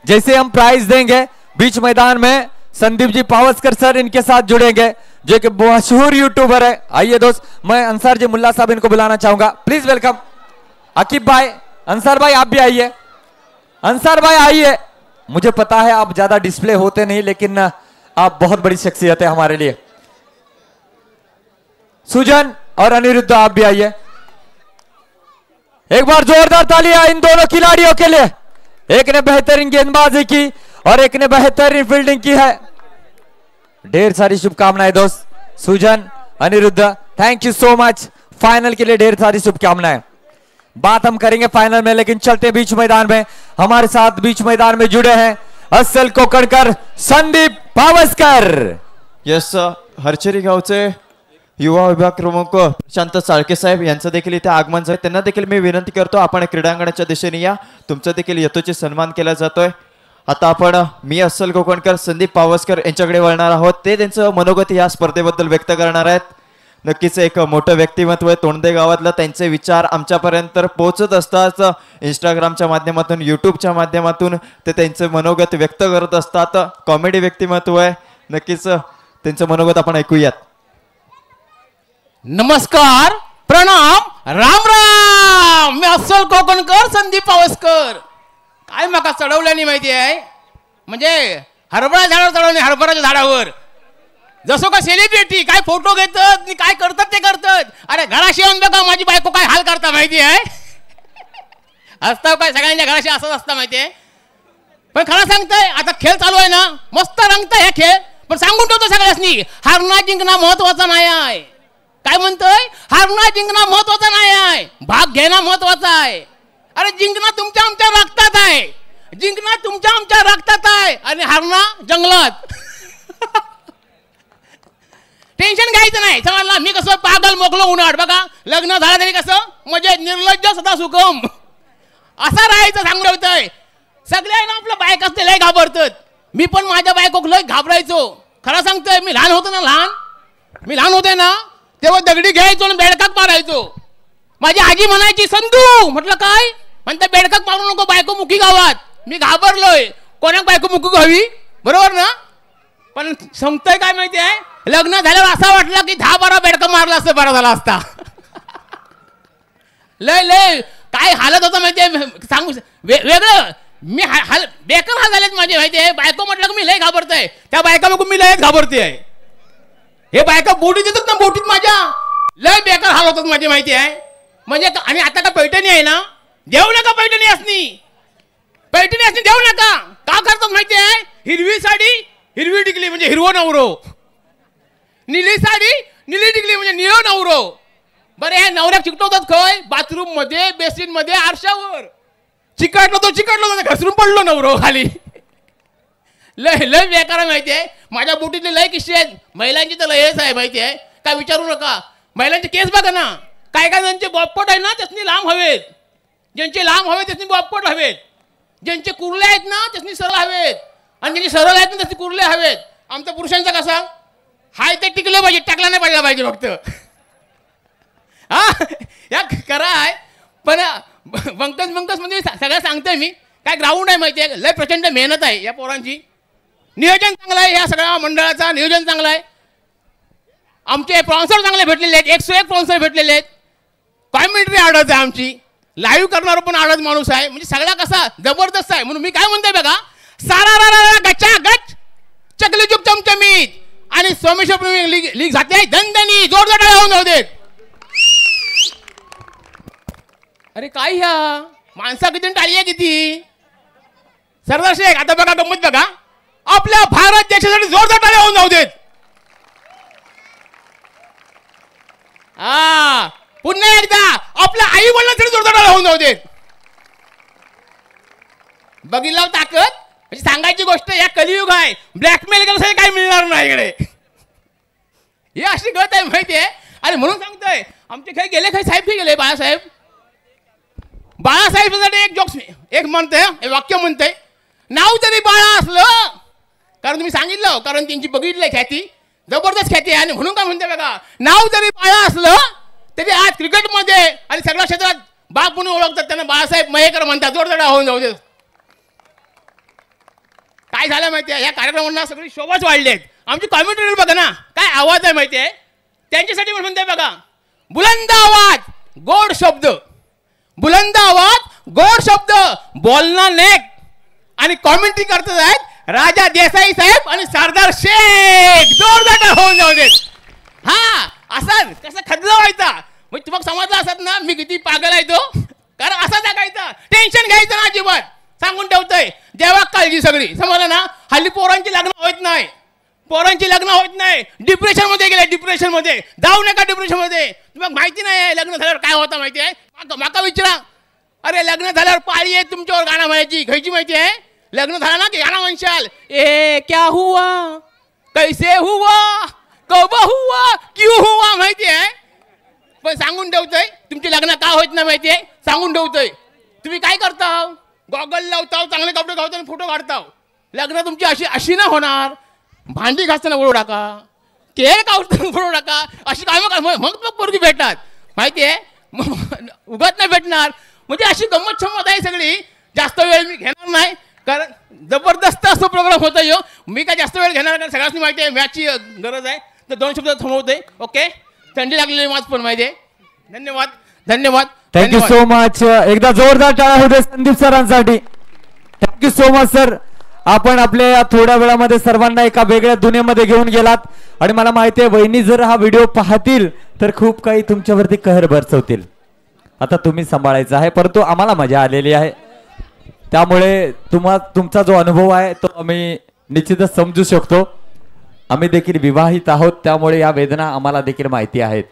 जैसे हम प्राइज देंगे, बीच मैदान में संदीप जी पावस्कर सर इनके साथ जुड़ेंगे, जो कि मशहूर यूट्यूबर है। आइए दोस्त, मैं अंसार जी मुल्ला साहब इनको बुलाना चाहूंगा, प्लीज वेलकम। अकीब भाई, अंसार भाई आप भी आइए। अंसार भाई आइए, मुझे पता है आप ज्यादा डिस्प्ले होते नहीं, लेकिन आप बहुत बड़ी शख्सियत है हमारे लिए। सुजन और अनिरुद्ध आप भी आइए। एक बार जोरदार तालियां इन दोनों खिलाड़ियों के लिए। एक ने बेहतरीन गेंदबाजी की और एक ने बेहतरीन फील्डिंग की है। ढेर सारी शुभकामनाएं दोस्त। Sujan, Aniruddh, thank you so much. Final के लिए ढेर सारी शुभकामनाएं। बात हम करेंगे फाइनल में, लेकिन चलते बीच मैदान में। हमारे साथ बीच मैदान में जुड़े हैं अस्सल कोकणकर संदीप पावस्कर। यस, हरचेरी गावचे युवा विभाग प्रमुख प्रशांत साळके साहेब यांचं देखील इथे आगमन झालं। त्यांना देखील मी विनंती करतो, आपण क्रीडांगणाच्या दिशेने या, तुमचा देखील यथोचित सन्मान केला जातोय। आता आपण मी अस्सल कोकणकर संदीप पावस्कर यांच्याकडे वळणार आहोत, ते त्यांचं मनोगत या स्पर्धेबद्दल व्यक्त करणार आहेत। नक्कीच एक मोठं व्यक्तिमत्व आहे तोंडदे गावातलं, त्यांचे विचार आमच्यापर्यंत पोहोचत असतात। इंस्टाग्रामच्या माध्यमातून, यूट्यूबच्या माध्यमातून ते त्यांचे मनोगत व्यक्त करत असतात। कॉमेडी व्यक्तिमत्व आहे, नक्कीच त्यांचं मनोगत आपण ऐकूयात। नमस्कार, प्रणाम, राम राम। मैं अस्सल कोकणकर संदीप पावस्कर। काय माका चढवल्यानी माहिती आहे, म्हणजे हरभरा झाडावर चढवणे, हरभराच्या झाडावर. जसं का सेलिब्रिटी काय फोटो घेतात आणि काय करतात ते करतात. अरे घराशी येऊन बघा माझी बायको काय हाल करता माहिती आहे. असतं काय सगळ्यांच्या घराशी असंच असतं माहिती आहे. पण खरं सांगतंय आता खेळ चालू आहे ना, मस्त रंगतंय हे खेळ. पण सांगून ठेवतो सगळ्यांनी, हारणं जिंकणं महत्वाचं नाही आहे. काय म्हणतोय, हारणं जिंकणं महत्वाचं नाही आहे, भाग घेणं महत्वाचा आहे. अरे जिंकणं तुमच्या आमच्या रक्तात आहे, जिंकणं तुमच्या आमच्या रक्तात आहे आणि हारणं जंगलात. टेन्शन घ्यायचं नाही. समजला, मी कसं पागल मोकलो उन्हाळ बघा, लग्न झालं तरी कसं म्हणजे निर्लज्ज सदा सुगम असं राहायचं सांगून ठेवतोय. सगळ्यांना आपल्या बायकाच लय घाबरतात. मी पण माझ्या बायकोक लय घाबरायचो. खरं सांगतोय, मी लहान होतो ना, मी लहान होते ना तेव्हा दगडी घ्यायचो आणि बेडकात मारायचो. माझी आजी म्हणायची संधू, म्हटलं काय म्हणते, बेडकात मारू नको बायको मुखी गावात. मी घाबरलोय, कोणाक बायको मुखी गावी, बरोबर ना. पण सांगतोय काय माहिती आहे, लग्न झाल्यावर असं वाटलं की 10-12 बेडकं मारलं असतं बरं झाला असता. लय लय काय हालत होतं माहितीये, सांगू वेगळं. मी बेकार हाल झालेत माझे माहिती आहे. बायको म्हटलं की मी लय घाबरतोय, त्या बायका बघून मी लय घाबरते आहे. हे बायका बोटीत येतात ना, बोटीत माझ्या लय बेकार हाल होतात माझी माहिती आहे. म्हणजे आणि आता का पैठणी आहे ना, देऊ नका पैठणी असणी, पैठणी असणी देऊ नका. का करतात माहिती आहे, हिरवी साडी हिरवी टिकली म्हणजे हिरवो नवरो, निळी साडी निळी टिकली म्हणजे निळो नवरो. बरं हे नवऱ्या चिकटवतात खय, बाथरूम मध्ये, बेसिन मध्ये, आरशावर. चिकटलो तो घसरून पडलो नवरो खाली. लय लय बेकार माहिती आहे. माझ्या बोटीतले लय किस्से आहेत. महिलांची तर लयच आहे माहिती आहे, काय विचारू नका. महिलांचे केस बघा ना, काय काय ज्यांचे बॉबपट आहे ना त्यासनी लांब हवेत, ज्यांचे लांब हवेत त्यासनी बॉबपट हवेत, ज्यांचे कुर्ले आहेत ना त्यासनी सरळ हवेत, आणि ज्यांचे सरळ आहेत ना त्यासनी कुर्ले हवेत. आमच्या पुरुषांचा कसा हाय ते टिकलं पाहिजे, टाकला नाही पाहिजे पाहिजे फक्त. हा या करा आहे. पण बंकस म्हणजे सगळं सांगतोय मी, काय ग्राउंड आहे माहिती आहे, लय प्रचंड मेहनत आहे या पोरांची. नियोजन चांगलं आहे, या सगळ्या मंडळाचा नियोजन चांगलं आहे. आमचे स्पॉन्सर चांगले भेटलेले आहेत, 101 स्पॉन्सर भेटलेले आहेत. कॉमेंट्री आवडत आहे आमची, लाईव्ह करणारा पण आवडत माणूस आहे. म्हणजे सगळा कसा जबरदस्त आहे. म्हणून मी काय म्हणतोय बघा, सारा गच्चा गच चकलीचूक चमचमीत आणि सोमेश्वर लीग जाते दणदणी जोरदार होऊन जाऊ देत. अरे काय ह्या माणसा किती टाळी आहे किती. सरदार शेख आता बघा गंमत बघा, आपल्या भारत देशासाठी जोरदार टाळ्या होऊन जाऊ देत. हा पुन्हा एकदा आपल्या आई वडिलांसाठी जोरदार टाळ्या होऊन जाऊ देत. बघितलं ताकद. म्हणजे सांगायची गोष्ट, या कलियुग आहे, ब्लॅकमेल केल्यासाठी काही मिळणार नाही इकडे. ही अशी गत आहे माहिती आहे. आणि म्हणून सांगतोय, आमचे काही गेले काही साहेब गेले, बाळासाहेब एक जोक्स एक म्हणतंय, वाक्य म्हणतंय, नाव जरी बाळा असलं, कारण तुम्ही सांगितलं, कारण त्यांची बघितलंय ख्याती, जबरदस्त ख्याती आहे. आणि म्हणून काय म्हणते बघा, नाव जरी बाळा असलं तरी आज क्रिकेटमध्ये आणि सगळ्या क्षेत्रात बाप म्हणून ओळखतात, त्यांना बाळासाहेब मयेकर म्हणतात. जोरदार होऊन जाऊ दे. काय झालं माहिती आहे, या कार्यक्रमांना सगळी शोभाच वाढली आहेत. आमची कॉमेंटेटर बघा ना, काय आवाज आहे माहिती आहे. त्यांच्यासाठी पण म्हणते बघा, बुलंद आवाज गोड शब्द, बुलंद आवाज गोड शब्द, बोलणं नेक. आणि कॉमेंट्री करतात आहेत राजा देसाई साहेब आणि सरदार शेख. जोरदार होऊन जाऊ देत. हा असं कसं खदलं व्हायचा, म्हणजे तुम्हाला समजलं असत ना मी किती पागल आहे तो. कारण असा जगायचा, टेन्शन घ्यायचं ना अजिबात. सांगून ठेवतोय, जेव्हा काळजी सगळी. समजलं ना, हल्ली पोरांची लग्न होत नाही, पोरांची लग्न होत नाही, डिप्रेशन मध्ये गेले. डिप्रेशन मध्ये जाऊ नका. डिप्रेशन मध्ये तुम्हाला माहिती नाही आहे लग्न झाल्यावर काय होतं माहिती आहे. माका विचारा, अरे लग्न झाल्यावर पाळी आहे तुमच्यावर गाणं म्हणायची, घ्यायची माहिती आहे. लग्न झालं ना की गाणं म्हणशाल, ए क्या हुआ कैसे हुआ कब हुआ क्यों हुआ, माहिती आहे. पण सांगून ठेवतोय, तुमची लग्न का होत नाही माहिती आहे. सांगून ठेवतोय, तुम्ही काय करता, गॉगल लावताव, चांगले कपडे घालता आणि फोटो काढताव. लग्न तुमची अशी ना होणार. भांडी घासताना फोटो टाका, केळ काढताना फोटो टाका, अशी कामं मग पोरगी भेटतात माहिती आहे. उगत नाही भेटणार. म्हणजे अशी गंमत छमत आहे सगळी. जास्त वेळ मी घेणार नाही, कारण जबरदस्त असतो प्रोग्राम होता यो. मी काय जास्त वेळ घेणार, कारण सगळ्यांनी माहिती आहे मॅचची गरज आहे. तर 2 शब्द थांबवते. ओके, थंडी लागलेली माझ पण माहिती आहे. धन्यवाद धन्यवाद. Thank you so much. एकदा जोरदार टाळ्या होते संदीप सरांसाठी. Thank you so much sir. आपण आपल्या या थोड्या वेळामध्ये सर्वांना एका वेगळ्या दुनियेमध्ये घेऊन गेलात आणि मला माहिती आहे वहिनी जर हा व्हिडिओ पाहतील तर खूप काही तुमच्यावरती कहर बरसवतील. आता तुम्ही सांभाळायचं आहे, परंतु आम्हाला मजा आलेली आहे. त्यामुळे तुमचा जो अनुभव आहे तो आम्ही निश्चितच समजू शकतो. आम्ही देखील विवाहित आहोत, त्यामुळे या वेदना आम्हाला देखील माहिती आहेत.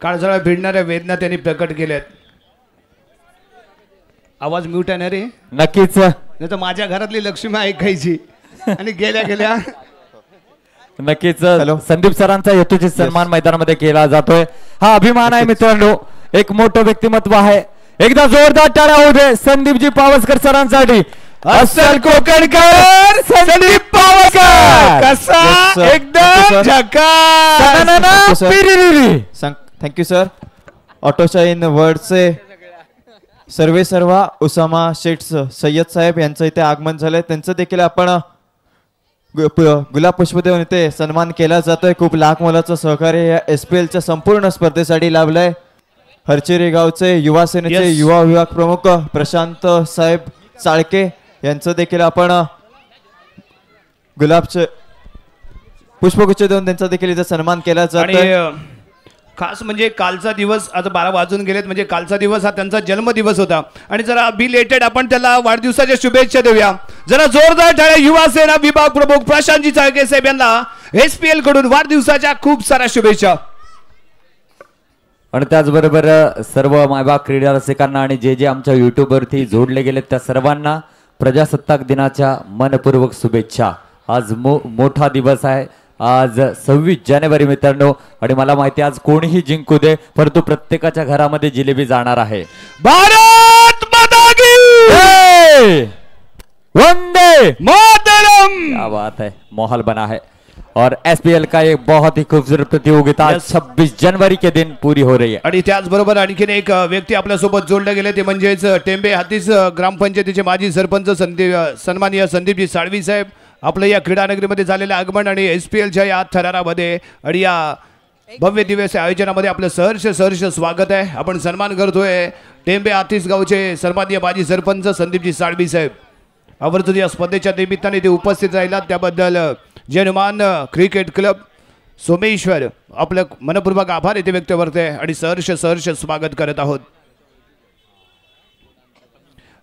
काळजाला भिडणाऱ्या वेदना त्यांनी प्रकट केल्यात. आवाज म्यूट आहे ना रे? नक्कीच. नाही तर माझ्या घरातली लक्ष्मी ऐकायची आणि गेल्या गेल्या. नक्कीच संदीप सरांचा यथोचित सन्मान मैदानामध्ये केला जातोय. हा अभिमान आहे मित्रांनो, एक मोठं व्यक्तिमत्व आहे. एकदा जोरदार टाळ्या होऊ दे संदीपजी पावसकर सरांसाठी. अस्सल कोकणकर संदीप पावसकर. कसा एकदम झकास. Thank you sir. ऑटोशाईन वर्डचे सर्वेसर्वा उसामा शेठ सय्यद साहेब यांचं इथे आगमन झालंय. त्यांचं देखील आपण गुलाब पुष्प देऊन इथे सन्मान केला जातोय. खूप लाख मोलाचं सहकार्य या SPLच्या संपूर्ण स्पर्धेसाठी लाभलंय. हरचेरी गावचे युवा सेनेचे युवा विभाग प्रमुख प्रशांत साहेब चाळके यांचं देखील आपण गुलाबचे पुष्पगुच्छ देऊन त्यांचा देखील इथे सन्मान केला जातोय. खास म्हणजे कालचा दिवस आता 12 वाजून गेलेत, म्हणजे कालचा दिवस हा त्यांचा जन्मदिवस होता आणि जरा बिलेटेड आपण त्याला वाढदिवसाच्या शुभेच्छा देऊया. जरा जोरदार टाळ्या युवा सेना विभाग प्रमुख प्रशांतजी चाळके साहेब यांना SPL कडून वाढदिवसाच्या खूप साऱ्या शुभेच्छा. आणि त्याचबरोबर सर्व मायबाग क्रीडा रसिकांना आणि जे आमच्या YouTube वरती जोडले गेले त्या सर्वांना प्रजासत्ताक दिनाच्या मनपूर्वक शुभेच्छा. आज मोठा दिवस आहे. आज 26 जानेवारी मित्रांनो, आणि मला माहिती आज कोणीही जिंकू दे परंतु प्रत्येकाच्या घरामध्ये जिलेबी जाणार आहे. भारत माता की वंदे मातरम. क्या बात है, माहौल बना है. और SPL का एक बहुत ही खूबसूरत प्रतियोगिता 26 जनवरी के दिन पूरी हो रही है. आणि त्याचबरोबर आणखीन एक व्यक्ती आपल्यासोबत जोडले गेले ते म्हणजेच टेंबे हातीस ग्रामपंचायतीचे माजी सरपंच सन्माननीय संदीपजी साळवी साहेब. आपलं या क्रीडानगरीमध्ये झालेलं आगमन आणि SPLच्या या थरारामध्ये आणि या भव्य दिवस आयोजनामध्ये आपलं सहर्ष स्वागत आहे. आपण सन्मान करतोय टेंबे हातीस गावचे सन्माननीय माजी सरपंच संदीपजी साळवी साहेब. आवर्जून या स्पर्धेच्या निमित्ताने ते उपस्थित राहिलात त्याबद्दल जय हनुमान क्रिकेट क्लब सोमेश्वर आपलं मनपूर्वक आभार इथे व्यक्त करते आणि सहर्ष स्वागत करत आहोत.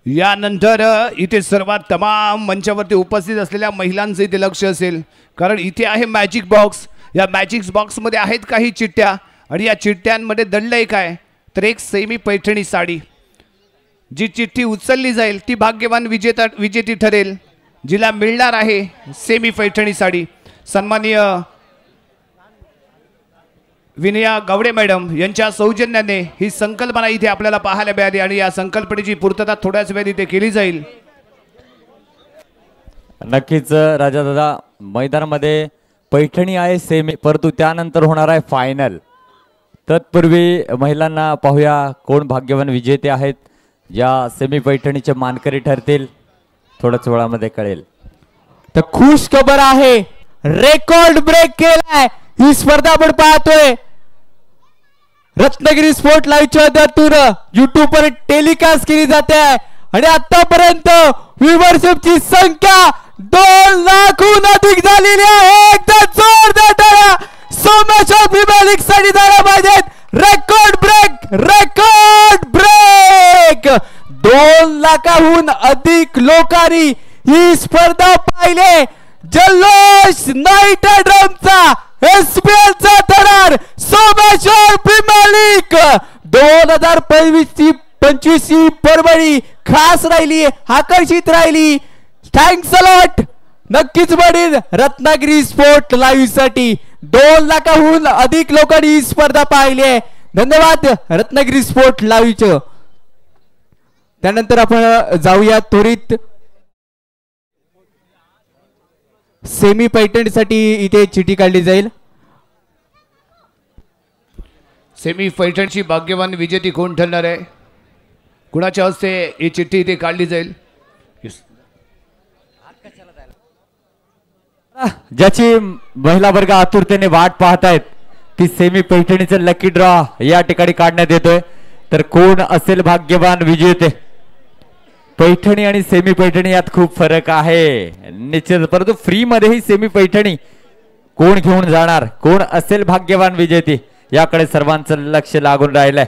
यानंतर इथे सर्वात तमाम मंचावरती उपस्थित असलेल्या महिलांचं इथे लक्ष असेल, कारण इथे आहे मॅजिक बॉक्स. या मॅजिक बॉक्समध्ये आहेत काही चिठ्ठ्या आणि या चिठ्ठ्यांमध्ये दडलंय काय तर एक सेमी पैठणी साडी. जी चिठ्ठी उचलली जाईल ती भाग्यवान विजेती ठरेल, जिला मिळणार आहे सेमी पैठणी साडी. सन्माननीय विनया गावडे मॅडम यांच्या सौजन्याने ही संकल्पना इथे आपल्याला पाहायला मिळाली आणि या संकल्पनेची पूर्तता थोड्याच वेळात इथे केली जाईल. नक्कीच राजा दादा, मैदानामध्ये पैठणी आहे सेमी, परंतु त्यानंतर होणार आहे फायनल. तत्पूर्वी महिलांना पाहूया कोण भाग्यवान विजेते आहेत, ज्या सेमी पैठणीचे मानकरी ठरतील. थोड्याच वेळामध्ये कळेल. तर खुश खबर आहे, रेकॉर्ड ब्रेक केलाय. ही स्पर्धा आपण पाहतोय रत्नागिरी स्पोर्ट लाईव्हच्या माध्यमातून YouTube वर टेलिकास्ट केली जाते आणि आतापर्यंत व्ह्यूअरशिपची संख्या 2 लाखहून अधिक झालेली आहे. एकदा जोरदार टाळ्या सोमेश्वर प्रीमियर लीग साठी द्यायला पाहिजेत. रेकॉर्ड ब्रेक 2 लाखाहून अधिक लोकांनी ही स्पर्धा पाहिले. जल्लोष नाईट ड्रमचा SPLचा थरार सोमेश्वर प्रीमियर लीग 2025 परभणी खास राहिली, आकर्षित राहिली. Thanks a lot. नक्कीच बढील रत्नागिरी स्पोर्ट लाईव्ह साठी 2 लाखाहून अधिक लोकांनी ही स्पर्धा पाहिली आहे. धन्यवाद रत्नागिरी स्पोर्ट लाईव्हचं. त्यानंतर आपण जाऊया त्वरित सेमी पैठणीसाठी. इथे चिठी काढली जाईल. सेमी पैठणची भाग्यवान विजेती कोण ठरणार आहे, कुणाच्या हस्ते ही चिठ्ठी इथे काढली जाईल. ज्याची महिला वर्ग आतुरतेने वाट पाहतायत ती सेमी पैठणीचं लकी ड्रॉ या ठिकाणी काढण्यात येतोय. तर कोण असेल भाग्यवान विजेते, पैठणी आणि सेमी पैठणी यात खूप फरक आहे निश्चित, परंतु फ्री मध्येही सेमी पैठणी कोण घेऊन जाणार, कोण असेल भाग्यवान विजेती, याकडे सर्वांचं लक्ष लागून राहिलंय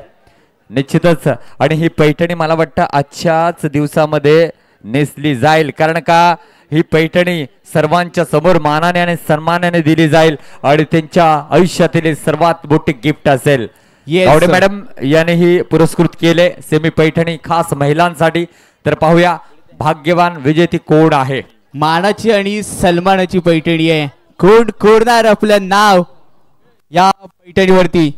निश्चितच. आणि ही पैठणी मला वाटतं आजच्याच दिवसामध्ये नेसली जाईल, कारण का ही पैठणी सर्वांच्या समोर मानाने आणि सन्मानाने दिली जाईल आणि त्यांच्या आयुष्यातील सर्वात मोठी गिफ्ट असेल. गावडे मॅडम याने ही पुरस्कृत केले सेमी पैठणी खास महिलांसाठी. तर पाहूया भाग्यवान विजेती कोण आहे. मानाची आणि सन्मानाची पैठणी आहे. कोण कोरणार आपलं नाव या पैठणीवरती.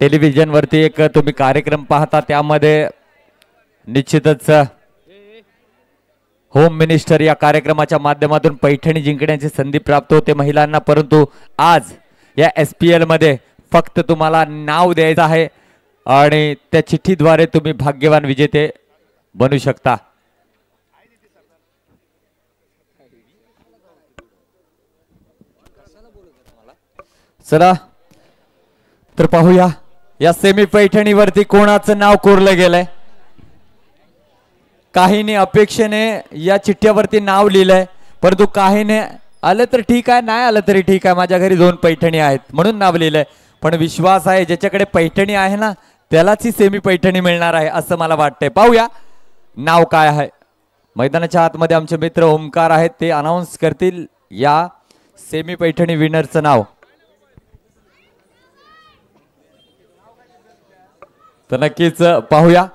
टेलिव्हिजन वरती एक तुम्ही कार्यक्रम पाहता, त्यामध्ये निश्चितच होम मिनिस्टर या कार्यक्रमाच्या माध्यमातून पैठणी जिंकण्याची संधी प्राप्त होते महिलांना, परंतु आज या SPL मध्ये फक्त तुम्हाला नाव द्यायचं आहे आणि त्या चिठ्ठीद्वारे तुम्ही भाग्यवान विजेते बनू शकता. चला तर पाहूया या सेमी पैठणीवरती कोणाचं नाव कोरलं गेलंय. काहीने अपेक्षेने या चिठ्ठ्यावरती नाव लिहिलंय, परंतु काहीने आलं तर ठीक आहे, नाही आलं तरी ठीक आहे, माझ्या घरी 2 पैठणी आहेत म्हणून नाव लिहिलंय. पण विश्वास आहे ज्याच्याकडे पैठणी आहे ना त्यालाच ही सेमी पैठणी मिळणार आहे असं मला वाटतंय. पाहूया नाव काय आहे. मैदानाच्या आतमध्ये आमचे मित्र ओमकार आहेत, ते अनाऊन्स करतील या सेमी पैठणी विनरचं नाव. तर नक्कीच पाहूया.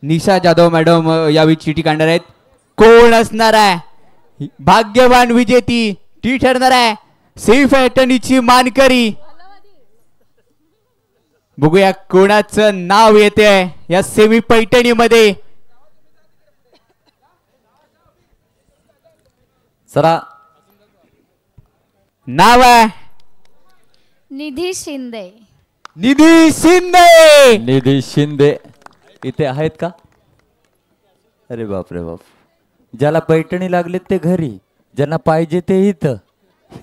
निशा जाधव मॅडम यावेळी चिठी काढणार आहेत. कोण असणार आहे भाग्यवान विजेती, ती ठरणार आहे सेमी पैठणीची मानकरी. बघूया कोणाचं नाव येते या सेमी पैठणी मध्ये. चला नाव आहे निधी शिंदे. निधी शिंदे. निधी शिंदे इथे आहेत का? अरे बाप रे बाप. ज्याला पैठणी लागले ते घरी, ज्यांना पाहिजे ते इथं,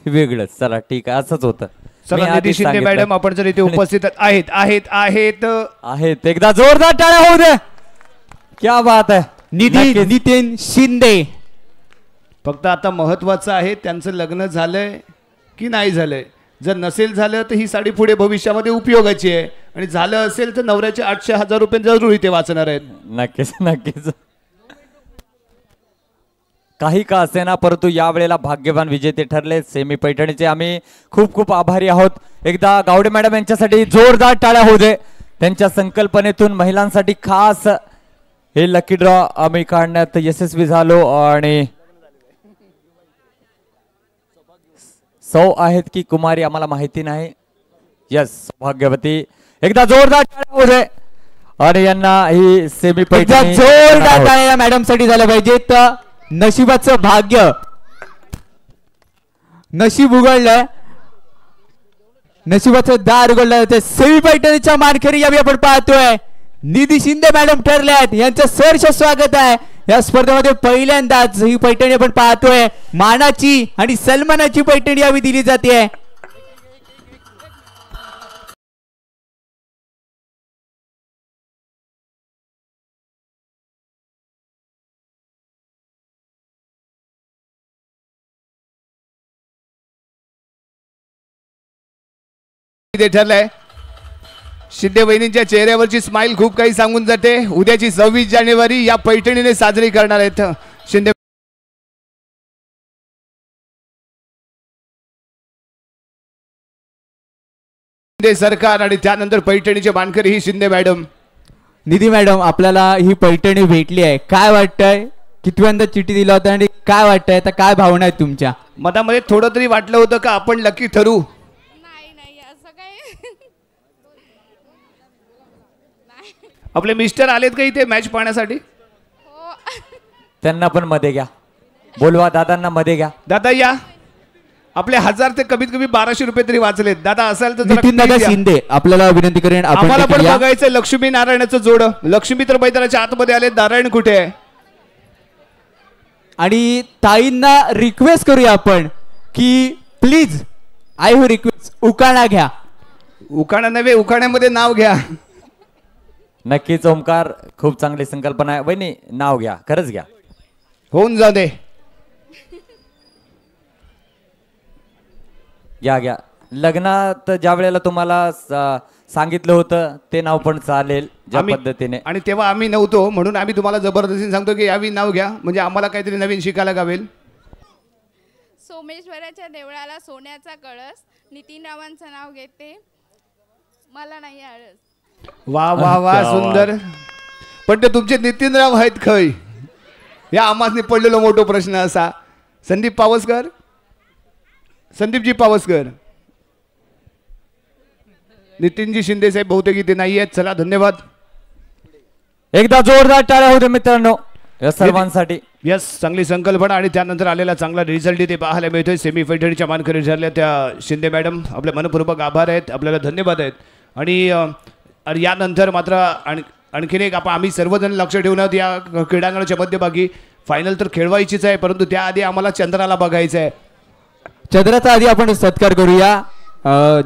वेगळंच. चला ठीक आहे, असंच होतं. चला निधी शिंदे मॅडम आपण जर इथे उपस्थित आहेत आहेत आहेत आहेत एकदा जोरदार टाळ्या होऊ दे. क्या बात आहे. निधी नितीन शिंदे. फक्त आता महत्वाचं आहे त्यांचं लग्न झालंय की नाही झालंय. जर नसेल झालं तर ही साडी पुढे भविष्यामध्ये उपयोगाची आहे, आणि झालं असेल तर नवऱ्याचे 800,000 रुपये जरूर इथे वाचणार आहेत. नक्कीच नक्कीच. काही का असेना, परंतु यावेळेला भाग्यवान विजेते ठरले सेमी पैठणीचे. आम्ही खूप खूप आभारी आहोत. एकदा गावडे मॅडम यांच्यासाठी जोरदार टाळ्या होऊ दे. त्यांच्या संकल्पनेतून महिलांसाठी खास हे लकी ड्रॉ आम्ही काढण्यात यशस्वी झालो, आणि सौ आहेत की कुमारी आम्हाला माहिती नाही. यस भाग्यवती. एकदा जोरदार टाळ्या होऊ दे. आणि यांना ही सेमी पैठणी जोरदार टाळ्या मॅडम साठी झाल्या पाहिजेत. नशिबाचं भाग्य, नशीब उघडलं, नशिबाचं दार उघडलं. ते सेमी पैठणीच्या मानकरी यावेळी आपण पाहतोय निधी शिंदे मॅडम ठरले आहेत. यांचं सहर्ष स्वागत आहे या स्पर्धेमध्ये. पहिल्यांदाच ही पैठणी आपण पाहतोय. मानाची आणि सन्मानाची पैठणी यावेळी दिली जाते. ठरलंय. शिंदे वहिनींच्या चेहऱ्यावरची स्माइल खूप काही सांगून जाते. उद्याची 26 जानेवारी या पैठणीने साजरी करणार आहेत शिंदे सरकार, आणि त्यानंतर पैठणीचे मानकरी ही शिंदे मॅडम. निधी मॅडम आपल्याला ही पैठणी भेटली आहे, काय वाटतंय? कितव्यांदा चिठी दिला होता आणि काय वाटतंय? आता काय भावना आहेत तुमच्या? मनामध्ये थोडं तरी वाटलं होतं का आपण लकी ठरू? आपले मिस्टर आलेत का इथे मॅच पाहण्यासाठी? त्यांना पण मध्ये घ्या, बोलवा दादांना मध्ये घ्या. दादा या. आपले 1000 ते कमीत कमी 1200 रुपये तरी वाचलेत. दादा असाल तर नितीन दादा शिंदे आपल्याला विनंती करेन. आम्हाला पण बघायचं लक्ष्मी नारायणाचं जोड. लक्ष्मी तर मैदानाच्या आतमध्ये आले, नारायण कुठे आहे? आणि ताईंना रिक्वेस्ट करूया आपण की प्लीज आय हू रिक्वेस्ट उकाणा घ्या. उकाणा नव्हे, उकाण्यामध्ये नाव घ्या. नक्कीच ओमकार, खूप चांगली संकल्पना आहे. वहिनी नाव घ्या, खरंच घ्या. होऊन जाऊ दे. घ्या घ्या. लग्नात ज्या वेळेला तुम्हाला सांगितलं होतं ते नाव पण चालेल ज्या पद्धतीने. आणि तेव्हा आम्ही नव्हतो म्हणून आम्ही तुम्हाला जबरदस्तीने सांगतो की यावी नाव घ्या, म्हणजे आम्हाला काहीतरी नवीन शिकायला गावेल. सोमेश्वराच्या देवळाला सोन्याचा कळस. नितीन रावांचं नाव घेते. मला नाही आळस. वा वा वा, सुंदर. पण ते तुमचे नितीनराव आहेत खय? या आम्हाला पडलेलो मोठो प्रश्न असा. संदीप पावसकर, संदीपजी पावसकर. नितीनजी शिंदे साहेब बहुतेक इथे नाही आहेत. चला, धन्यवाद. एकदा जोरदार टाळ्या होते मित्रांनो या सर्वांसाठी. यस, चांगली संकल्पना आणि त्यानंतर आलेला चांगला रिझल्ट इथे पाहायला मिळतोय. सेमी फायनलच्या मानकरी ठरल्या त्या शिंदे मॅडम, आपले मनपूर्वक आभार आहेत, आपल्याला धन्यवाद आहेत. आणि यानंतर मात्र आणखीन एक आम्ही सर्वजण लक्ष ठेवून आहोत या क्रीडांगणाच्या मध्यभागी. फायनल तर खेळवायचीच आहे, परंतु त्याआधी आम्हाला चंद्राला बघायचं आहे. चंद्राचा आधी आपण सत्कार करूया.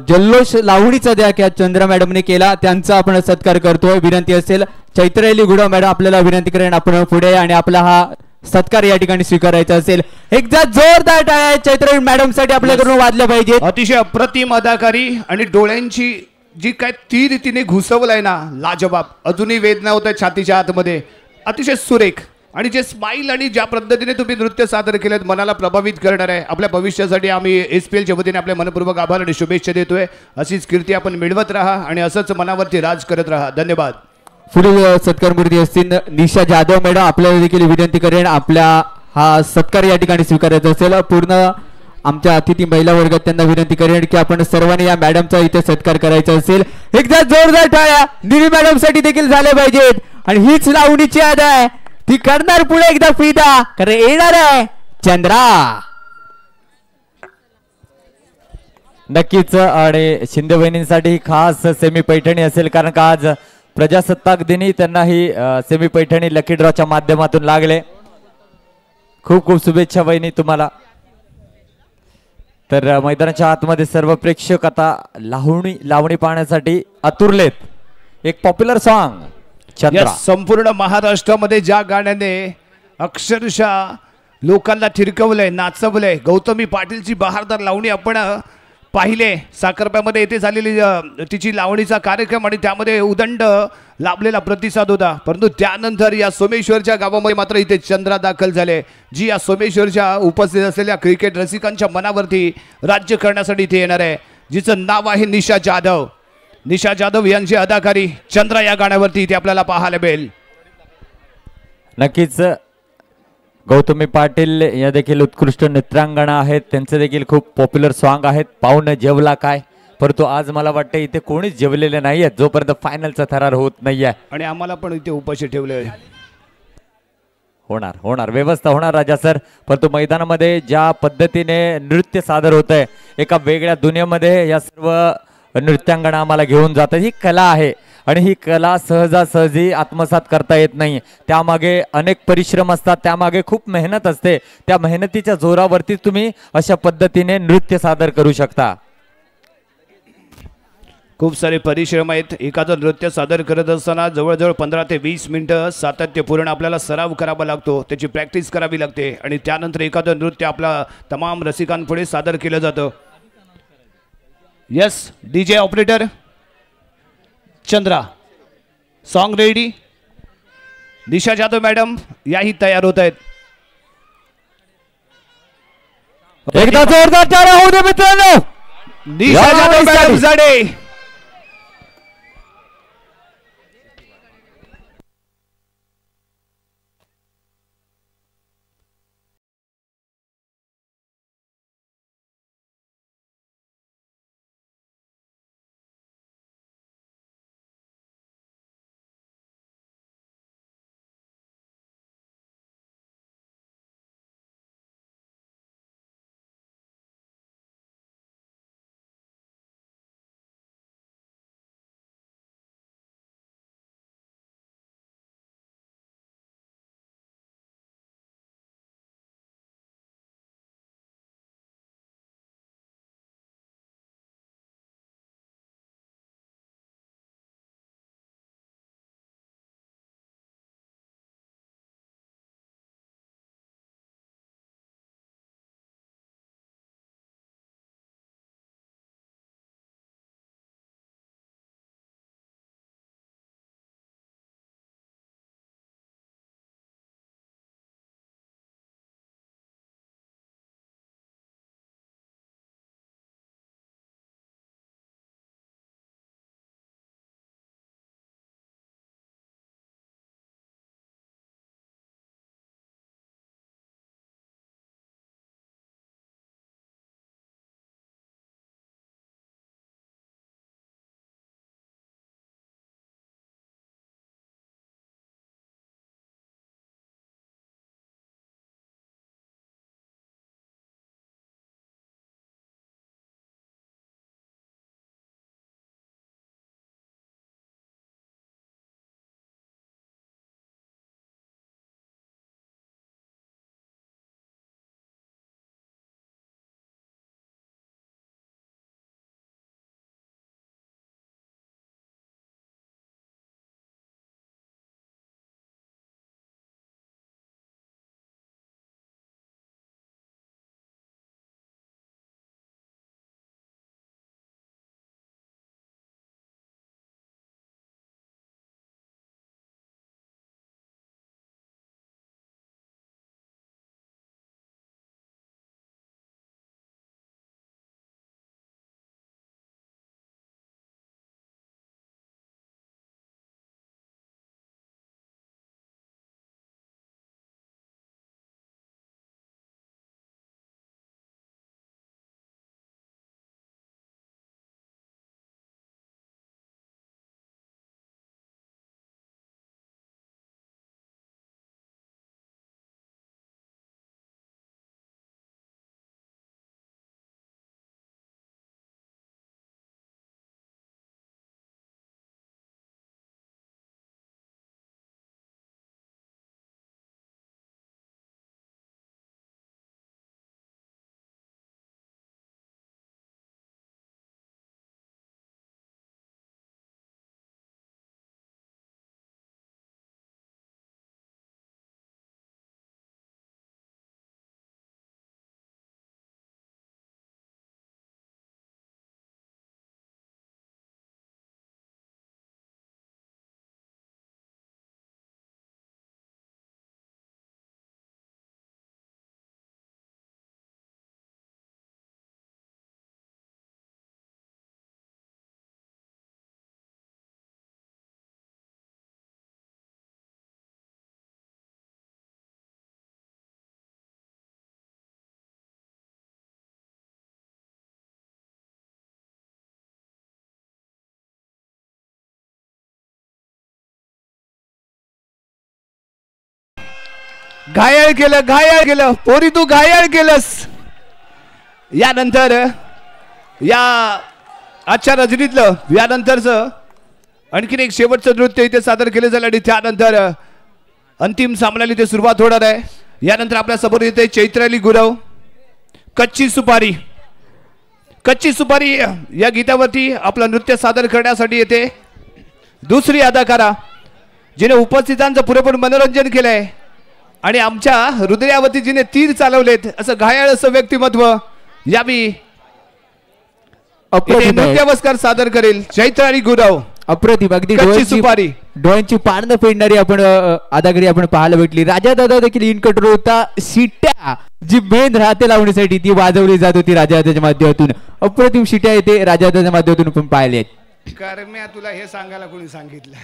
जल्लोष लावणीचा द्या की चंद्रा मॅडमने केला, त्यांचा आपण सत्कार करतोय. विनंती असेल चैत्रैली गुडा मॅडम आपल्याला विनंती करेन आपण पुढे आणि आपला हा सत्कार या ठिकाणी स्वीकारायचा असेल. एकदा जोरदार टाळ्या चैत्रैली मॅडम साठी आपल्याकडून वाजल्या पाहिजे. अतिशय अप्रतिम अदाकारी आणि डोळ्यांची जी काय ती रीतीने घुसवलाय ना, लाजबाब. अजूनही वेदना होत आहेत छातीच्या आतमध्ये. अतिशय सुरेख आणि जे स्माईल आणि ज्या पद्धतीने तुम्ही नृत्य सादर केलेत मनाला प्रभावित करणार आहे. आपल्या भविष्यासाठी आम्ही SPL च्या वतीने आपल्या मनपूर्वक आभार आणि शुभेच्छा देतोय. अशीच कीर्ती आपण मिळवत राहा आणि असंच मनावरती राज करत राहा. धन्यवाद. पुढील सत्कार मूर्ती असतील निशा जाधव मॅडम, आपल्याला देखील विनंती करेन आपल्या हा सत्कार या ठिकाणी स्वीकारायचा असेल. पूर्ण आमच्या अतिथी महिला वर्गात त्यांना विनंती करेन की आपण सर्वांनी या मॅडमचा इथे सत्कार करायचा असेल. एकदा जोरदार टाळ्या निरी मॅडम साठी देखील झाल्या पाहिजेत. आणि हीच लावणीची याद आहे, ती करणार पुढे एकदा फिदा, कारण येणार आहे चंद्रा. नक्कीच. आणि शिंदे बहिणींसाठी खास सेमी पैठणी असेल, कारण का आज प्रजासत्ताक दिनी त्यांना ही सेमी पैठणी लकी ड्रॉच्या माध्यमातून लागले. खूप खूप शुभेच्छा बहिणी तुम्हाला. तर मैदानाच्या आतमध्ये सर्व प्रेक्षक आता लावणी पाहण्यासाठी आतुरलेत. एक पॉप्युलर सॉन्ग चंद्रा. संपूर्ण महाराष्ट्रामध्ये ज्या गाण्याने अक्षरशः लोकांना थिरकवलंय, नाचवलंय, गौतमी पाटीलची बहारदार लावणी आपण पाहिले. साखरप्यामध्ये येथे झालेली तिची लावणीचा कार्यक्रम आणि त्यामध्ये उदंड लाभलेला प्रतिसाद होता. परंतु त्यानंतर या सोमेश्वरच्या गावामध्ये मात्र इथे चंद्रा दाखल झाले, जी या सोमेश्वरच्या उपस्थित असलेल्या क्रिकेट रसिकांच्या मनावरती राज्य करण्यासाठी इथे येणार आहे. जिचं नाव आहे निशा जाधव. निशा जाधव यांची अदाकारी चंद्रा या गाण्यावरती इथे आपल्याला पाहायला मिळेल. नक्कीच. गौतमी पाटील या देखील उत्कृष्ट नृत्यांगणा आहेत, त्यांचे देखील खूप पॉप्युलर सॉन्ग आहेत. पाहुणं जेवला काय, परंतु आज मला वाटतं इथे कोणीच जेवलेले नाही आहेत जोपर्यंत फायनलचा थरार होत नाहीये. आणि आम्हाला पण इथे उपाशी ठेवले. होणार होणार व्यवस्था होणार राजा सर. परंतु मैदानामध्ये ज्या पद्धतीने नृत्य सादर होत आहे, एका वेगळ्या दुनियेमध्ये या सर्व नृत्यांगणा आम्हाला घेऊन जातात. ही कला आहे आणि ही कला सहजासहजी आत्मसात करता येत नाही. त्यामागे अनेक परिश्रम असतात, त्यामागे खूप मेहनत असते. त्या मेहनतीच्या जोरावरती तुम्ही अशा पद्धतीने नृत्य सादर करू शकता. खूप सारे परिश्रम आहेत. एखादं नृत्य सादर करत असताना जवळजवळ 15 ते 20 मिनिटं सातत्यपूर्ण आपल्याला सराव करावा लागतो, त्याची प्रॅक्टिस करावी लागते आणि त्यानंतर एखादं नृत्य आपला तमाम रसिकांपुढे सादर केलं जातं. Yes DJ operator Chandra, song ready. Nisha Jadhav madam याही तयार होत आहेत. एकदा जोरदार टाळ्या होऊ दे मित्रांनो. निशा जाधव मॅडम जाडे. घायल केलं पोरी, तू घायल केलंस. यानंतर या आजच्या रजनीतलं यानंतरचं आणखीन एक शेवटचं नृत्य इथे सादर केले जाईल आणि त्यानंतर अंतिम सामन्याला इथे सुरुवात होणार आहे. यानंतर आपल्या समोर येते चैत्राली गुरव, कच्ची सुपारी. कच्ची सुपारी या गीतावरती आपलं नृत्य सादर करण्यासाठी येते दुसरी अदाकारा जिने उपस्थितांचं पुरेपूर मनोरंजन केलंय आणि आमच्या हृदयावरती जिने तीर चालवलेत असं घायाळ असं व्यक्तिमत्व यावी नृत्यवस्कार सादर करेल चैत्राली गुरव. अप्रतिम, अगदी कच्ची सुपारी. डोळ्यांची पारणं फेडणारी आपण अदागिरी आपण पाहायला भेटली. राजा दादा देखील इन कंट्रोल होता. शिट्या जी मेन राहते लावण्यासाठी ती वाजवली जात होती राजा दादाच्या माध्यमातून. अप्रतिम शिट्या येते राजा दादाच्या माध्यमातून आपण पाहिले. कारण तुला हे सांगायला कोणी सांगितलं.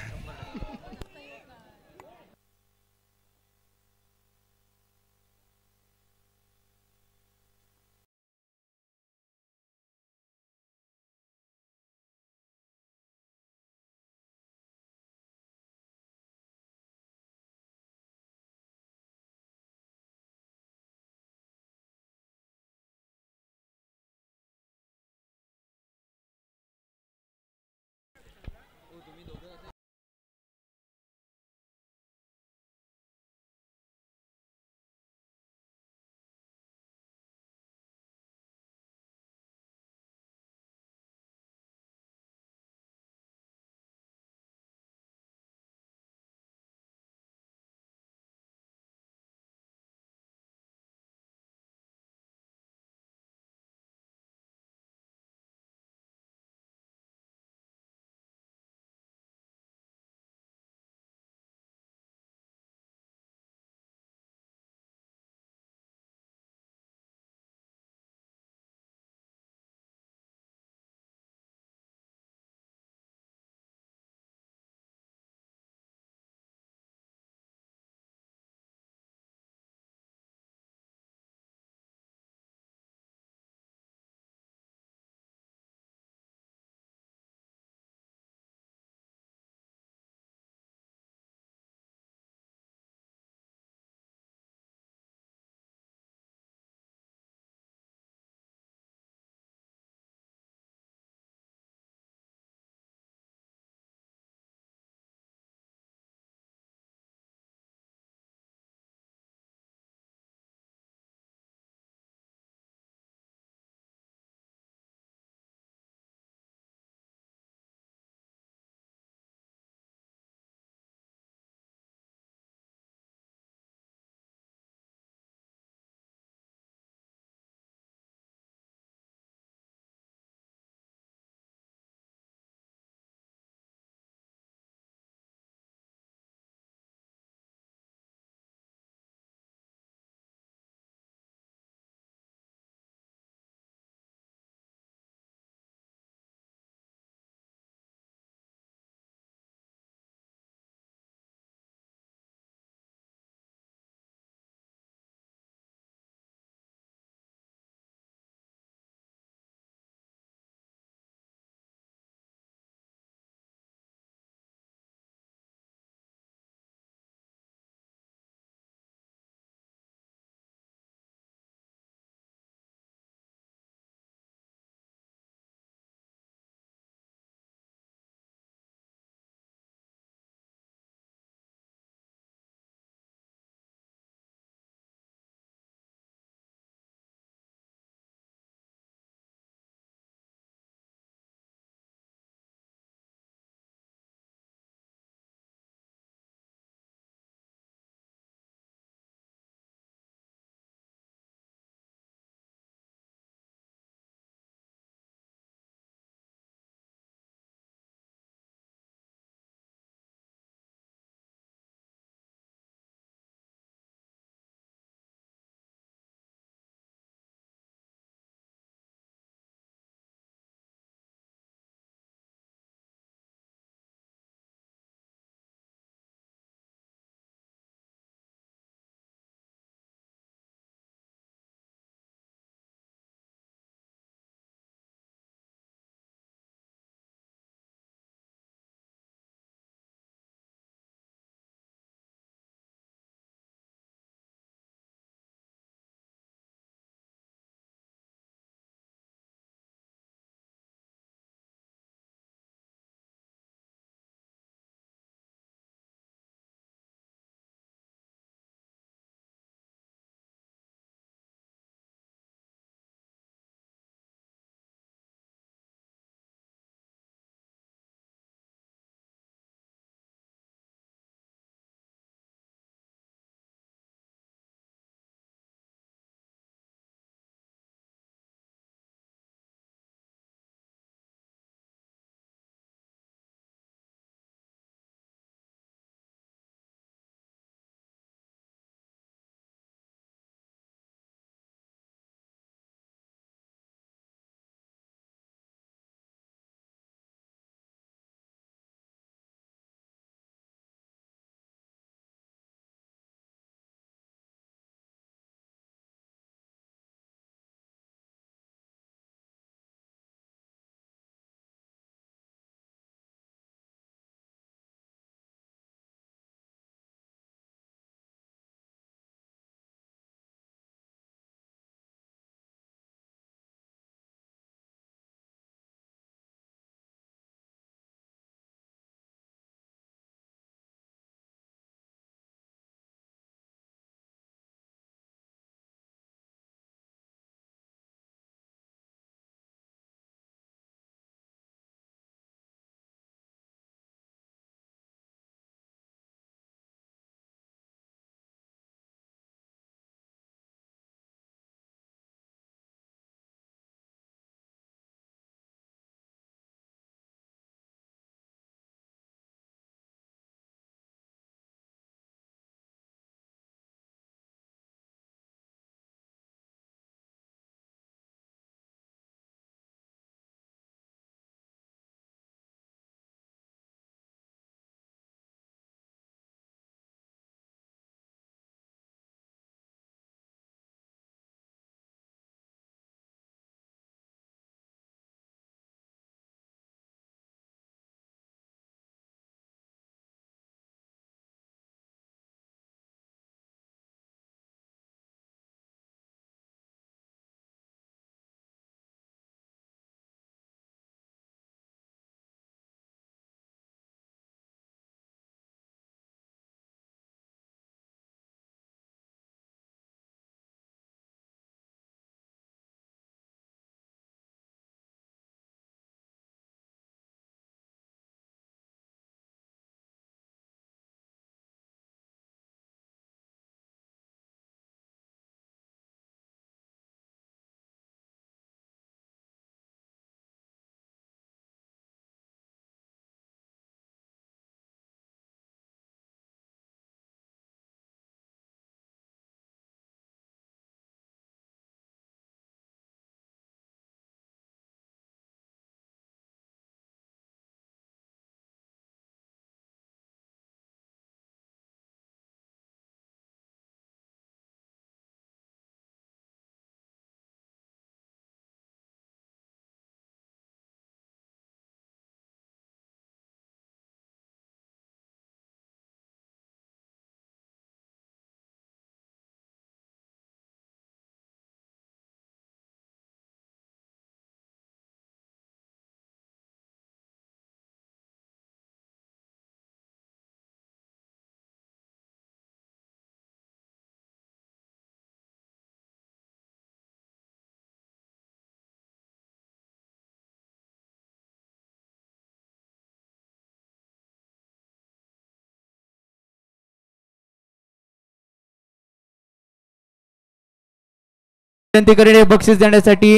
विनंती करेन बक्षीस देण्यासाठी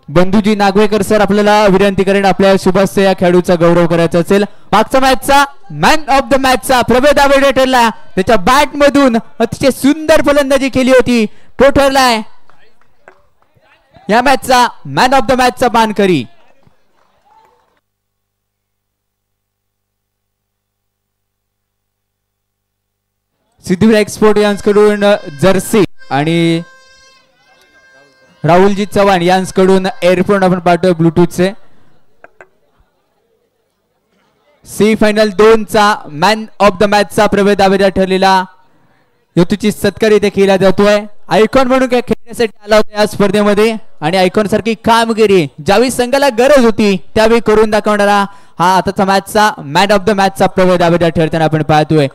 बंधूजी नागवेकर सर आपल्याला विनंती करेन आपल्या शुभस्य या खेळाडूचा गौरव करायचा असेल. मागच्या मॅचचा मॅन ऑफ द मॅचचा प्रभेद दावेडे ठरला. त्याच्या बॅट मधून अतिशय सुंदर फलंदाजी केली होती. तो ठरलाय या मॅचचा मॅन ऑफ द मॅचचा मानकरी. सिद्धिविनायक एक्सपोर्ट यांच्याकडून जर्सी आणि राहुलजी चव्हाण यांच्याकडून एअरफोन आपण पाठवू ब्लूटूथचे. सी फायनल 2 चा मॅन ऑफ द मॅचचा प्रवेश दावेदार ठरलेला हेतूची सत्कार इथे केला जातोय. आयकॉन म्हणून काय खेळण्यासाठी आला होता या स्पर्धेमध्ये आणि आयकॉन सारखी कामगिरी ज्यावेळी संघाला गरज होती त्यावेळी करून दाखवणारा हा आताचा मॅचचा मॅन ऑफ द मॅचचा प्रवेश दावेदार ठरताना आपण पाहतोय.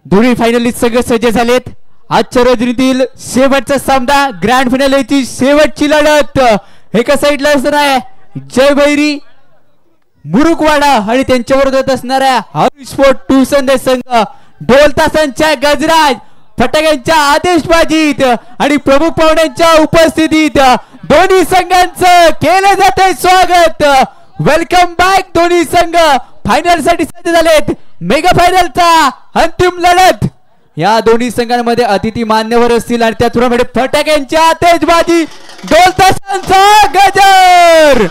दोन्ही फायनलिस्ट सगळे सज्ज झालेत. आजच्या रोजनीतील शेवटचा सामना ग्रँड फायनलची शेवटची लढत. एका साईडला असणार आहे जय भैरी मुरुकवाडा आणि त्यांच्याबरोबर असणाऱ्या हरी स्पोर्ट टू संदेश संघ. ढोल तासांच्या गजराज फटाक्यांच्या आदेशबाजीत आणि प्रमुख पाहुण्यांच्या उपस्थितीत दोन्ही संघांचं केलं जातंय स्वागत. Welcome back. दोन्ही संघ फायनल साठी सज्ज झालेत. मेगा फायनलचा अंतिम लढत. या दोन्ही संघांमध्ये अतिथी मान्यवर असतील आणि त्याचप्रमाणे फटाक्यांची आतिषबाजी ढोल तासांचा गजर.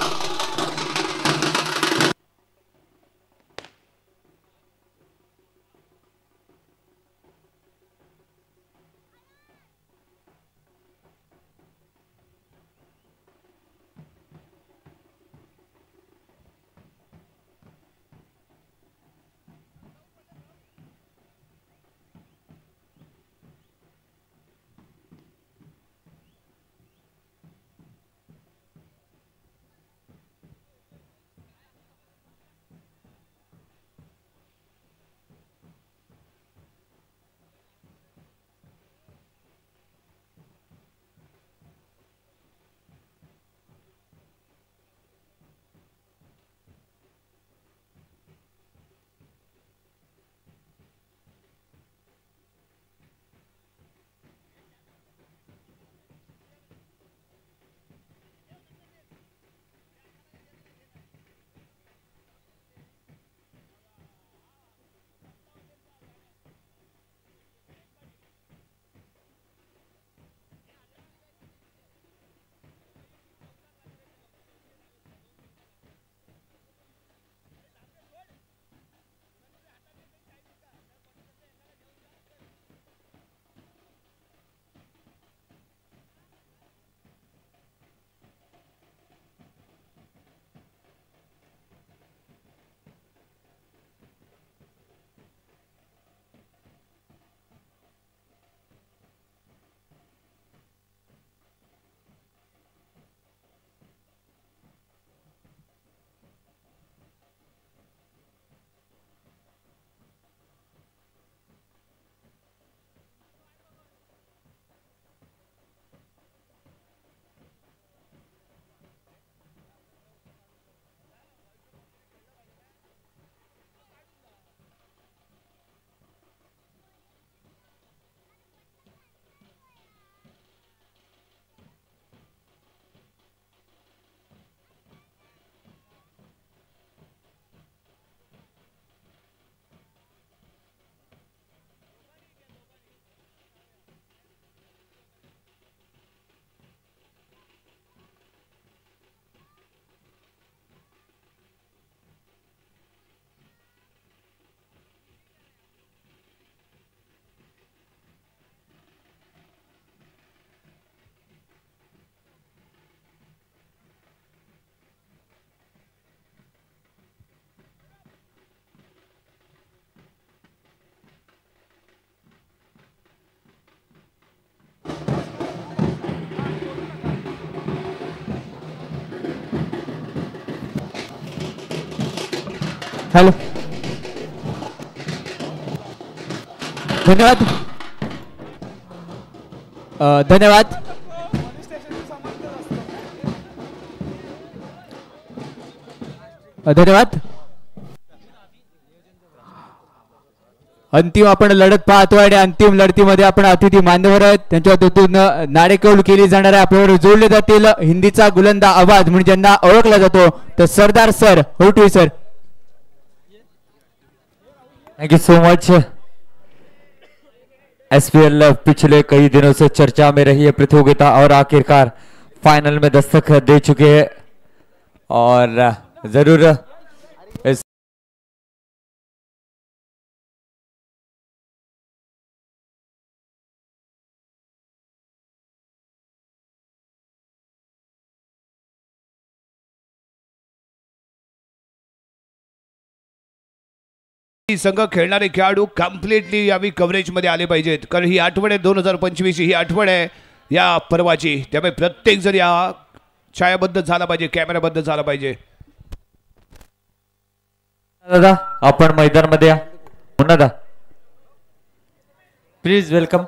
हॅलो धन्यवाद धन्यवाद. धन्यवाद. अंतिम आपण लढत पाहतोय आणि अंतिम लढतीमध्ये आपण अतिथी मान्यवर आहेत त्यांच्या हातून नाणेकौल केली जाणार आहे. आपल्यावर जोडले जातील हिंदीचा गुलंदा आवाज म्हणून ज्यांना ओळखला जातो तर Sardar sir Hotvi sir. Thank you so much. SPL पिछले कई दिनों से चर्चा में रही है प्रतियोगिता और आखिरकार फाइनल में दस्तक दे चुके हैं और जरूर इस संघ खेळणारे खेळाडू कम्प्लिटली यावी कव्हरेज मध्ये आले पाहिजेत कारण ही आठवड आहे 2025 ही आठवड आहे या पर्वाची. त्यामुळे प्रत्येक जण या छायाबद्ध झाला पाहिजे कॅमेराबद्ध झाला पाहिजे. दादा आपण मैदान मध्ये या. दादा please welcome.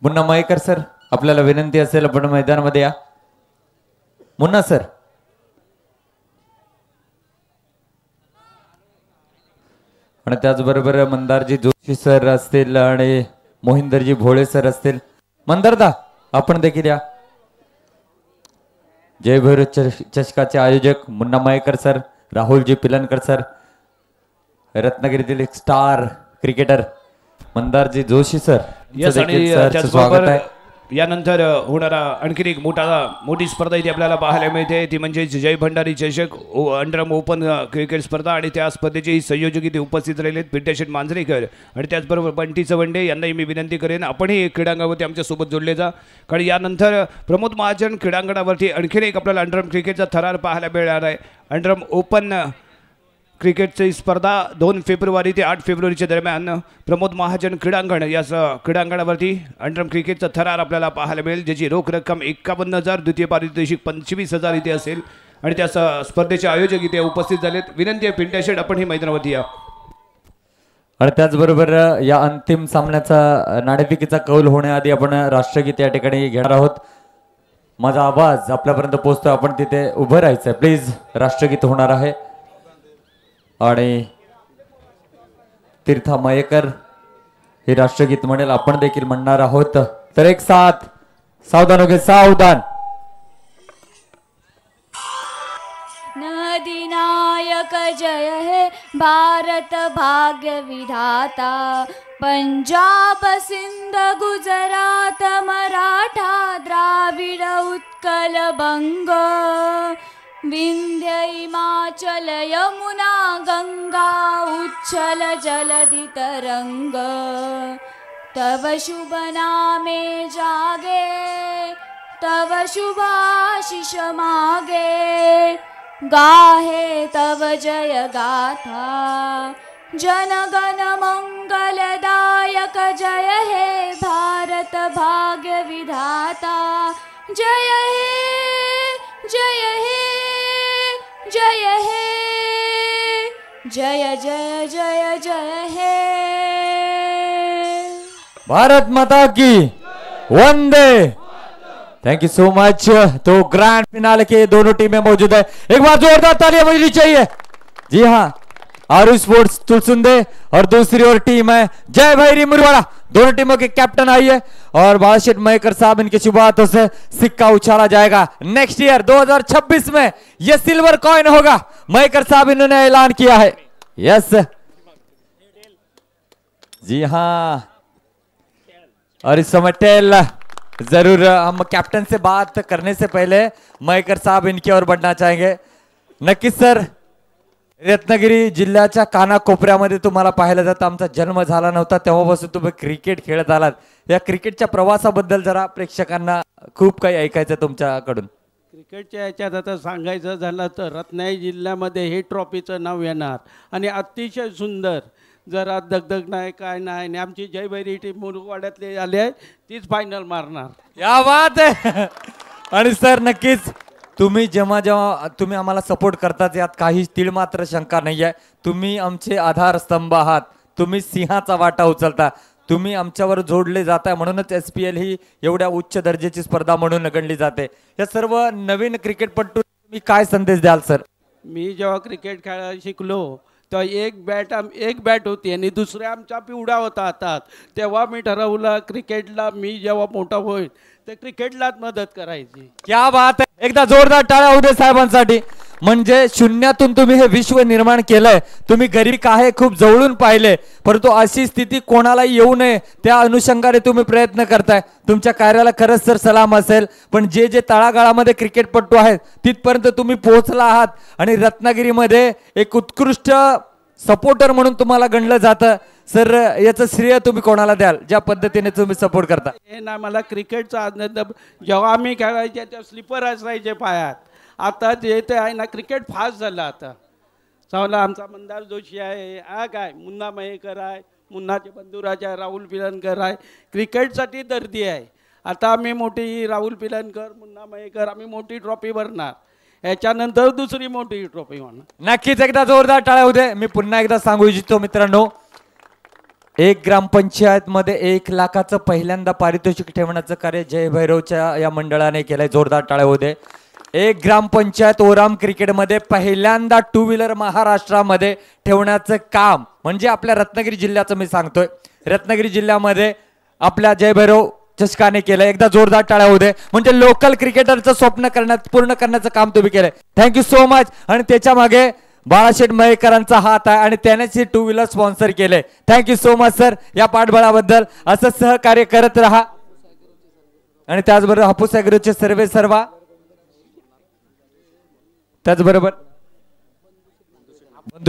Munna Mayekar sir, आपल्याला विनंती असेल आपण मैदानामध्ये या. मुन्ना सर. आणि त्याचबरोबर मंदारजी जोशी सर असतील आणि मोहिंदरजी भोळे सर असतील. मंदारदा आपण देखील या. जय भैरव चषकाचे आयोजक मुन्ना मयेकर सर, राहुलजी पिलनकर सर, रत्नागिरीतील एक star cricketer Mandarji Joshi sir, yes. आणि स्वागत त्याचबरोबर आहे. यानंतर होणारा आणखी एक मोठी स्पर्धा इथे आपल्याला पाहायला मिळते, ती म्हणजे जय भंडारी चषक अंडरआर्म ओपन क्रिकेट स्पर्धा. आणि त्या स्पर्धेचे संयोजक इथे उपस्थित राहिले पिंट्याशेठ मांजरेकर आणि त्याचबरोबर बंटी चवंडे यांनाही मी विनंती करेन आपणही क्रीडांगणावरती आमच्यासोबत जोडले जा. कारण यानंतर प्रमोद महाजन क्रीडांगणावरती आणखीन एक आपल्याला अंडरआर्म क्रिकेटचा थरार पाहायला मिळणार आहे. अंडरआर्म ओपन क्रिकेटची स्पर्धा 2 फेब्रुवारी ते 8 फेब्रुवारीच्या दरम्यान प्रमोद महाजन क्रीडांगण या क्रीडांगणावरती अंडरआर्म क्रिकेटचा थरार आपल्याला पाहायला मिळेल, ज्याची रोख रक्कम 51,000, द्वितीय पारितोषिक 25,000 इथे असेल. आणि त्या स्पर्धेचे आयोजक इथे उपस्थित झालेत. विनंती आहे पिंट्याशेठ आपण ही मैदानावरती या. आणि त्याचबरोबर या अंतिम सामन्याचा नाणेफेकीचा कौल होण्याआधी आपण राष्ट्रगीत या ठिकाणी घेणार आहोत. माझा आवाज आपल्यापर्यंत पोहोचतोय, आपण तिथे उभं राहायचंय प्लीज. राष्ट्रगीत होणार आहे आणि तीर्था मयेकर हे राष्ट्रगीत म्हणेल, आपण देखील म्हणणार आहोत. तर एक साथ सावधान हो गए, सावधान. नदीनायक जय हे भारत भाग्य विधाता, पंजाब सिंध गुजरात मराठा द्राविड उत्कल बंग, विंध्य हिमाचल यमुना गंगा उच्छल जलधि तरंग, तव शुभ नामे जागे तव शुभाशिष मागे, गाहे तव जय गाथा जनगण मंगलदायक, जय हे भारत भाग्य विधाता, जय हे जय हे जय हे जय जय जय जय हे. भारत माता की Vande. Thank you so much. तो ग्रैंड फिनाले के दोनों टीमें मौजूद है, एक बार जोरदार तालियां बजनी चाहिए. जी हाँ, आरू स्पोर्ट्स तुलसुंदे और दूसरी ओर टीम है जय भैरी मुरवाड़ा. दोनों टीमों के कैप्टन आई है और बालशेठ मयेकर साहब, इनकी शुभ हाथों से सिक्का उछाला जाएगा. नेक्स्ट ईयर 2026 में यह सिल्वर कॉइन होगा, मयेकर साहब इन्होंने ऐलान किया है. यस जी हाँ. और इस समय टेल जरूर हम कैप्टन से बात करने से पहले मयेकर साहब इनकी ओर बढ़ना चाहेंगे. नक्कीच सर, रत्नागिरी जिल्ह्याच्या कानाकोपऱ्यामध्ये तुम्हाला पाहायला जातं. आमचा जन्म झाला नव्हता तेव्हापासून तुम्ही क्रिकेट खेळत आलात. या क्रिकेटच्या प्रवासाबद्दल जरा प्रेक्षकांना खूप काही ऐकायचं तुमच्याकडून. क्रिकेटच्या याच्यात आता सांगायचं झालं तर रत्नागिरी जिल्ह्यामध्ये हे ट्रॉफीचं नाव येणार आणि अतिशय सुंदर, जरा दगदग नाही काय नाही. आणि आमची जयभैरी टीम मुरवाड्यातले आले आहे, तीच फायनल मारणार. या बात आहे. आणि सर नक्कीच तुम्ही जेव्हा जेव्हा तुम्ही आम्हाला सपोर्ट करतात यात काही तीळ मात्र शंका नाही आहे. तुम्ही आमचे आधारस्तंभ आहात, तुम्ही सिंहाचा वाटा उचलता, तुम्ही आमच्यावर जोडले जाताय. म्हणूनच SPL ही एवढ्या उच्च दर्जाची स्पर्धा म्हणून गणली जाते. या सर्व नवीन क्रिकेटपटू तुम्ही काय संदेश द्याल सर? मी जेव्हा क्रिकेट खेळायला शिकलो तेव्हा एक बॅट होती आणि दुसऱ्या आमचा पिवडा होता हातात. तेव्हा मी ठरवलं क्रिकेटला मी जेव्हा मोठा होईल तर क्रिकेटलाच मदत करायची. क्या बात आहे. एकदा जोरदार टाळ्या होऊ दे साहेबांसाठी. म्हणजे शून्यातून तुम्ही हे विश्व निर्माण केलंय. तुम्ही गरीब आहे खूप जवळून पाहिले, परंतु अशी स्थिती कोणाला येऊ नये त्या अनुषंगाने तुम्ही प्रयत्न करताय. तुमच्या कार्याला खरंच सर सलाम असेल. पण जे जे तळागाळामध्ये क्रिकेटपटू आहेत तिथपर्यंत तुम्ही पोहोचला आहात आणि रत्नागिरीमध्ये एक उत्कृष्ट सपोर्टर म्हणून तुम्हाला गणलं जातं. सर याचं श्रेय तुम्ही कोणाला द्याल ज्या पद्धतीने तुम्ही सपोर्ट करता? हे ना मला क्रिकेटचा आनंद, जेव्हा आम्ही खेळायचे तेव्हा स्लीपर असायचे पायात. आता जे ते आहे ना क्रिकेट फास्ट झालं. आता चावला आमचा मंदार जोशी आहे, हा काय मुन्ना मयेकर आहे, मुन्नाचे बंधुराज आहे, राहुल पिलनकर आहे, क्रिकेटसाठी दर्दी आहे. आता आम्ही मोठी राहुल पिलनकर, मुन्ना मयेकर आम्ही मोठी ट्रॉफी भरणार. ह्याच्यानंतर दुसरी मोठी ट्रॉफी होणार. नक्कीच एकदा जोरदार टाळ्या होऊ दे. मी पुन्हा एकदा सांगू इच्छितो मित्रांनो, एक ग्रामपंचायत मध्ये 1 लाखाचं पहिल्यांदा पारितोषिक ठेवण्याचं कार्य जय भैरवच्या या मंडळाने केलंय. जोरदार टाळ्या होऊ दे. एक ग्रामपंचायत ओराम क्रिकेटमध्ये पहिल्यांदा 2 व्हीलर महाराष्ट्रामध्ये ठेवण्याचं काम म्हणजे आपल्या रत्नागिरी जिल्ह्याचं मी सांगतोय. रत्नागिरी जिल्ह्यामध्ये आपल्या जय भैरव चषकाने केलं. एकदा जोरदार टाळ्या होऊ दे. म्हणजे लोकल क्रिकेटरचं स्वप्न पूर्ण करण्याचं काम तुम्ही केलंय. Thank you so much. आणि त्याच्या मागे बाळाशेठ मयेकरांचा हात आहे आणि त्यानेच 2 व्हीलर स्पॉन्सर केले. थँक्यू सो मच सर या पाठबळाबद्दल. असं सहकार्य करत राहा. आणि त्याचबरोबर हापूस ॲग्रोचे सर्वा त्याचबरोबर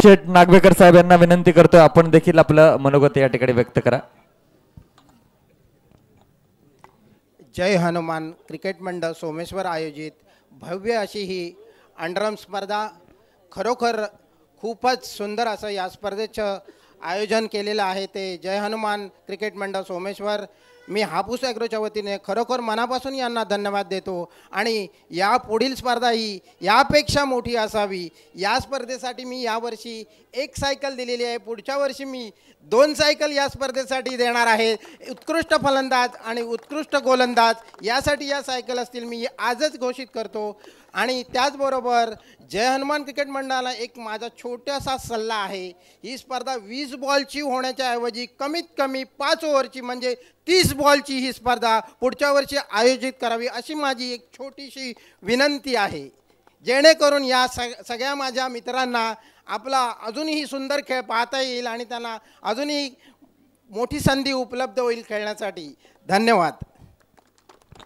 शेठ नागवेकर साहेब यांना विनंती करतोय आपण देखील आपलं मनोगत या ठिकाणी व्यक्त करा. जय हनुमान क्रिकेट मंडळ सोमेश्वर आयोजित भव्य अशी ही अंडरआर्म स्पर्धा, खरोखर खूपच सुंदर असं या स्पर्धेचं आयोजन केलेलं आहे ते जय हनुमान क्रिकेट मंडळ सोमेश्वर. मी हापूस ॲग्रोच्या वतीने खरोखर मनापासून यांना धन्यवाद देतो. आणि या पुढील स्पर्धा ही यापेक्षा मोठी असावी. या स्पर्धेसाठी मी यावर्षी 1 सायकल दिलेली आहे. पुढच्या वर्षी मी 2 सायकल या स्पर्धेसाठी देणार आहे. उत्कृष्ट फलंदाज आणि उत्कृष्ट गोलंदाज यासाठी या सायकल असतील मी आजच घोषित करतो. आणि त्याचबरोबर जय हनुमान क्रिकेट मंडळाला एक माझा छोटासा सल्ला आहे. ही स्पर्धा 20 बॉलची होण्याच्या ऐवजी कमीत कमी 5 ओव्हरची म्हणजे 30 बॉलची ही स्पर्धा पुढच्या वर्षी आयोजित करावी अशी माझी एक छोटीशी विनंती आहे. जेणेकरून या सगळ्या माझ्या मित्रांना आपला अजूनही सुंदर खेळ पाहता येईल आणि त्यांना अजूनही मोठी संधी उपलब्ध होईल खेळण्यासाठी. धन्यवाद.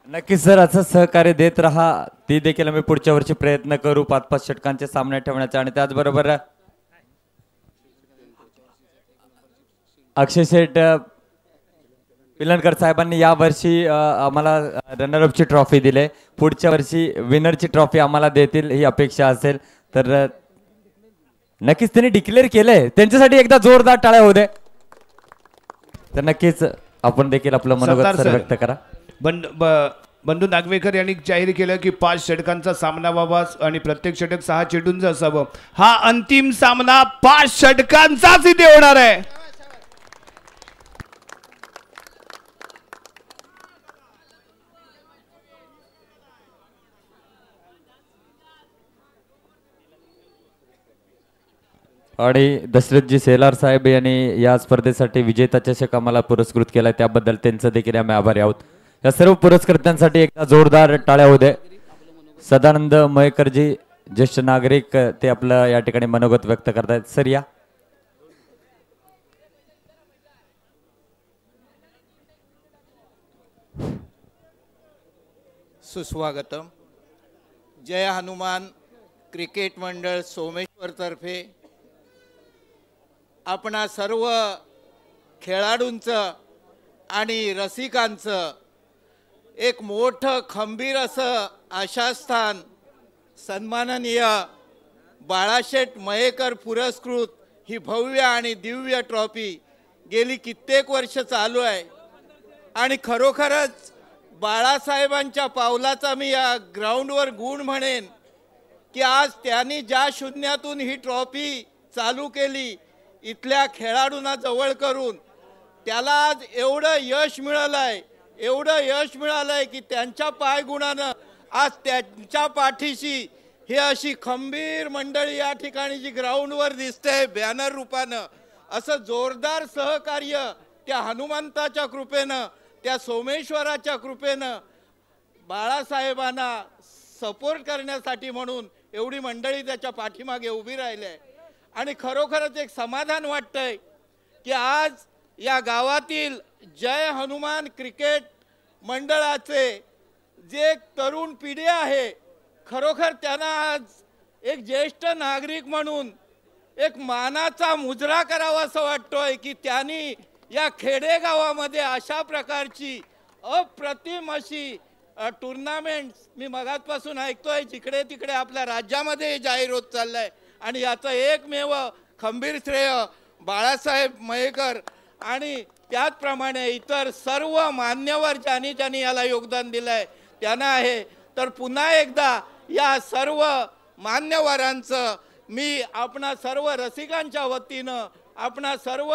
नक्की सर असं सहकार्य देत राहा. ती देखील आम्ही पुढच्या वर्षी प्रयत्न करू 5-5 षटकांचे सामने ठेवण्याचा. आणि त्याचबरोबर अक्षय शेठ पिलनकर साहेबांनी या वर्षी आम्हाला रनरअपची ट्रॉफी दिली. पुढच्या वर्षी विनरची ट्रॉफी आम्हाला देतील ही अपेक्षा असेल तर नक्कीच त्यांनी डिक्लेअर केलंय. त्यांच्यासाठी एकदा जोरदार टाळ्या होऊ दे. तर नक्कीच आपण देखील आपलं मनोगत सर व्यक्त करा. बंधू नागवेकर यांनी जाहीर केलं की 5 षटकांचा सामना व्हावा आणि प्रत्येक षटक 6 चेंडूंचं असावं. हा अंतिम सामना 5 षटकांचाच इथे होणार आहे. आणि दशरथजी सेलार साहेब यांनी या स्पर्धेसाठी विजेता चषक आम्हाला पुरस्कृत केलाय त्याबद्दल त्यांचं देखील आम्ही आभारी आहोत. या सर्व पुरस्कर्त्यांसाठी एकदा जोरदार टाळ्या होऊ दे. सदानंद मयेकरजी ज्येष्ठ नागरिक ते आपलं या ठिकाणी मनोगत व्यक्त करतायत. सर या. सुस्वागतम. जय हनुमान क्रिकेट मंडळ सोमेश्वर तर्फे आपणा सर्व खेळाडूंचं आणि रसिकांचं एक मोठं खंबीर असं आशास्थान सन्माननीय बाळाशेठ मयेकर पुरस्कृत ही भव्य आणि दिव्य ट्रॉफी गेली कित्येक वर्ष चालू आहे. आणि खरोखरच बाळासाहेबांच्या पावलाचा मी या ग्राउंडवर गुण म्हणेन की आज त्यांनी ज्या शून्यातून ही ट्रॉफी चालू केली, इथल्या खेळाडूंना जवळ करून त्याला आज एवढं यश मिळालंय की त्यांच्या पायगुणानं आज त्यांच्या पाठीशी ही अशी खंबीर मंडळी या ठिकाणी जी ग्राउंडवर दिसते बॅनर रूपानं, असं जोरदार सहकार्य त्या हनुमंताच्या कृपेनं, त्या सोमेश्वराच्या कृपेनं बाळासाहेबांना सपोर्ट करण्यासाठी म्हणून एवढी मंडळी त्याच्या पाठीमागे उभी राहिली आहे. आणि खरोखरच एक समाधान वाटतंय की आज या गावातील जय हनुमान क्रिकेट मंडळाचे जे तरुण पिढी आहे, खरोखर त्यांना आज एक ज्येष्ठ नागरिक म्हणून एक मानाचा मुजरा करावा असं वाटतोय की त्यांनी या खेडेगावामध्ये अशा प्रकारची अप्रतिम अशी टुर्नामेंट्स मी मगाचपासून ऐकतोय जिकडे तिकडे आपल्या राज्यामध्ये जाहीर होत चाललंय. आणि याचं एकमेव खंबीर श्रेय बाळासाहेब मयेकर आणि त्याचप्रमाणे इतर सर्व मान्यवर ज्यांनी याला योगदान दिलंय त्यांना आहे. तर पुन्हा एकदा या सर्व मान्यवरांचं मी आपणा सर्व रसिकांच्या वतीनं आपणा सर्व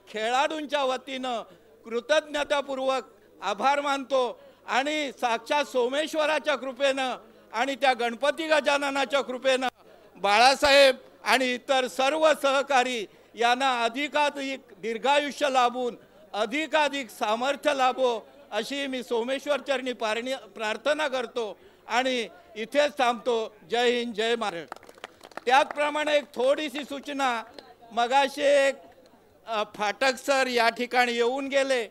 खेळाडूंच्या वतीनं कृतज्ञतापूर्वक आभार मानतो आणि साक्षात सोमेश्वराच्या कृपेनं आणि त्या गणपती गजाननाच्या कृपेनं बाळासाहेब आणि इतर सर्व सहकारी यांना अधिकाधिक दीर्घायुष्य लाभून अधिकाधिक सामर्थ्य लाभो अशी मी सोमेश्वर चरणी प्रार्थना करतो आणि इथेच थांबतो. जय हिंद, जय महाराष्ट्र. त्याचप्रमाणे एक थोडीशी सूचना, मगाशी एक फाटक सर या ठिकाणी येऊन गेले.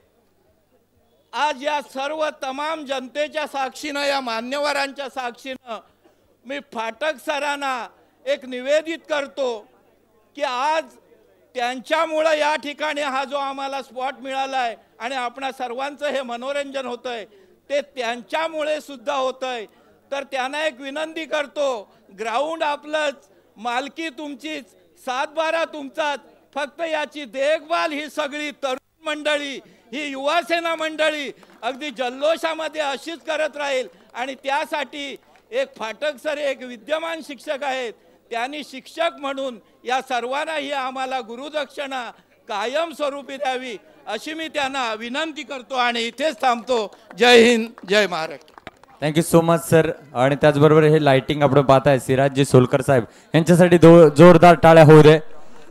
आज या सर्व तमाम जनतेच्या साक्षीनं, या मान्यवरांच्या साक्षीनं मी फाटक सरांना एक निवेदित करतो की आज त्यांच्यामुळं या ठिकाणी हा जो आम्हाला स्पॉट मिळाला आहे आणि आपणा सर्वांचं हे मनोरंजन होतंय ते त्यांच्यामुळे सुद्धा होतंय. तर त्यांना एक विनंती करतो, ग्राउंड आपलंच, मालकी तुमचीच, 7-12 तुमचाच, फक्त याची देखभाल ही सगळी तरुण मंडळी, ही युवा सेना मंडळी अगदी जल्लोषामध्ये अशीच करत राहील. आणि त्यासाठी एक फाटक सर एक विद्यमान शिक्षक आहेत, त्यांनी शिक्षक म्हणून या सर्वांनाही आम्हाला गुरुदक्षिणा कायमस्वरूपी द्यावी अशी मी त्यांना विनंती करतो आणि इथेच थांबतो. जय हिंद, जय Maharashtra. Thank you so much sir. आणि त्याचबरोबर हे लाइटिंग आपण पाहताय सिराजजी सोलकर साहेब यांच्यासाठी जोरदार टाळ्या होऊ दे.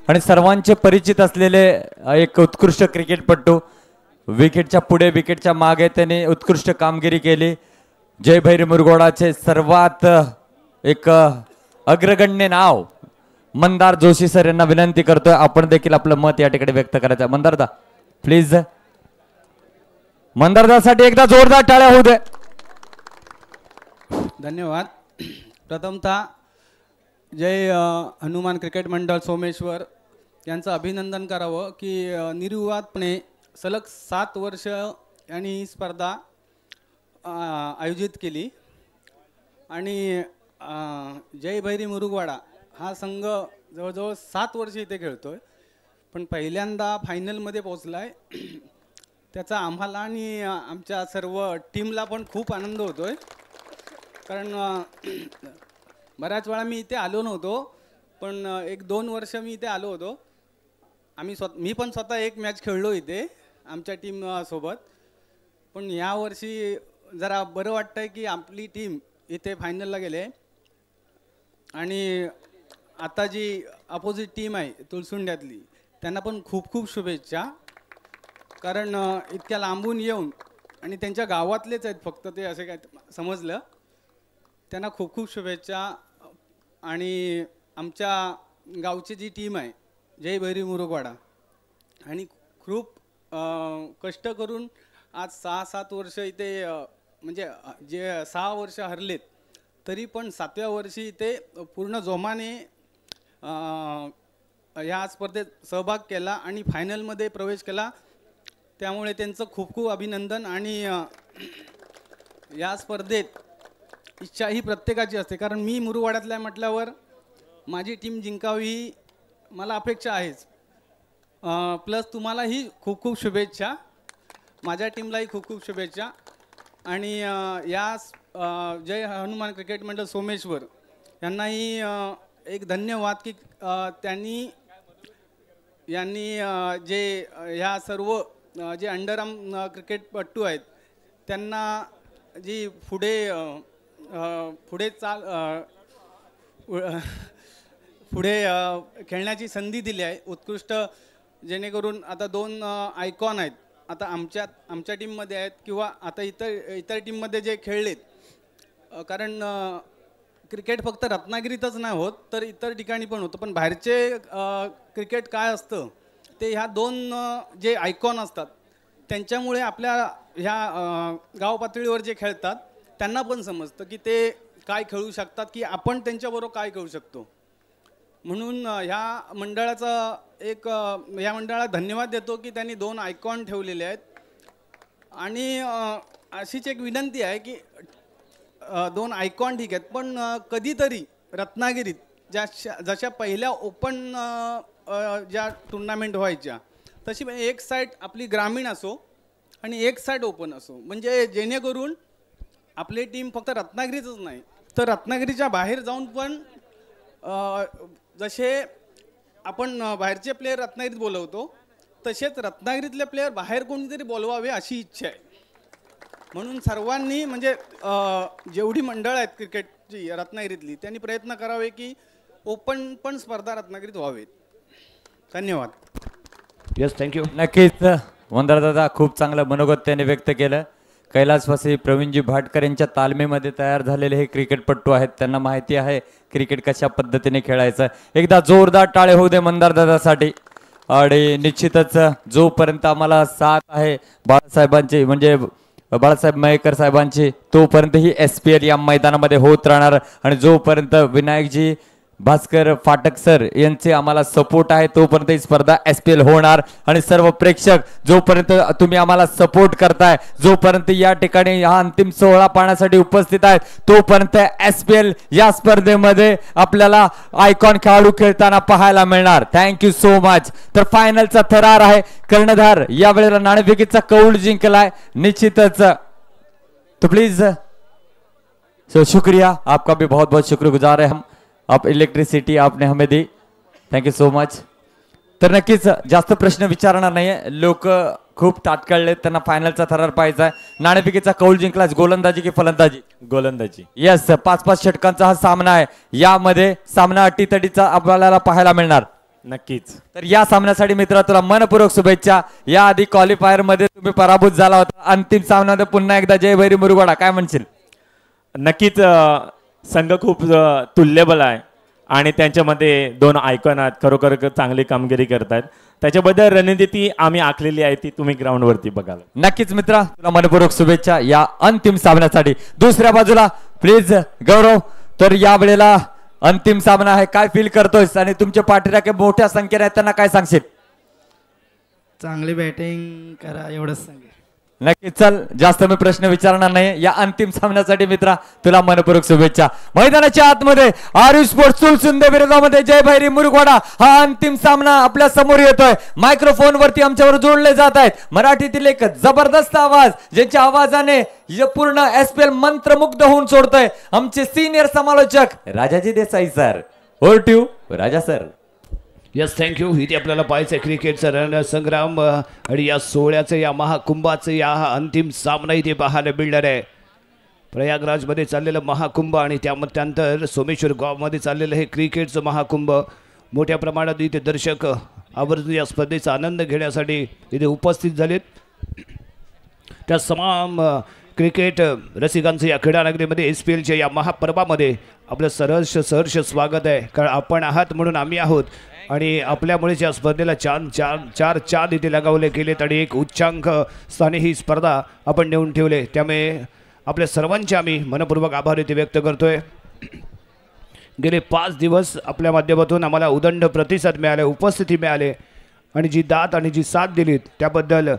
आणि सर्वांचे परिचित असलेले एक उत्कृष्ट क्रिकेटपटू, विकेटच्या पुढे विकेटच्या मागे त्यांनी उत्कृष्ट कामगिरी केली. जय भैरी मुरगोडाचे सर्वात एक अग्रगण्य नाव मंदार जोशी सर यांना विनंती करतोय आपण देखील आपलं मत या ठिकाणी व्यक्त करायचं. मंदारदा प्लीज, मंदारदासाठी एकदा जोरदार टाळ्या होऊ दे. धन्यवाद. प्रथमतः जय हनुमान क्रिकेट मंडळ सोमेश्वर यांचं अभिनंदन करावं की निर्विवादपणे सलग 7 वर्ष यांनी ही स्पर्धा आयोजित केली. आणि जय भैरी मुरुगवाडा हा संघ जवळजवळ 7 वर्ष इथे खेळतोय, पण पहिल्यांदा फायनलमध्ये पोहोचला आहे. त्याचा आम्हाला आणि आमच्या सर्व टीमला पण खूप आनंद होतोय. कारण बऱ्याच वेळा मी इथे आलो नव्हतो, पण 1-2 वर्ष मी इथे आलो होतो. मी पण स्वतः एक मॅच खेळलो इथे आमच्या टीम सोबत. पण यावर्षी जरा बरं वाटतंय की आपली टीम इथे फायनलला गेले. आणि आता जी अपोजिट टीम आहे तुळसुंड्यातली त्यांना पण खूप खूप शुभेच्छा. कारण इतक्या लांबून येऊन आणि त्यांच्या गावातलेच आहेत फक्त ते, असे काय समजलं. त्यांना खूप खूप शुभेच्छा. आणि आमच्या गावची जी टीम आहे जय भैरी मुरुगवाडा आणि खूप कष्ट करून आज 6-7 वर्ष इथे म्हणजे जे 6 वर्ष हरलेत तरी पण 7व्या वर्षी इथे पूर्ण जोमाने या स्पर्धेत सहभाग केला आणि फायनलमध्ये प्रवेश केला. त्यामुळे त्यांचं खूप खूप अभिनंदन. आणि या स्पर्धेत इच्छा ही प्रत्येकाची असते, कारण मी मुरुगवाड्यातला म्हटल्यावर माझी टीम जिंकावी ही मला अपेक्षा आहेच. प्लस तुम्हालाही खूप खूप शुभेच्छा, माझ्या टीमलाही खूप खूप शुभेच्छा. आणि या जय हनुमान क्रिकेट मंडळ सोमेश्वर यांनाही एक धन्यवाद की यांनी जे ह्या सर्व जे अंडरआर्म क्रिकेटपटू आहेत त्यांना जी पुढे खेळण्याची संधी दिली आहे उत्कृष्ट, जेणेकरून आता 2 आयकॉन आहेत आता आमच्या टीममध्ये आहेत किंवा आता इतर टीममध्ये जे खेळलेत. कारण क्रिकेट फक्त रत्नागिरीतच नाही होत तर इतर ठिकाणी पण होतं, पण बाहेरचे क्रिकेट काय असतं ते ह्या 2 जे आयकॉन असतात त्यांच्यामुळे आपल्या ह्या गाव पातळीवर जे खेळतात त्यांना पण समजतं की ते काय खेळू शकतात, की आपण त्यांच्याबरोबर काय खेळू शकतो. म्हणून ह्या मंडळाला धन्यवाद देतो की त्यांनी 2 आयकॉन ठेवलेले आहेत. आणि अशीच एक विनंती आहे की 2 आयकॉन ठीक आहेत, पण कधीतरी रत्नागिरीत जशा पहिल्या ओपन ज्या टुर्नामेंट व्हायच्या तशी एक साईड आपली ग्रामीण असो आणि एक साईड ओपन असो, म्हणजे जेणेकरून आपली टीम फक्त रत्नागिरीतच नाही तर रत्नागिरीच्या बाहेर जाऊन पण जसे आपण बाहेरचे प्लेयर रत्नागिरीत बोलवतो तसेच रत्नागिरीतले प्लेयर बाहेर कोणीतरी बोलवावे अशी इच्छा आहे. म्हणून सर्वांनी म्हणजे जेवढी मंडळ आहेत क्रिकेटची रत्नागिरीतली त्यांनी प्रयत्न करावे की ओपन पण स्पर्धा रत्नागिरीत व्हावेत. धन्यवाद. Yes, thank you. नक्कीच वंदर दादा खूप चांगलं मनोगत त्याने व्यक्त केलं. कैलासवासी प्रवीणजी भाटकर यांच्या तालमीमध्ये तयार झालेले हे क्रिकेटपटू आहेत. त्यांना माहिती आहे क्रिकेट कशा पद्धतीने खेळायचं. एकदा जोरदार टाळे होऊ दे मंदार दादासाठी. आणि निश्चितच जोपर्यंत आम्हाला साथ आहे बाळासाहेबांची म्हणजे बाळासाहेब मयेकर साहेबांची तोपर्यंत ही SPL या मैदानामध्ये होत राहणार. आणि जोपर्यंत विनायकजी भास्कर फाटक सर यांचे आम्हाला सपोर्ट आहे तोपर्यंत ही स्पर्धा SPL होणार. आणि सर्व प्रेक्षक जोपर्यंत तुम्ही आम्हाला सपोर्ट करताय, जोपर्यंत या ठिकाणी हा अंतिम सोहळा पाहण्यासाठी उपस्थित आहेत, तोपर्यंत SPL या स्पर्धेमध्ये आपल्याला आयकॉन खेळाडू खेळताना पाहायला मिळणार. Thank you so much. तर फायनलचा थरार आहे. कर्णधार या वेळेला नाणेफेकीचा कौल जिंकलाय निश्चितच. तो प्लीज शुक्रिया, आपका भी बहुत बहुत शुक्रगुजार है हम. आप इलेक्ट्रिसिटी आपने हमें दी. Thank you so much. तर नक्कीच जास्त प्रश्न विचारणार नाहीये. लोक खूप तात्काळले, त्यांना फायनलचा थरार पाहायचा आहे. नाणेफेकीचा कौल जिंकलाच. गोलंदाजी की फलंदाजी? गोलंदाजी. येस, 5-5 षटकांचा हा सामना आहे. यामध्ये सामना अटीतटीचा आपल्याला पाहायला मिळणार. नक्कीच. तर या सामन्यासाठी मित्रा तुला मनपूर्वक शुभेच्छा. या आधी क्वालिफायर मध्ये तुम्ही पराभूत झाला होता. अंतिम सामन्यामध्ये पुन्हा एकदा जय भैरी मुरुगवाडा, काय म्हणशील? नक्कीच संघ खूप तुल्यबल आहे आणि त्यांच्यामध्ये 2 आयकॉन आहेत, खरोखर चांगली कामगिरी करतात. त्याच्याबद्दल रणनीती आम्ही आखलेली आहे ती तुम्ही ग्राउंडवरती बघाल. नक्कीच मित्रा, तुला मनपूर्वक शुभेच्छा या अंतिम सामन्यासाठी. दुसऱ्या बाजूला प्लीज गौरव. तर या वेळेला अंतिम सामना आहे, काय फील करतोयस आणि तुमच्या पाठीराखे मोठ्या संख्येने आहेत त्यांना काय सांगशील? चांगली बॅटिंग करा एवढंच सांगेल. नक्कीच. चल, जास्त मी प्रश्न विचारणार नाही. या अंतिम सामन्यासाठी मित्रा तुला मनपूर्वक शुभेच्छा. मैदानाच्या आतमध्ये आर्यू स्पोर्ट्स तुलसुंदे विरोधामध्ये जय भैरी मुरुगवाडा हा अंतिम सामना आपल्या समोर येतोय. मायक्रोफोन वरती आमच्यावर जोडले जात आहेत मराठीतील एक जबरदस्त आवाज, ज्यांच्या आवाजाने पूर्ण SPL मंत्रमुग्ध होऊन सोडतोय आमचे सिनियर समालोचक Rajaji Desai sir. Over to Raja sir. Yes, thank you. इथे आपल्याला पाहायचं संग्राम रणसंग्राम आणि या सोहळ्याचं, या महाकुंभाचं या अंतिम सामना इथे पाहायला मिळणार आहे. प्रयागराजमध्ये चाललेलं महाकुंभ आणि त्यानंतर सोमेश्वर गावमध्ये चाललेलं हे क्रिकेटचं महाकुंभ. मोठ्या प्रमाणात इथे दर्शक आवर्जून या स्पर्धेचा आनंद घेण्यासाठी इथे उपस्थित झालेत. त्या तमाम क्रिकेट रसिकांचं या क्रीडानगरीमध्ये SPLच्या या महापर्वामध्ये आपलं सहर्ष स्वागत आहे. कारण आपण आहात म्हणून आम्ही आहोत आणि आपल्यामुळेच या स्पर्धेला चार चांद इथे लगावले गेलेत आणि एक उच्चांक स्थानी ही स्पर्धा आपण नेऊन ठेवले. त्यामुळे आपल्या सर्वांचे आम्ही मनपूर्वक आभार इथे व्यक्त करतोय. गेले 5 दिवस आपल्या माध्यमातून आम्हाला उदंड प्रतिसाद मिळाले, उपस्थिती मिळाले आणि जी दात आणि जी साथ दिलीत त्याबद्दल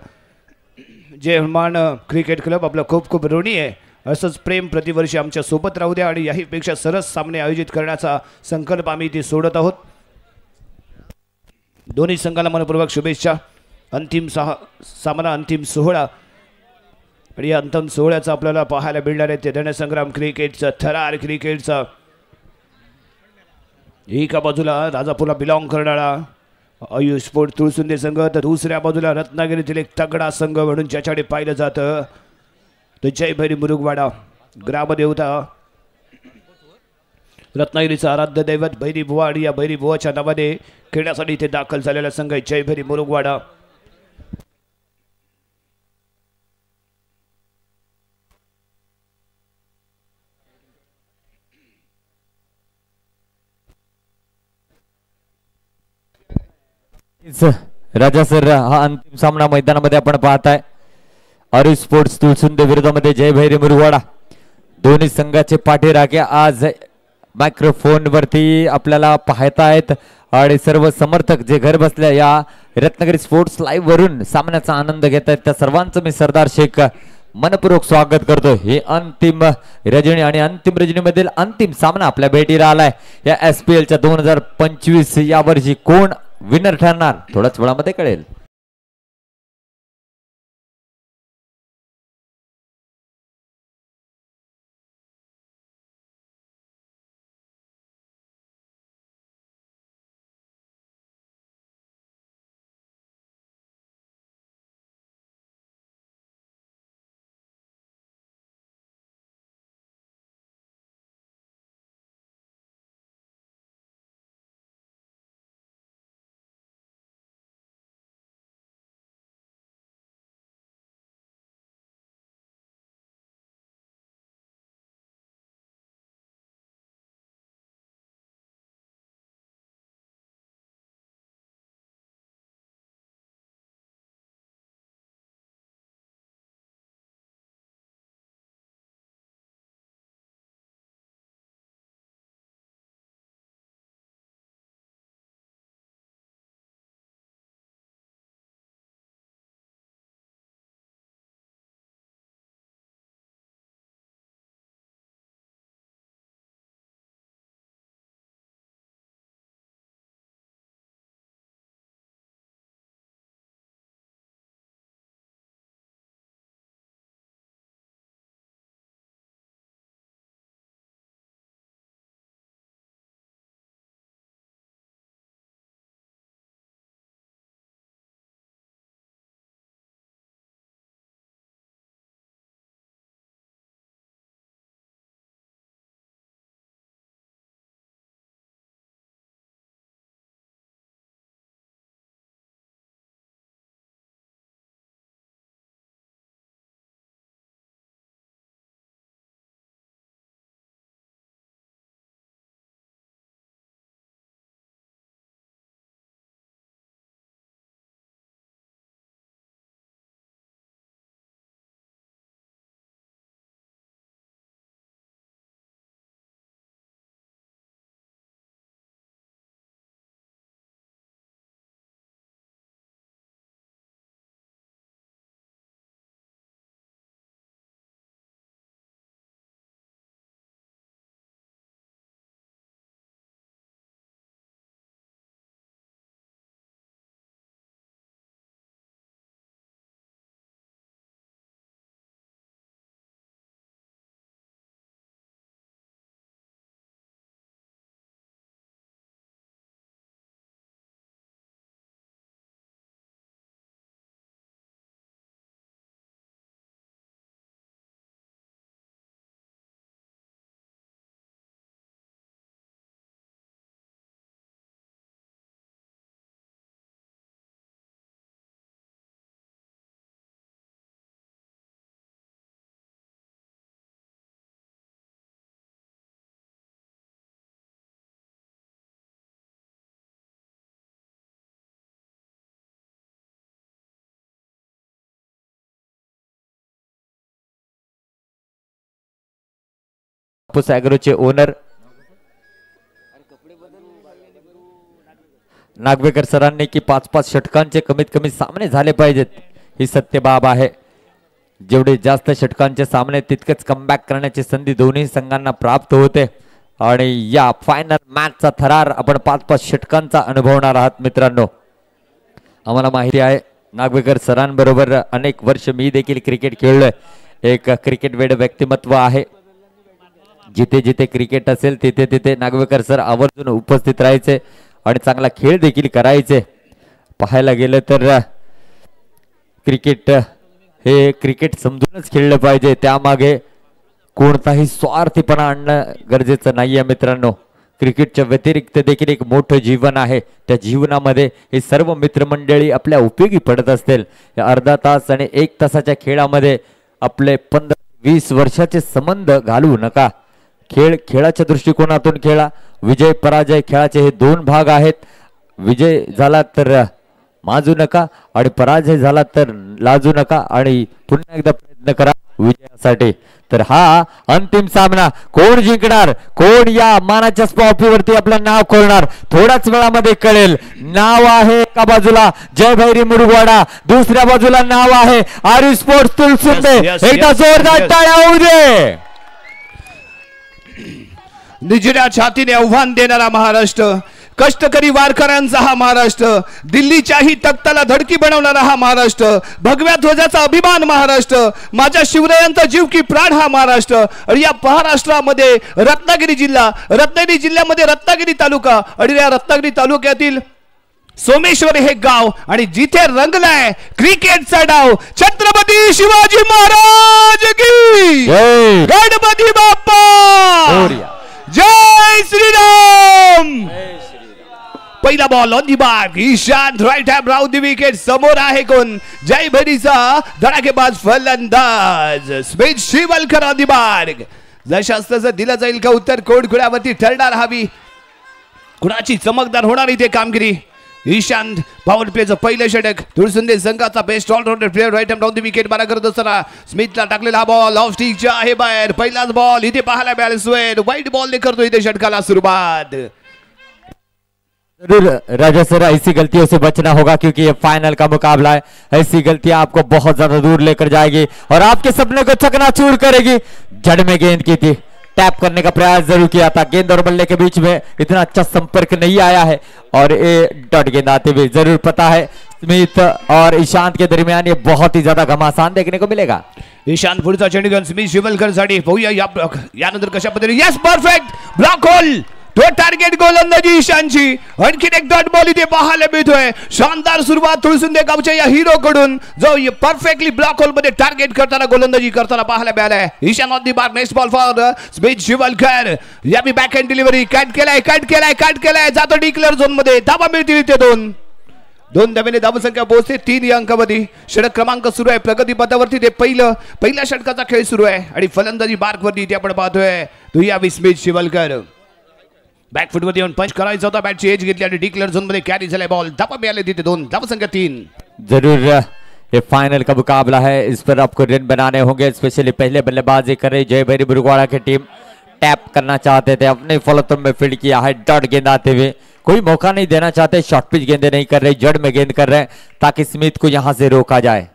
जय हनुमान क्रिकेट क्लब आपलं खूप खूप ऋणी आहे. असंच प्रेम प्रतिवर्षी आमच्या सोबत राहू द्या आणि याहीपेक्षा सरस सामने आयोजित करण्याचा संकल्प आम्ही इथे सोडत आहोत. दोन्ही संघाला मनपूर्वक शुभेच्छा. अंतिम सामना, अंतिम सोहळा आणि या अंतिम सोहळ्याचा आपल्याला पाहायला मिळणार आहे ते रणसंग्राम क्रिकेटचं, थरार क्रिकेटचं. एका बाजूला राजापूरला बिलॉंग करणारा आर्यू स्पोर्ट्स तुळसुंदे संघ, तर दुसऱ्या बाजूला रत्नागिरीतील एक तगडा संघ म्हणून ज्याच्याकडे पाहिलं जातं तो जय भैरी मुरुगवाडा. ग्रामदेवता रत्नागिरीचा आराध्य दैवत भैरी बुवा आणि या भैरी बुवाच्या नावाने खेळण्यासाठी इथे दाखल झालेला संघ आहे जय भैरी मुरुगवाडा. राजा सर, हा अंतिम सामना मैदानामध्ये आपण पाहताय. आर्यू स्पोर्ट्स तुळसुंदे विरोधामध्ये जय भैरी मुरुगवाडा. दोन्ही संघाचे पाठीराखे आज मायक्रोफोन वरती आपल्याला पाहतायत आणि सर्व समर्थक जे घर बसल्या या रत्नागिरी स्पोर्ट्स लाईव्ह वरून सामन्याचा आनंद घेत आहेत त्या सर्वांचं मी सरदार शेख मनपूर्वक स्वागत करतो. हे अंतिम रजनी आणि अंतिम रजनीमधील अंतिम सामना आपल्या भेटीला आलाय. या SPLच्या 2025 या वर्षी कोण विनर ठरणार थोड्याच वेळामध्ये कळेल. कापूस ॲग्रोचे ओनर नागवेकर सरांनी की 5-5 षटकांचे कमीत कमी सामने झाले पाहिजेत, ही सत्य बाब आहे. जेवढे जास्त षटकांचे सामने तितकेच कमबॅक करण्याची संधी दोन्ही संघांना प्राप्त होते. आणि या फायनल मॅचचा थरार आपण 5-5 षटकांचा अनुभवणार आहात मित्रांनो. आम्हाला माहिती आहे नागवेकर सरांबरोबर अनेक वर्ष मी देखील क्रिकेट खेळलोय. एक क्रिकेट वेड व्यक्तिमत्व आहे. जिथे जिथे क्रिकेट असेल तिथे तिथे नागवेकर सर आवर्जून उपस्थित राहायचे आणि चांगला खेळ देखील करायचे. पाहायला गेलं तर क्रिकेट हे क्रिकेट समजूनच खेळलं पाहिजे, त्यामागे कोणताही स्वार्थीपणा आणणं गरजेचं नाहीये मित्रांनो. क्रिकेटच्या व्यतिरिक्त देखील एक मोठं जीवन आहे. त्या जीवनामध्ये हे सर्व मित्रमंडळी आपल्या उपयोगी पडत असतील. या अर्धा तास आणि 1 तासाच्या खेळामध्ये आपले 15-20 वर्षाचे संबंध घालवू नका. खेळ खेळाच्या दृष्टिकोनातून खेळा. विजय पराजय खेळाचे हे 2 भाग आहेत. विजय झाला तर माजू नका आणि पराजय झाला तर लाजू नका आणि पुन्हा एकदा प्रयत्न करा विजयासाठी. तर हा अंतिम सामना कोण जिंकणार, कोण या मानाच्या ट्रॉफीवरती आपलं नाव खोलणार, थोड्याच वेळामध्ये कळेल. नाव आहे एका बाजूला जय भैरी मुरगुवाडा, दुसऱ्या बाजूला नाव आहे आर्यू स्पोर्ट्स तुलसुंदे. एकदा जोरदार टाळ्या होऊ दे. निजऱ्या छातीने आव्हान देणारा महाराष्ट्र, कष्टकरी वारकऱ्यांचा हा महाराष्ट्र, दिल्लीच्याही तख्ताला धडकी बनवणारा हा महाराष्ट्र, भगव्या ध्वजाचा अभिमान महाराष्ट्र, माझ्या शिवरायांचा जीव की प्राण हा महाराष्ट्र. आणि या महाराष्ट्रामध्ये रत्नागिरी जिल्ह्यामध्ये रत्नागिरी तालुका आणि या रत्नागिरी तालुक्यातील सोमेश्वर हे गाव आणि जिथे रंगलाय क्रिकेटचा डाव. छत्रपती शिवाजी महाराज की गणपती बाप्पा, जय श्रीराम. पहिला ball on the mark, Ishan right hand round the wicket. समोर आहे कोण, जय भैरीचा धडाकेबाज फलंदाज Smith Shivalkar on the mark. जशास तसं दिलं जाईल का उत्तर, कोण खुळ्यावरती ठरणार हवी, कुणाची चमकदार होणार इथे कामगिरी. ईशान पॉवर प्लेचं पहिलं षटक, तुळसुंदे संघाचा best allrounder player right hand round the wicket मारा करत असताना स्मिथला टाकलेला हा बॉल ऑफ स्टिकच्या आहे बाहेर. पहिलाच बॉल इथे पाहायला मिळाला, वाईट बॉल ने करतो इथे षटकाला सुरुवात. जरूर राजा सर, ऐसी गलतियों से बचना होगा क्योंकि ये फाइनल का मुकाबला है. ऐसी गलतियां आपको बहुत ज्यादा दूर लेकर जाएगी और आपके सपने को चकनाचूर करेगी. जड़ में गेंद की थी, टैप करने का प्रयास जरूर किया था. गेंद और बल्ले के बीच में इतना अच्छा संपर्क नहीं आया है और ये डॉट गेंद आते हुए जरूर पता है स्मिथ और ईशांत के दरमियान ये बहुत ही ज्यादा घमासान देखने को मिलेगा. ईशान पुढचा चेंडू स्मिथ शिवलकर साठी पाहूया यानंतर कशा पद्धतीने. यस, परफेक्ट ब्लॉक होल, तो टार्गेट गोलंदाजी ईशानची. आणखीन एक डॉट बॉल इथे पाहायला मिळतोय. शानदार सुरुवात तुळसुंदे गावच्या या हिरो कडून, जो परफेक्टली ब्लॉक होल मध्ये टार्गेट करताना गोलंदाजी करताना पाहायला मिळालाय. Ishan on the mark, next ball for Smith Shivalkar. यावी बॅक हँड डिलिव्हरी, कट केलाय, जातो डिक्लेअर झोन मध्ये. धावा मिळतील इथे 2 धावेने धावसंख्या पोहोचते 3 या अंकामध्ये. षटक क्रमांक सुरू आहे प्रगती पथावरती. ते पहिल्या षटकाचा खेळ सुरू आहे आणि फलंदाजी मार्क वरती इथे आपण पाहतोय दुयावी स्मिथ शिवलकर. बॅक फुटवरती येऊन पंच करायचा होता, बॅटची एज घेतली आणि डिक्लेअर झोन मध्ये कॅरी झालाय बॉल. धावा मिळाले तिथे 2, धावसंख्या 3. जरूर ये फाइनल का मुकाबला है, इस पर आपको रन बनाने होंगे. स्पेशली पहले बल्लेबाजी कर रही जय भैरी मुरगुवाड़ा की टीम टैप करना चाहते थे, अपने फॉलोथ्रो में फील्ड किया है. डॉट गेंद आते हुए कोई मौका नहीं देना चाहते, शॉर्ट पिच गेंदे नहीं कर रहे, जड़ में गेंद कर रहे हैं ताकि स्मिथ को यहां से रोका जाए.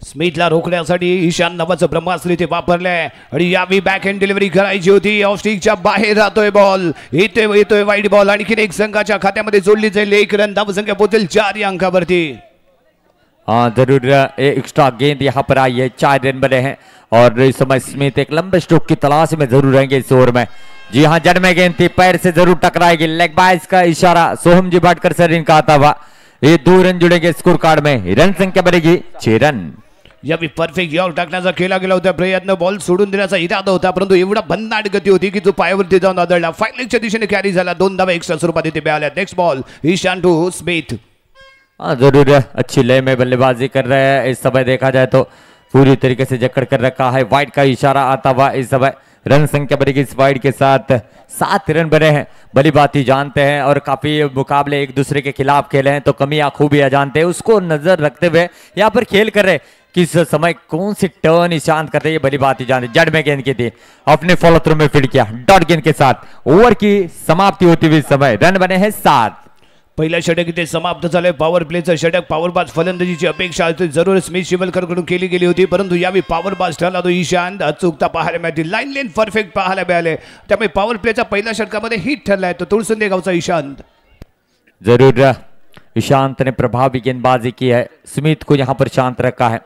स्मिथला रोखण्यासाठी ईशान नावाचं ब्रह्मास्त्र इथे वापरलंय आणि यावी बॅक हँड डिलिव्हरी करायची होती. ऑफ स्टिकच्या बाहेर जातोय बॉल, येतोय वाईट बॉल. आणखीन एक संघाच्या खात्यामध्ये जोडली जाईल 1 रन. धावसंख्या पोहोचेल 4 या अंकावरती. हाँ जरूर एक्स्ट्रा गेंद यहाँ पर आई है, 4 रन बने हैं और इस समय स्मिथ एक लंबे स्ट्रोक की तलाश में जरूर रहेंगे इस ओवर में. जी हाँ, जड़ में गेंद थी, पैर से जरूर टकराएगी. लेग बाइस का इशारा सोहम जी भाटकर सर इनका आता हुआ. ये 2 रन जुड़ेंगे स्कोर कार्ड में. रन संख्या बनेगी 6 रन. यावी परफेक्ट यॉल टाकण्याचा केला गेला होता प्रयत्न, बॉल सोडून देण्याचा इरादा होता परंतु एवढा भन्नाट गती होती की तो पायावरती जाऊन आदळला. फायनलच्या दिशेने कॅरी झाला. 2 धावा एक्स्ट्रा स्वरूपात इथे मिळाल्या. Next ball Ishan to Smith. हाँ जरूर अच्छी लय में बल्लेबाजी कर रहे हैं इस समय. देखा जाए तो पूरी तरीके से जकड़ कर रखा है. वाइड का इशारा आता हुआ इस समय. रन संख्या बनेगी इस वाइड के साथ 7 रन बने हैं. भली बात ही जानते हैं और काफी मुकाबले एक दूसरे के खिलाफ खेले हैं तो कमियां खूबियां जानते हैं, उसको नजर रखते हुए यहाँ पर खेल कर रहे किस समय कौन सी टर्न ईशांत करते ये बड़ी बात ही जानते। जड़ में गेंद की थी, अपने फॉलो थ्रू में फील्ड किया डॉट गेंद के साथ। ओव्हर की समाप्ती होती हुई समय रन बने हैं 7। पहिलं षटक इथे समाप्त झालंय। पॉवर प्लेचं षटक पॉवरबाज फलंदाजीची अपेक्षा जरूर स्मिथ शिवलकर कडून केली गेली होती, परंतु यावेळी पॉवरबाज ठरला तो ईशांत। अचूकता पाहायला मिळाली, लाईन लेन परफेक्ट पाहायला मिळाले, त्यामुळे पॉवर प्लेचा पहिल्या षटकामध्ये हिट ठरलाय तो तुळसंदे गावचा ईशांत। जरूर ईशांत ने प्रभावी गेंदबाजी की है, स्मिथ को यहाँ पर शांत रखा है।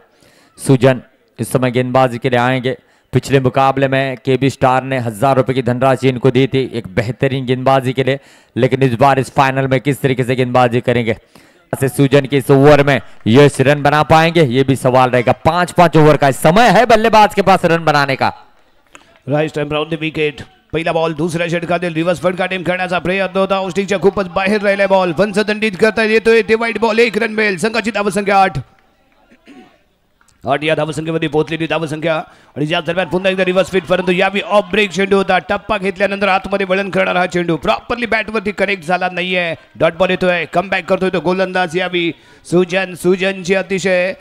सुजन इस समय गेंदबाजी के लिए आएंगे। पिछले मुकाबले में केबी स्टार ने 1000 रुपए की धनराशि इनको दी थी एक बेहतरीन गेंदबाजी के लिए, लेकिन इस बार इस फाइनल में किस तरीके से गेंदबाजी करेंगे। सुजन के इस ओवर में यश रन बना पाएंगे ये भी सवाल रहेगा। 5-5 ओवर का समय है बल्लेबाज के पास रन बनाने का। Right time round the wicket. पहिला बॉल दुसऱ्या षटकातील रिव्हर्स फटका टीम करण्याचा प्रयत्न होता, औष्टिकच्या खूपच बाहेर राहिलाय बॉल, पंचदंडित करता येतोय ते वाईट बॉल। 1 रन मिळेल, संघाची धावसंख्या 8 या धावसंख्येमध्ये पोहोचलेली धावसंख्या। आणि या दरम्यान पुन्हा एकदा रिव्हर्स फिट, परंतु यावी ऑफ ब्रेक चेंडू होता, टप्पा घेतल्यानंतर आतमध्ये वळण करणारा हा चेंडू प्रॉपरली बॅटवरती कनेक्ट झाला नाहीये। डॉट बॉल येतोय, कमबॅक करतोय तो गोलंदाज यावी सुजनची अतिशय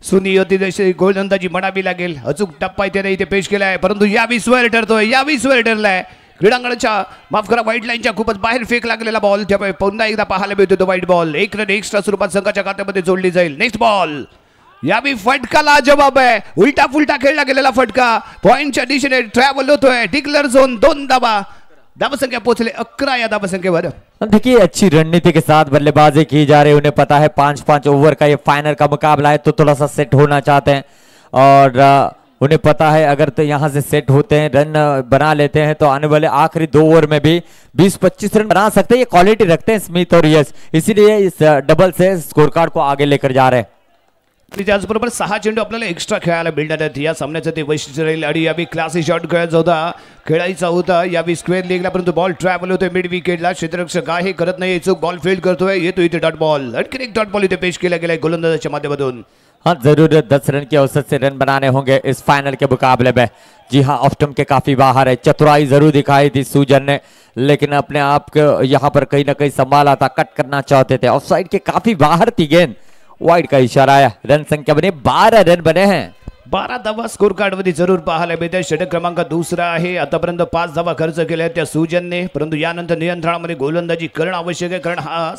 सुनी अतिशय गोलंदाजी म्हणावी लागेल। अचूक टप्पा इथे पेश केलाय, परंतु यावी स्वर ठरतोय, यावी स्वर ठरलाय। क्रीडांगणाच्या माफ करा व्हाईट लाईनच्या खूपच बाहेर फेक लागलेला बॉल, त्यामुळे पुन्हा एकदा पाहायला मिळतो तो व्हाईट बॉल। 1 रन एक्स्ट्रा स्वरूपात संघाच्या खात्यामध्ये जोडली जाईल। नेक्स्ट बॉल, यावी फटका लाजवाब आहे, उलटा फुलटा खेळला गेलेला फटका, पॉइंटच्या दिशेने ट्रॅव्हल होतोय। डिक्लर झोन 2 धावसंख्या पोहोचले 11 या धावसंख्येवर। देखिए अच्छी रणनीति के साथ बल्लेबाजी की जा रही है, उन्हें पता है 5-5 ओवर का ये फाइनल का मुकाबला है, तो थोड़ा सा सेट होना चाहते हैं और उन्हें पता है अगर तो यहाँ से सेट होते हैं रन बना लेते हैं तो आने वाले आखिरी 2 ओवर में भी 20-25 रन बना सकते हैं। ये क्वालिटी रखते हैं स्मिथ और यश, इसीलिए इस डबल से स्कोर कार्ड को आगे लेकर जा रहे हैं। त्याचबरोबर 6 चेंडू आपल्याला एक्स्ट्रा खेळायला मिळणार आहेत। या सामन्याचं ते वैशिष्ट्य राहील। आणि यावी क्लासी शॉट खेळायचा होता यावी स्क्वेअर लेगला, परंतु बॉल ट्रॅव्हल होतोय मिड विकेटला। क्षेत्ररक्षक आहे करत नाही, चूक बॉल फील्ड करतोय, येतो इथे डॉट बॉल। आणखी एक डॉट बॉल इथे पेश केला गेलाय गोलंदाजाच्या माध्यमातून। हाँ जरूर 10 रन के औसत से रन बनाने होंगे इस फाइनल के मुकाबले में। जी हाँ, ऑफ स्टंप के काफी बाहर है, चतुराई जरूर दिखाई थी सुजन ने, लेकिन अपने आप को यहाँ पर कहीं ना कहीं संभाला था, कट करना चाहते थे। ऑफ साइड के काफी बाहर थी गेंद, वाइड का इशारा आया। रन संख्या बने 12 रन बने हैं। 12 धावा स्कोर कार्ड मध्ये जरूर पाहायला मिळते। षटक क्रमांक 2 आहे, आतापर्यंत 5 धावा खर्च केल्या त्या सुजनने, परंतु यानंतर नियंत्रणामध्ये गोलंदाजी करणं आवश्यक आहे, कारण हा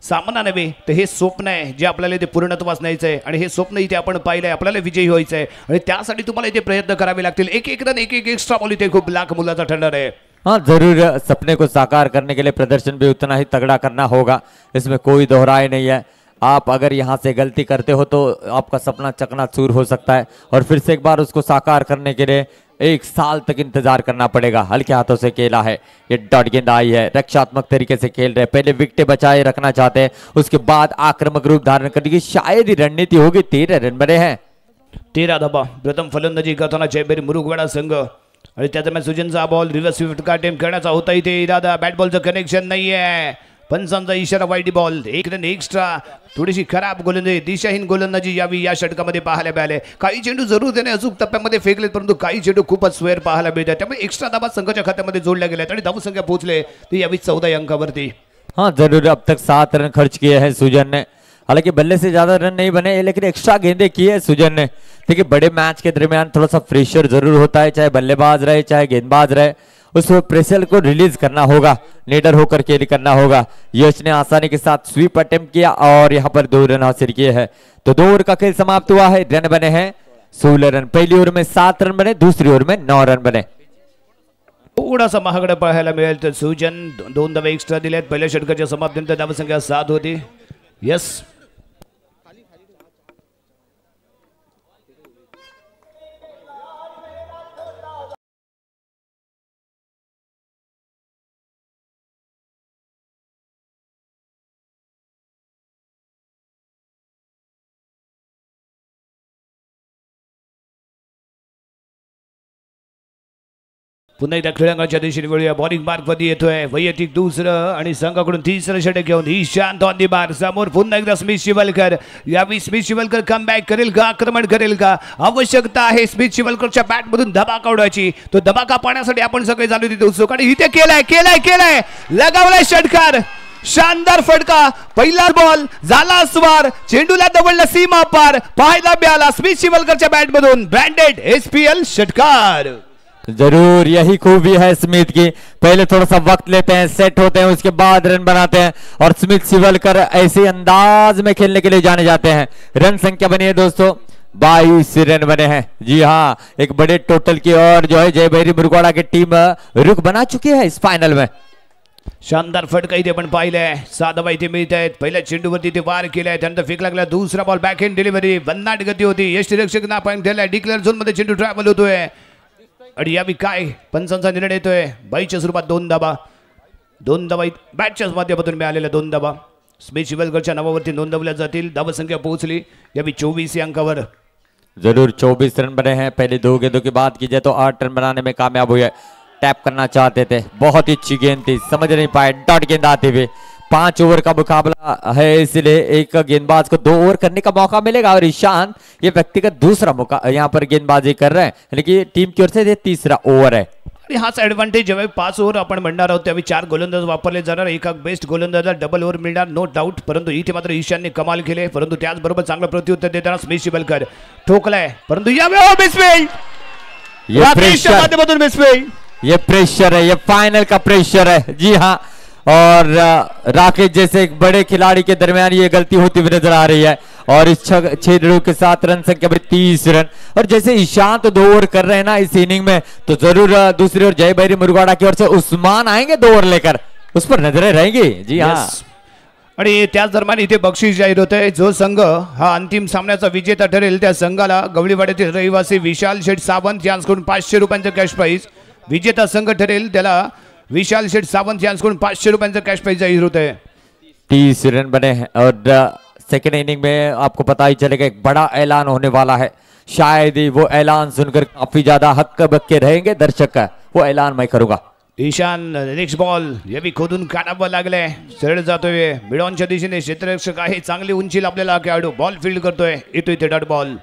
सामना नव्हे तर हे स्वप्न आहे जे आपल्याला इथे पूर्णत्वास न्यायचं आहे। आणि हे स्वप्न इथे आपण पाहिलंय, आपल्याला विजयी व्हायचं आहे आणि त्यासाठी तुम्हाला इथे प्रयत्न करावे लागतील। एक रन एक एक्स्ट्रा बॉल इथे खूप लाख मुलाचा ठरणार आहे। हाँ जरूर सपने को साकार करने के लिए प्रदर्शन भी उतना ही तगड़ा करना होगा, इसमें कोई दोहराई नहीं है। आप अगर यहाँ से गलती करते हो तो आपका सपना चकनाचूर हो सकता है और फिर से एक बार उसको साकार करने के लिए 1 साल तक इंतजार करना पड़ेगा। हल्के हाथों से खेला है, ये डॉट गेंद आई है, रक्षात्मक तरीके से खेल रहे, पहले विकेट बचाए रखना चाहते हैं, उसके बाद आक्रामक रूप धारण करने की शायद ही रणनीति होगी। 13 रन बने हैं। 13 धावा प्रथम फलंदाजी करताना जयबेरी मुरुगवाडा संघ आणि त्या दरम्यान सुजनचा बॉल रिव्हर्स फटका अटेम्प्ट करण्याचा होता इथे दादा, बॅट बॉलचं कनेक्शन नाहीये, पंचांचा इशारा वाईट बॉल। 1 रन एक्स्ट्रा, थोडीशी खराब गोलंदाजी, दिशाहीन गोलंदाजी यावी या षटकामध्ये पाहायला मिळाले। काही चेंडू जरूर त्याने अचूक टप्प्यामध्ये फेकलेत, परंतु काही चेंडू खूपच स्वेअर पाहायला मिळतात, त्यामुळे एक्स्ट्रा धावा संघाच्या खात्यामध्ये जोडल्या गेल्यात आणि धावसंख्या पोहोचले ते यावी 14 अंकावरती। हाँ जरूर अब तक 7 रन खर्च किए हैं सुजन ने, हालांकि बल्ले से ज्यादा रन नहीं बने, लेकिन एक्स्ट्रा गेंदे की है सुजन ने। देखिए बड़े मैच के दरमियान थोड़ा सा प्रेशर जरूर होता है, चाहे बल्लेबाज रहे चाहे गेंदबाज रहे, उस प्रेशर को रिलीज करना होगा, निडर होकर खेल करना होगा। यश ने आसानी के साथ स्वीप अटेम्प्ट किया और यहाँ पर 2 रन हासिल किए हैं, तो 2 ओवर का खेल समाप्त हुआ है। रन बने हैं 16 रन, पहली ओवर में 7 रन बने, दूसरी ओवर में 9 रन बने। थोडासा महागडा पाहायला मिळेल तर सुजन 2 धावा एक्स्ट्रा दिलेत। पहिल्या षटकाच्या समाप्तीनंतर धावसंख्या 7 होती। यस पुन्हा एकदा खेळांगणाच्या दिशेने वळूया। बॉलिंग मार्कमध्ये येतोय वैयक्तिक 2रं आणि संघाकडून 3रं षटक घेऊन ईशांत ऑन दी बार। समोर पुन्हा एकदा स्मिथ शिवलकर, यावी स्मिथ शिवलकर कमबॅक करेल का, आक्रमण करेल का? आवश्यकता आहे स्मिथ शिवलकरच्या बॅटमधून धमाका उडवायची, तो धमाका पाहण्यासाठी आपण सगळे झालो तिथे उत्सुक आणि इथे केलाय लगावलाय षटकार। शानदार फटका, पहिला बॉल झाला स्वार, चेंडूला दवडला सीमा पार, पाहायला मिळाला स्मिथ शिवलकरच्या बॅट मधून ब्रँडेड SPL षटकार. जरूर यही खूबी है स्मिथ की, पहले थोड़ा सा वक्त लेते हैं, सेट होते हैं, उसके बाद रन बनाते हैं और स्मिथ शिवलकर ऐसे अंदाज में खेलने के लिए जाने जाते हैं. रन संख्या बनी है दोस्तों 22 रन बने हैं. जी हाँ, एक बड़े टोटल की और जो है जय भैरी मुरगवाडा की टीम रुख बना चुकी है इस फायनल में. शानदार फटका इथे पण पाहिलंय, 6 धावा इथे मिळत आहेत. पहिल्या चेंडूवरती ते वार केलाय, त्यानंतर फेक लागला, दुसरा बॉल बॅक हँड डिलिव्हरी, भन्नाट गती होती, यष्टीरक्षक ना पॉइंट दिलाय, डिक्लेअर झोन मध्ये चेंडू ट्रॅव्हल होतोय आणि यावी काय पंचांचा निर्णय येतोय. बाईच्या स्वरूपात 2 धावा बॅटच्याच माध्यमातून मिळालेल्या 2 धावा स्मिथ शिवलकरच्या नावावरती नोंदवल्या जातील. धावसंख्या पोहोचली यावी 24 या अंकावर. जरूर 24 रन बने हैं. पहले 2 गेंदों की बात कीजिए तो 8 रन बनाने में कामयाब हुए. टैप करना चाहते थे, बहुत ही अच्छी गेंद थी, समझ नहीं पाए, डॉट गेंद आते हुए. 5 ओवर का मुकाबला है, इसलिए एक गेंदबाज को 2 ओवर करने का मौका मिलेगा और ईशान ये व्यक्तिगत दूसरा मौका यहाँ पर गेंदबाजी कर रहे हैं, लेकिन टीम की ओर से ये तीसरा ओवर है. आणि हाच ऍडव्हान्टेज जेव्हा 5 ओव्हर आपण म्हणणार आहोत त्यावेळी 4 गोलंदाज वापरले जाणार, एका बेस्ट गोलंदाजाला डबल ओव्हर मिळणार नो डाऊट. परंतु इथे मात्र ईशानने कमाल केले, परंतु त्याचबरोबर चांगलं प्रत्युत्तर देताना स्मिथ शिवलकर ठोकलाय, परंतु यावेळी मिसफील्ड, माध्यमातून मिसफील्ड. ये प्रेशर है, ये फाइनल का प्रेशर है. जी हाँ, और राकेश जैसे एक बड़े खिलाड़ी के दरमियान ये गलती होती हुई नजर आ रही है और इस 6 रनों के साथ रन संख्या में 30 रन. और जैसे ईशान तो 2 ओवर कर रहे हैं ना इस इनिंग में, तो जरूर दूसरी ओर जय भैरी मुरगवाडा की ओर से उस्मान आएंगे 2 ओवर लेकर, उस पर नजरें रहेंगी. जी हाँ. आणि त्याच दरम्यान इथे बक्षीस जाहीर होत आहे. जो संघ हा अंतिम सामन्याचा विजेता ठरेल त्या संघाला गवळीवाड्यातील रहिवासी विशाल शेठ सावंत यांच्याकडून 500 रुपयांचं कॅश प्राइज, विजेता संघ ठरेल त्याला विशाल शेठ सावंत यांच्याकडून 500 रुपयांचं कॅश प्राइज जाहीर होत है. 30 रन बने हैं और सेकेंड इनिंग में आपको पता ही चलेगा एक बड़ा ऐलान होने वाला है. शायद ही वो ऐलान सुनकर काफी ज्यादा हक्के बक्के रहेंगे दर्शक का, वो ऐलान मैं करूंगा. ईशान नेक्स्ट बॉल यावी खोदून काढावं लागलंय, सरळ जातोय मिडॉनच्या दिशेने, क्षेत्ररक्षक आहे, चांगली उंचीला आपल्याला खेळाडू बॉल फील्ड करतोय, येतो इथे डॉट बॉल.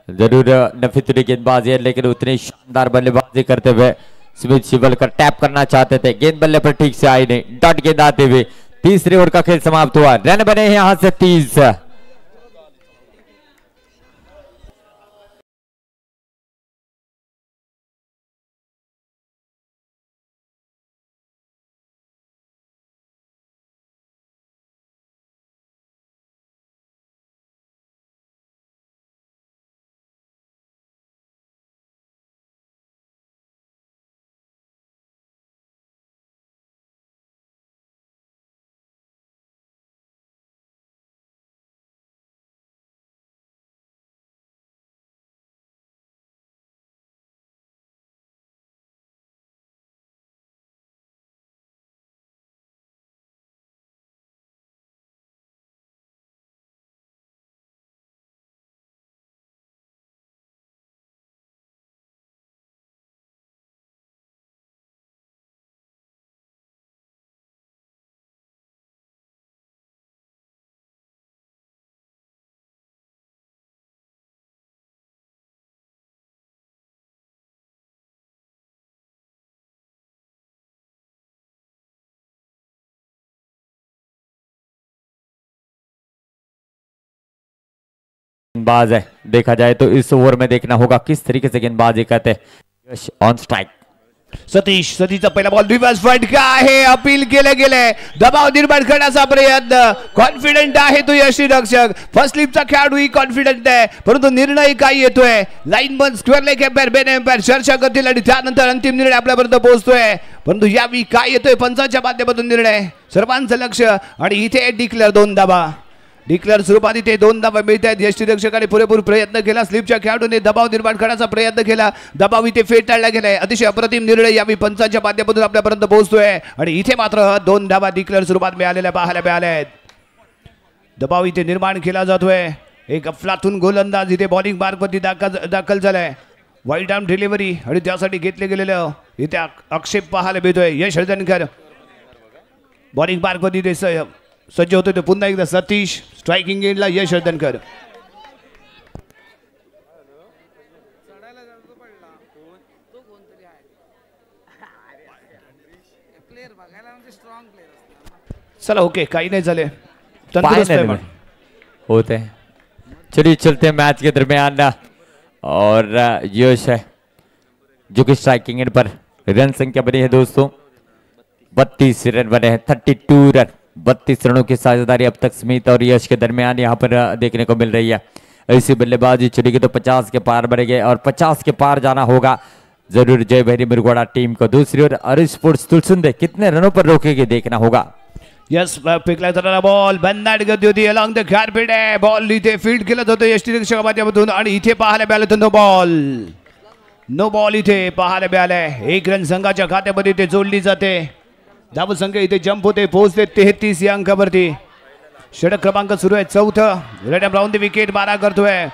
जरूर नफीतुरी गेंदबाजी है, लेकिन उतनी शानदार बल्लेबाजी करते हुए स्मिथ शिवलकर टैप करना चाहते थे, गेंद बल्ले पर ठीक से आई नहीं, डॉट गेंद आते हुए तीसरे ओवर का खेल समाप्त हुआ. रन बने हैं यहां से 30. गेंदबाज है, देखा जाए तो इस ओवर में देखना होगा किस तरीके से गेंदबाजी करते हैं. ऑन स्ट्राइक सतीशचा पहिला बॉल रिवर्स फटका आहे, अपील केले गेले, दबाव निर्माण करण्याचा प्रयत्न, कॉन्फिडंट आहे तो यष्टीरक्षक, फर्स्ट स्लिपचा खेळाडू ही कॉन्फिडंट आहे, परंतु निर्णय काय येतोय, लाईन बंद, स्क्वेअर लेग एम्पायर, बेन एम्पायर चर्चा करतील आणि त्यानंतर अंतिम निर्णय आपल्यापर्यंत पोहोचतोय. परंतु यावेळी काय येतोय पंचांच्या माध्यमातून निर्णय, सर्वांचं लक्ष, आणि इथे डिक्लेअर 2 धावा, डिक्लेअर स्वरूपात इथे 2 धावा मिळत आहेत. यष्टीरक्षकाने पुरेपूर प्रयत्न केला, स्लिपच्या खेळाडूने दबाव निर्माण करण्याचा प्रयत्न केला, दबाव इथे फेटाळला गेलाय, अतिशय अप्रतिम निर्णय यावेळी पंचांच्या माध्यमातून आपल्यापर्यंत पोहोचतोय आणि इथे मात्र 2 धावा डिक्लेअर स्वरूपात मिळालेल्या पाहायला मिळाल्या आहेत. दबाव इथे निर्माण केला जातोय, एक अफलातून गोलंदाज इथे बॉलिंग मार्गवरती दाखल झालाय, वाईड आर्म डिलिव्हरी आणि त्यासाठी घेतले गेलेलं इथे आक्षेप पाहायला मिळतोय. यश हळदणकर बॉलिंग मार्गवरती सज्ज होतोय, तो पुन्हा एकदा सतीश, स्ट्रायकिंग एंडला यश हळदणकर. चला ओके, काही नहीं झाले, तंदुरुस्त है फाइनल मन. में होते हैं. चलिए चलते हैं मैच के दरमियान और यश है जो कि स्ट्राइकिंग एंड पर रन संख्या बनी है दोस्तों 32 रन बने हैं. 32 रन, 32 रनों की साझेदारी अब तक स्मिथ और यश के दरमियान यहाँ पर देखने को मिल रही है. ऐसी बल्लेबाजी चलेगी तो 50 के पार बढ़ेंगे और 50 के पार जाना होगा जरूर जय भैरी मुरगोड़ा टीम को. दूसरी ओर अरिश स्पोर्ट्स तुलसुंदे कितने रनों पर रोकेगी देखना होगा. यस पिकला जाणारा बॉल बंदाड गती होती अलॉंग द कार्पेट आहे. बॉल इथे फील्ड केला जातो यष्टी रक्षका माध्यमातून आणि इथे पाहायला मिळालं नो बॉल. नो बॉल इथे पाहायला मिळालंय. 1 रन संघाच्या खात्यामध्ये ते जोडली जाते. धाव संघ इथे जंप होते, पोहोचते 33 या अंकावरती. षटक क्रमांक सुरू आहे 4. रन राऊंड द विकेट मारा करतोय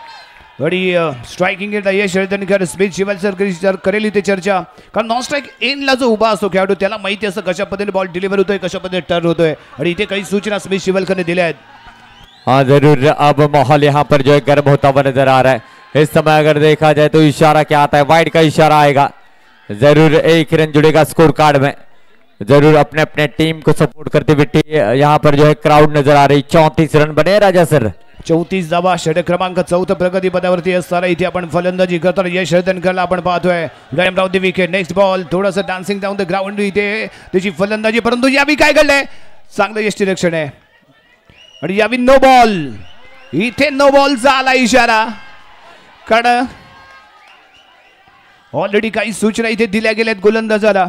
आणि स्ट्रायकिंग एंड यश वर्धनकर स्मिथ शिवलसर करेल इथे चर्चा. कारण नॉन स्ट्राईक एंडला जो उभा असतो खेळाडू त्याला माहिती असतं कशा पद्धतीने बॉल डिलिव्हर होतोय, कशा पद्धतीने टर्न होतोय आणि इथे काही सूचना स्मिथ शिवलकर ने दिल्या आहेत. हाँ जरूर अब माहौल यहाँ पर जो है गर्म होता हुआ नजर आ रहा है. इस समय अगर देखा जाए तो इशारा क्या आता है, वाइड का इशारा आएगा. जरूर 1 रन जुड़ेगा स्कोर कार्ड में. जरूर अपने अपने टीम को सपोर्ट करते हुए यहाँ पर जो है क्राउड नजर आ रही. 34 रन बने राजा सर. 34 धावा. षटक क्रमांक 4 प्रगती पदावरती असताना इथे आपण फलंदाजी करताना यश वर्धनकरला आपण पाहतोय. Run round the wicket. Next ball थोडंसं डान्सिंग डाऊन द ग्राउंड इथे त्याची फलंदाजी, परंतु यावी काय घडलंय, चांगलं यष्टीरक्षण आहे आणि यावी नो बॉल. इथे नो बॉलचा आला इशारा कारण ऑलरेडी काही सूचना इथे दिल्या गेल्यात गोलंदाजाला.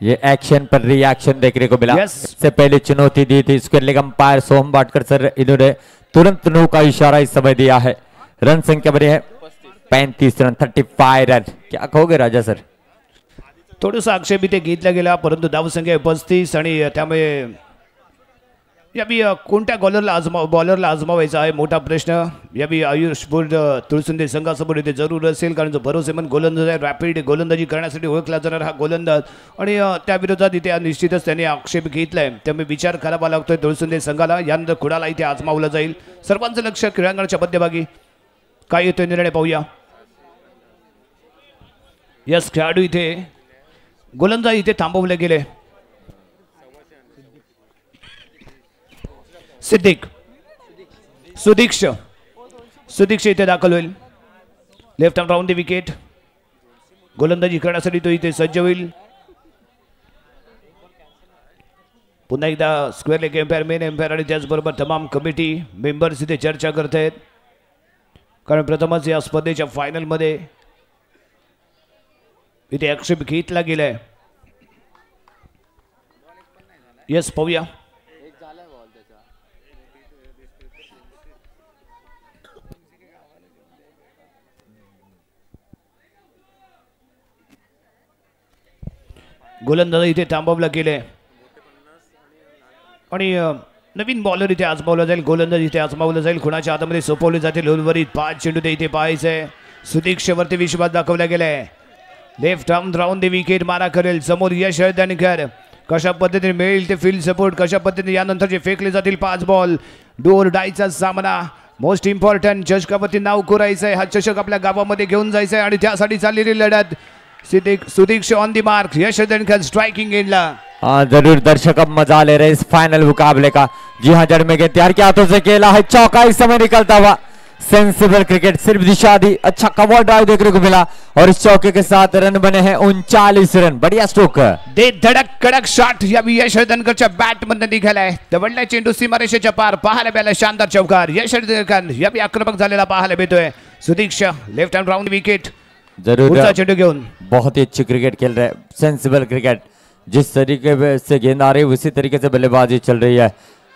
ये एक्शन पर रिएक्शन देखने को मिला. इससे पहले चुनौती दी थी इसके लिए अंपायर सोम बाटकर सर इन्होंने तुरंत नो का इशारा इस समय दिया है. रन संख्या बनी है 35 रन, 35 रन. क्या कहोगे राजा सर. थोडंसं आक्षेप इथे घेतला गेला, परंतु धावसंख्या 35 आणि त्यामुळे यावी कोणत्या बॉलरला आजमावायचा आहे मोठा प्रश्न यावी आयुष बोर्ड तुळसुंदे संघासमोर इथे जरूर असेल. कारण जो भरोसेमंद गोलंदाज आहे, रॅपिड गोलंदाजी करण्यासाठी ओळखला जाणार हा गोलंदाज आणि त्या विरोधात इथे निश्चितच त्यांनी आक्षेप घेतलाय. त्यामुळे विचार करावा लागतोय तुळसुंदे संघाला. यानंतर कुणाला इथे आजमावलं जाईल. सर्वांचं लक्ष क्रीडांगणाच्या मध्यभागी. काय येतोय निर्णय पाहूया. यस खेळाडू इथे गोलंदाज इथे थांबवले गेले. सुदीक्ष इथे दाखल होईल. Left arm round the wicket. गोलंदाजी करण्यासाठी तो इथे सज्ज होईल. पुन्हा एकदा square leg umpire, main umpire आणि त्याचबरोबर तमाम कमिटी मेंबर्स इथे चर्चा करत आहेत. कारण प्रथमच या स्पर्धेच्या फायनलमध्ये इथे आक्षेप घेतला गेलाय. यस पाहूया. गोलंदाज इथे थांबवला गेले आणि नवीन बॉलर इथे आजमावला जाईल. गोलंदाज इथे आजमावला जाईल. कुणाच्या हातामध्ये सोपवले जातील उर्वरित 5 चेंडू ते इथे पाहायचंय. सुदीक्षवरती विश्वास दाखवला गेलाय. Left arm round the wicket मारा करेल. समोर यश वर्धनकर. कशा पद्धतीने मिळेल ते फील्ड सपोर्ट, कशा पद्धतीने यानंतर जे फेकले जातील 5 बॉल. डोर डायचा सामना मोस्ट इम्पॉर्टंट. चषकावरती नाव कोरायचंय. हा चषक आपल्या गावामध्ये घेऊन जायचंय आणि त्यासाठी चाललेली लढत. Sudiksh on the mark. Yash Vardhankar striking एंडला. हाँ जरूर दर्शक अब मजा ले रहे इस फाइनल मुकाबले का. जी हाँ जड़ में तैयार के हाथों से खेला है चौका इस समय निकलता हुआ. सेंसिबल क्रिकेट सिर्फ दिशा दी. अच्छा कवर ड्राइव देखने को मिला और इस चौके के साथ रन बने हैं 39 रन. बढ़िया स्ट्रोक. दे धडक कडक शॉट यावी यश वर्धनकरच्या बॅट मधून निघालाय. दवडला चेंडू सीमारेषेच्या पार पाहायला मिळाला. शानदार चौकार. यश वर्धनकर यावी आक्रमक झालेला पाहायला मिळतोय. सुदीक्ष लेफ्ट हँड राउंड विकेट. जरूर चेंडू घेऊन बहुत ही अच्छी क्रिकेट खेल रहे हैं. Sensible cricket. जिस तरीके से गेंद आ रही है उसी तरीके से बल्लेबाजी चल रही है.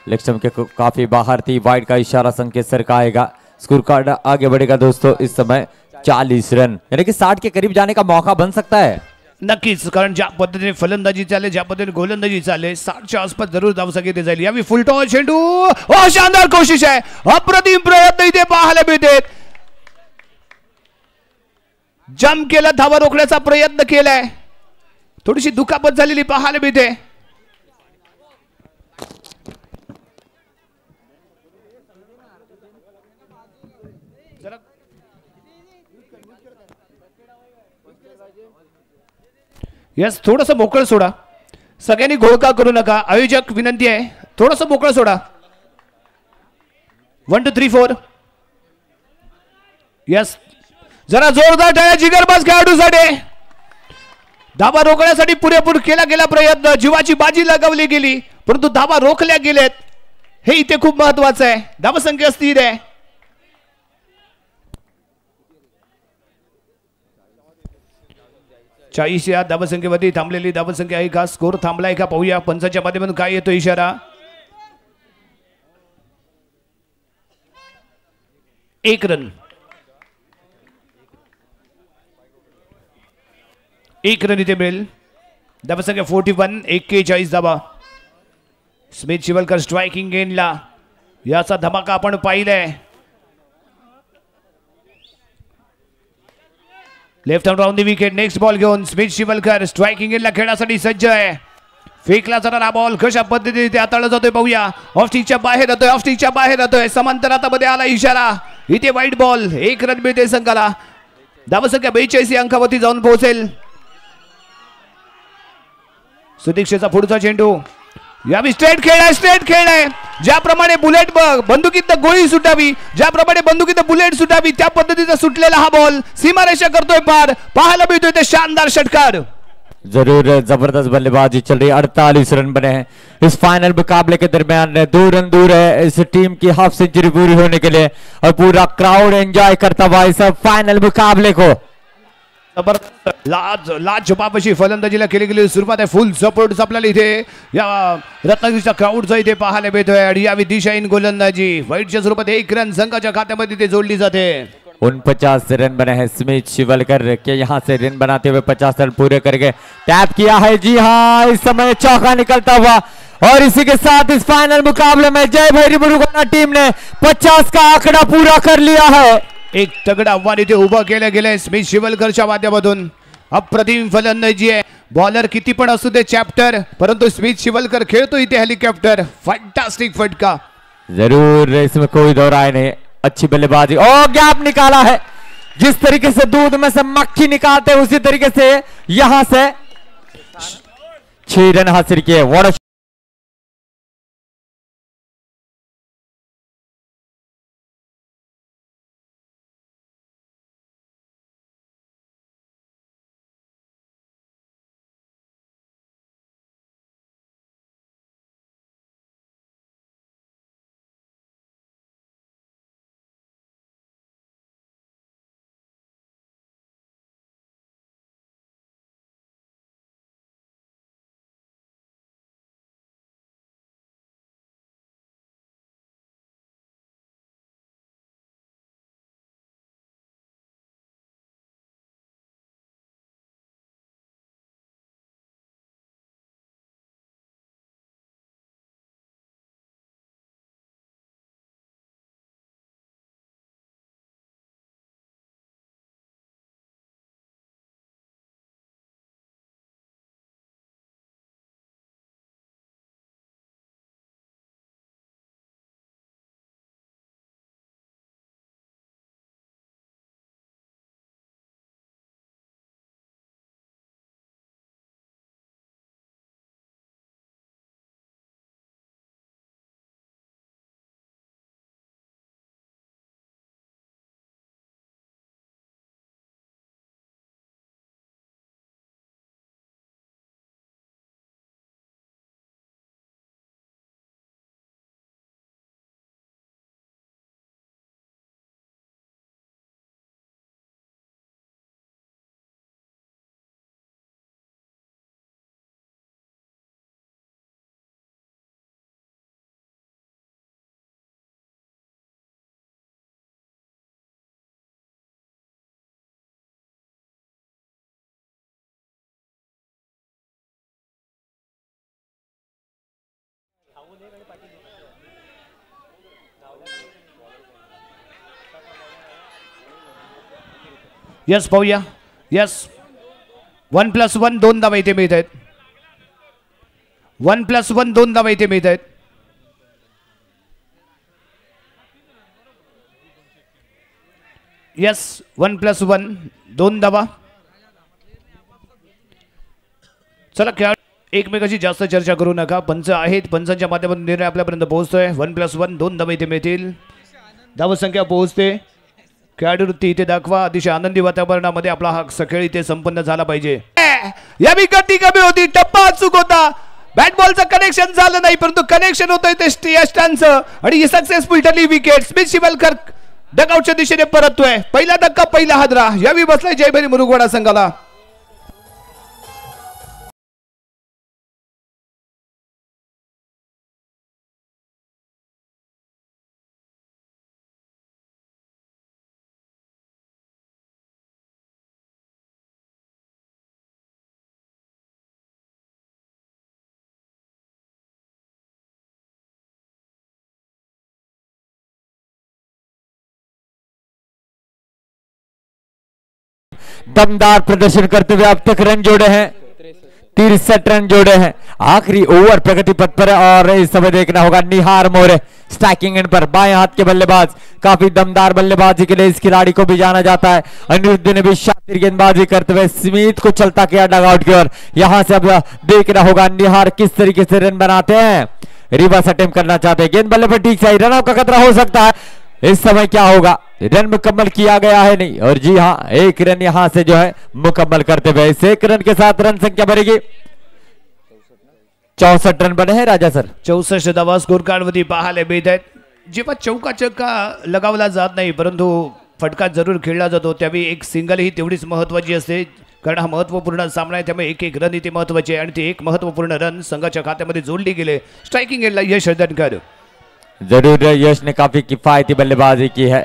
लेग के काफी बाहर थी. वाइड का इशारा संकेत सर का आएगा. स्कोर कार्ड आगे बढ़ेगा दोस्तों. इस समय 40 रन यानी कि 60 के करीब जाने का मौका बन सकता है. नक्कीच. कारण ज्या पद्धतीने फलंदाजी चालले, ज्या पद्धतीने गोलंदाजी चालले 60च्या आसपास जरूर धावसंख्या येते जाईल. यावी फुलटॉस चेंडू. शानदार कोशिश आहे. अप्रतिम प्रयत्न इथे पाहायला मिळते. जम केला, धावा रोखण्याचा प्रयत्न केलाय. थोडीशी दुखापत झालेली पाहायला मिळते. यस थोडंसं मोकळ सोडा. सगळ्यांनी घोळका करू नका. आयोजक विनंती आहे थोडस मोकळं सोडा. 1 2 3 4. यस, जरा जोरदार टाळ्या जिगरबाज खेळाडूसाठी. धाबा रोखण्यासाठी पुरेपूर केला गेला प्रयत्न, जीवाची बाजी लगावली गेली परंतु धाबा रोखल्या गेलेत. हे इथे खूप महत्वाचं आहे. धाबा संख्या स्थिर आहे. चाळीस या धाबसंख्येमध्ये थांबलेली धाबसंख्या आहे का? स्कोर थांबलाय का पाहूया. पंचाच्या माध्यमातून काय येतो इशारा. 1 रन. 1 रन इथे मिळेल. धाबसंख्या 41. 41 धाबा. स्मिथ शिवलकर स्ट्रायकिंग गेनला. याचा धमाका आपण पाहिलाय. Left hand round the wicket. Next ball घेऊन स्मिथ शिवलकर स्ट्रायकिंग गेनला खेळण्यासाठी सज्ज आहे. फेकला जाणारा बॉल कशा पद्धतीने इथे हाताळला जातोय पाहूया. ऑफ स्टिकच्या बाहेर जातोय, ऑफ स्टिकच्या बाहेर जातोय. समांतर हातामध्ये आला इशारा. इथे वाईट बॉल. 1 रन मिळते संघाला. धावसंख्या 42 या अंकावरती जाऊन पोहोचेल. सुदीक्षेचा पुढचा चेंडू. यावी स्ट्रेट खेळ आहे, स्ट्रेट खेळ आहे. ज्याप्रमाणे बुलेट बंदुकीत गोळी सुटावी, ज्याप्रमाणे बंदुकीत बुलेट सुटावी त्या पद्धतीचा सुटलेला हा बॉल सीमारेषा करतोय पार. पाहायला मिळतोय ते शानदार षटकार. जरूर जबरदस्त बल्लेबाजी चल रही है. 48 रन बने हैं इस फाइनल मुकाबले के दरमियान. 2 रन दूर है इस टीम की हाफ सेंचुरी पूरी होने के लिए और पूरा क्राउड एंजॉय करता हुआ इस फाइनल मुकाबले को. लाजवाब अशी फलंदाजीला केली गेली सुरुवात आहे. फुल सपोर्ट आपल्याला इथे या रत्नागिरीच्या क्राऊडचा इथे पाहायला मिळतोय. आणि यावी दिशाहीन गोलंदाजी वाईटच्या स्वरूपात 1 रन संघाच्या खात्यामध्ये ते जोडली जाते. 49 रन बने हैं. स्मिथ शिवलकर के यहाँ से रन बनाते हुए 50 रन पूरे करके टैप किया है. जी हाँ, इस समय चौका निकलता हुआ और इसी के साथ इस फाइनल मुकाबले में जय भैरी मुरुगन टीम ने 50 का आंकड़ा पूरा कर लिया है. एक तगड़ा आव्हान इथे उभं केलं गेलंय स्मिथ शिवलकरच्या माध्यमातून. अप्रतिम फलंदाजी आहे. बॉलर किती पण असू दे चॅप्टर, परंतु स्मिथ शिवलकर खेळतो इथे हेलिकॉप्टर. फैंटास्टिक फटका. जरूर, इसमें कोई दो राय नहीं. अच्छी बल्लेबाजी. ओ गैप निकाला है. जिस तरीके से दूध में से मक्खी निकालते उसी तरीके से यहां से 6 रन हासिल किए. व्हाट यस पाहूया. यस 1+1 2 धावा इथे मिळत आहेत. 1+1 2 धावा इथे मिळत आहेत. यस 1+1 2 धावा. चला खेळ एकमेकाशी जास्त चर्चा करू नका. पंच आहेत, पंचांच्या माध्यमातून निर्णय आपल्यापर्यंत पोहोचतोय. 1+1 2 धावा इथे मिळतील. धावसंख्या पोहोचते. खेळाडू वृत्ती इथे दाखवा. अतिशय आनंदी वातावरणामध्ये आपला हा खेळ इथे संपन्न झाला पाहिजे. यावी गती कमी होती, टप्पा अचूक होता, बॅट बॉलचं कनेक्शन झालं नाही, परंतु कनेक्शन होतंय ते यष्टांचं आणि सक्सेसफुल ठरली विकेट. स्मिथ शिवलकर डगआउटच्या दिशेने परततोय. पहिला धक्का, पहिला हादरा. यावी बसलाय जयभैरी मुरुगवाडा संघाला. दमदार प्रदर्शन करते हुए अब तक रन जोड़े हैं, 63 रन जोड़े हैं. आखिरी ओवर प्रगति पथ पर और इस समय देखना होगा निहार मोरे स्ट्राइकिंग एंड पर बाएं हाथ के बल्लेबाज. काफी दमदार बल्लेबाजी के लिए इस खिलाड़ी को भी जाना जाता है. अनिरुद्ध ने भी शातिर गेंदबाजी करते हुए स्मिथ को चलता किया डगआउट की ओर. यहां से अब देखना होगा निहार किस तरीके से रन बनाते हैं. रिवर्स अटेम्प्ट करना चाहते हैं, गेंद बल्ले पर ठीक से रन आउट का खतरा हो सकता है. इस समय क्या होगा, रन मुकम्मल किया गया है नहीं, और जी हाँ एक रन यहां से जो है मुकम्मल करते हुए इस एक रन के साथ रन संख्या बढ़ेगी. 64 रन बने हैं राजा सर. 64 धावा स्कोर कार्ड वरती पाहायला मिळत आहेत. जेव्हा चौका चक्का लगावला जात नाही परंतु फटका जरूर खेळला जातो त्यावेळी एक सिंगल ही तेवढीच महत्वाची असते, कारण हा महत्वपूर्ण सामना आहे. त्यामुळे एक एक रन इथे महत्वाचे आणि ते एक महत्वपूर्ण रन संघाच्या खात्यामध्ये जोडली गेले. स्ट्राइकिंग एंडला यश हर्दनकर. जरूर यश ने काफी किफायती बल्लेबाजी की है.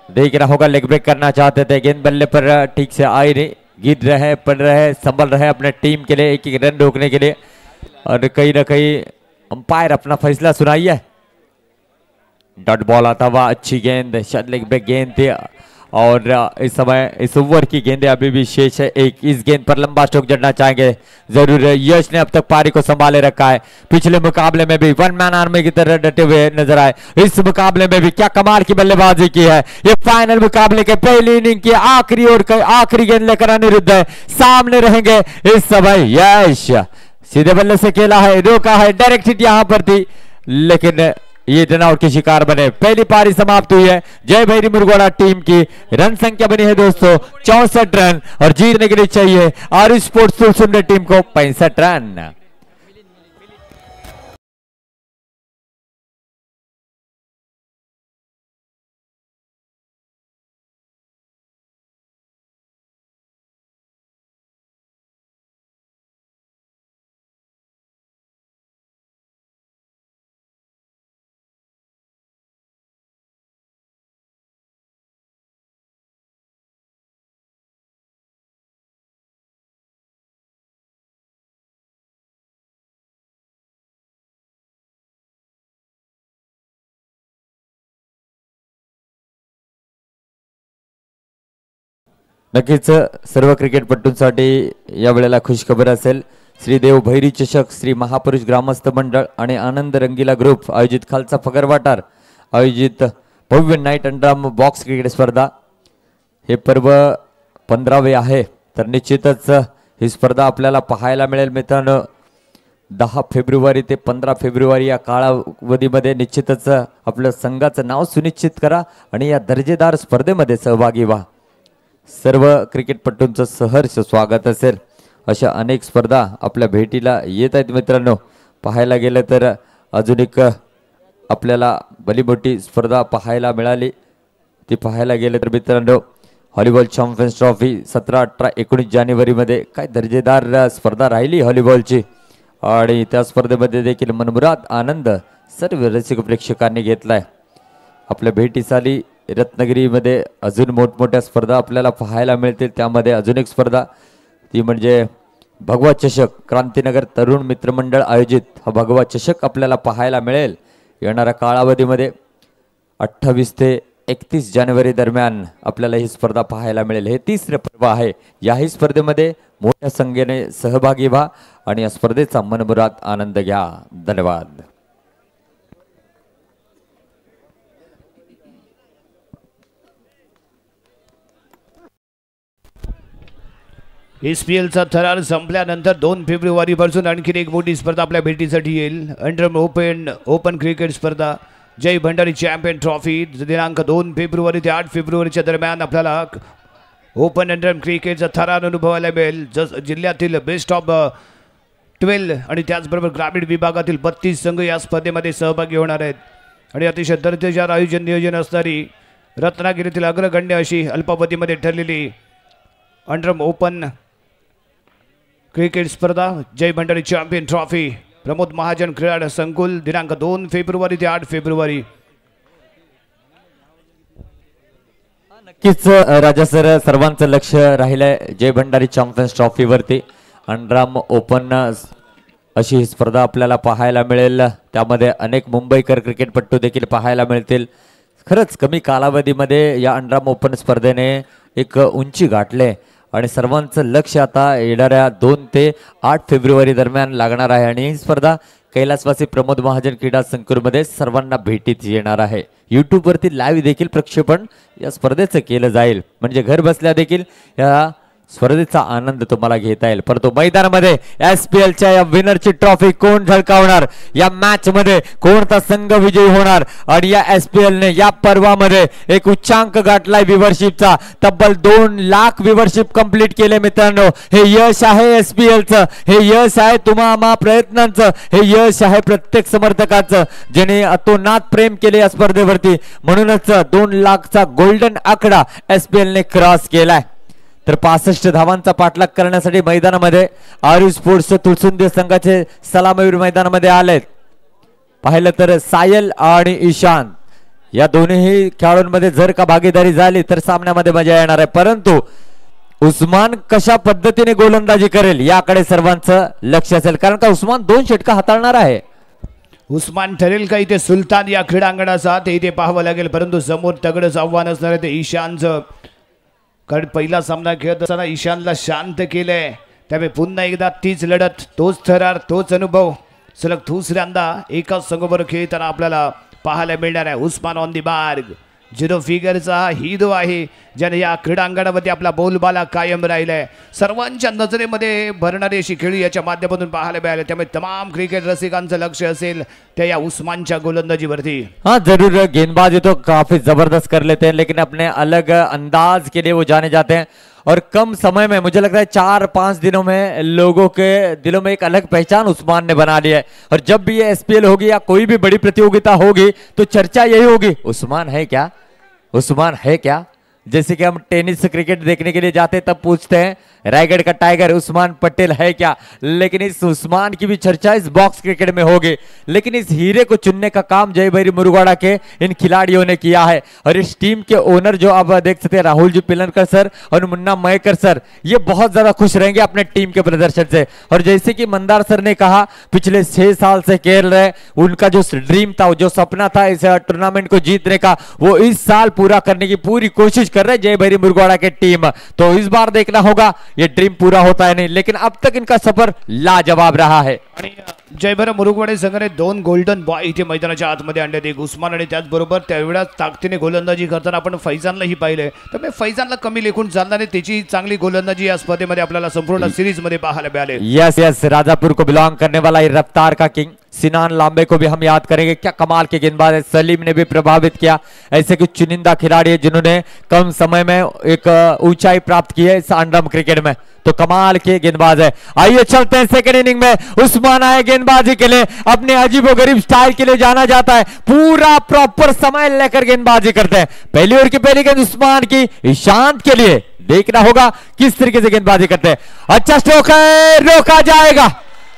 देख रहा होगा लेग ब्रेक करना चाहते थे, गेंद बल्ले पर ठीक से आई नहीं, गिर रहे पड़ रहे संभल रहे अपने टीम के लिए एक एक रन रोकने के लिए, और कहीं ना कहीं अंपायर अपना फैसला सुनाइए. डॉट बॉल आता हुआ, अच्छी गेंद, शायद लेग ब्रेक गेंद थी, और इस समय इस ओवर की गेंदें अभी भी शेष है. एक इस गेंद पर लंबा स्ट्रोक जड़ना चाहेंगे. जरूर यश ने अब तक पारी को संभाले रखा है. पिछले मुकाबले में भी वन मैन आर्मी की तरह डटे हुए नजर आए. इस मुकाबले में भी क्या कमाल की बल्लेबाजी की है. ये फाइनल मुकाबले के पहली इनिंग की आखिरी ओवर आखिरी गेंद लेकर अनिरुद्ध है, सामने रहेंगे इस समय यश. सीधे बल्ले से खेला है, रोका है, डायरेक्ट हिट यहां पर थी, लेकिन ये रन आउट के शिकार बने. पहली पारी समाप्त हुई है. जय भैरी मुरगोड़ा टीम की रन संख्या बनी है दोस्तों 64 रन, और जीतने के लिए चाहिए आर स्पोर्ट्स सुंदर टीम को 65 रन. नक्कीच सर्व क्रिकेटपटूंसाठी या वेळेला खुशखबर असेल. श्री देव भैरी चषक, श्री महापुरुष ग्रामस्थ मंडळ आणि आनंद रंगीला ग्रुप आयोजित खालचा फगर वाटार आयोजित भव्य नाईट अंडरआर्म बॉक्स क्रिकेट स्पर्धा, हे पर्व 15वे आहे. तर निश्चितच ही स्पर्धा आपल्याला पाहायला मिळेल मित्रांनो. 10 फेब्रुवारी ते 15 फेब्रुवारी या कालावधीमध्ये निश्चितच आपल्या संघाचं नाव सुनिश्चित करा आणि या दर्जेदार स्पर्धेमध्ये सहभागी व्हा. सर्व क्रिकेटपटूंचं सहर्ष स्वागत असेल. अशा अनेक स्पर्धा आपल्या भेटीला येत आहेत मित्रांनो. पाहायला गेलं तर अजून एक आपल्याला भली मोठी स्पर्धा पाहायला मिळाली. ती पाहायला गेलं तर मित्रांनो व्हॉलीबॉल चॅम्पियन्स ट्रॉफी 17, 18, 19 जानेवारीमध्ये काय दर्जेदार स्पर्धा राहिली व्हॉलीबॉलची, आणि त्या स्पर्धेमध्ये देखील मनमुराद आनंद सर्व रसिक प्रेक्षकांनी घेतलाय. आपल्या भेटीसाली रत्नागिरीमध्ये अजून मोठमोठ्या स्पर्धा आपल्याला पाहायला मिळतील. त्यामध्ये अजून एक स्पर्धा ती म्हणजे भगवा चषक, क्रांतीनगर तरुण मित्रमंडळ आयोजित हा भगवा चषक आपल्याला पाहायला मिळेल येणाऱ्या कालावधीमध्ये. 28 ते 31 जानेवारी दरम्यान आपल्याला ही स्पर्धा पाहायला मिळेल. हे 3रे पर्व आहे. याही स्पर्धेमध्ये मोठ्या संख्येने सहभागी व्हा आणि या स्पर्धेचा मनमुराद आनंद घ्या. धन्यवाद. SPLचा थरार संपल्यानंतर 2 फेब्रुवारीपासून आणखीन एक मोठी स्पर्धा आपल्या भेटीसाठी येईल. अंडरआर्म ओपन क्रिकेट स्पर्धा जय भंडारी चॅम्पियन ट्रॉफी दिनांक 2 फेब्रुवारी ते 8 फेब्रुवारीच्या दरम्यान आपल्याला ओपन अंडरआर्म क्रिकेटचा थरार अनुभवायला मिळेल. जिल्ह्यातील बेस्ट ऑफ 12 आणि त्याचबरोबर ग्रामीण विभागातील 32 संघ या स्पर्धेमध्ये सहभागी होणार आहेत. आणि अतिशय दर्जेदार आयोजन नियोजन असणारी रत्नागिरीतील अग्रगण्य अशी अल्पावधीमध्ये ठरलेली अंडरआर्म ओपन क्रिकेट स्पर्धा जय भंडारी चॅम्पियन ट्रॉफी प्रमोद महाजन क्रीडा संकुल दिनांक 2 फेब्रुवारी ते 8 फेब्रुवारी. नक्कीच राजा सर, सर्वांचं लक्ष राहिलंय जय भंडारी चॅम्पियन्स ट्रॉफीवरती. अंडरआर्म ओपन अशी ही स्पर्धा आपल्याला पाहायला मिळेल. त्यामध्ये अनेक मुंबईकर क्रिकेटपटू देखील पाहायला मिळतील. खरंच कमी कालावधीमध्ये या अंडरआर्म ओपन स्पर्धेने एक उंची गाठले आणि सर्वांचं लक्ष आता येणाऱ्या 2 ते 8 फेब्रुवारी दरम्यान लागणार आहे. आणि ही स्पर्धा कैलासवासी प्रमोद महाजन क्रीडा संकुलमध्ये सर्वांना भेटीत येणार आहे. यूट्यूबवरती लाईव्ह देखील प्रक्षेपण या स्पर्धेचं केलं जाईल, म्हणजे घर बसल्या देखील या स्पर्धेचा आनंद तुम्हाला घेता येईल. परंतु मैदानामध्ये SPLच्या या विनरची ट्रॉफी कोण झळकावणार, या मॅच मध्ये कोणता संघ विजयी होणार आणि या SPLने या पर्वामध्ये एक उच्चांक गाठलाय व्ह्यूअरशिपचा. तब्बल 2 लाख व्ह्यूअरशिप कंप्लीट केले मित्रांनो. हे यश आहे SPLचं, हे यश आहे तुम्हा प्रयत्नांचं, हे यश आहे प्रत्येक समर्थकाचं ज्याने अतोनात प्रेम केले या स्पर्धेवरती. म्हणूनच 2 लाखचा गोल्डन आकडा SPLने क्रॉस केलाय. तर 65 धावांचा पाठलाग करण्यासाठी मैदानामध्ये आरू स्पोर्ट्स तुळसुंदी संघाचे सलामीवीर मैदानामध्ये आलेत. पाहिलं तर सायल आणि ईशान या दोन्ही खेळाडूंमध्ये जर का भागीदारी झाली तर सामन्यामध्ये मजा येणार आहे. परंतु उस्मान कशा पद्धतीने गोलंदाजी करेल याकडे सर्वांचं लक्ष असेल, कारण का उस्मान 2 षटका हाताळणार आहे. उस्मान ठरेल का इथे सुलतान या क्रीडांगणाचा ते इथे पाहावं लागेल. परंतु समोर तगडच आव्हान असणार आहे ते ईशानचं, कारण पहिला सामना खेळत असताना ईशानला शांत केलंय. त्यामुळे पुन्हा एकदा तीच लढत, तोच थरार, तोच अनुभव सलग दुसऱ्यांदा एकाच संघाबरोबर खेळताना आपल्याला पाहायला मिळणार आहे. उस्मान ऑन दी मार्ग 0 फिगरचा हा हिरो आहे ज्याने या क्रीडांगणामध्ये आपला बोलबाला कायम राहिलाय. सर्वांच्या नजरेमध्ये भरणारी अशी खेळी याच्या माध्यमातून पाहायला मिळाले. त्यामुळे तमाम क्रिकेट रसिकांचं लक्ष असेल त्या या उस्मानच्या गोलंदाजीवरती. हाँ जरूर, गेंदबाजी तो काफी जबरदस्त कर लेते हैं लेकिन अपने अलग अंदाज के लिए वो जाने जाते हैं और कम समय में मुझे लगता है 4-5 दिनों में लोगों के दिलों में एक अलग पहचान उस्मान ने बना ली है. और जब भी ये SPL होगी या कोई भी बड़ी प्रतियोगिता होगी तो चर्चा यही होगी, उस्मान है क्या, उस्मान है क्या. जैसे कि हम टेनिस क्रिकेट देखने के लिए जाते हैं तब पूछते हैं रायगढ़ का टाइगर उस्मान पटेल है क्या, लेकिन इस उस्मान की भी चर्चा इस बॉक्स क्रिकेट में होगी. लेकिन इस हीरे को चुनने का काम जय भैरी मुरुगाड़ा के इन खिलाड़ियों ने किया है. और इस टीम के ओनर जो आप देख सकते हैं राहुल जी पिलनकर सर और मुन्ना मयकर सर, ये बहुत ज्यादा खुश रहेंगे अपने टीम के प्रदर्शन से. और जैसे कि मंदार सर ने कहा पिछले 6 साल से खेल रहे, उनका जो ड्रीम था, जो सपना था इस टूर्नामेंट को जीतने का, वो इस साल पूरा करने की पूरी कोशिश कर रहे जय भैरी मुरुगाड़ा के टीम. तो इस बार देखना होगा ये ड्रीम पूरा होता है नहीं, लेकिन अब तक इनका सफर लाजवाब रहा है. जय भैरी मुरुगाड़ा संघाने 2 गोल्डन बॉय इथे मैदानाच्या आतमध्ये आणले. एक उस्मान आणि त्याचबरोबर त्यावेळेस ताकदीने गोलंदाजी करताना आपण फैजानलाही पाहिले. तर फैजानला कमी लेखून चालणार नाही, त्याची चांगली गोलंदाजी या स्पर्धेमध्ये आपल्याला संपूर्ण सीरीज मध्ये पाहायला मिळाले. यस यस, राजापुर को बिलोंग करने वाला ये रफ्तार का किंग सिनान लांबे को भी हम याद करेंगे. क्या कमाल के गेंदबाज है. सलीम ने भी प्रभावित किया. ऐसे कुछ चुनिंदा खिलाड़ी है जिन्होंने कम समय में एक ऊंचाई प्राप्त की है इस अंडरआर्म क्रिकेट में, तो कमाल के गेंदबाज है. आइए चलते हैं सेकंड इनिंग में. उस्मान आए गेंदबाजी के लिए, अपने अजीबोगरीब स्टाइल के लिए जाना जाता है, पूरा प्रॉपर समय लेकर गेंदबाजी करते हैं. पहली ओवर की पहली गेंद उस्मान की, ईशांत के लिए देखना होगा किस तरीके से गेंदबाजी करते हैं. अच्छा स्ट्रोक है, रोका जाएगा.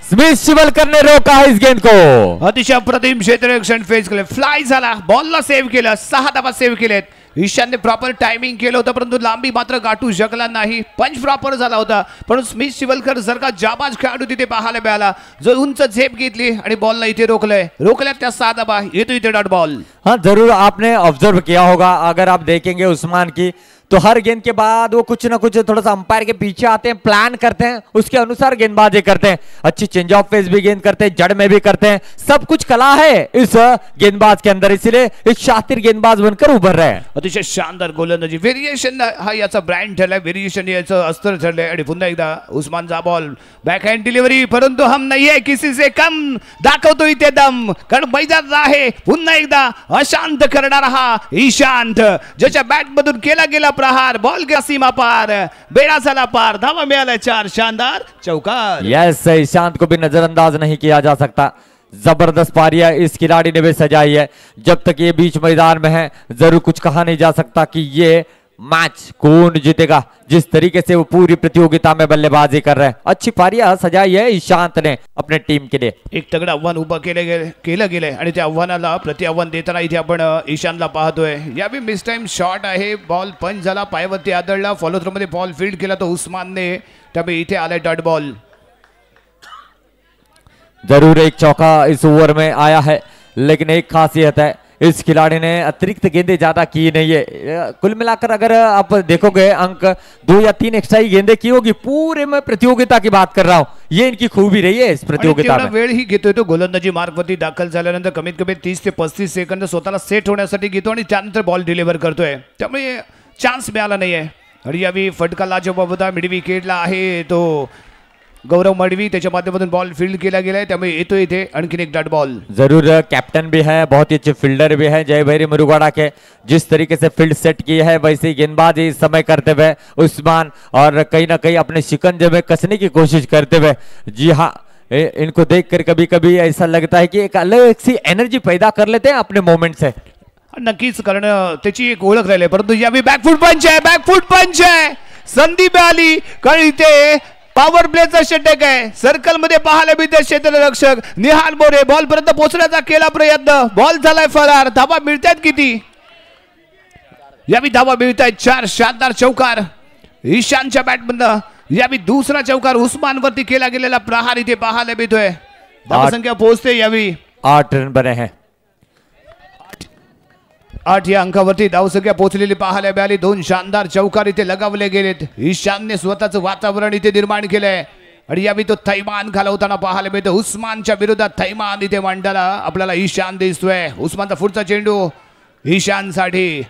स्मिथ शिवलकर ने रोका है इस गेंद को. अतिशय अप्रतिम क्षेत्ररक्षण फेस केले, फ्लाय झाला, बॉलला सेव्ह केलं, 6 धावा सेव्ह केलेत. ईशानने प्रॉपर टायमिंग केलं होतं परंतु लांबी मात्र गाठू शकला नाही. पंच प्रॉपर झाला होता पण स्मिथ शिवलकर जर का जाबाज खेळाडू तिथे पाहायला मिळाला जो उंच झेप घेतली आणि बॉलला इथे रोकल्या त्या 6 धावा येतो इथे डॉट बॉल. हाँ जरूर आपने ऑब्जर्व किया होगा, अगर आप देखेंगे उस्मान की तो हर गेंद के बाद वो कुछ ना कुछ थोड़ा सा अंपायर के पीछे आते हैं, प्लान करते हैं, उसके अनुसार गेंदबाजी करते हैं। अच्छी चेंज ऑफ फेस भी गेंद करते हैं, जड़ में भी करते हैं, सब कुछ कला है इस गेंदबाज के अंदर, इसीलिए एक शातिर गेंदबाज बनकर उभर रहे हैं। अतिशय शानदार गोलंदाजी, व्हेरिएशन हा याचा ब्रँड ठरलाय, व्हेरिएशन याचं अस्त्र ठरलंय. आणि पुन्हा एकदा उस्मानचा बॉल, बॅक हँड डिलिव्हरी, परंतु हम नाही है किसी से कम, दाखवतो इथे दम, कारण मैदान आहे पुन्हा एकदा अशांत करणारा हा ईशांत, ज्याच्या बॅट मधून केला गेला प्रहार, बॉल गया सीमा पार, बेड़ा झाला पार, धावा मिळाला 4, शानदार चौकार. यस, ईशांत को भी नजरअंदाज नहीं किया जा सकता, जबरदस्त पारियां इस खिलाड़ी ने भी सजाई है. जब तक ये बीच मैदान में है जरूर कुछ कहा नहीं जा सकता कि ये मैच कौन जीतेगा, जिस तरीके से वो पूरी प्रतियोगिता में बल्लेबाजी कर रहे हैं. अच्छी पारियां सजाई है ईशांत ने अपने टीम के लिए. एक तगडं आव्हान उभं केलं गेलंय आणि त्या आव्हानाला प्रति आव्हान देताना इथे आपण ईशानला पाहतोय. यावेळी मिस टाइम शॉट आहे, बॉल पंच झाला, पायावरती आदळला, फॉलो थ्रो मध्ये बॉल फील्ड केला तो उस्मानने, त्यामुळे इथे आलाय डॉट बॉल. जरूर एक चौका इस ओवर में आया है, लेकिन एक खासियत है इस खिलाड़ी ने अतिरिक्त गेंदें ज्यादा की नहीं है. कुल मिलाकर अगर आप देखोगे अंक 2 या 3 एक्स्ट्रा ही गेंदें की होगी. पूरे में प्रतियोगिता की बात कर रहा हूं, ये इनकी खूबी रही है इस प्रतियोगिता में. वेळ ही घेतोय तो गोलंदाजी मार्कवरती दाखल झाल्यानंतर कमीत कमी 30 ते 35 सेकंद स्वतःला सेट होण्यासाठी घेतो आणि त्यानंतर बॉल डिलिव्हर करतोय, त्यामुळे चान्स मिळाला नाहीये. आणि यावेळी फटका लाजवाब होता, मिड विकेटला आहे तो गौरव मडवी, त्याच्या माध्यमातून बॉल फील्ड केला गेलाय, त्यामुळे येतो इथे आणखीन एक डॉट बॉल. जरूर कैप्टन भी है, बहुत ही अच्छे फील्डर भी है जय भैरी मुरुगाड़ा के. जिस तरीके से फील्ड सेट की है वैसे ही गेंदबाजी इस समय करते हुए उस्मान, और कहीं ना कहीं अपने शिकंजे में कसने की कोशिश करते हुए. जी हाँ, इनको देखकर कभी कभी ऐसा लगता है कि एक अलग सी एनर्जी पैदा कर लेते हैं अपने मोमेंट से. नक्कीच, कारण त्याची एक ओळख राहिली. परंतु यावेळी बॅकफूट पंच आहे, बॅकफूट पंच आहे, संदीप आली, कारण इथे पॉवर प्लेचा षटक आहे. सर्कल मध्ये पाहायला मिळते क्षेत्ररक्षक निहाल बोरे, बॉल पर्यंत पोहोचण्याचा केला प्रयत्न, बॉल झालाय फरार. धावा मिळतात किती? यावेळी धावा मिळतात 4, शानदार चौकार ईशानच्या बॅटमधनं. यावेळी दुसरा चौकार उस्मानवरती केला गेलेला प्रहार इथे पाहायला मिळतोय. धावसंख्या पोहोचते यावेळी 8 रन बने हैं. 8 या अंकावरती धावसंख्या पोहोचलेली पाहायला मिळाली. 2 शानदार चौकार इथे लगावले गेलेत. ईशानने स्वतःचं वातावरण इथे निर्माण केलंय आणि यावेळी तो थैमान घालवताना पाहायला मिळतो. उस्मानच्या विरोधात थैमान इथे मांडायला आपल्याला ईशान दिसतोय. उस्मानचा पुढचा चेंडू ईशान साठी.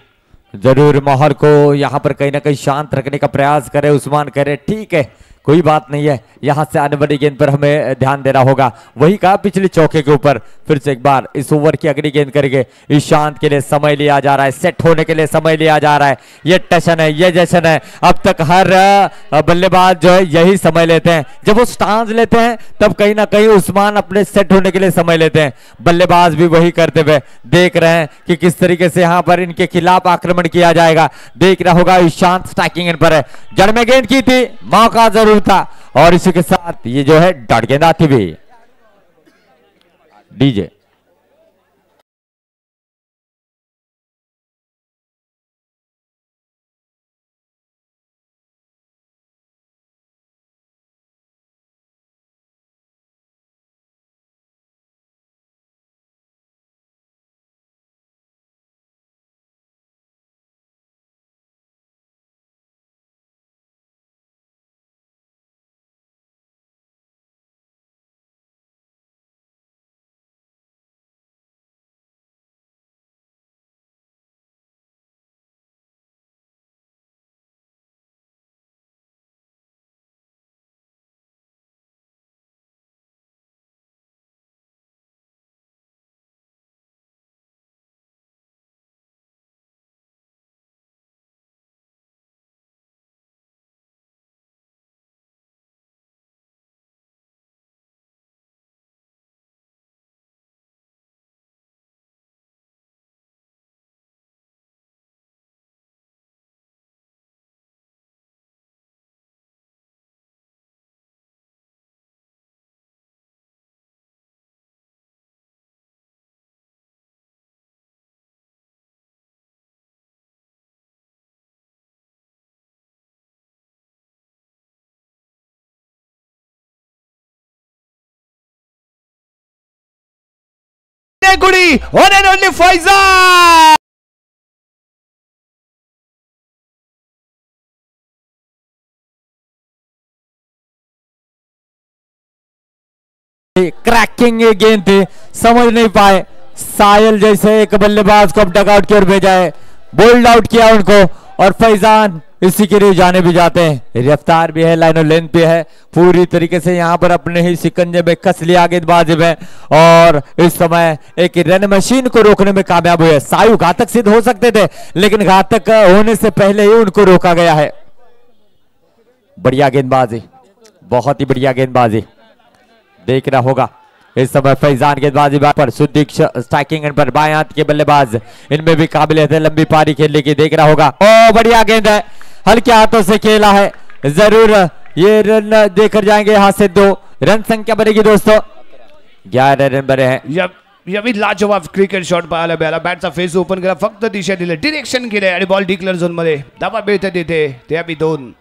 जरूर माहौल को यहाँ पर कहीं ना कहीं शांत रखने का प्रयास करे उस्मान. करे ठीक है, कोई बात नहीं है, यहाँ से आने वाली गेंद पर हमें ध्यान देना होगा. वही कहा पिछले चौके के ऊपर. फिर से एक बार इस ओवर की अगली गेंद करेंगे. ईशांत के लिए समय लिया जा रहा है, सेट होने के लिए समय लिया जा रहा है. ये टशन है, ये जशन है. अब तक हर बल्लेबाज जो है यही समय लेते हैं. जब वो स्टांस लेते हैं तब कहीं ना कहीं उस्मान अपने सेट होने के लिए समय लेते हैं. बल्लेबाज भी वही करते हुए देख रहे हैं कि किस तरीके से यहाँ पर इनके खिलाफ आक्रमण किया जाएगा. देख रहा होगा ईशांत स्ट्राइकिंग इन पर है. जड़ में गेंद की थी, मौका जरूर था, और इसी के साथ ये जो है डॉट गेंद आती भी. डीजे गुडी one and only Faiza. Cracking गेंद थी, समझ नहीं पाए। साहिल जैसे एक बल्लेबाज को अब डगआउट की ओर भेजा है, बोल्ड आउट किया उनको और फैजान इसी के लिए जाने भी जाते हैं। रफ्तार भी है, लाइन और लेंथ भी है, पूरी तरीके से यहाँ पर अपने ही शिकंजे में कस लिया गेंदबाजी में और इस समय एक रन मशीन को रोकने में कामयाब हुए। सायु घातक सिद्ध हो सकते थे लेकिन घातक होने से पहले ही उनको रोका गया है। बढ़िया गेंदबाजी, बहुत ही बढ़िया गेंदबाजी, देखना होगा इस समय फैजान गेंदबाजी पर। सुदीक स्ट्राइकिंग एंड पर बाएं हाथ के बल्लेबाज, इनमें भी काबिलियत है लंबी पारी खेलने की, देखना होगा। ओ बढ़िया गेंद है, हल्के हाथों से खेला है, जरूर ये रन देकर जाएंगे। यहाँ से 2 रन संख्या बनेगी दोस्तों, 11 रन बने हैं। यावी लाजवाब क्रिकेट शॉट पाहायला मिळाला, बॅटचा फेस ओपन केला, फक्त दिशा दिली, डिरेक्शन केले आणि बॉल डिक्लेअर झोन मध्ये धावा मिळते तिथे, ते आम्ही 2.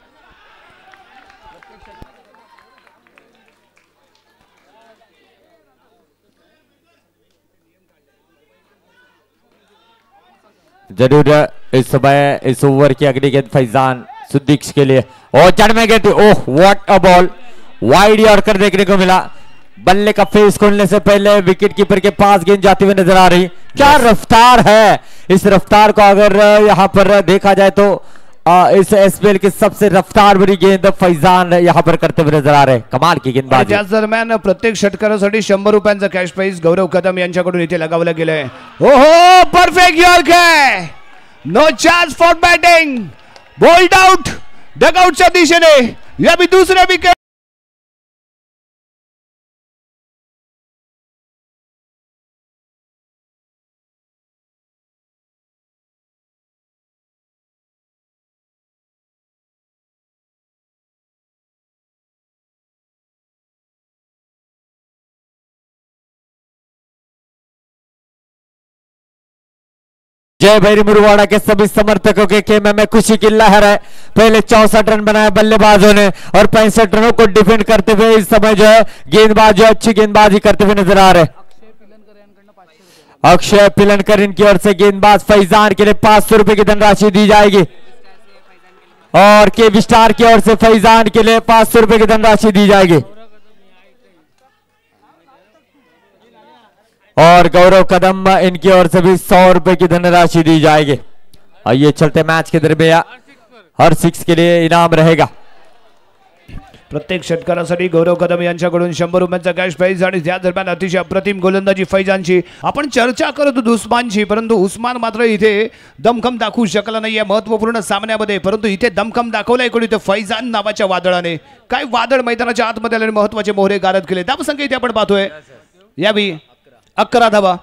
जरूर इस समय इस ओवर की अगली गेंद फैजान सुदीक्ष के लिए, और जड़ में गेंद, oh what a ball, wide yorker देखने को मिला। बल्ले का फेस खोलने से पहले विकेट कीपर के पास गेंद जाती हुई नजर आ रही। क्या रफ्तार है, इस रफ्तार को अगर यहाँ पर देखा जाए तो इस एसपीएल की सबसे रफ्तार भरी गेंद फैजान यहाँ पर करते हुए नजर आ रहे। कमाल की गेंदबाजी। त्याच दरम्यान प्रत्येक षटकारासाठी 100 रुपयांचा कॅश प्राइज गौरव कदम यांच्याकडून इथे लगावलं गेलंय। ओहो perfect yorker, no chance for batting, bowled out डगआउटच्या दिशेने, या भी दुसऱ्या विकेट। जय भैरी मुरवाड़ा के सभी समर्थकों के खेमे में खुशी की लहर है। पहले 64 रन बनाए बल्लेबाजों ने और 65 रनों को डिफेंड करते हुए इस समय जो है गेंदबाज जो अच्छी गेंदबाजी करते हुए नजर आ रहे। अक्षय पिलनकर इनकी ओर से गेंदबाज फैजान के लिए 500 रुपए की धनराशि दी जाएगी और के विस्टार की ओर से फैजान के लिए 500 रुपए की धनराशि दी जाएगी और गौरव कदम इनकी ओर से भी 100 रुपए की धनराशि दी जाएगी। आइए चलते मैच के दरमियान हर 6 के लिए इनाम रहेगा। प्रत्येक षटकारासाठी गौरव कदम यांच्याकडून 100 रुपयांचा कॅश प्राइज आणि त्या दरम्यान अतिशय अप्रतिम गोलंदाजी फैजानची। आपण चर्चा करत होतो उस्मानची, परंतु उस्मान मात्र इथे दमखम दाखवू शकला नाहीये महत्त्वपूर्ण सामन्यामध्ये, परंतु इथे दमखम दाखवलाय कोणी, तर फैजान नावाच्या वादळाने। काय वादळ मैदानाच्या आतमध्ये आले, महत्त्वाचे मोहरे गारद केले। धावसंख्या इथे आपण पाहतोय यावी 11 धावा।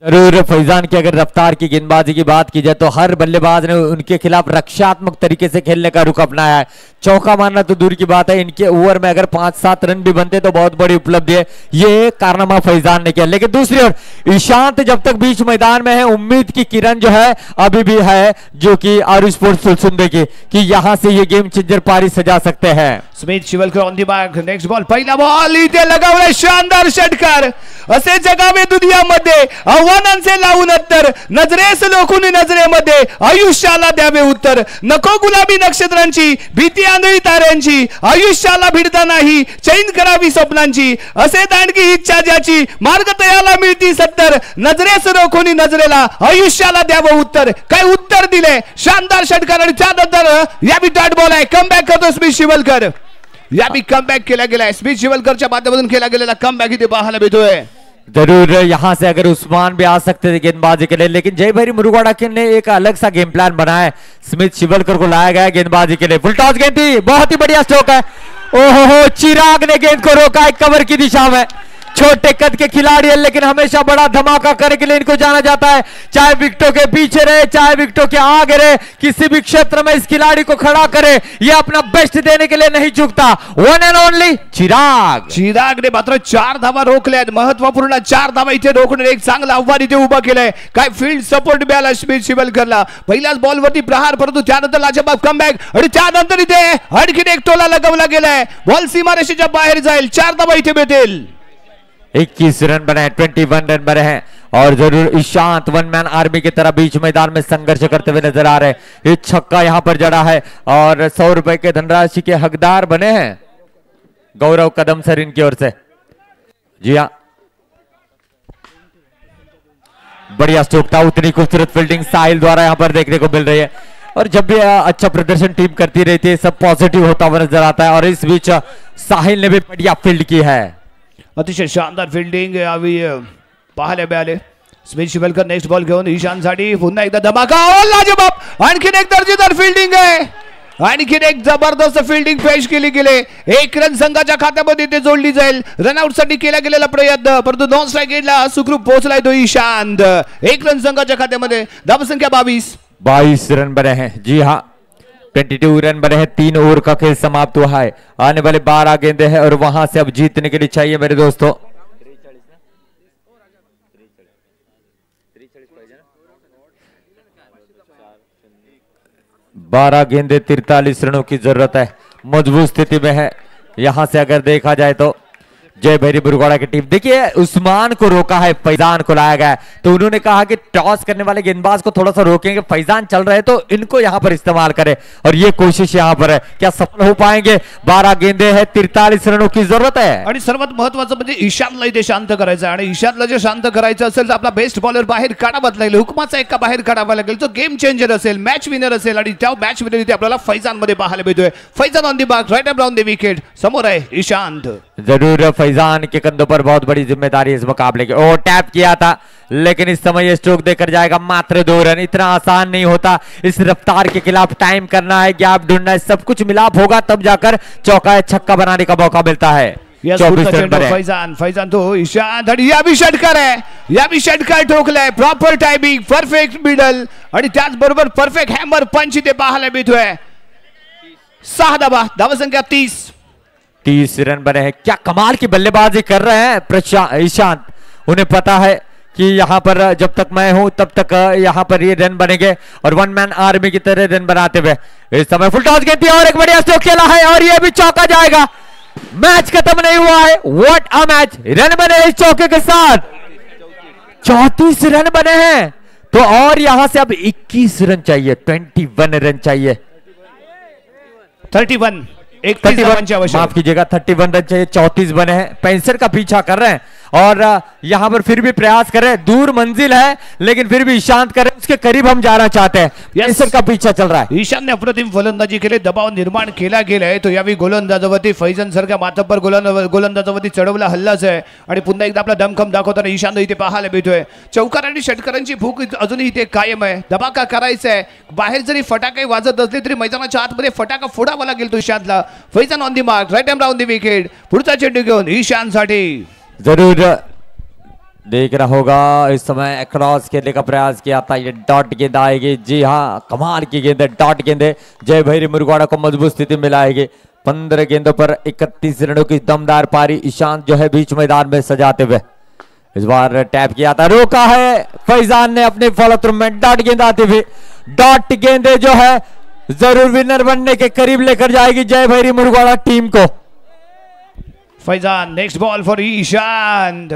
जरूर फैजान की अगर रफ्तार की गेंदबाजी की बात की जाए तो हर बल्लेबाज ने उनके खिलाफ रक्षात्मक तरीके से खेलने का रुख अपनाया है। चौका मारना तो दूर की बात है, इनके ओवर में अगर 5-7 रन भी बनते तो बहुत बड़ी उपलब्धि है। ये कारनामा फैजान ने किया। लेकिन दूसरी ओर ईशांत जब तक बीच मैदान में है, उम्मीद की किरण जो है अभी भी है, जो कि आरू स्पोर्ट्स सुलसुंदे की, कि यहां से ये गेम चेंजर पारी सजा सकते हैं। Smith Shivalkar on the mark, next ball, पहिला बॉल इथे लगावला, शानदार षटकार। असे जगावे दुनियामध्ये आव्हानांचे लावून उत्तर, नजरेस लोखून नजरेमध्ये आयुष्याला द्यावे उत्तर। नको गुलाबी नक्षत्रांची, भीती आंधळी ताऱ्यांची, आयुष्याला भिडता नाही चैन करावी स्वप्नांची। असे दांडगी इच्छा ज्याची, मार्ग तयाला मिळती सत्तर, नजरेस रोखून नजरेला आयुष्याला द्यावं उत्तर। काय उत्तर दिले, शानदार षटकार आणि त्यानंतर यावी डॉट बॉल आहे। कमबॅक करतो स्मिथ शिवलकर, यावी कमबॅक केला गेला। स्मिथ शिवलकरच्या माध्यमातून केला गेलेला कमबॅक इथे पाहायला मिळतोय। जरूर यहां से अगर उस्मान भी आ सकते थे गेंदबाजी के लिए, लेकिन जय भैरी मुरुगाड़ा ने एक अलग सा गेम प्लान बनाया है। स्मिथ शिवलकर को लाया गया गेंदबाजी के लिए। फुल टॉस गेंद थी, बहुत ही बढ़िया स्ट्रोक है। ओहो चिराग ने गेंद को रोका एक कवर की दिशा में। छोटे कद के खिलाड़ी है लेकिन हमेशा बड़ा धमाका करने के लिए इनको जाना जाता है। चाहे विकेटों के पीछे रहे, चाहे विकेटों के आगे रहे, किसी भी क्षेत्र में इस खिलाड़ी को खड़ा करे, ये अपना बेस्ट देने के लिए नहीं चूकता। One and only Chirag. Chirag ने मात्र 4 धावा रोखल्यात, महत्त्वपूर्ण 4 धावा इथे रोखणे एक चांगलं आव्हान इथे उभं केलंय। काय फील्ड सपोर्ट मिळाला स्मिथ शिवलकरला। पहिल्याच बॉलवरती प्रहार, परंतु त्यानंतर लाजवाब कमबॅक आणि त्यानंतर इथे आणखीन एक टोला लगावला गेलाय। बॉल सीमारेषेच्या बाहेर जाईल, 4 धावा इथे मिळतील। 21 रन बने, 21 रन बने हैं और जरूर ईशांत वन मैन आर्मी की तरह बीच मैदान में संघर्ष करते हुए नजर आ रहे हैं। ये छक्का यहां पर जड़ा है और 100 रुपए के धनराशि के हकदार बने हैं गौरव कदम सर इनकी ओर से। जी हाँ, बढ़िया स्ट्रोक था, उतनी खूबसूरत फील्डिंग साहिल द्वारा यहां पर देखने को मिल रही है। और जब भी अच्छा प्रदर्शन टीम करती रहती है सब पॉजिटिव होता हुआ नजर आता है और इस बीच साहिल ने भी बढ़िया फील्ड की है। अतिशय शानदार फिल्डिंग यावेळी पाहायला मिळाले। स्मिथ शिवलकर नेक्स्ट बॉल घेऊन ईशानसाठी पुन्हा एकदा धमाका, लाजवाब आणखीन एक दर्जेदार फिल्डिंग आहे, आणखीन एक जबरदस्त फिल्डिंग पेश केली गेली। एक रन संघाच्या खात्यामध्ये ते जोडली जाईल। रनआउट साठी केला गेलेला प्रयत्न परंतु नॉन स्ट्राइक गेटला सुखरूप पोहोचलाय तो ईशांत। एक रन संघाच्या खात्यामध्ये, धावसंख्या 22 रन बने हैं। जी हाँ, 22 रन बने हैं। 3 ओवर का खेल समाप्त हुआ है। आने वाले 12 गेंदे हैं और वहां से अब जीतने के लिए चाहिए मेरे दोस्तों 12 गेंदे 43 रनों की जरूरत है। मजबूत स्थिति में है। यहां से अगर देखा जाए तो जय भैरी बुरगोड़ा की टीम, देखिए उस्मान को रोका है, फैजान को लाया गया है। तो उन्होंने कहा कि टॉस करने वाले गेंदबाज को थोड़ा सा रोकेंगे, फैजान चल रहे तो इनको यहां पर इस्तेमाल करें और ये कोशिश यहां पर है। क्या सफल हो पाएंगे? 12 गेंदे हैं, 43 रनों की जरूरत है। आणि सर्वात महत्त्वाचं म्हणजे ईशानला इथे शांत करायचं आणि ईशानला जे शांत करायचं असेल तर आपला बेस्ट बॉलर बाहेर काढावाच लागेल, हुकमाचा एका बाहेर काढावा लागेल, तो गेम चेंजर असेल, मॅच विनर असेल आणि त्या मॅच विनर इथे आपल्याला फैजान मध्ये पाहायला मिळतोय। Faizan on the mark, right up down the wicket, समोर आहे ईशांत। जरूर फैजान के कंधों पर बहुत बड़ी जिम्मेदारी इस मुकाबले की। ओ टैप किया था लेकिन इस समय ये स्ट्रोक देकर जाएगा मात्र 2 रन। इतना आसान नहीं होता, इस रफ्तार के खिलाफ टाइम करना है, गैप ढूंढना है, सब कुछ मिलाप होगा तब जाकर चौका या छक्का बनाने का मौका मिलता है। 24 रन बने। फैजान तो ईशांत आणि या भी षटकार आहे, या भी षटकार ठोकलाय, प्रॉपर टायमिंग, परफेक्ट मिडल आणि त्याचबरोबर परफेक्ट हॅमर पंच इथे पाहायला मिळतोय। 6 धावा, धावसंख्या 30 रन बने हैं। क्या कमाल की बल्लेबाजी कर रहे हैं ईशांत। उन्हें पता है कि यहाँ पर जब तक मैं हूं तब तक यहाँ पर ये रन बनेंगे और वन मैन आर्मी की तरह रन बनाते हुए इस समय फुल टॉस खेलती है और एक बढ़िया स्ट्रोक खेला है और ये भी चौका जाएगा। मैच खत्म नहीं हुआ है। What a match. रन बने इस चौके के साथ, 34 रन बने हैं। तो और यहां से अब 21 रन चाहिए, 21 रन चाहिए। 31 माफ कीजिएगा, 31 रन चाहिए। 34 बने हैं, 65 का पीछा कर रहे हैं और यहां पर फिर भी प्रयास कर रहे हैं। दूर मंजिल है लेकिन फिर भी ईशांत कर रहे हैं, उसके करीब हम जाना चाहते हैं। 65 का पीछा चल रहा है। ईशान ने अप्रतिम फलंदाजी केली, दबाव निर्माण केला गेलाय। तो यावेळी गोलंदाजावरती फैजन सारख्या मातब्बर गोलंदाजावरती चढवला हल्लाच आहे आणि पुन्हा एकदा आपला दमखम दाखवताना ईशान इथे पाहायला मिळतोय। चौकार आणि षटकारांची भूक अजूनही इथे कायम आहे। धमाका करायचा आहे, बाहेर जरी फटाके वाजत असले तरी मैदानाच्या आतमध्ये फटाका फोडावा लागेल तो ईशानला। Faizan on the mark, right एंड राउंड दी विकेट, पुढचा चेंडू घेऊन ईशान साठी। जरूर देख रहा होगा इस समय क्रॉस खेलने का प्रयास किया था, ये डॉट गेंद आएगी। जी हाँ, कमाल की गेंद है, डॉट गेंदे जय भैरी मुरगुवाड़ा को मजबूत स्थिति मिलाएगी। 15 गेंदों पर 31 रनों की दमदार पारी ईशांत जो है बीच मैदान में सजाते हुए। इस बार टैप किया था, रोका है फैजान ने अपने फॉलो थ्रू में। डॉट गेंद आती हुई, डॉट गेंदे जो है जरूर विनर बनने के करीब लेकर जाएगी जय भैरी मुरगुवाड़ा टीम को। Faizan next ball for Ishant.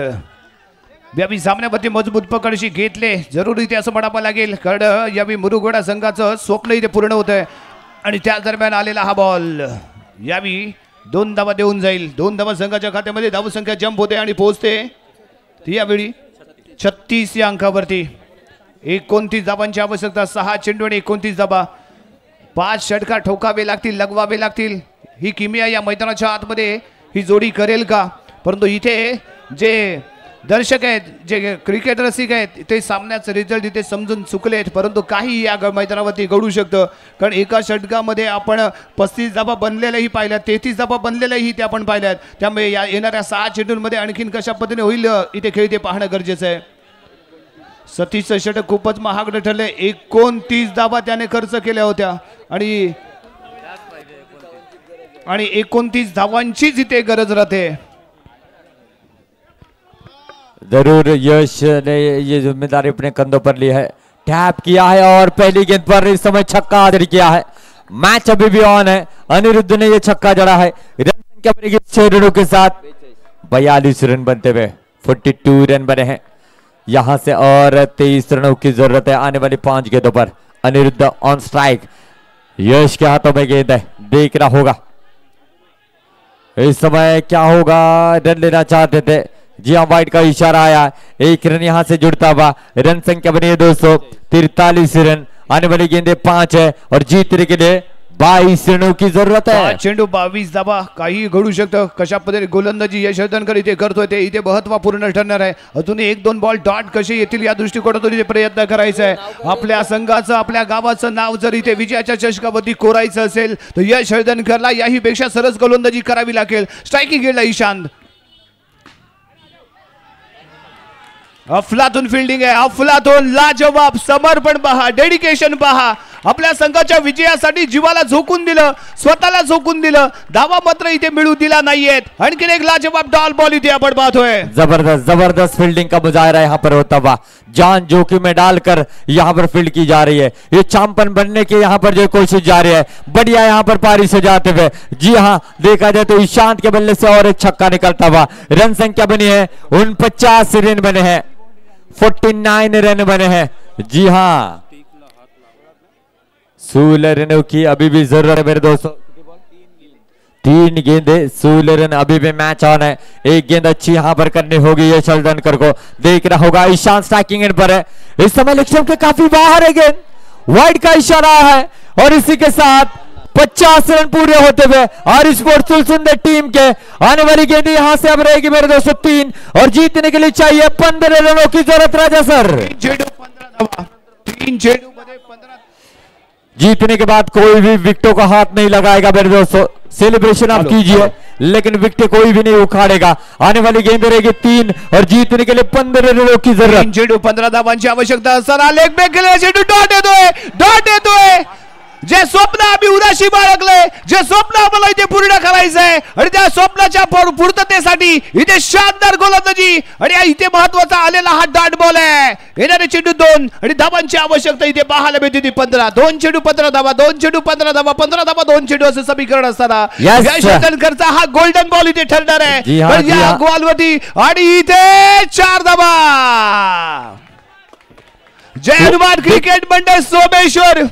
यावेळी सामन्यावरती मजबूत पकडशी घेतले, जरूर इथे असं म्हणावं लागेल कारण यावेळी मुरगुवाडा संघाचं स्वप्न इथे पूर्ण होत आहे आणि त्या दरम्यान आलेला हा बॉल यावेळी 2 धावा देऊन जाईल। 2 धावा संघाच्या खात्यामध्ये, धावसंख्या जंप होते आणि पोहोचते ती यावेळी 36 या अंकावरती। 29 धावांची आवश्यकता, 6 चेंडू आणि 29 धावा। 5 षटकार ठोकावे लागतील, लगवावे लागतील। ही किमिया या मैदानाच्या आतमध्ये ही जोडी करेल का? परंतु इथे जे दर्शक आहेत, जे क्रिकेट रसिक आहेत, ते सामन्याचं रिझल्ट इथे समजून चुकलेत, परंतु काही या मैदानावरती घडू शकतं कारण एका षटकामध्ये आपण 35 धावा बनलेल्याही पाहिल्यात, 33 धावा बनलेल्याही ते आपण पाहिल्यात। त्यामुळे या येणाऱ्या 6 चेंडूंमध्ये आणखीन कशा पद्धतीने होईल इथे खेळ ते पाहणं गरजेचं आहे। सतीशचं षटक खूपच महागडं ठरले, 29 धावा त्याने खर्च केल्या होत्या आणि 29 धावांचीच इथे गरज राहते। जरूर यश ने ये जिम्मेदारी अपने कंधों पर ली है, टैप किया है और पहली गेंद पर इस समय छक्का हासिल किया है। मैच अभी भी ऑन है, अनिरुद्ध ने ये छक्का जड़ा है। रन संख्या बनेगी 6 रनों के साथ, 42 रन बनते हुए 42 रन बने हैं। यहां से और 23 रनों की जरूरत है आने वाली 5 गेंदों पर। अनिरुद्ध ऑन स्ट्राइक, यश के हाथों में गेंद है, देखना होगा इस समय क्या होगा। रन लेना चाहते थे, जी हाँ वाइट का इशारा आया, एक रन यहां से जुड़ता हुआ, रन संख्या बनी है 243 रन, आने वाली गेंदे 5 है और जीतने के लिए 22 रनों की जरूरत है। 5 चेंडू 22 धावा, काही घडू शकतं। कशा पद्धतीने गोलंदाजी यश हळदणकर इथे करतोय ते इथे महत्वपूर्ण ठरणार आहे। अजून 1-2 बॉल डॉट कसे येतील या दृष्टिकोनातून इथे प्रयत्न करायचा आहे। आपल्या संघाचं आपल्या गावाचं नाव जर इथे विजयाच्या चषकावरती कोरायचं असेल तर यश हळदणकरला याही पेक्षा सरस गोलंदाजी करावी लागेल। स्ट्रायकिंग गेला ईशांत, अफलातून फिल्डिंग आहे, अफलातून लाजवाब, समर्पण पहा, डेडिकेशन पहा, आपल्या संघाच्या विजयासाठी जीवाला झोकून दिलं, स्वतःला झोकून दिलं, धावा मात्र इथे मिळू दिला नाहीयेत। आणखीन एक लाजवाब डॉल बॉल इथे आपण पाहतोय। जबरदस्त फील्डिंग का मुजाहरा यहाँ पर होता हुआ, जान जोखिम में डालकर यहाँ पर फील्ड की जा रही है। ये चैंपियन बनने की यहाँ पर जो कोशिश जारी है, बढ़िया यहाँ पर पारी से जाते हुए। जी हाँ, देखा जाए तो ईशांत के बल्ले से और एक छक्का निकलता हुआ। रन संख्या बनी है 49 रन बने हैं, 49 रन बने हैं। जी हाँ, 16 रनों की अभी भी जरूरत है मेरे दोस्तों। 3 गेंदे 16 रन, अभी भी मैच ऑन है। एक गेंद अच्छी यहाँ पर करनी होगी यश हळदणकर को, देखना होगा। ईशांत स्ट्राइकिंग एंड पर है, इस समय लक्ष्य के काफी बाहर है गेंद, वाइड का इशारा है और इसी के साथ 50 रन पूरे होते हुए और स्पोर्ट्स सुंदर टीम के आने वाली गेंद यहां से अब रहेगी मेरे दोस्तों 3 और जीतने के लिए चाहिए 15 रनों की जरूरत। राजा सर, 3 चेंडू मध्ये 15, जीतने के बाद कोई भी विकेटों का हाथ नहीं लगाएगा मेरे दोस्तों। सेलिब्रेशन आप कीजिए लेकिन विकेट कोई भी नहीं उखाड़ेगा। आने वाली गेंद रहेगी 3 और जीतने के लिए 15 रनों की जरूरत। 3 चेंडू 15 धावांची आवश्यकता असताना लेग ब्रेक केलेला चेंडू डॉट येतोय। जे स्वप्न आम्ही उदाशी बाळगले, जे स्वप्न आम्हाला इथे पूर्ण करायचंय आणि त्या स्वप्नाच्या पूर्ततेसाठी इथे शानदार गोलंदाजी आणि इथे महत्वाचा आलेला हा डॉट बॉल आहे। येणारे चेंडू 2 आणि धावांची आवश्यकता इथे पाहायला मिळते ती 15। 2 चेंडू 15 धावा, 2 चेंडू 15 धावा, 15 धावा 2 चेंडू असं समीकरण असताना यश हळदणकरचा हा गोल्डन बॉल इथे ठरणार आहे। या बॉलवरती आणि इथे 4 धावा। जय हनुमान क्रिकेट मंडळ सोमेश्वर,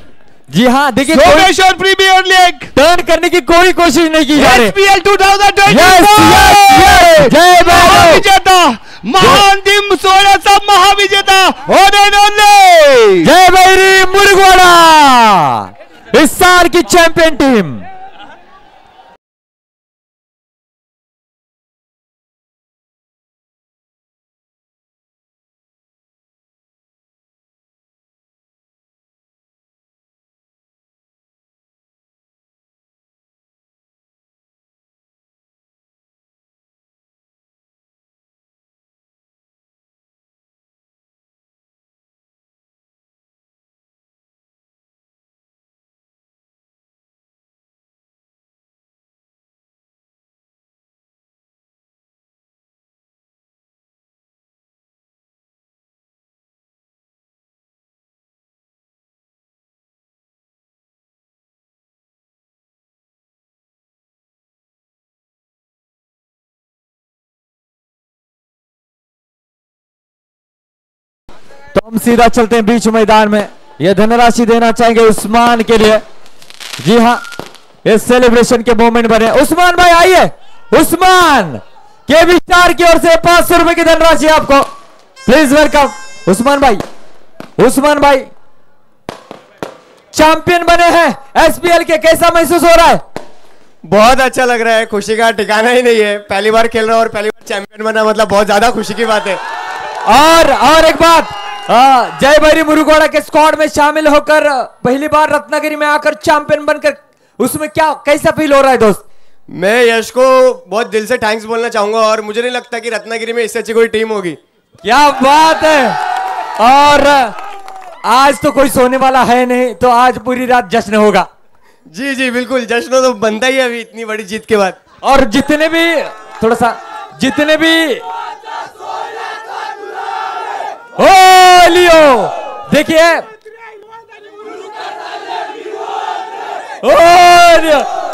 जी हाँ देखिए सोमेश्वर प्रीमियर लीग टर्न करने की कोई कोशिश नहीं की जा रही। SPL 2024 जय महाविजेता, महाअंतिम सोहळ्याचा महाविजेता ओनली जय बैरी मुरगवाड़ा, इस साल की चैंपियन टीम। तो हम सीधा चलते हैं बीच मैदान में। यह धनराशि देना चाहेंगे उस्मान के लिए। जी हाँ, इस सेलिब्रेशन के मोमेंट बने। उस्मान भाई आइए, उस्मान के बी स्टार की ओर से 500 रुपए की धनराशि आपको, प्लीज वेलकम उस्मान भाई। उस्मान भाई चैंपियन बने हैं SPL के, कैसा महसूस हो रहा है? बहुत अच्छा लग रहा है, खुशी का ठिकाना ही नहीं है। पहली बार खेल रहा हूं और पहली बार चैंपियन बना, मतलब बहुत ज्यादा खुशी की बात है। और एक बात, जय बैरी मुरगवाड़ा के स्क्वाड में शामिल होकर पहली बार रत्नागिरी में आकर चैंपियन बनकर, उसमें क्या कैसा फील हो रहा है दोस्त? मैं यश को बहुत दिल से थैंक्स बोलना चाहूंगा और मुझे नहीं लगता कि रत्नागिरी में इससे अच्छी कोई टीम होगी। क्या बात है। और आज तो कोई सोने वाला है नहीं, तो आज पूरी रात जश्न होगा। जी जी बिल्कुल, जश्न तो बनता ही है अभी इतनी बड़ी जीत के बाद। और जितने भी थोड़ा सा जितने भी ओ लियो देखिए,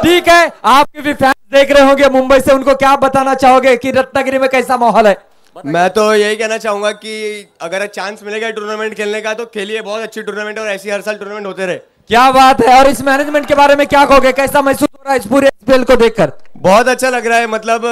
ठीक है, आपके भी फैंस देख रहे होंगे मुंबई से, उनको क्या बताना चाहोगे कि रत्नागिरी में कैसा माहौल है? मैं तो यही कहना चाहूंगा कि अगर चांस मिलेगा टूर्नामेंट खेलने का तो खेलिए, बहुत अच्छी टूर्नामेंट है और ऐसी हर साल टूर्नामेंट होते रहे। क्या बात है। और इस मैनेजमेंट के बारे में क्या कहोगे, कैसा महसूस हो रहा है इस पूरे एसपीएल को देखकर? बहुत अच्छा लग रहा है, मतलब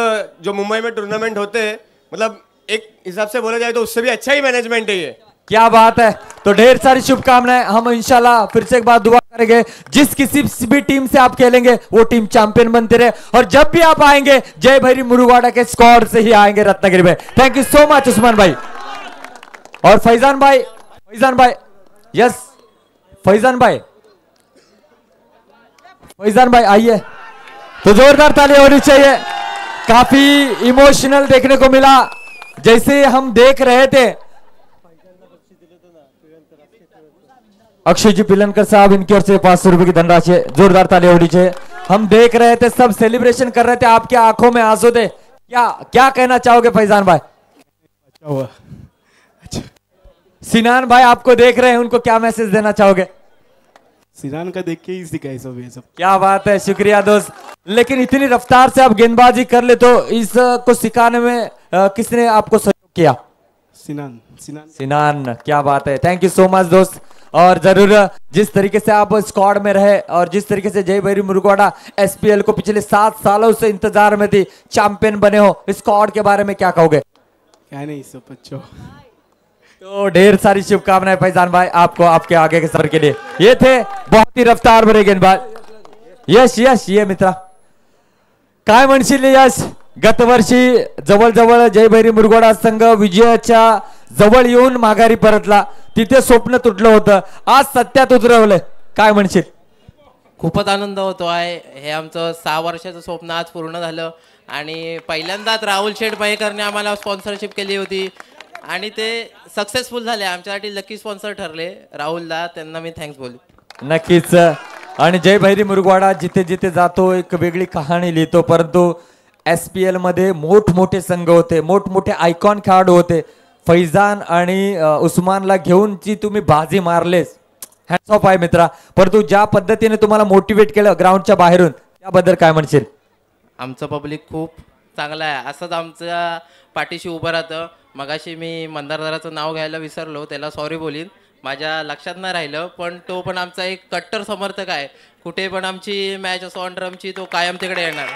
जो मुंबई में टूर्नामेंट होते हैं, मतलब एक हिसाब से बोला जाए तो उससे भी अच्छा ही मैनेजमेंट है ये। क्या बात है। तो ढेर सारी शुभकामनाएं। हम इंशाल्लाह फिर से एक बार दुआ करेंगे, जिस किसी भी टीम से आप खेलेंगे वो टीम चैंपियन बनते रहे, और जब भी आप आएंगे जय भैरी मुरुगाड़ा के स्क्वाड से ही आएंगे रत्नागिरी में। Thank you so much Usman भाई। और फैजान भाई यस फैजान भाई आइए। तो जोरदार ताली होनी चाहिए। काफी इमोशनल देखने को मिला, जैसे हम देख रहे थे अक्षय जी पिलनकर साहब, इनकी ओर से 500 रुपए की धनराशि, जोरदार ताली होनी चाहिए। हम देख रहे थे, सब सेलिब्रेशन कर रहे थे, आपकी आंखों में आंसू थे। क्या कहना चाहोगे फैजान भाई? सिनान भाई आपको देख रहे हैं, उनको क्या मैसेज देना चाहोगे? सिनान का देख के ही सीखा है सब ये सब। क्या बात है, शुक्रिया दोस्त। लेकिन इतनी रफ्तार से आप गेंदबाजी कर ले, तो इसको सिखाने में किसने आपको सहयोग किया? सिनान, क्या बात है। थैंक यू सो मच दोस्त। और जरूर जिस तरीके से आप स्क्वाड में रहे और जिस तरीके से जय भैरी मुरुगाड़ा एसपीएल को पिछले 7 सालों से इंतजार में थी, चैंपियन बने हो, स्क्वाड के बारे में क्या कहोगे? क्या नहीं, सब अच्छा। तो ढेर सारी शुभकामनाएं फैजान भाई आपको, आपके आगे के सफर के लिए। ये थे बहुत ही रफ्तार भरे गेंदबाज। यश ये मित्रा काय म्हणशील यश? गतवर्षी जवळ जय भैरी मुरुगाड़ा संघ विजयाच्या जवळ येऊन माघारी परतला, तिथे स्वप्न तुटलं होतं, आज सत्यात उतरवलंय, काय म्हणशील? खूपच आनंद होतो आहे. हे आमचं 6 वर्षाचं स्वप्न आज पूर्ण झालं आणि पहिल्यांदाच राहुल शेठ मयेकरने आम्हाला स्पॉन्सरशिप केली होती आणि ते सक्सेसफुल झाले. आमच्यासाठी लकी स्पॉन्सर ठरले राहुलदा, त्यांना मी थँक्स बोलू. नक्कीच. आणि जय भैरी मुरुगाड़ा जिथे जिथे जातो एक वेगळी कहाणी लिहितो, परंतु एसपीएल मध्ये मोठमोठे संघ होते, मोठमोठे आयकॉन खेळाडू होते. फैजान आणि उस्मानला घेऊन जी तुम्ही बाजी मारलेस, हॅट्स ऑफ आहे मित्रा. परंतु ज्या पद्धतीने तुम्हाला मोटिवेट केलं ग्राउंडच्या बाहेरून, त्याबद्दल काय म्हणशील? आमचं पब्लिक खूप चांगलं आहे, असंच आमच्या पाठीशी उभं राहतं. मगाशी मी मंदारदाराचं नाव घ्यायला विसरलो, त्याला सॉरी बोलीन, माझ्या लक्षात नाही राहिलं, पण तो पण आमचा एक कट्टर समर्थक आहे. कुठे पण आमची मॅच असो ऑन ड्रमची, तो कायम तिकडे येणार.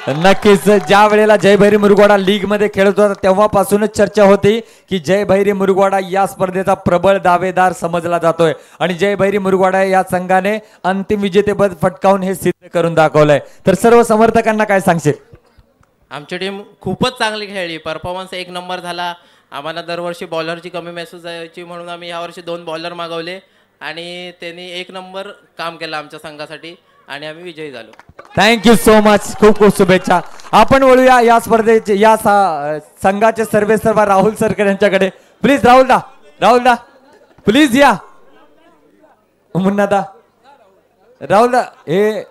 नक्कीच. ज्या वेळेला जय भैरी मुरुगाड़ा लीग मध्ये खेळत होता तेव्हापासूनच चर्चा होती की जय भैरी मुरुगाड़ा या स्पर्धेचा प्रबळ दावेदार समजला जातोय आणि जय भैरी मुरुगाड़ा या संघाने अंतिम विजेतेपद फटकावून हे सिद्ध करून दाखवलंय. तर सर्व समर्थकांना काय सांगशील? आमची टीम खूपच चांगली खेळली, परफॉर्मन्स 1 नंबर झाला. आम्हाला दरवर्षी बॉलरची कमी महसूस जायची म्हणून आम्ही यावर्षी 2 बॉलर मागवले आणि त्यांनी 1 नंबर काम केलं आमच्या संघासाठी आणि आम्ही विजयी झालो. थँक्यू सो मच, खूप खूप शुभेच्छा. आपण वळूया या स्पर्धेचे, या संघाचे सर्वेसर्वा राहुल सरकर यांच्याकडे. प्लीज राहुलदा प्लीज या. मुन्नादा, राहुलदा, हे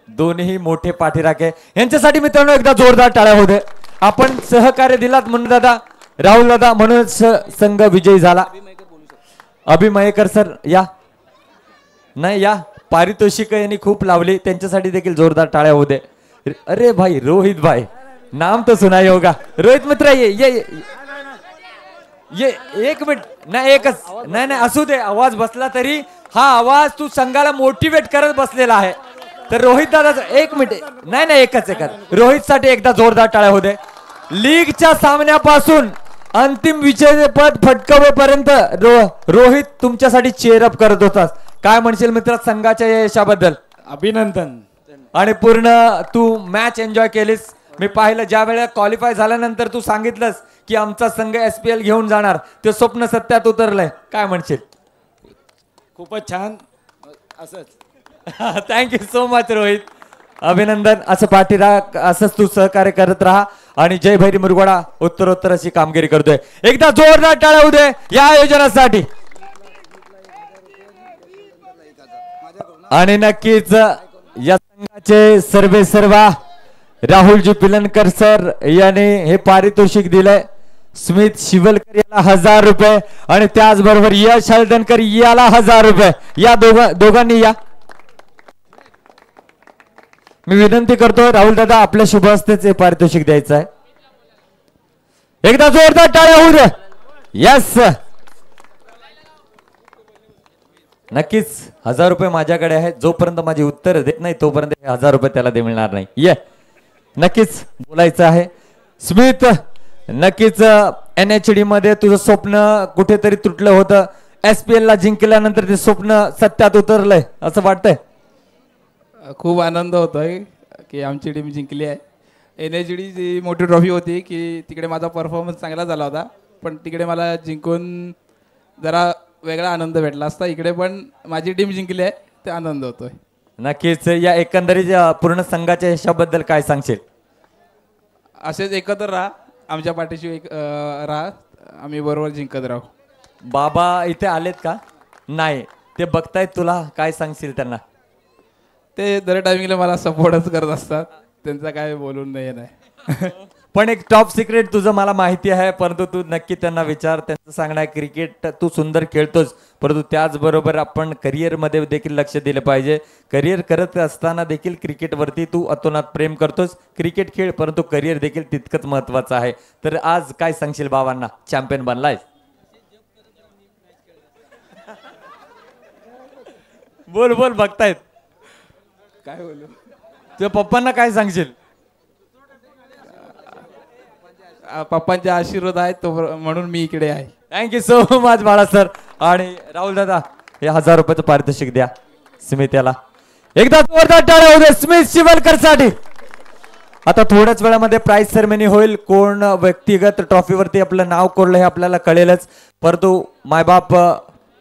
दोन्ही मोठे पाठीराखे, यांच्यासाठी मित्रांनो एकदा जोरदार टाळ्या होऊ दे. आपण सहकार्य दिलात मुन्नादा, राहुल दादा, म्हणूनच संघ विजयी झाला. अभि मयेकर सर या. नाही या, पारितोषिक यांनी खूप लावली, त्यांच्यासाठी देखील जोरदार टाळ्या होऊ दे. अरे भाई रोहित भाई, नाम तो सुनाई होगा. रोहित मित्र ये एक मिनिट. नाही एकच, नाही असू दे, आवाज बसला तरी हा आवाज तू संघाला मोटिवेट करत बसलेला आहे. तर रोहित दादा एक मिनिट, नाही एकच रोहित साठी एकदा जोरदार टाळ्या होऊ दे. लीगच्या सामन्यापासून अंतिम विजेतेपद फटकावेपर्यंत रोहित तुमच्यासाठी चेअरअप करत होतास. काय म्हणशील मित्र संघाच्या यशाबद्दल? अभिनंदन. आणि पूर्ण तू मॅच एन्जॉय केलीस. मी पाहिलं ज्या वेळेला क्वालिफाय झाल्यानंतर तू सांगितलंस की आमचा संघ एसपीएल घेऊन जाणार, ते स्वप्न सत्यात उतरलंय. काय म्हणशील? खूपच छान. असंच. थँक्यू सो मच रोहित, अभिनंदन. असं पाठीराख, असंच तू सहकार्य करत राहा आणि जय भैरी मुरुगाड़ा उत्तरोत्तर अशी कामगिरी करतोय. एकदा जोरदार टाळ्या होऊ दे या आयोजनासाठी. आणि नक्कीच या संघाचे सर्वेसर्वा राहुलजी पिलनकर सर यांनी हे पारितोषिक दिलंय. स्मित शिवलकर याला 1000 रुपये आणि त्याचबरोबर यश हळदणकर याला 1000 रुपये. या दोघांनी या. मी विनंती करतो राहुल दादा, आपल्या शुभ हस्तेच पारितोषिक द्यायचं आहे. एकदा जोरदार टाळ्या होऊ दे. यस, नक्कीच 1000 रुपये माझ्याकडे आहेत. जोपर्यंत माझी उत्तर देत नाही तोपर्यंत 1000 रुपये त्याला दे मिळणार नाही. ये नक्कीच बोलायचं आहे. स्मित, नक्कीच NHD मध्ये तुझं स्वप्न कुठेतरी तुटलं होतं. SPL ला जिंकल्यानंतर ते स्वप्न सत्यात उतरलंय असं वाटतंय. खूप आनंद होतोय की आमची टीम जिंकली आहे. NHD जी मोठी ट्रॉफी होती की तिकडे माझा परफॉर्मन्स चांगला झाला होता, पण तिकडे मला जिंकून जरा वेगळा आनंद भेटला असता. इकडे पण माझी टीम जिंकली आहे, ते आनंद होतोय. नक्कीच या एकंदरीत पूर्ण संघाच्या यशाबद्दल काय सांगशील? असेच एकत्र राहा, आमच्या पाठीशी राहा, आम्ही बरोबर जिंकत राहू. बाबा इथे आलेत का? नाही, ते बघतायत तुला, काय सांगशील त्यांना? ते दर टायमिंगला मला सपोर्टच करत असतात, त्यांचा काय बोलून नाही. पण एक टॉप सिक्रेट तुझं मला माहिती आहे, परंतु तू नक्की त्यांना विचार. त्यांचं सांगणं आहे क्रिकेट तू सुंदर खेळतोस, परंतु त्याचबरोबर आपण करिअरमध्ये देखील लक्ष दिलं पाहिजे. करिअर करत असताना देखील क्रिकेटवरती तू अतोनात प्रेम करतोस. क्रिकेट खेळ, परंतु करिअर देखील तितकंच महत्वाचं आहे. तर आज काय सांगशील बाबांना? चॅम्पियन बनलाय, बोल बोल, बघतायत काय बोलू? तुझ्या पप्पांना काय सांगशील? पप्पांचे आशीर्वाद आहेत तो म्हणून मी इकडे आहे. थँक्यू सो मच बाळा सर. आणि राहुल दादा, हे 1000 रुपयाचं पारितोषिक द्या स्मित याला. एकदा जोरदार टाळ्या होऊ दे स्मित शिवलकर साठी. आता थोड्याच वेळामध्ये प्राइज सेरेमनी होईल. कोण व्यक्तिगत ट्रॉफीवरती आपलं नाव कोरलं हे आपल्याला कळेलच, परंतु मायबाप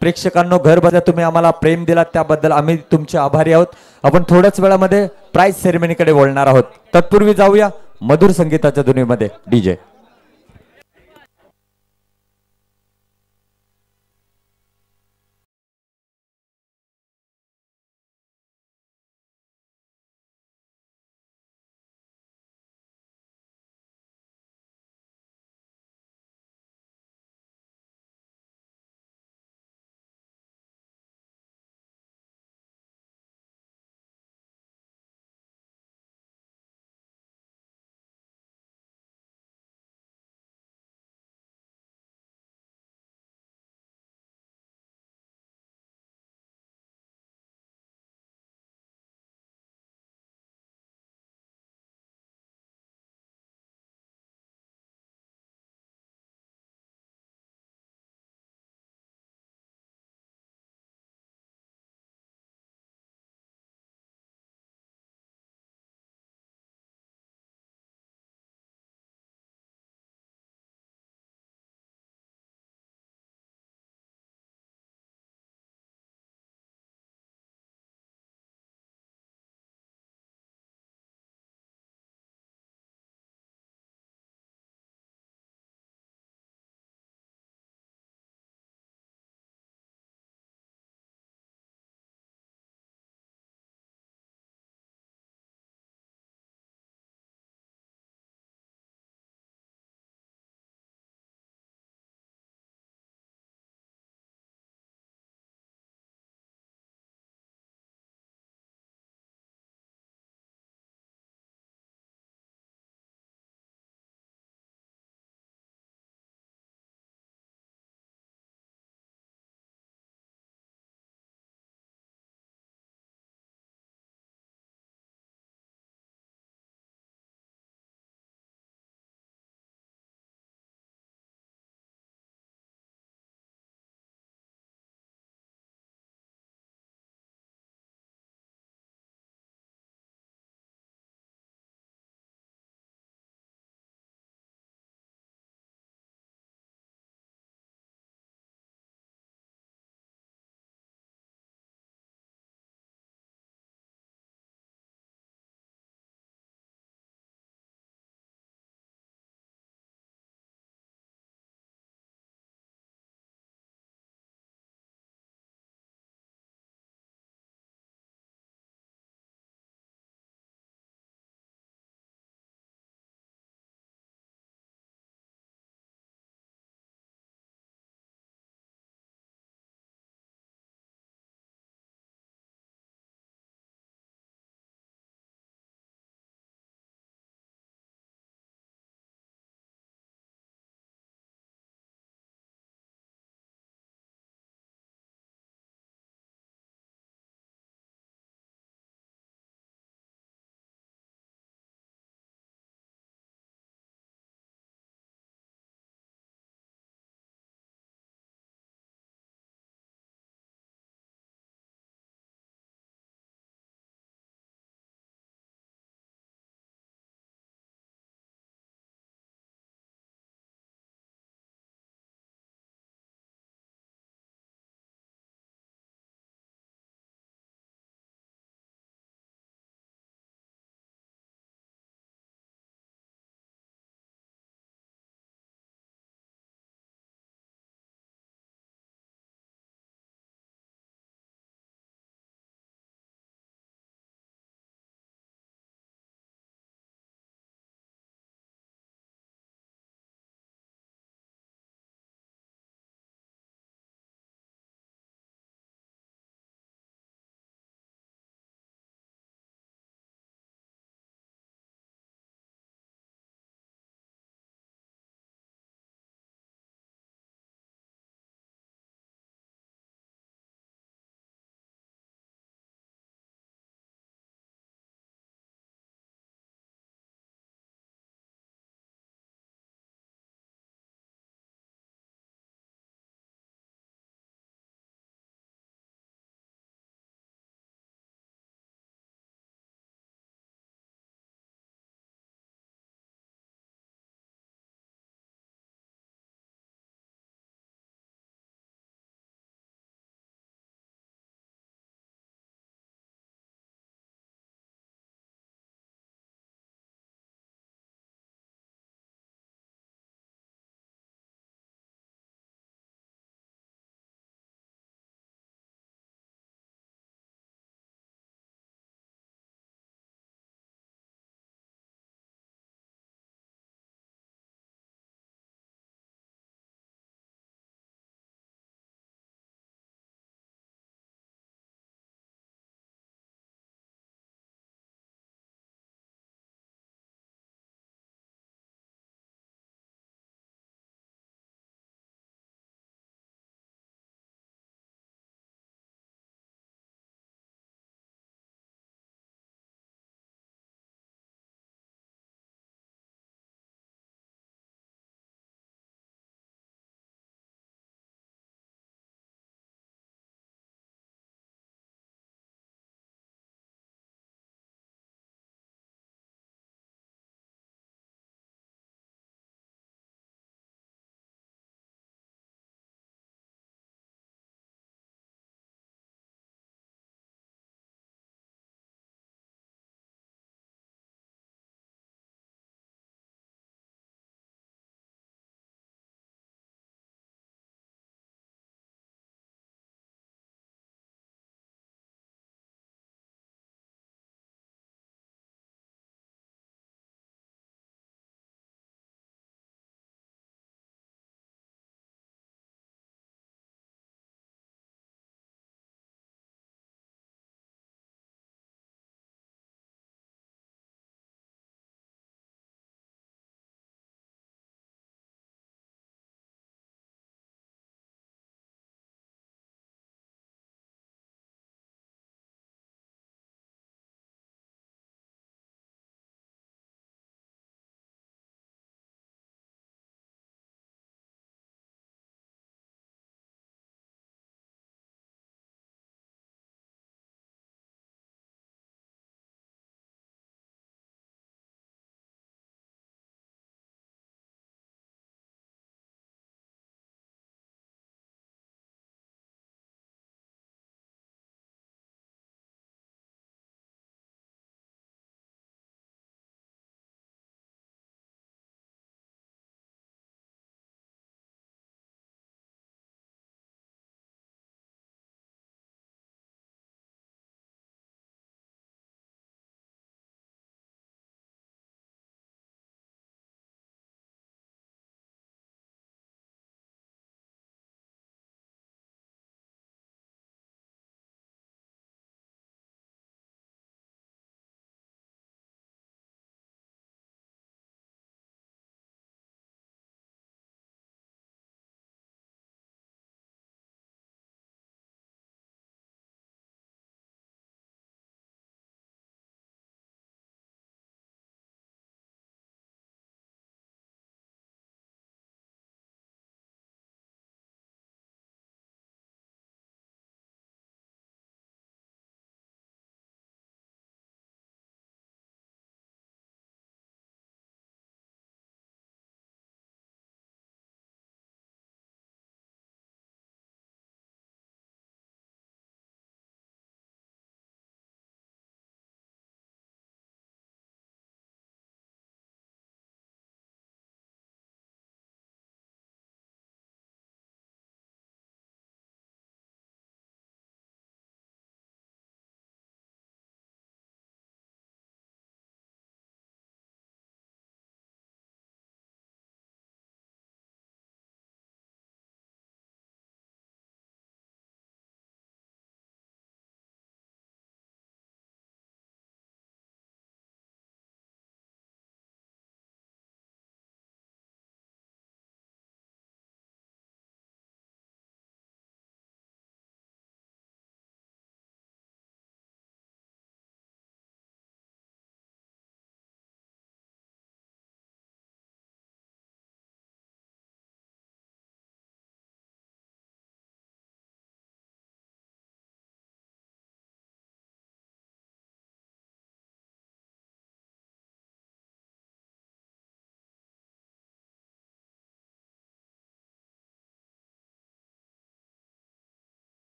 प्रेक्षकांनो, घर बघा, तुम्ही आम्हाला प्रेम दिलात त्याबद्दल आम्ही तुमचे आभारी आहोत. आपण थोड्याच वेळामध्ये प्राइज सेरेमनीकडे वळणार आहोत. तत्पूर्वी जाऊया मधुर संगीताच्या दुनियेमध्ये. DJ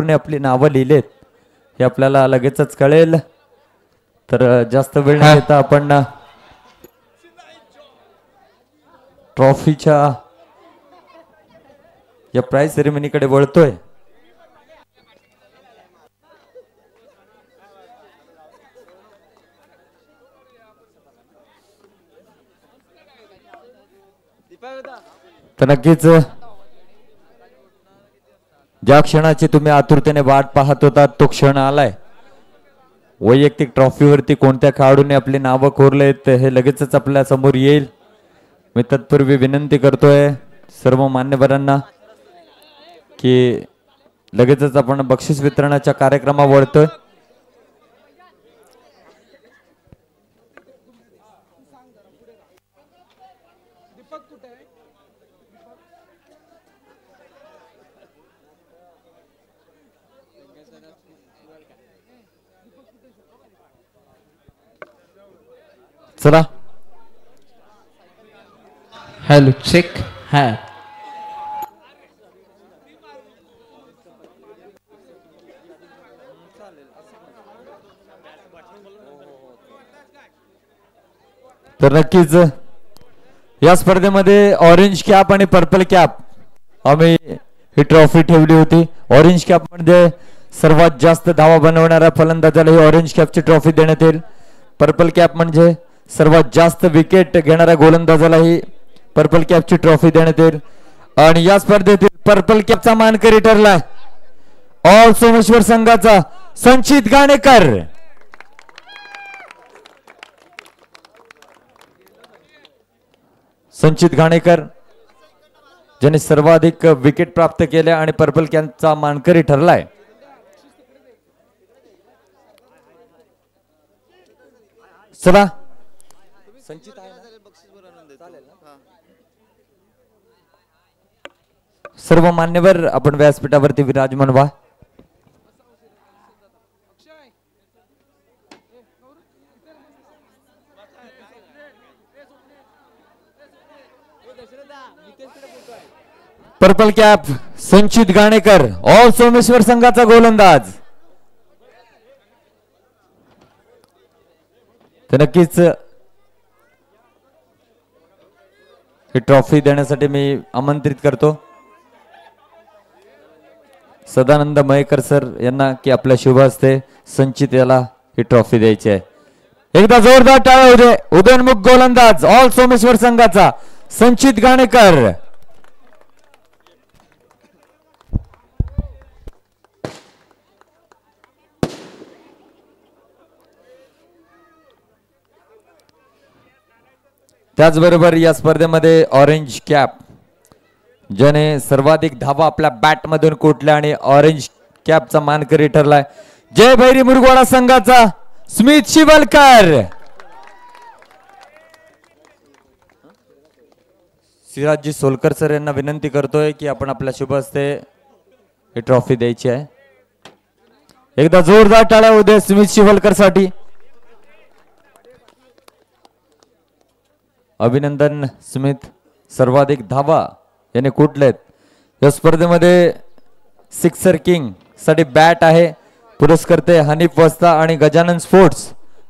भरपूर आपली नावं लिहिलेत हे आपल्याला लगेचच कळेल. तर जास्त वेळ न घेता आपण ट्रॉफीच्या या प्राइज सेरेमनीकडे वळतोय. तर नक्कीच ज्या क्षणाची तुम्ही आतुरतेने वाट पाहत होता तो क्षण आलाय. वैयक्तिक ट्रॉफीवरती कोणत्या खेळाडूने आपली नावं कोरलेत हे लगेचच आपल्या समोर येईल. मी तत्पूर्वी विनंती करतोय सर्व मान्यवरांना की लगेचच आपण बक्षीस वितरणाच्या कार्यक्रमावर वळतोय. चला हेलो चेक है. तर नक्कीच या स्पर्धेमध्ये ऑरेंज कॅप आणि पर्पल कॅप आम्ही ही ट्रॉफी ठेवली होती. ऑरेंज कॅप म्हणजे सर्वात जास्त धावा बनवणाऱ्या फलंदाजाला ही ऑरेंज कॅपची ट्रॉफी देण्यात येईल. पर्पल कॅप म्हणजे सर्वात जास्त विकेट घेणाऱ्या गोलंदाजाला ही पर्पल कॅपची ट्रॉफी देण्यात येईल. आणि या स्पर्धेतील पर्पल कॅपचा मानकरी ठरलाय ऑल सोमेश्वर संघाचा संचित गाणेकर. संचित घाणेकर ज्याने सर्वाधिक विकेट प्राप्त केल्या आणि पर्पल कॅपचा मानकरी ठरलाय. चला सर्व मान्यवर आपण व्यासपीठावरती विराजमान व्हा. पर्पल कॅप संचित गाणेकर ऑल सोमेश्वर संघाचा गोलंदाज. तर नक्कीच ही ट्रॉफी देण्यासाठी मी आमंत्रित करतो सदानंद मयेकर सर यांना की आपल्या शुभ हस्ते संचित याला ही ट्रॉफी द्यायची आहे. एकदा जोरदार टाळ्या होऊ दे. उदयनमुख गोलंदाज ऑल सोमेश्वर संघाचा संचित गाणेकर. त्याचबरोबर या स्पर्धेमध्ये ऑरेंज कॅप ज्याने सर्वाधिक धावा आपल्या बॅट मधून कोटल्या आणि ऑरेंज कॅपचा मानकरी ठरलाय जय भैरी मुरगोडा संघाचा स्मित शिवलकर. सिराजजी सोलकर सर यांना विनंती करतोय की आपण आपल्या शुभ हस्ते ही ट्रॉफी द्यायची आहे. एकदा जोरदार टाळ्या होऊ दे स्मित शिवलकर साठी. अभिनंदन स्मित. सर्वाधिक धावा याने कुठलेत. या स्पर्धेमध्ये सिक्सर किंग साठी बॅट आहे. पुरस्कर्ते हनीफ वस्ता आणि गजानन स्पोर्ट्स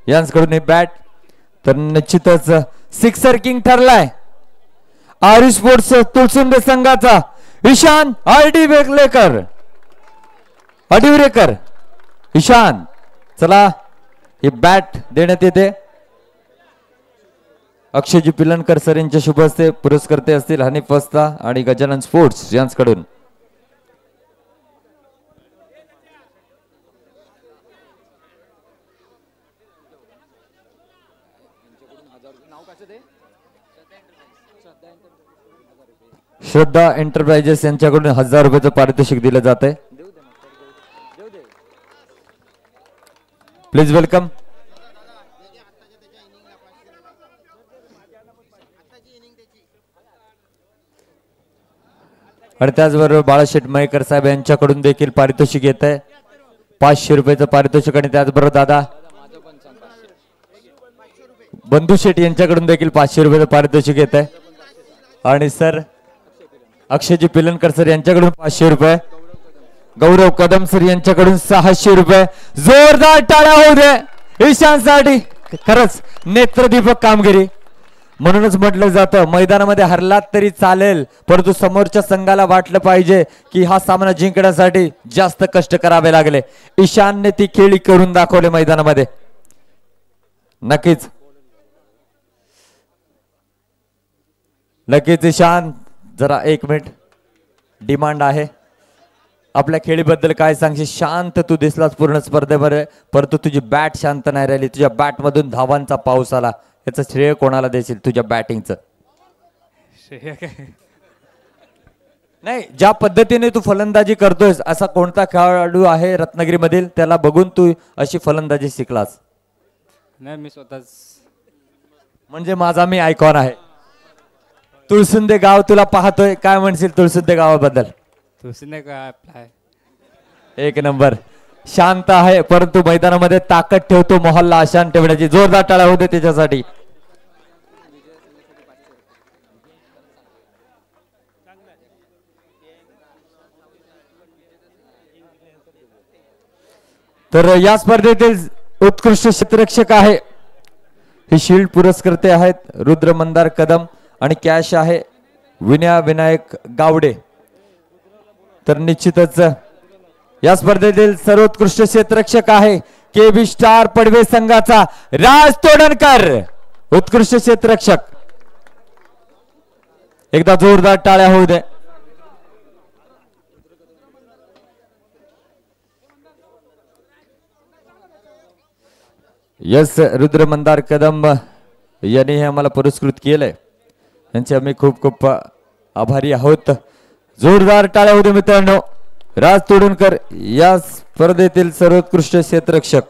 यांच्याकडून ही बॅट. तर निश्चितच सिक्सर किंग ठरलाय आरी स्पोर्ट्स तुळसुंदे संघाचा ईशान अडिवरेकर. ईशान चला ही बॅट देण्यात येते. अक्षयजी पिलनकर सर यांच्या शुभ हस्ते पुरस्कर्ते असतील हनीफ वस्ता आणि गजानन स्पोर्ट्स यांच्याकडून. श्रद्धा एंटरप्राइजेस यांच्याकडून 1000 रुपयाचं पारितोषिक दिलं जात आहे. Please welcome. आणि त्याचबरोबर बाळाशेठ मयेकर साहेब यांच्याकडून देखील पारितोषिक येत आहे 500 रुपयाचं पारितोषिक. आणि त्याचबरोबर दादा बंधू शेठ यांच्याकडून देखील 500 रुपयाचं पारितोषिक येत आहे. आणि सर अक्षयजी पिलनकर सर यांच्याकडून 500 रुपये. गौरव कदम सर यांच्याकडून 600 रुपये. जोरदार टाळ्या होऊ दे ईशानसाठी. खरंच नेत्रदीपक कामगिरी. म्हणूनच म्हटलं जातं मैदानामध्ये हरलात तरी चालेल, परंतु समोरच्या संघाला वाटलं पाहिजे की हा सामना जिंकण्यासाठी जास्त कष्ट करावे लागले. ईशानने ती खेळी करून दाखवले मैदानामध्ये. नक्कीच नक्कीच ईशान, जरा 1 मिनिट डिमांड आहे. आपल्या खेळीबद्दल काय सांगशील? शांत तू दिसलास पूर्ण स्पर्धेमध्ये, परंतु तुझी बॅट शांत नाही राहिली. तुझ्या बॅटमधून धावांचा पाऊस आला. याचं श्रेय कोणाला देशील तुझ्या बॅटिंगचं? श्रेय काय नाही, ज्या पद्धतीने तू फलंदाजी करतोयस, असा कोणता खेळाडू आहे रत्नागिरीमधील त्याला बघून तू अशी फलंदाजी शिकलास? नाही, मी स्वतःच. म्हणजे माझा मी आयकॉन आहे. तुळसुंदे गाव तुला पाहतोय, काय म्हणशील तुळसुंदे गावाबद्दल? तुळसुंदे काय आपला आहे. 1 नंबर. शांत आहे परंतु मैदानामध्ये ताकद ठेवतो. मोहल्ला अशांत ठेवण्याची. जोरदार टाळ्या होते त्याच्यासाठी. तर या स्पर्धेतील उत्कृष्ट क्षेत्ररक्षक आहे, हे शिल्ड पुरस्कर्ते आहेत रुद्र मंदार कदम आणि कॅश आहे विनायक गावडे. तर निश्चितच या स्पर्धेतील सर्वोत्कृष्ट क्षेत्ररक्षक आहे KB स्टार पडवे संघाचा राज तोडणकर, उत्कृष्ट क्षेत्ररक्षक. एकदा जोरदार टाळ्या होऊ दे. यस, रुद्र मंदार कदम यांनी हे आम्हाला पुरस्कृत केलंय, यांचे आम्ही खूप खूप आभारी आहोत. जोरदार टाळ्या होऊ दे मित्रांनो. राज तोडणकर या स्पर्धेतील सर्वोत्कृष्ट क्षेत्ररक्षक.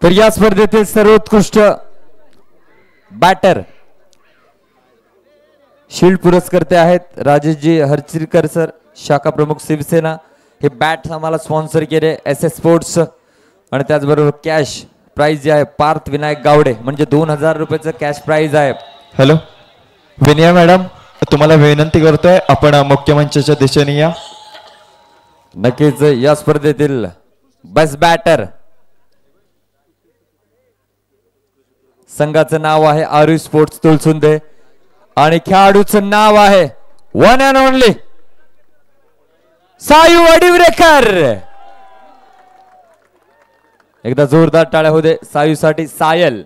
तर या स्पर्धेतील सर्वोत्कृष्ट बॅटर शिल्ड पुरस्कर्ते आहेत राजेशजी हरचिरकर सर, शाखा प्रमुख शिवसेना. हे बॅट आम्हाला स्पॉन्सर केले SS स्पोर्ट्स. आणि त्याचबरोबर कॅश प्राइज जे आहे पार्थ विनायक गावडे, म्हणजे 2000 रुपयाचं कॅश प्राइज आहे. हॅलो विनया मॅडम, तुम्हाला विनंती करतोय आपण मुख्य मंचाच्या दिशेने या. नक्कीच या स्पर्धेतील बेस्ट बॅटर संघाचं नाव आहे आरू स्पोर्ट्स तुळसुंदे आणि खेळाडूचं नाव आहे वन अँड ओनली सायू वडिवरेकर. एकदा जोरदार टाळ्या होऊ दे सायूसाठी. सायल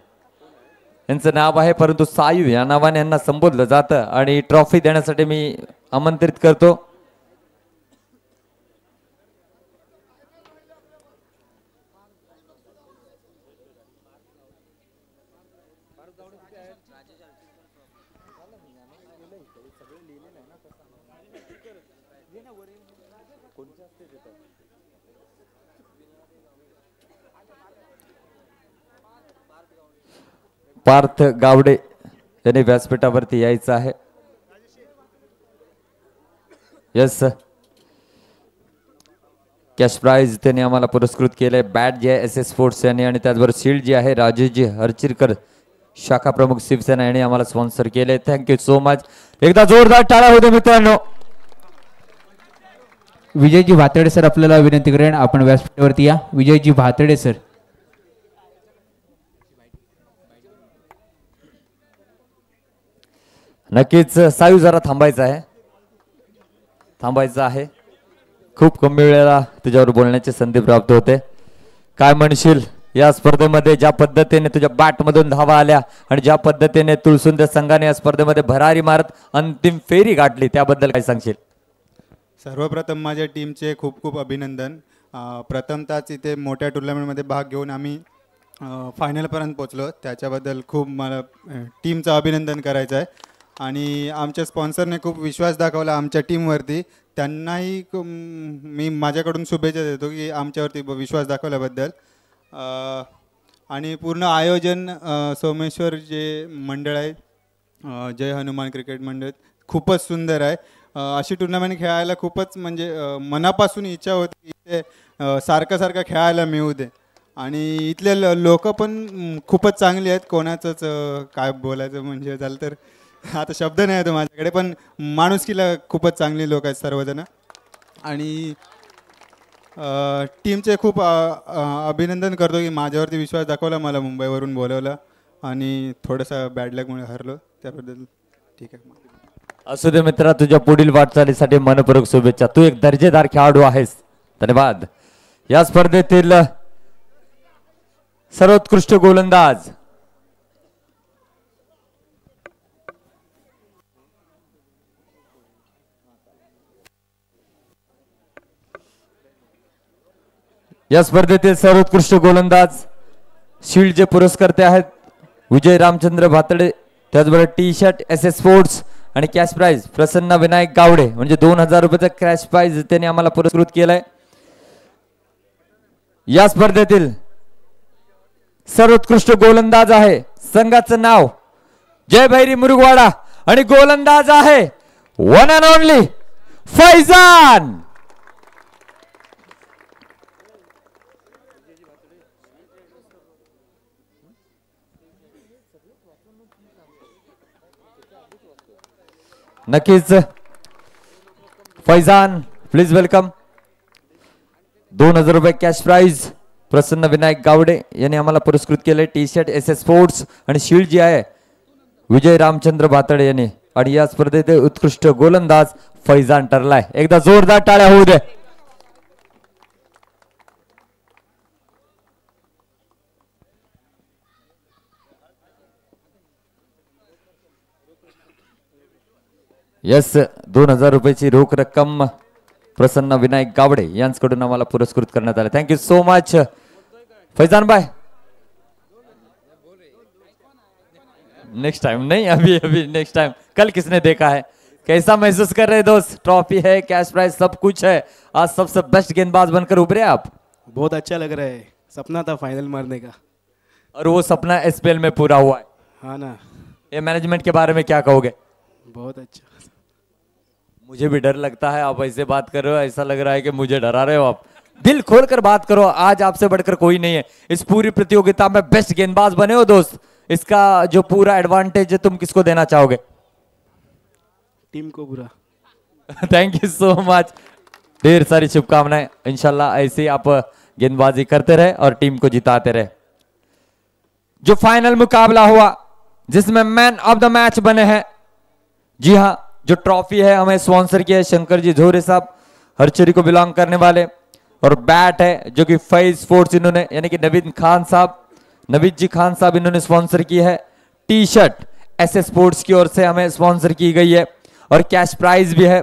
यांचं नाव आहे, परंतु सायू या नावाने यांना संबोधलं जातं आणि ट्रॉफी देण्यासाठी मी आमंत्रित करतो. पार्थ गावडे यांनी व्यासपीठावरती यायचं आहे. यस, कॅश प्राइज त्यांनी आम्हाला पुरस्कृत केलंय. बॅट जे आहे SS स्पोर्ट्स यांनी आणि त्याचबरोबर शील्ड जी आहे राजेशजी हरचिरकर, शाखा प्रमुख शिवसेना यांनी आम्हाला स्पॉन्सर केले. Thank you so much. एकदा जोरदार टाळ्या होते मित्रांनो. विजयजी भातडे सर आपल्याला विनंती करेन आपण व्यासपीठावरती या. विजयजी भातडे सर. नक्कीच सायू जरा थांबायचं आहे. खूप कमी वेळेला तुझ्यावर बोलण्याची संधी प्राप्त होते. काय म्हणशील या स्पर्धेमध्ये ज्या पद्धतीने तुझ्या बॅटमधून धावा आल्या आणि ज्या पद्धतीने तुळसुंदे संघाने या स्पर्धेमध्ये भरारी मारत अंतिम फेरी गाठली, त्याबद्दल काय सांगशील? सर्वप्रथम माझ्या टीमचे खूप खूप अभिनंदन. प्रथमतःच इथे मोठ्या टुर्नामेंटमध्ये भाग घेऊन आम्ही फायनलपर्यंत पोचलो, त्याच्याबद्दल खूप मला टीमचं अभिनंदन करायचं आहे. आणि आमच्या स्पॉन्सरने खूप विश्वास दाखवला आमच्या टीमवरती, त्यांनाही मी माझ्याकडून शुभेच्छा देतो की आमच्यावरती विश्वास दाखवल्याबद्दल. आणि पूर्ण आयोजन सोमेश्वर जे मंडळ आहे जय हनुमान क्रिकेट मंडळ खूपच सुंदर आहे. अशी टुर्नामेंट खेळायला खूपच म्हणजे मनापासून इच्छा होती की ते सारखं सारखं खेळायला मिळू दे. आणि इथले लोक पण खूपच चांगली आहेत. कोणाचंच काय बोलायचं म्हणजे झालं तर आता शब्द नाही येतो माझ्याकडे, पण माणुसकीला खूपच चांगली लोक आहेत सर्वजण. आणि टीमचे खूप अभिनंदन करतो की माझ्यावरती विश्वास दाखवला, मला मुंबईवरून बोलवलं आणि थोडंसं बॅड लकमुळे हरलो त्याबद्दल ठीक आहे. असू दे मित्रा, तुझ्या पुढील वाटचालीसाठी मनपूर्वक शुभेच्छा. तू एक दर्जेदार खेळाडू आहेस. धन्यवाद. या स्पर्धेतील सर्वोत्कृष्ट गोलंदाज शील्डचे पुरस्कर्ते आहेत विजय रामचंद्र भातडे. त्याचबरोबर T shirt S S sports आणि कॅश प्राइज प्रसन्न विनायक गावडे, म्हणजे 2000 रुपयाचा कॅश प्राइज त्यांनी आम्हाला पुरस्कृत केलाय. या स्पर्धेतील सर्वोत्कृष्ट गोलंदाज आहे, संघाचं नाव जय भैरी मुरुगवाडा, आणि गोलंदाज आहे वन अँड ओनली फैजान. नक्कीच फैजान, प्लीज वेलकम. 2000 रुपये कॅश प्राइज प्रसन्न विनायक गावडे यांनी आम्हाला पुरस्कृत केले. T shirt S S sports आणि शील्ड जी आहे विजय रामचंद्र भातडे यांनी. आणि या स्पर्धेत उत्कृष्ट गोलंदाज फैजान ठरलाय. एकदा जोरदार टाळ्या होऊ दे. यस, 2000 रुपयाची रोख रक्कम प्रसन्न विनायक गावडे यांच्याकडून आम्हाला पुरस्कृत करण्यात आले. थँक्यू सो मच फैजान भाई. नेक्स्ट टाइम नहीं, अभी अभी नेक्स्ट टाइम. कल किसने देखा है, कैसा महसूस कर रहे दोस्त? ट्रॉफी है, कैश प्राइज, सब कुछ है. आज सबसे बेस्ट गेंदबाज बनकर उभरे आप. बहुत अच्छा लग रहा है. सपना था फाइनल मारने का, और वो सपना एसपीएल में पूरा हुआ है. हाँ ना. ये मैनेजमेंट के बारे में क्या कहोगे? बहुत अच्छा. मुझे भी डर लगता है, आप ऐसे बात कर रहे हो, ऐसा लग रहा है कि मुझे डरा रहे हो आप. दिल खोलकर बात करो, आज आपसे बढ़कर कोई नहीं है. इस पूरी प्रतियोगिता में बेस्ट गेंदबाज बने हो दोस्त. इसका जो पूरा एडवांटेज है तुम किसको देना चाहोगे? टीम को पूरा. Thank you so much. ढेर सारी शुभकामनाएं. इंशाल्लाह ऐसे आप गेंदबाजी करते रहे और टीम को जिताते रहे. जो फाइनल मुकाबला हुआ जिसमें मैन ऑफ द मैच बने हैं, जी हाँ, जो ट्रॉफी है हमें स्पॉन्सर किया है शंकर जी झोरे साहब, हरचरी को बिलोंग करने वाले. और बैट है जो कि फैज स्पोर्ट्स इन्होंने यानी कि नवीद जी खान साहब इन्होंने स्पॉन्सर की है. टी शर्ट एसएस स्पोर्ट्स की ओर से हमें स्पॉन्सर की गई है. और कैश प्राइज भी है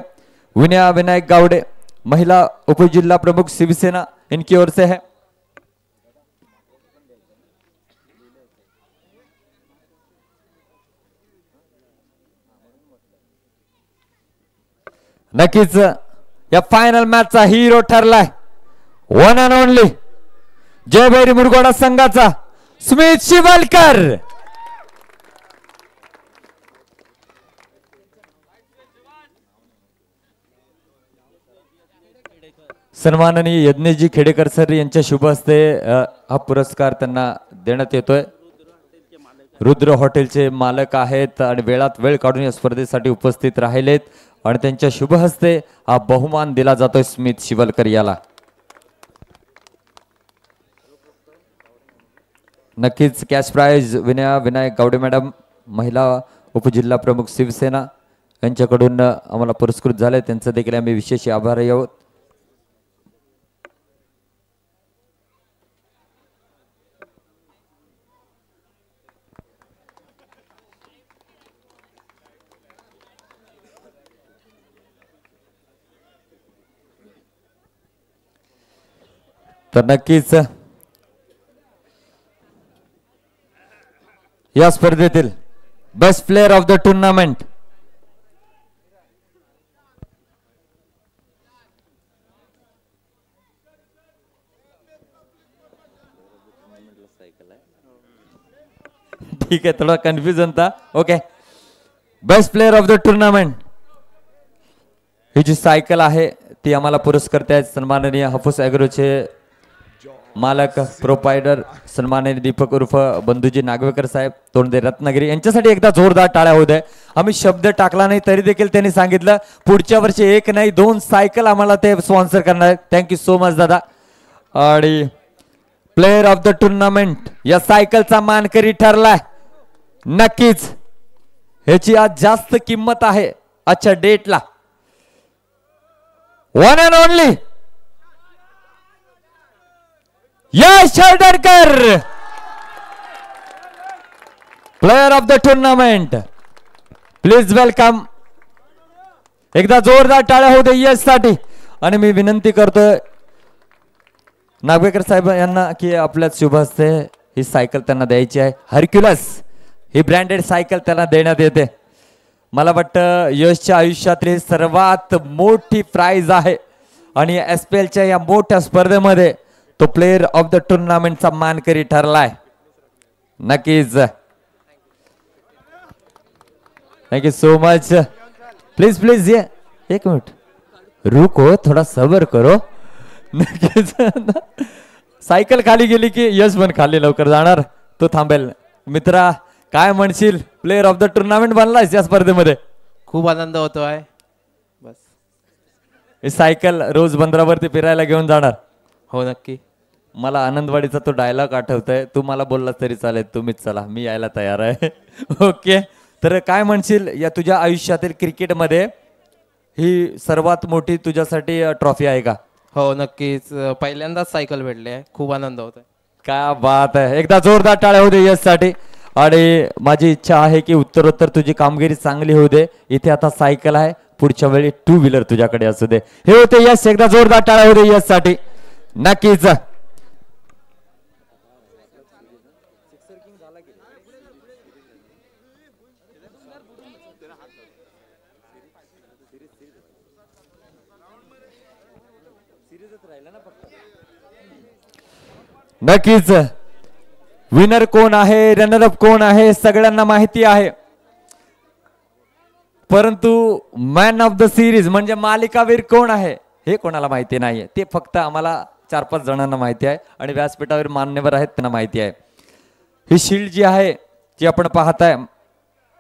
विनया विनायक गावड़े, महिला उप जिला प्रमुख शिवसेना, इनकी ओर से है. नक्कीच या फायनल मॅचचा हिरो ठरलाय वन अँड ओनली जय भैरी मुरगोडा संघाचा स्मित शिवलकर. सन्माननीय यज्ञजी खेडेकर सर यांच्या शुभ हस्ते हा पुरस्कार त्यांना देण्यात येतोय. रुद्र हॉटेलचे मालक आहेत आणि वेळात वेळ काढून या स्पर्धेसाठी उपस्थित राहिलेत आणि त्यांच्या शुभ हस्ते हा बहुमान दिला जातोय स्मित शिवलकर याला. नक्कीच cash prize Vinaya Vinayak Gawde madam, महिला उपजिल्हा प्रमुख शिवसेना यांच्याकडून आम्हाला पुरस्कृत झाले. त्यांचं देखील आम्ही विशेष आभारी आहोत. तर नक्कीच या स्पर्धेतील best player of the tournament ठीक है, थोड़ा कंफ्यूजन था. Okay, best player of the tournament ही जी सायकल आहे ती आम्हाला पुरस्कर्ते आहेत सन्माननीय हाफूस ॲग्रोचे मालक प्रोपायडर सन्माननीय दीपक उर्फ बंधूजी नागवेकर साहेब तोंडदे रत्नागिरी यांच्यासाठी एकदा जोरदार टाळ्या होऊ दे. आम्ही शब्द टाकला नाही तरी देखील त्यांनी सांगितलं पुढच्या वर्षी 1 नाही 2 सायकल आम्हाला ते स्पॉन्सर करणार आहेत. थँक्यू सो मच दादा. आणि प्लेयर ऑफ द टुर्नामेंट या सायकलचा मानकरी ठरलाय. नक्कीच ह्याची आज जास्त किंमत आहे आजच्या डेटला. One and only Yash Sheradkar player of the tournament. Please welcome. एकदा जोरदार टाळ्या होऊ दे यश साठी. आणि मी विनंती करतोय नागवेकर साहेब यांना की आपल्या शुभ हस्ते ही सायकल त्यांना द्यायची आहे. हरक्युलस ही ब्रँडेड सायकल त्यांना देण्यात येते. मला वाटतं यशच्या आयुष्यातली सर्वात मोठी प्राइज आहे आणि SPLच्या या मोठ्या स्पर्धेमध्ये तो प्लेयर ऑफ द टुर्नामेंटचा मानकरी ठरलाय. नक्कीच thank you so much. Please please ये 1 मिनिट रुको थोडा सबर करो. नक्कीच सायकल खाली गेली की यश पण खाली लवकर जाणार. तो थांबेल. मित्रा काय म्हणशील प्लेयर ऑफ द टुर्नामेंट बनलायस या स्पर्धेमध्ये. खूप आनंद होतोय. बस ही सायकल रोज बंदरावरती फिरायला घेऊन जाणार. हो नक्की. मला आनंदवाडीचा तो डायलॉग आठवतोय. तू मला बोलला तरी चालेल तुम्हीच चला मी यायला तयार आहे. ओके तर काय म्हणशील या तुझ्या आयुष्यातील क्रिकेटमध्ये ही सर्वात मोठी तुझ्यासाठी ट्रॉफी आहे का. हो नक्कीच. पहिल्यांदाच सायकल भेटली आहे. खूप आनंद होतोय. काय बात आहे. एकदा जोरदार टाळ्या होऊ दे यश साठी. आणि माझी इच्छा आहे की उत्तरोत्तर तुझी कामगिरी चांगली होऊ दे. इथे आता सायकल आहे पुढच्या वेळी 2 व्हीलर तुझ्याकडे असू दे. हे होते यश. एकदा जोरदार टाळ्या होऊ दे यश साठी. नक्कीच नक्कीच विनर कोण आहे रनरअप कोण आहे सगळ्यांना माहिती आहे. परंतु मॅन ऑफ द सिरीज म्हणजे मालिकावीर कोण आहे हे कोणाला माहिती नाहीये. ते फक्त आम्हाला 4-5 जणांना माहिती आहे आणि व्यासपीठावर मान्यवर आहेत त्यांना माहिती आहे. ही शिल्ड जी आहे जी आपण पाहताय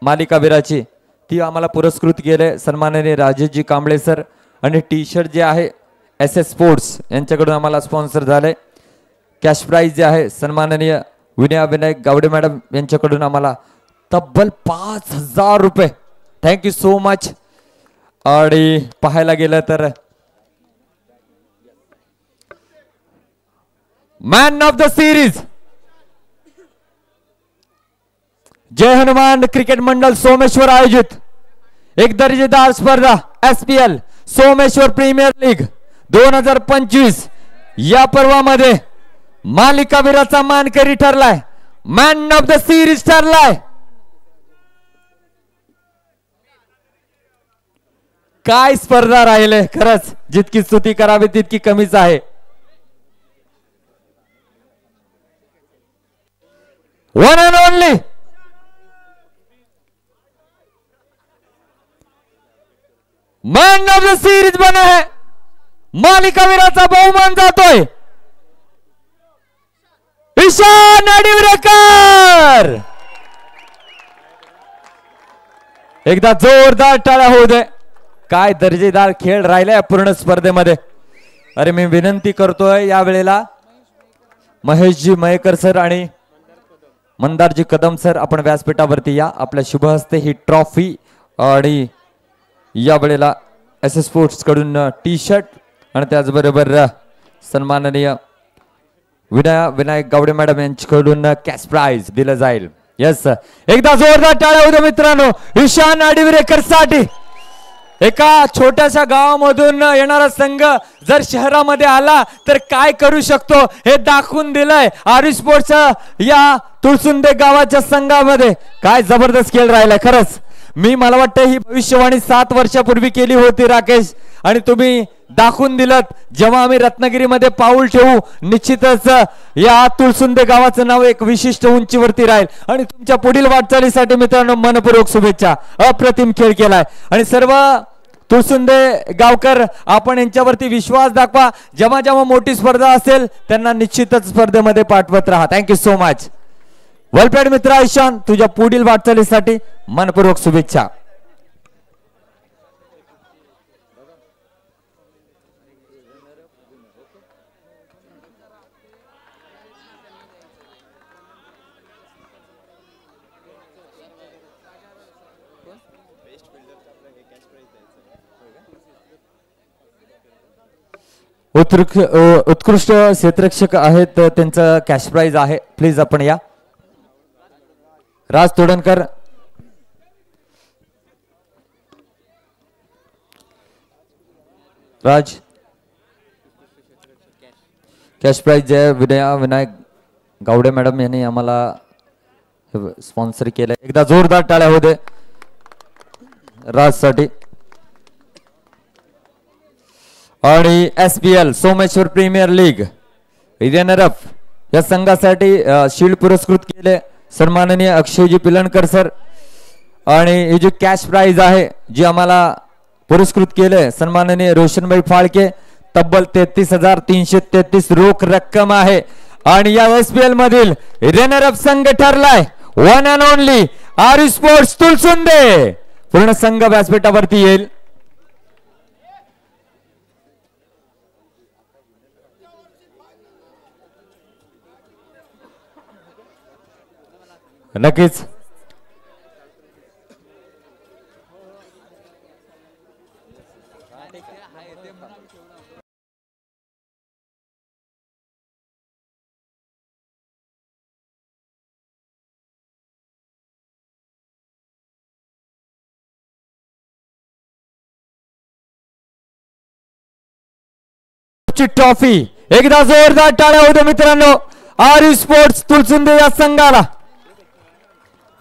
मालिकावीराची ती आम्हाला पुरस्कृत केले सन्माननीय राजेशजी कांबळे सर. आणि टी-शर्ट जे आहे SS स्पोर्ट्स यांच्याकडून आम्हाला स्पॉन्सर झाले. कॅश प्राइज जे आहे सन्माननीय विनायक गावडे मॅडम यांच्याकडून आम्हाला तब्बल 5,000 रुपये. Thank you so much. आणि पाहायला गेलं तर man of the series Jai Hanuman cricket मंडळ सोमेश्वर आयोजित एक दर्जेदार स्पर्धा SPL सोमेश्वर प्रीमियर लीग 2025 या पर्वामध्ये मालिकावीराचा मानकरी ठरलाय. मॅन ऑफ द सिरीज ठरलाय. काय स्पर्धा राहिले खरंच. जितकी स्तुती करावी तितकी कमीच आहे. One and only man of the series बना है. मालिकावीराचा बहुमान जातोय ईशान आडिवरेकर. एकदा जोरदार टाळ्या होऊ दे. काय दर्जेदार खेळ राहिलाय पूर्ण स्पर्धेमध्ये. अरे मी विनंती करतोय या वेळेला महेशजी मयेकर सर आणि मंदारजी कदम सर आपण व्यासपीठावरती या. आपल्या शुभ हस्ते ही ट्रॉफी आणि या वेळेला SS स्पोर्ट्स कडून टी-शर्ट आणि त्याचबरोबर सन्माननीय विनायक गावडे मॅडम यांच्याकडून कॅश प्राइज दिलं जाईल. यस एकदा जोरदार टाळ्या होऊ दे मित्रांनो ईशान आडिवरेकर साठी. एका छोट्याशा गावामधून येणारा संघ जर शहरामध्ये आला तर काय करू शकतो हे दाखवून दिलंय आरी स्पोर्ट्स या तुळसुंदे गावाच्या संघामध्ये. काय जबरदस्त खेळ राहिलाय खरंच. मला वाटतं ही भविष्यवाणी 7 वर्षापूर्वी केली होती राकेश, आणि तुम्ही दाखवून दिलं. जेव्हा आम्ही रत्नागिरीमध्ये पाऊल ठेवू निश्चितच या तुळसुंदे गावाचं नाव एक विशिष्ट उंचीवरती राहील. आणि तुमच्या पुढील वाटचालीसाठी मित्रांनो मनपूर्वक शुभेच्छा. अप्रतिम खेळ केलाय आणि सर्व तुळसुंदे गावकर आपण यांच्यावरती विश्वास दाखवा. जेव्हा जेव्हा मोठी स्पर्धा असेल त्यांना निश्चितच स्पर्धेमध्ये पाठवत राहा. Thank you so much. वेल मित्र ईशान, तुझ्या पुढील वाटचालीसाठी मनपूर्वक शुभेच्छा. उत्कृष्ट क्षेत्ररक्षक आहेत, त्यांचं कॅश प्राइज आहे. प्लीज आपण या. राज तोडणकर, राज कॅश प्राइज जय विनायक गावडे मॅडम यांनी आम्हाला स्पॉन्सर केलं. एकदा जोरदार टाळ्या होते राजसाठी. आणि SPL Someshwar premier league runner up या संघासाठी शील्ड पुरस्कृत केले सन्माननीय अक्षयजी पिलणकर सर. आणि ही जी कॅश प्राइज आहे जी आम्हाला पुरस्कृत केले सन्माननीय रोशनभाई फाळके, तब्बल 33,333 रोख रक्कम आहे. आणि या SPL मधील रनर अप संघ ठरलाय वन अँड ओनली आरी स्पोर्ट्स तुळसुंदे. पूर्ण संघ व्यासपीठावरती येईल. नक्कीच ट्रॉफी. एकदा जोरदार टाळ्या होत्या मित्रांनो आरी स्पोर्ट्स तुळसुंदे या संघाला.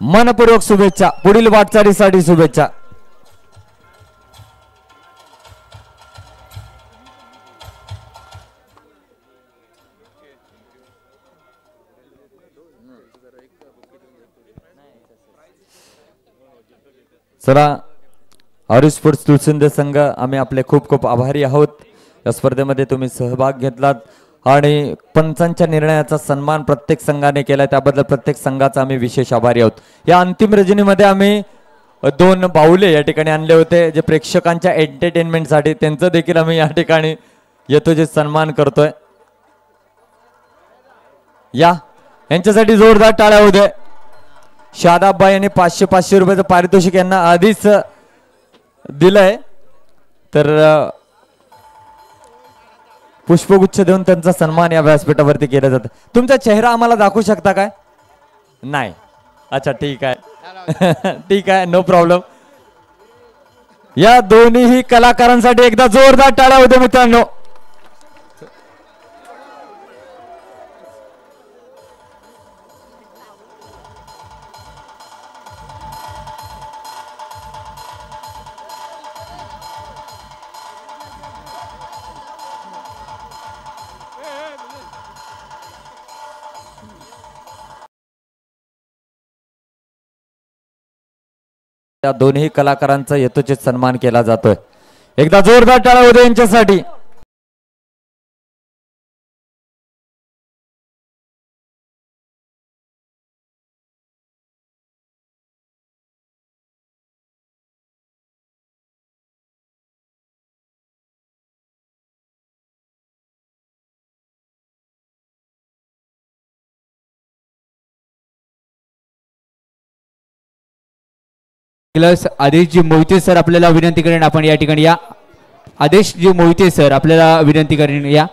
मनपूर्वक शुभेच्छा. पुढील वाटचालीसाठी शुभेच्छा. चला आरी स्पोर्ट्स तुळसुंदे संघ आम्ही आपले खूप खूप आभारी आहोत. या स्पर्धेमध्ये तुम्ही सहभाग घेतलात आणि पंचांच्या निर्णयाचा सन्मान प्रत्येक संघाने केला, त्याबद्दल प्रत्येक संघाचा आम्ही विशेष आभारी आहोत. या अंतिम रजनीमध्ये आम्ही 2 बाहुले या ठिकाणी आणले होते जे प्रेक्षकांच्या एंटरटेनमेंटसाठी, त्यांचं देखील आम्ही या ठिकाणी येतो जे सन्मान करतोय. या यांच्यासाठी जोरदार टाळ्या होते. शादाबबाई यांनी 500 रुपयाचं पारितोषिक यांना आधीच दिलंय, तर पुष्पगुच्छ देऊन त्यांचा सन्मान या व्यासपीठावरती केला जातो. तुमचा चेहरा आम्हाला दाखवू शकता काय? नाही. अच्छा ठीक आहे ठीक आहे, नो प्रॉब्लेम. या दोन्ही कलाकारांसाठी एकदा जोरदार टाळ्या होत्या मित्रांनो. या दोन्ही कलाकारांचा यथोचित सन्मान केला जातोय. एकदा जोरदार टाळ्या होत्या यांच्यासाठी. आदेशजी मोहिते सर आपल्याला विनंती करेन आपण या ठिकाणी या. आदेशजी मोहिते सर आपल्याला विनंती करेन या.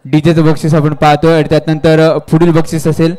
डीजेचं बक्षीस आपण पाहतोय आणि त्यानंतर पुढील बक्षीस असेल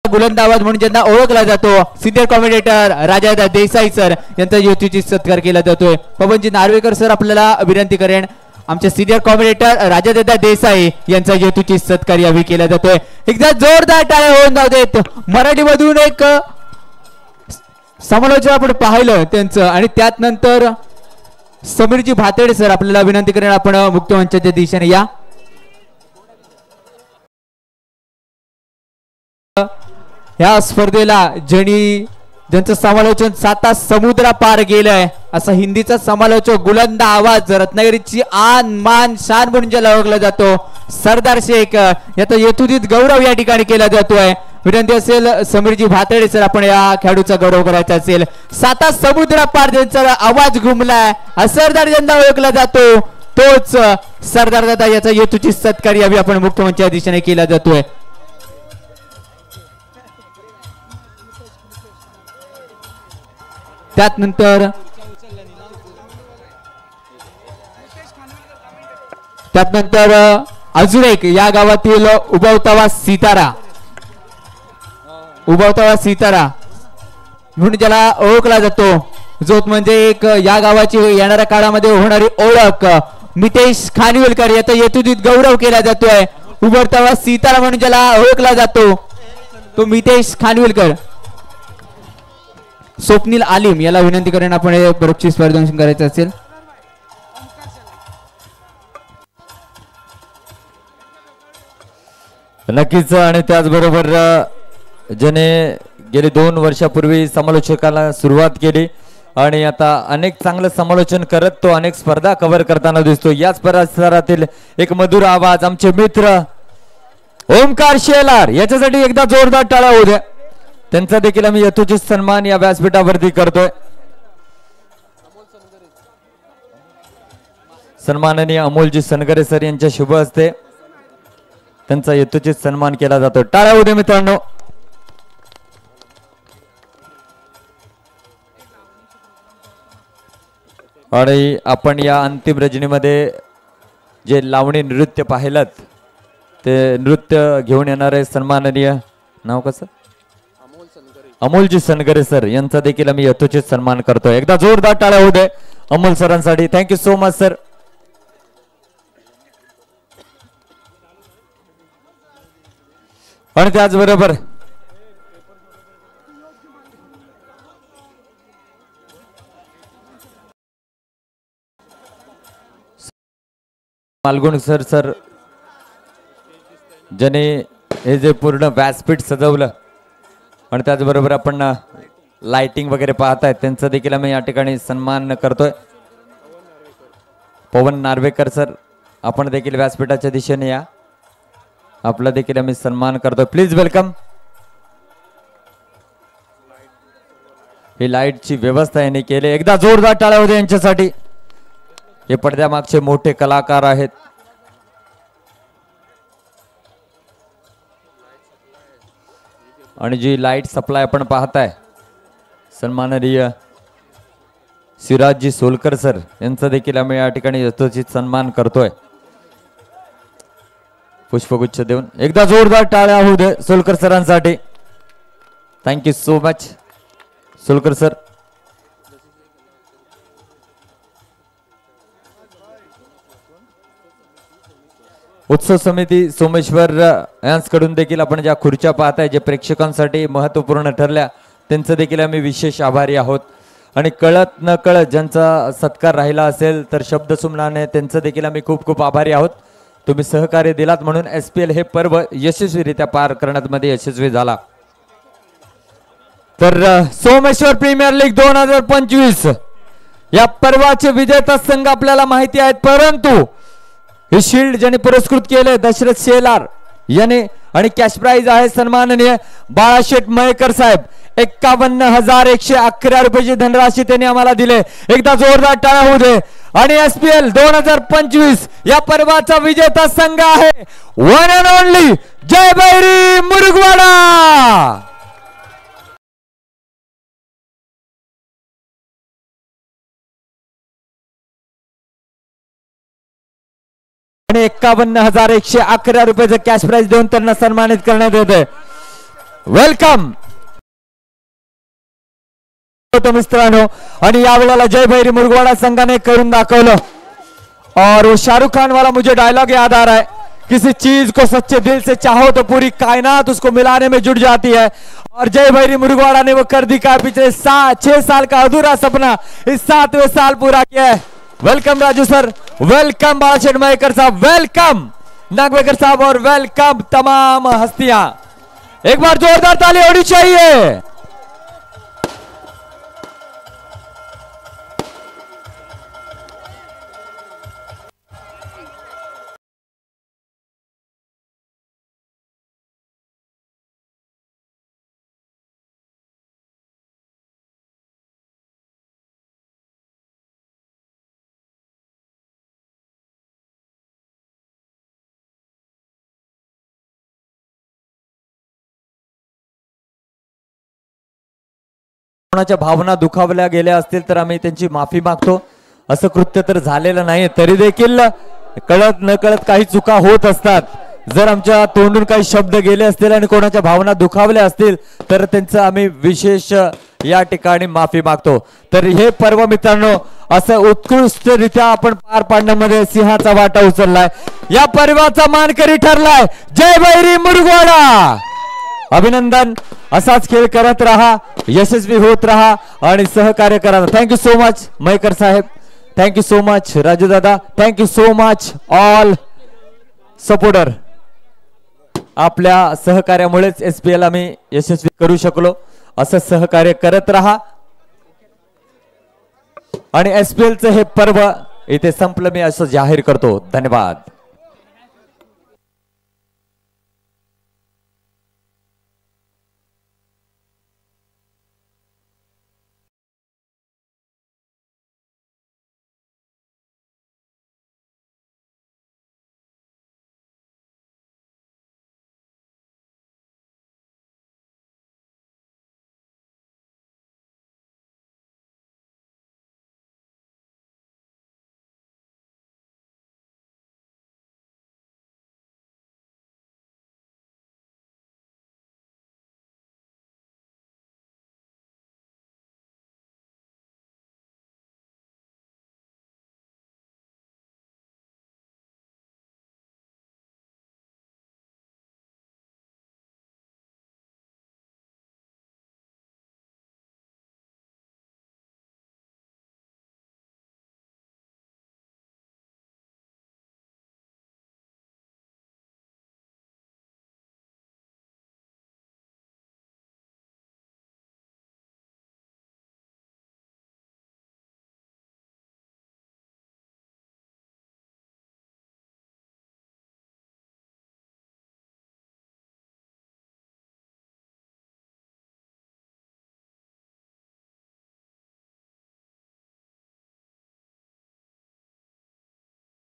बुलंद आवाज म्हणून ज्यांना ओळखला जातो सिनियर कॉमेडिएटर राजा देसाई सर यांचा युतीची सत्कार केला जातोय. पवनजी नार्वेकर सर आपल्याला विनंती करेन आमचे सिनियर कॉमेडिएटर राजा देसाई यांचा युतीची सत्कार यावेळी केला जातोय. एकदा जोरदार टाळ्या होऊन जाऊ देत. मराठीमधून एक समालोचन आपण पाहिलं त्यांचं आणि त्यात नंतर समीरजी भातेडे सर आपल्याला विनंती करेन आपण मुक्त मंचाच्या दिशेने या. या स्पर्धेला ज्यांचं समालोचन 7 समुद्र पार गेलंय असा हिंदीचा समालोचक बुलंद आवाज रत्नागिरीची आन मान शान म्हणून ज्याला ओळखला जातो सरदार शेख याचा यथोचित गौरव या ठिकाणी केला जातोय. विनंती असेल समीरजी भातेडे सर आपण या खेळाडूचा गौरव करायचा असेल. 7 समुद्र पार ज्यांचा आवाज घुमलाय सरदार ज्यांना ओळखला जातो तोच सरदार दादा याचा यथोचित सत्कार यावी आपण मुख्यमंत्र्या दिशेने केला जातोय. त्यानंतर अजून एक या गावातील उबवतावा सितारा म्हणून ज्याला ओळखला जातो जो म्हणजे एक या गावाची येणाऱ्या काळामध्ये होणारी ओळख मितेश खानविलकर याचा यथोचित गौरव केला जातोय. उबवतावा सितारा म्हणून ज्याला ओळखला जातो तो मितेश खानविलकर. स्वप्नील आलिम याला विनंती करेन आपण बक्षीस प्रदर्शन करायचं असेल. नक्कीच आणि त्याचबरोबर ज्याने गेले 2 वर्षापूर्वी समालोचकाला सुरुवात केली आणि आता अनेक चांगलं समालोचन करत तो अनेक स्पर्धा कव्हर करताना दिसतो. याच परिसरातील एक मधुर आवाज आमचे मित्र ओमकार शेलार याच्यासाठी एकदा जोरदार टाळ्या होऊ द्या. त्यांचा देखील आम्ही यथोचित सन्मान या व्यासपीठावरती करतोय. सन्माननीय अमोलजी सनगरे सर यांच्या शुभ हस्ते त्यांचा यथोचित सन्मान केला जातो. टाळ्या होऊ दे मित्रांनो. आणि आपण या अंतिम रजनीमध्ये जे लावणी नृत्य पाहिलं ते नृत्य घेऊन येणारे सन्माननीय नाव कसं अमोलजी सनगरे सर यांचा देखील आम्ही यथोचित सन्मान करतोय. एकदा जोरदार टाळ्या होऊ दे अमोल सरांसाठी. Thank you so much sir. आणि त्याचबरोबर मालगुण सर ज्याने हे जे पूर्ण व्यासपीठ सजवलं आणि त्याचबरोबर आपण लाइटिंग वगैरे पाहतायत त्यांचा देखील आम्ही या ठिकाणी सन्मान करतोय. पवन नार्वेकर सर आपण देखील व्यासपीठाच्या दिशेने या, आपला देखील आम्ही सन्मान करतोय. Please welcome. ही लाईटची व्यवस्था यांनी केली, एकदा जोरदार टाळ्या होते यांच्यासाठी. हे पडद्यामागचे मोठे कलाकार आहेत. आणि जी लाईट सप्लाय आपण पाहताय सन्माननीय सिराजजी सोलकर सर यांचा देखील आम्ही या ठिकाणी यथोचित सन्मान करतोय. पुष्पगुच्छ देऊन एकदा जोरदार टाळ्या होऊ दे सोलकर सरांसाठी. Thank you so much Solkar sir. उत्सव समिती सोमेश्वर यांच्याकडून देखील आपण ज्या खुर्च्या पाहताय जे प्रेक्षकांसाठी महत्वपूर्ण ठरल्या त्यांचं देखील आम्ही विशेष आभारी आहोत. आणि कळत न कळत ज्यांचा सत्कार राहिला असेल तर शब्दसुमनाने त्यांचं देखील आम्ही खूप खूप आभारी आहोत. तुम्ही सहकार्य दिलात म्हणून SPL हे पर्व यशस्वीरित्या पार करण्यामध्ये यशस्वी झाला. तर सोमेश्वर प्रीमियर लीग 2025 या पर्वाचे विजेता संघ आपल्याला माहिती आहेत, परंतु हे शिल्ड ज्यांनी पुरस्कृत केले दशरथ शेलार याने आणि कॅश प्राइज आहे सन्माननीय बाळाशेठ मयेकर साहेब 51,111 रुपयाची धनराशी त्यांनी आम्हाला दिले. एकदा जोरदार टाळ्या होऊ दे. आणि SPL 2025 या पर्वाचा विजेता संघ आहे वन अँड ओनली जय भैरी मुरगवाडा. आणि 51,111 रुपयाचं कॅश प्राइज देऊन त्यांना सन्मानित करण्यात येते. वेलकम मित्रांनो. आणि यावेळेला जय भैरी मुरगवाडा संघाने करून दाखवलं. और वो शाहरुख खान वाला मुझे डायलॉग याद आ रहा है, किसी चीज को सच्चे दिल से चाहो तो पूरी कायनात उसको मिलाने में जुट जाती है. और जय भैरी मुरगवाडा ने वो कर दिखा. पिछले 6 साल का अधूरा सपना इस 7वें साल पूरा किया है. Welcome Raju sir, welcome Balasheth Mayekar साहब, वेलकम नागवेकर साहब और वेलकम तमाम हस्तियां. एक बार जोरदार ताली होनी चाहिए. कोणाच्या भावना दुखावल्या गेल्या असतील तर आम्ही त्यांची माफी मागतो. असं कृत्य तर झालेलं नाही, तरी देखील कळत न कळत काही चुका होत असतात. जर आमच्या तोंडून काही शब्द गेले असतील आणि कोणाच्या भावना दुखावल्या असतील तर त्यांचं आम्ही विशेष या ठिकाणी माफी मागतो. तर हे पर्व मित्रांनो असं उत्कृष्टरित्या आपण पार पाडण्यामध्ये सिंहाचा वाटा उचललाय. या पर्वाचा मानकरी ठरलाय जय भैरी मुरगवाडा. अभिनंदन. असाच खेळ करत राहा, यशस्वी होत राहा आणि सहकार्य करा. थँक्यू सो मच मयेकर साहेब, थँक्यू सो मच राजू दादा, thank you so much all supporter. आपल्या सहकार्यामुळेच SPL आम्ही यशस्वी करू शकलो. असं सहकार्य करत राहा. आणि SPL चं हे पर्व इथे संपलं मी असं जाहीर करतो. धन्यवाद.